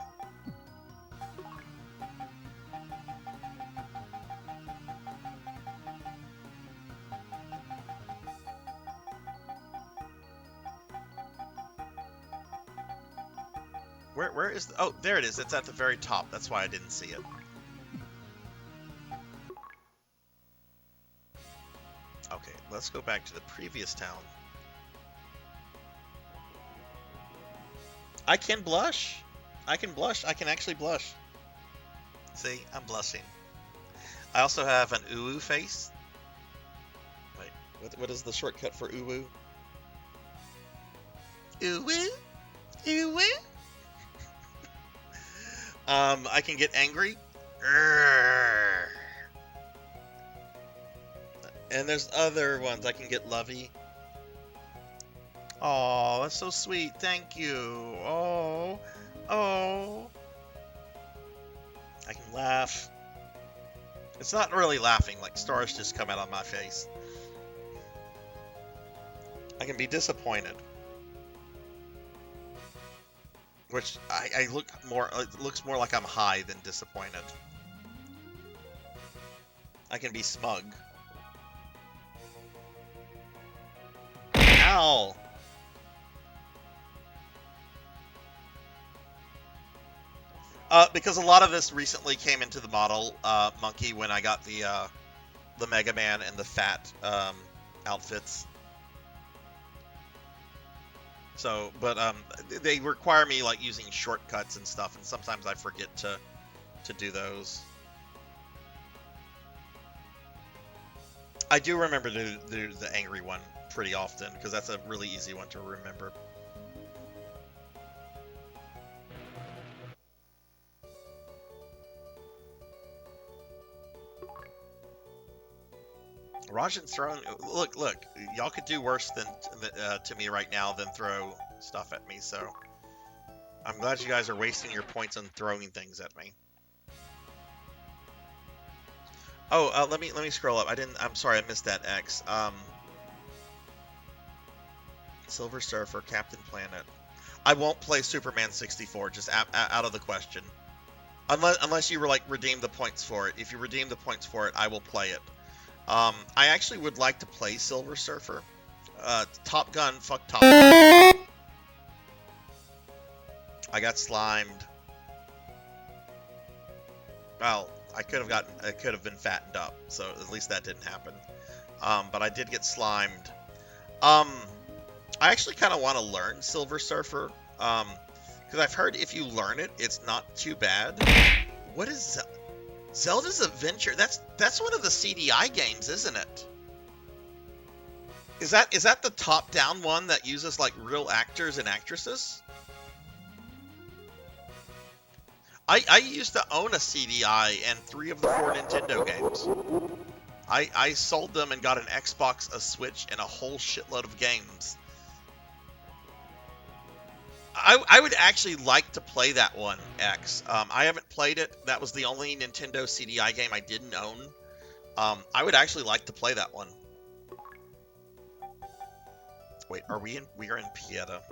B: Where is the... Oh, there it is. It's at the very top. That's why I didn't see it. Okay, let's go back to the previous town. I can blush. I can blush. I can actually blush. See, I'm blushing. I also have an uwu face. Wait, what is the shortcut for uwu? Uwu? Uwu? I can get angry. Urgh. And there's other ones. I can get lovey. Oh, that's so sweet. Thank you. Oh. Oh. I can laugh. It's not really laughing, like stars just come out on my face. I can be disappointed. Which I look more, it looks more like I'm high than disappointed. I can be smug. Ow! Because a lot of this recently came into the model monkey when I got the Mega Man and the Fat outfits. So, but they require me like using shortcuts and stuff, and sometimes I forget to do those. I do remember to do the angry one pretty often because that's a really easy one to remember. Rajan's throwing. Look! Y'all could do worse than to me right now than throw stuff at me. So I'm glad you guys are wasting your points on throwing things at me. Oh, let me scroll up. I'm sorry, I missed that X. Silver Surfer, Captain Planet. I won't play Superman 64. Just out of the question. Unless you were like redeem the points for it. If you redeem the points for it, I will play it. I actually would like to play Silver Surfer. Top Gun, fuck Top Gun. I got slimed. Well, I could have been fattened up, so at least that didn't happen. But I did get slimed. I actually kind of want to learn Silver Surfer, because I've heard if you learn it, it's not too bad. What is Zelda's Adventure? That's one of the CDI games, isn't it? Is that the top-down one that uses like real actors and actresses? I used to own a CDI and 3 of the 4 Nintendo games. I sold them and got an Xbox, a Switch, and a whole shitload of games. I would actually like to play that one, X. I haven't played it. That was the only Nintendo CDI game I didn't own. I would actually like to play that one. Wait, we are in Pieta.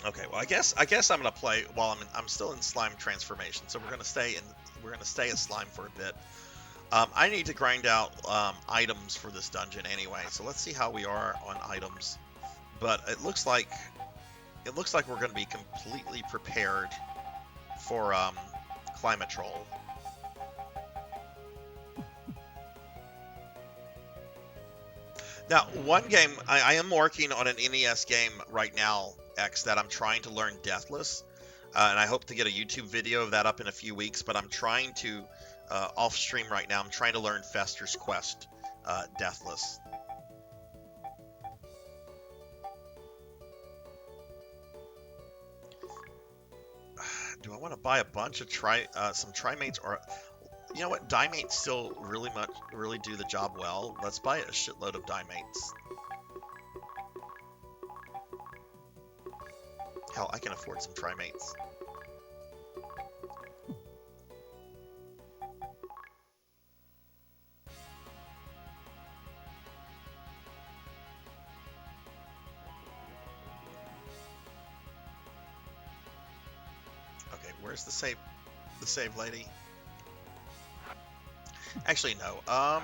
B: Okay, well I guess I'm gonna play while I'm still in slime transformation. So we're gonna stay as slime for a bit. I need to grind out items for this dungeon anyway, so let's see how we are on items. But it looks like we're going to be completely prepared for Climate Troll. Now, one game I am working on an NES game right now, X, that I'm trying to learn Deathless, and I hope to get a YouTube video of that up in a few weeks. But I'm trying to off stream right now. I'm trying to learn Fester's Quest Deathless. Do I want to buy a bunch of some Trimates, or you know what, Dimates still really do the job well. Let's buy a shitload of Dimates. Hell, I can afford some Trimates. Okay, where's the save lady? Actually, no. I'm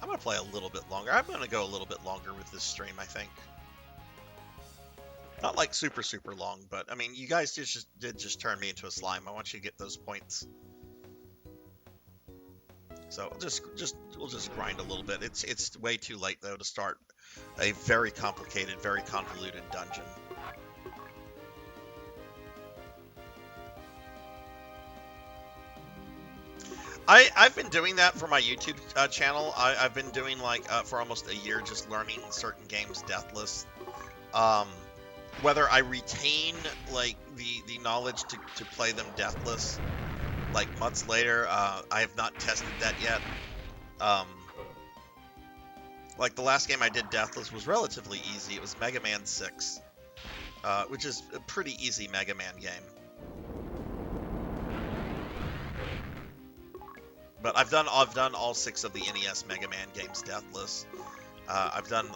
B: gonna play a little bit longer. I'm gonna go a little bit longer with this stream, I think. Not like super long, but I mean, you guys did just turn me into a slime. I want you to get those points. So we'll just grind a little bit. It's way too late though to start a very complicated, very convoluted dungeon. I've been doing that for my YouTube channel. I've been doing like for almost a year, just learning certain games deathless. Whether I retain like the knowledge to play them deathless, like months later, I have not tested that yet. Like the last game I did deathless was relatively easy. It was Mega Man 6, which is a pretty easy Mega Man game. But I've done all 6 of the NES Mega Man games deathless. I've done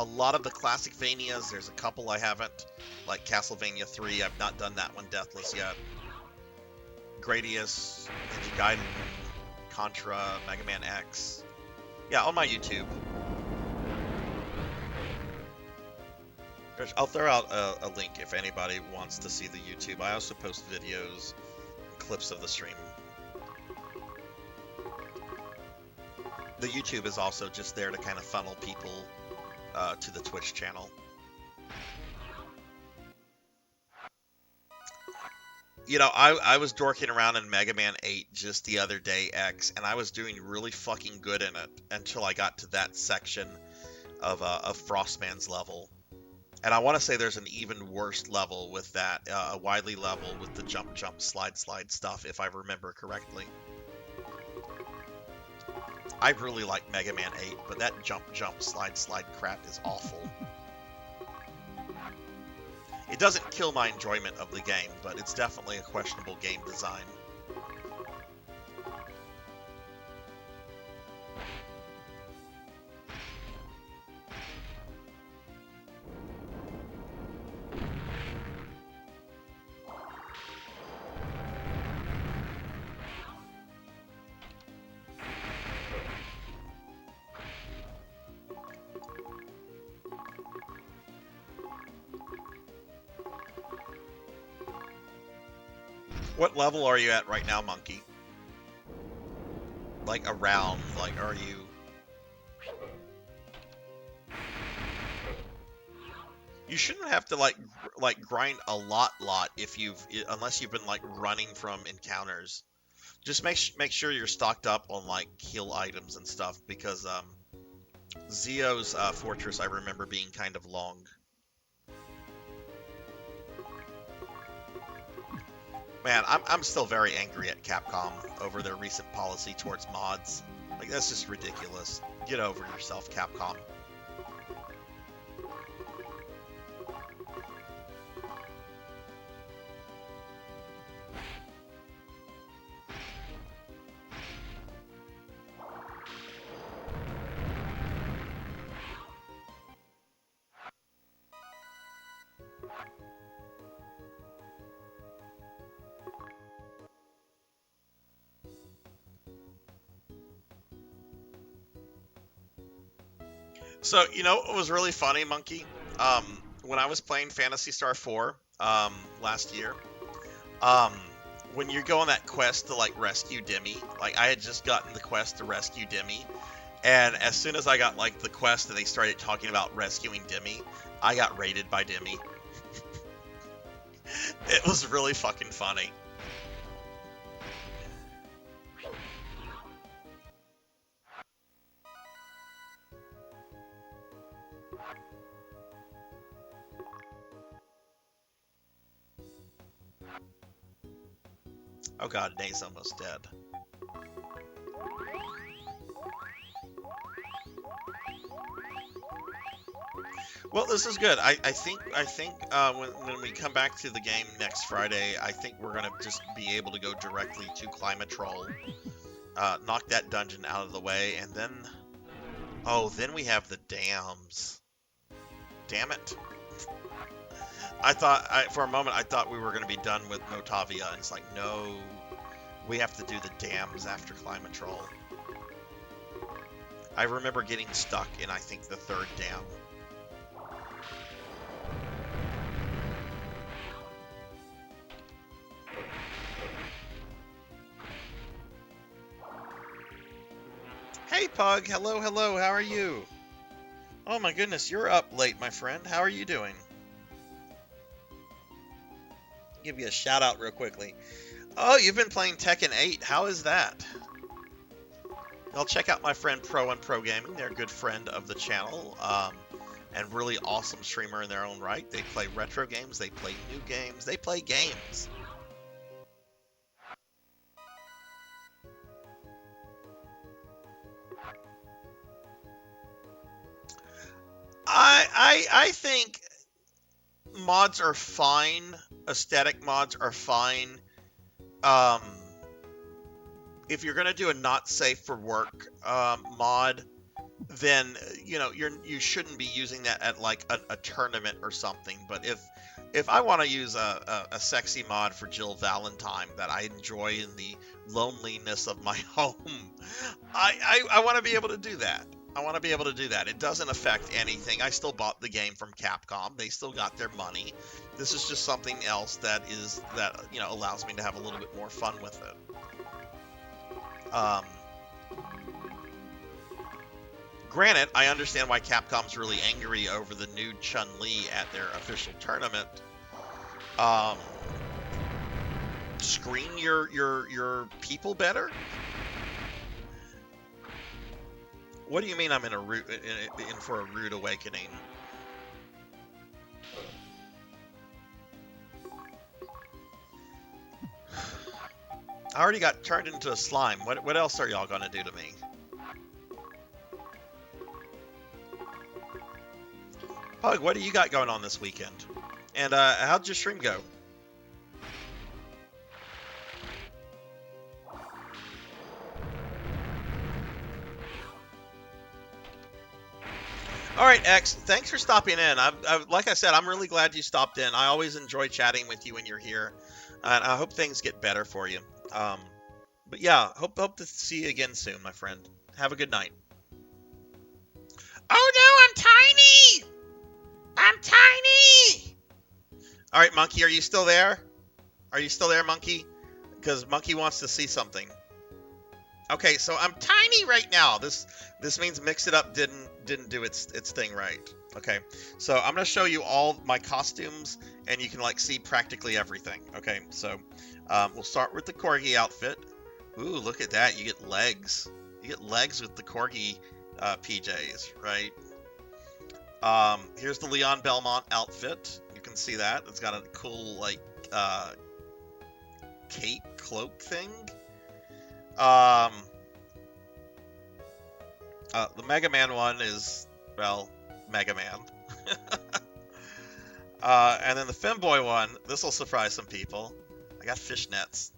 B: a lot of the classic Vanias. There's a couple I haven't, like Castlevania 3. I've not done that one deathless yet. Gradius, Ninja Gaiden, Contra, Mega Man X. Yeah, on my YouTube. I'll throw out a link if anybody wants to see the YouTube. I also post videos, clips of the stream. The YouTube is also just there to kind of funnel people to the Twitch channel. You know, I was dorking around in Mega Man 8 just the other day, X, and I was doing really fucking good in it until I got to that section of Frostman's level. And I want to say there's an even worse level with that, a Wily level with the jump, slide stuff, if I remember correctly. I really like Mega Man 8, but that jump, slide crap is awful. It doesn't kill my enjoyment of the game, but it's definitely a questionable game design. What level are you at right now, Monkey? Like around, like are you... You shouldn't have to like grind a lot if unless you've been like running from encounters. Just make sure you're stocked up on like heal items and stuff, because Zio's fortress I remember being kind of long. Man, I'm still very angry at Capcom over their recent policy towards mods. Like, that's just ridiculous. Get over yourself, Capcom. So, you know what was really funny, Monkey? When I was playing Phantasy Star 4 last year, when you go on that quest to like rescue Demi, like I had just gotten the quest to rescue Demi, and as soon as I got like the quest and they started talking about rescuing Demi, I got raided by Demi. It was really fucking funny. Oh god, Nay's almost dead. Well, this is good. I think when we come back to the game next Friday, I think we're gonna just be able to go directly to Climatrol, knock that dungeon out of the way, and then, oh, then we have the dams. Damn it! For a moment I thought we were gonna be done with Motavia, and it's like, no, we have to do the dams after Climatrol. I remember getting stuck in, I think, the 3rd dam. Hey, Pug. Hello, hello. How are you? Oh my goodness, you're up late, my friend. How are you doing? Give you a shout out real quickly. Oh, you've been playing Tekken 8. How is that? Y'all check out my friend Pro and Pro Gaming. They're a good friend of the channel, and really awesome streamer in their own right. They play retro games. They play new games. They play games. I think mods are fine. Aesthetic mods are fine. If you're gonna do a not safe for work mod, then you shouldn't be using that at like a tournament or something. But if I want to use a sexy mod for Jill Valentine that I enjoy in the loneliness of my home, I want to be able to do that. I want to be able to do that. It doesn't affect anything. I still bought the game from Capcom. They still got their money. This is just something else that allows me to have a little bit more fun with it. Granted, I understand why Capcom's really angry over the nude Chun-Li at their official tournament. Screen your people better? What do you mean I'm in for a rude awakening? I already got turned into a slime. What else are y'all gonna do to me? Pug, what do you got going on this weekend? And how'd your stream go? All right, X, thanks for stopping in. Like I said, I'm really glad you stopped in. I always enjoy chatting with you when you're here, and I hope things get better for you. But yeah, hope to see you again soon, my friend. Have a good night. Oh no, I'm tiny! I'm tiny! All right, Monkey, are you still there? Are you still there, Monkey? Because Monkey wants to see something. Okay, so I'm tiny right now. This means Mix It Up didn't do its thing right. Okay, so I'm gonna show you all my costumes, and you can like see practically everything. Okay, so we'll start with the Corgi outfit. Ooh, look at that! You get legs. You get legs with the Corgi PJs, right? Here's the Leon Belmont outfit. You can see that. It's got a cool like cape cloak thing. The Mega Man one is, well, Mega Man. And then the Femboy one, this will surprise some people. I got fishnets.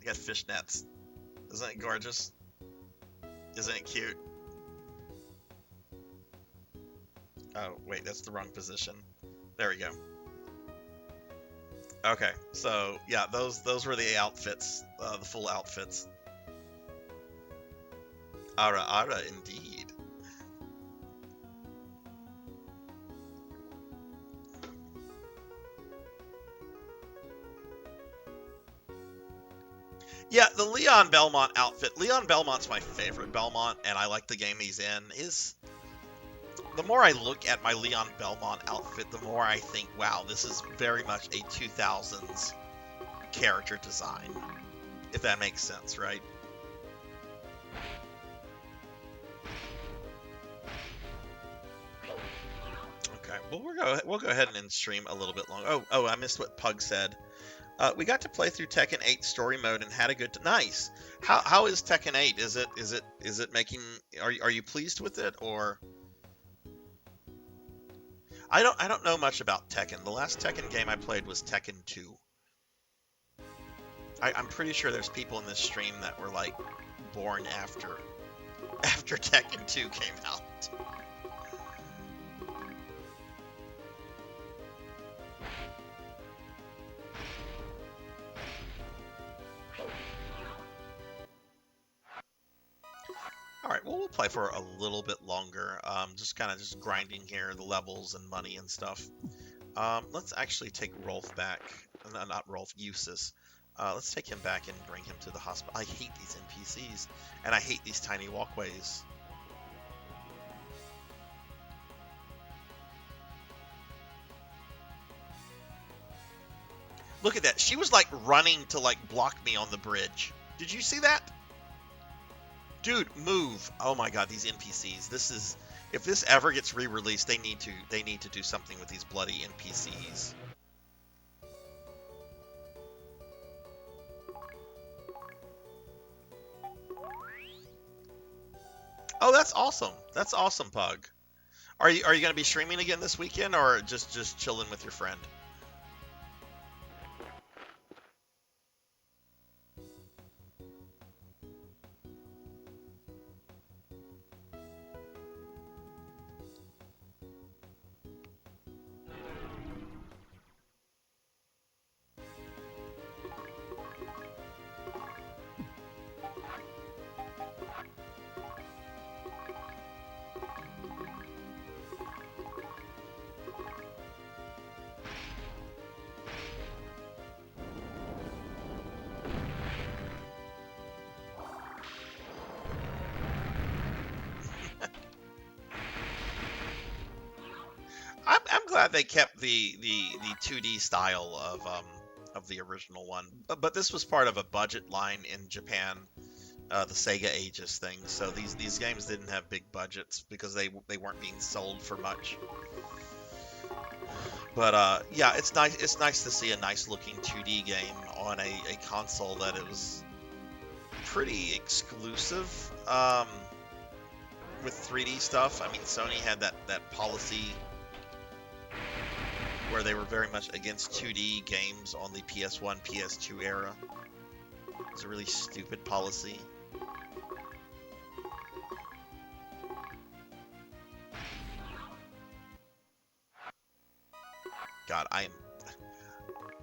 B: Isn't it gorgeous? Isn't it cute? Oh, wait, that's the wrong position. There we go. Okay, so yeah, those were the outfits, the full outfits. Ara, indeed. Yeah, the Leon Belmont outfit. Leon Belmont's my favorite Belmont, and I like the game he's in. The more I look at my Leon Belmont outfit, the more I think, wow, this is very much a 2000s character design. If that makes sense, right? Okay, well we'll go ahead and end stream a little bit longer. Oh, I missed what Pug said. We got to play through Tekken 8 story mode and had a good nice. How is Tekken 8? Is it making? Are you pleased with it, or? I don't know much about Tekken. The last Tekken game I played was Tekken 2. I'm pretty sure there's people in this stream that were like born after Tekken 2 came out. Alright, well, we'll play for a little bit longer, just grinding here, the levels and money and stuff. Let's actually take Rolf back, not Rolf, Eustace. Let's take him back and bring him to the hospital. I hate these NPCs, and I hate these tiny walkways. Look at that. She was like running to like block me on the bridge. Did you see that? Dude, move. Oh my god, these NPCs. This is, if this ever gets re-released, they need to do something with these bloody NPCs. Oh, that's awesome. That's awesome, Pug. Are you going to be streaming again this weekend, or just chilling with your friend? I'm glad they kept the 2D style of the original one, but this was part of a budget line in Japan, the Sega Ages thing. So these games didn't have big budgets because they weren't being sold for much. But yeah, it's nice. It's nice to see a nice looking 2D game on a console that it was pretty exclusive with 3D stuff. I mean, Sony had that policy where they were very much against 2D games on the PS1, PS2 era. It was a really stupid policy. God,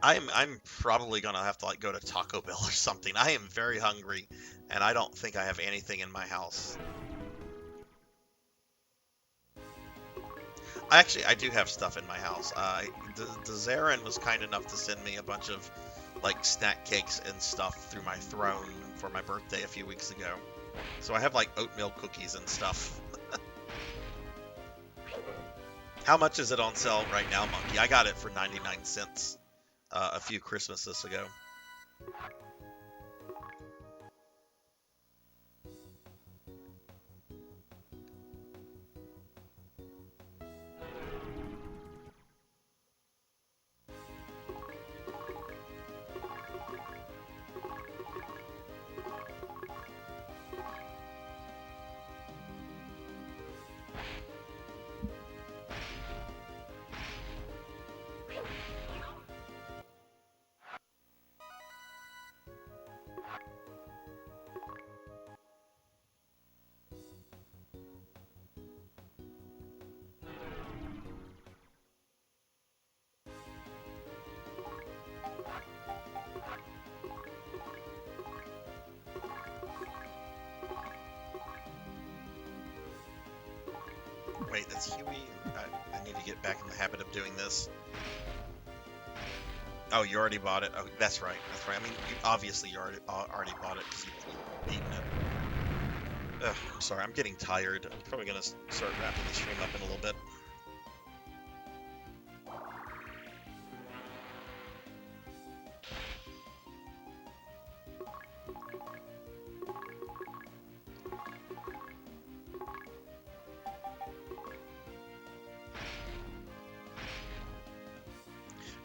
B: I'm probably gonna have to like go to Taco Bell or something. I am very hungry, and I don't think I have anything in my house. I do have stuff in my house. Zarin was kind enough to send me a bunch of like snack cakes and stuff through my throne for my birthday a few weeks ago. So I have like oatmeal cookies and stuff. How much is it on sale right now, Monkey? I got it for 99 cents a few Christmases ago. Wait, that's Huey? I need to get back in the habit of doing this. Oh, you already bought it? Oh, that's right. That's right. I mean, obviously you already bought it because you've beaten it. Ugh, I'm sorry. I'm getting tired. I'm probably going to start wrapping the stream up in a little bit.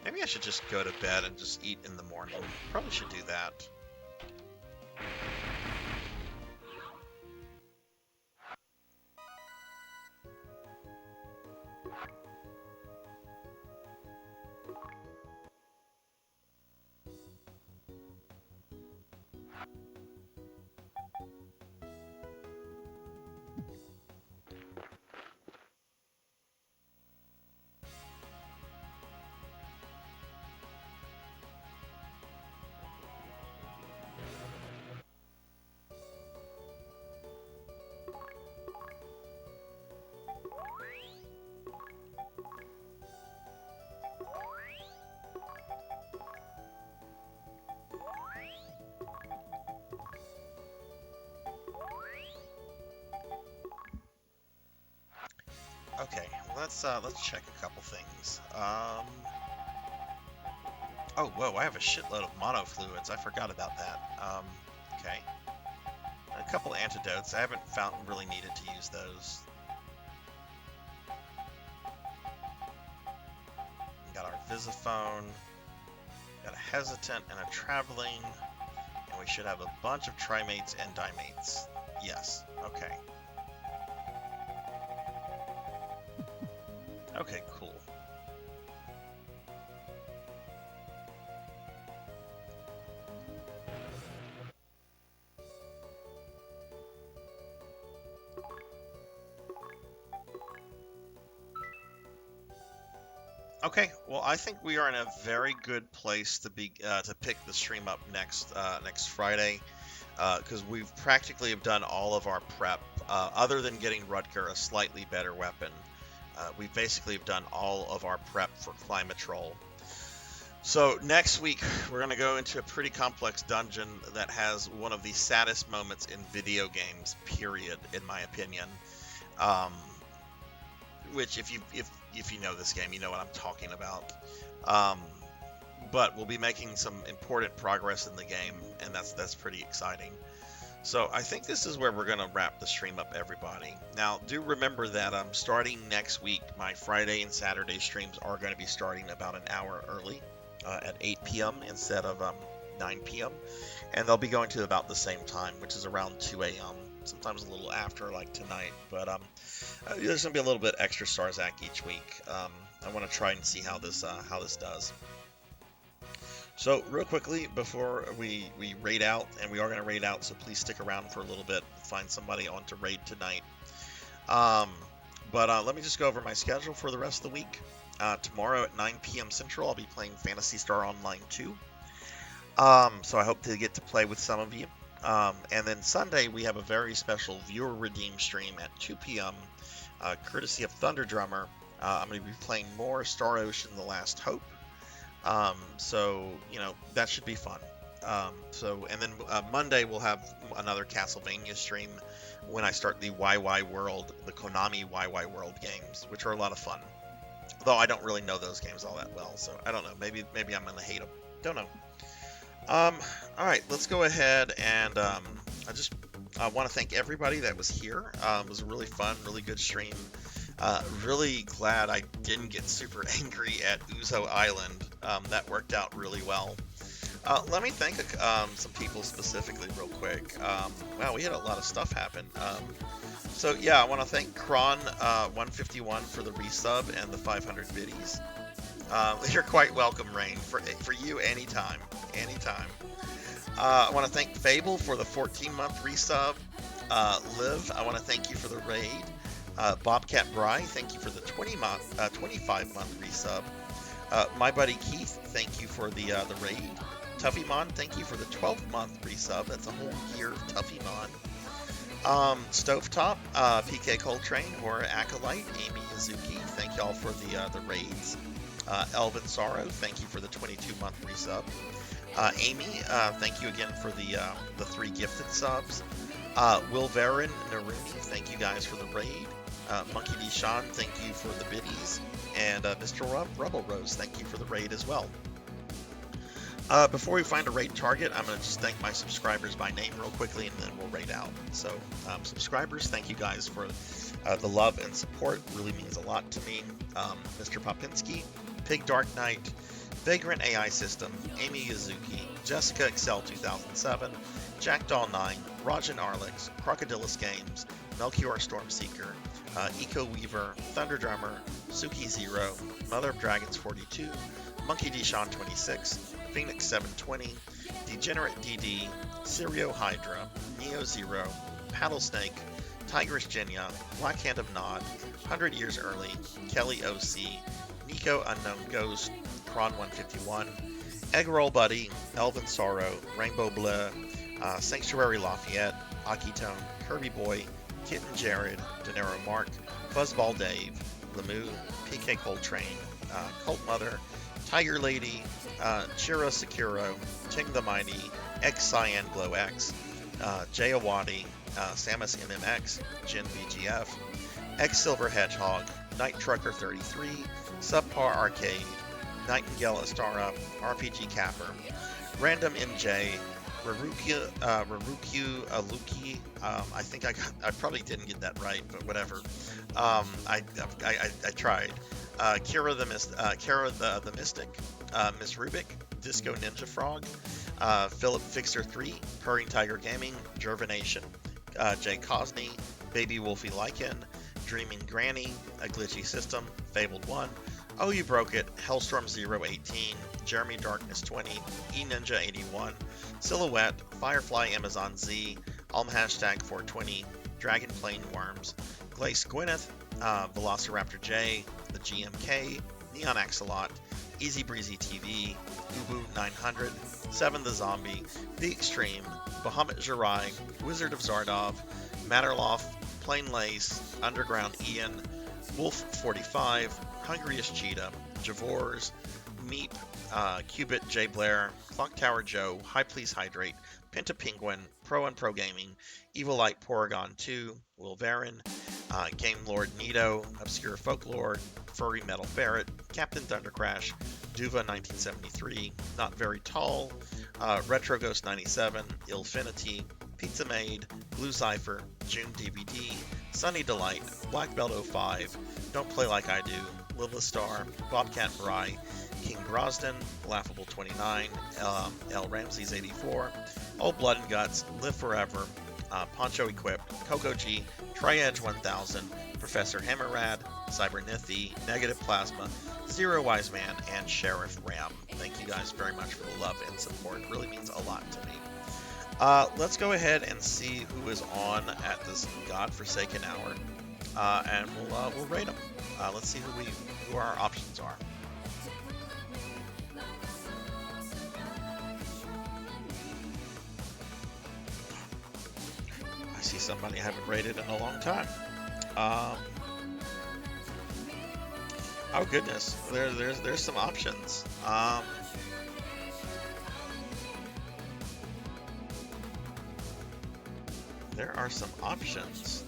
B: Maybe I should just go to bed and just eat in the morning. Probably should do that. Okay, let's check a couple things. Oh, whoa, I have a shitload of monofluids. I forgot about that. Okay. A couple antidotes. I haven't really needed to use those. We got our Visiphone. Got a Hesitant and a Traveling. And we should have a bunch of Trimates and Dimates. Yes. Okay. Okay, cool. Okay, well, I think we are in a very good place to pick the stream up next Friday, because we've practically have done all of our prep, other than getting Rutger a slightly better weapon. We basically have done all of our prep for Climatrol. So next week we're going to go into a pretty complex dungeon that has one of the saddest moments in video games, period, in my opinion. Which if you know this game, you know what I'm talking about. But we'll be making some important progress in the game, and that's pretty exciting. So I think this is where we're going to wrap the stream up, everybody. Now, do remember that starting next week, my Friday and Saturday streams are going to be starting about an hour early, at 8 p.m. instead of 9 p.m. And they'll be going to about the same time, which is around 2 a.m., sometimes a little after, like tonight. But there's going to be a little bit extra Sarzac each week. I want to try and see how this does. So, real quickly, before we raid out, and we are going to raid out, so please stick around for a little bit, find somebody on to raid tonight. But let me just go over my schedule for the rest of the week. Tomorrow at 9 p.m. Central, I'll be playing Phantasy Star Online 2. So I hope to get to play with some of you. And then Sunday, we have a very special viewer redeem stream at 2 p.m., courtesy of Thunder Drummer. I'm going to be playing more Star Ocean The Last Hope. So, you know, that should be fun. And then Monday we'll have another Castlevania stream when I start the YY World, the Konami YY World games, which are a lot of fun. Though I don't really know those games all that well, so I don't know. Maybe I'm gonna hate them. Don't know. All right, let's go ahead and I want to thank everybody that was here. It was a really fun, really good stream. Really glad I didn't get super angry at Uzo Island. That worked out really well. Let me thank some people specifically real quick. Wow, we had a lot of stuff happen. So yeah, I want to thank Kron 151 for the resub and the 500 biddies. You're quite welcome, Rain. For you, anytime. I want to thank Fable for the 14-month resub. Liv, I want to thank you for the raid. Bobcat Bry, thank you for the 25-month resub. My buddy Keith, thank you for the raid. Tuffymon, thank you for the 12-month resub. That's a whole year of Tuffymon. Stovetop, PK Coltrane, Hora Acolyte, Amy Hazuki, thank y'all for the raids. Elvin Sorrow, thank you for the 22-month resub. Amy, thank you again for the 3 gifted subs. Will Varin, Narumi, thank you guys for the raid. Monkey D. Sean, thank you for the biddies. And Mr. Rubble Rose, thank you for the raid as well. Before we find a raid target, I'm going to just thank my subscribers by name real quickly, and then we'll raid out. So, subscribers, thank you guys for the love and support. It really means a lot to me. Mr. Popinski, Pig Dark Knight, Vagrant AI System, Amy Yazuki, Jessica Excel 2007, Jackdaw 9, Rajan Arlix, Crocodilus Games, Melchior Stormseeker, Eco Weaver, Thunder Drummer, Suki Zero, Mother of Dragons 42, Monkey D. Sean 26, Phoenix 720, Degenerate DD, Sirio Hydra, Neo Zero, Paddlesnake, Tigris Genya, Black Hand of Nod, 100 Years Early, Kelly OC, Nico Unknown Ghost, Kron 151, Eggroll Buddy, Elvin Sorrow, Rainbow Bleu, Sanctuary Lafayette, Akitone, Kirby Boy, Kitten Jared, Denero Mark, Fuzzball Dave, Lemu, PK Coltrane, Cult Mother, Tiger Lady, Chiro Sekiro, Ting the Mighty, X Cyan Glow X, Jay Awadi, Samus MMX, Jin VGF, X Silver Hedgehog, Night Trucker 33, Subpar Arcade, Nightingale Astara, RPG Capper, Random NJ, Raruku Aluki. I think I probably didn't get that right, but whatever. I tried. Kira the Mystic, Miss Rubik, Disco Ninja Frog, Philip Fixer 3, Purring Tiger Gaming, Gervination, Jay Cosney, Baby Wolfie Lycan, Dreaming Granny, A Glitchy System, Fabled 1, Oh You Broke It, Hellstorm 018, Jeremy Darkness 20, eNinja 81, Silhouette, Firefly Amazon Z, Alm Hashtag 420, Dragon Plane Worms, Glace Gwyneth, Velociraptor J, The GMK, Neon Axolot, Easy Breezy TV, Ubu 900, Seven the Zombie, The Extreme, Bahamut Jirai, Wizard of Zardov, Matterloff, Plain Lace, Underground Ian, Wolf 45, Hungriest Cheetah, Javors, Meep, Cubit J Blair, Clock Tower Joe, High Please Hydrate, Penta Penguin, Pro and Pro Gaming, Evilite Porygon 2, Will Varin, Game Lord Nito, Obscure Folklore, Furry Metal Barrett, Captain Thundercrash, Duva 1973, Not Very Tall, Retro Ghost 97, Illfinity, Pizza Maid, Blue Cypher, June DVD, Sunny Delight, Black Belt 05, Don't Play Like I Do, Lilith Star, Bobcat Bry, King Grosden, Laughable 29, L Ramses 84, Old Blood and Guts, Live Forever, Poncho Equipped, Coco G, Triedge 1000, Professor Hammerrad, Cybernithy, Negative Plasma, Zero Wise Man, and Sheriff Ram. Thank you guys very much for the love and support. It really means a lot to me. Let's go ahead and see who is on at this godforsaken hour, and we'll rate them. Let's see who our options are. I see somebody I haven't rated in a long time. Oh goodness, there's some options. There are some options.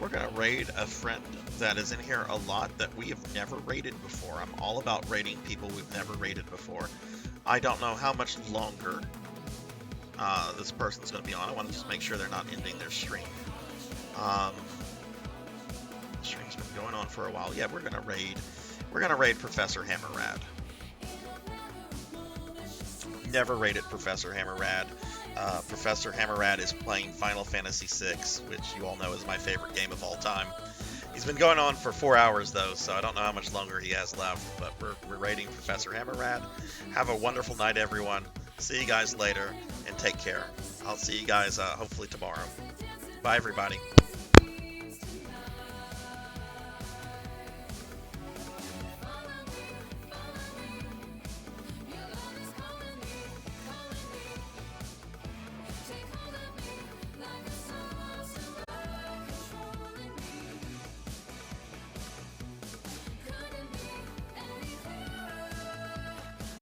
B: We're gonna raid a friend that is in here a lot that we have never raided before. I'm all about raiding people we've never raided before. I don't know how much longer this person's going to be on. I want to just make sure they're not ending their stream. The stream's been going on for a while. Yeah, we're gonna raid Professor Hammerrad. Never raided Professor Hammerrad. Professor Hammerrad is playing Final Fantasy VI, which you all know is my favorite game of all time. He's been going on for 4 hours though, so I don't know how much longer he has left, but we're raiding Professor Hammerrad. Have a wonderful night, everyone. See you guys later, and take care. I'll see you guys hopefully tomorrow. Bye, everybody.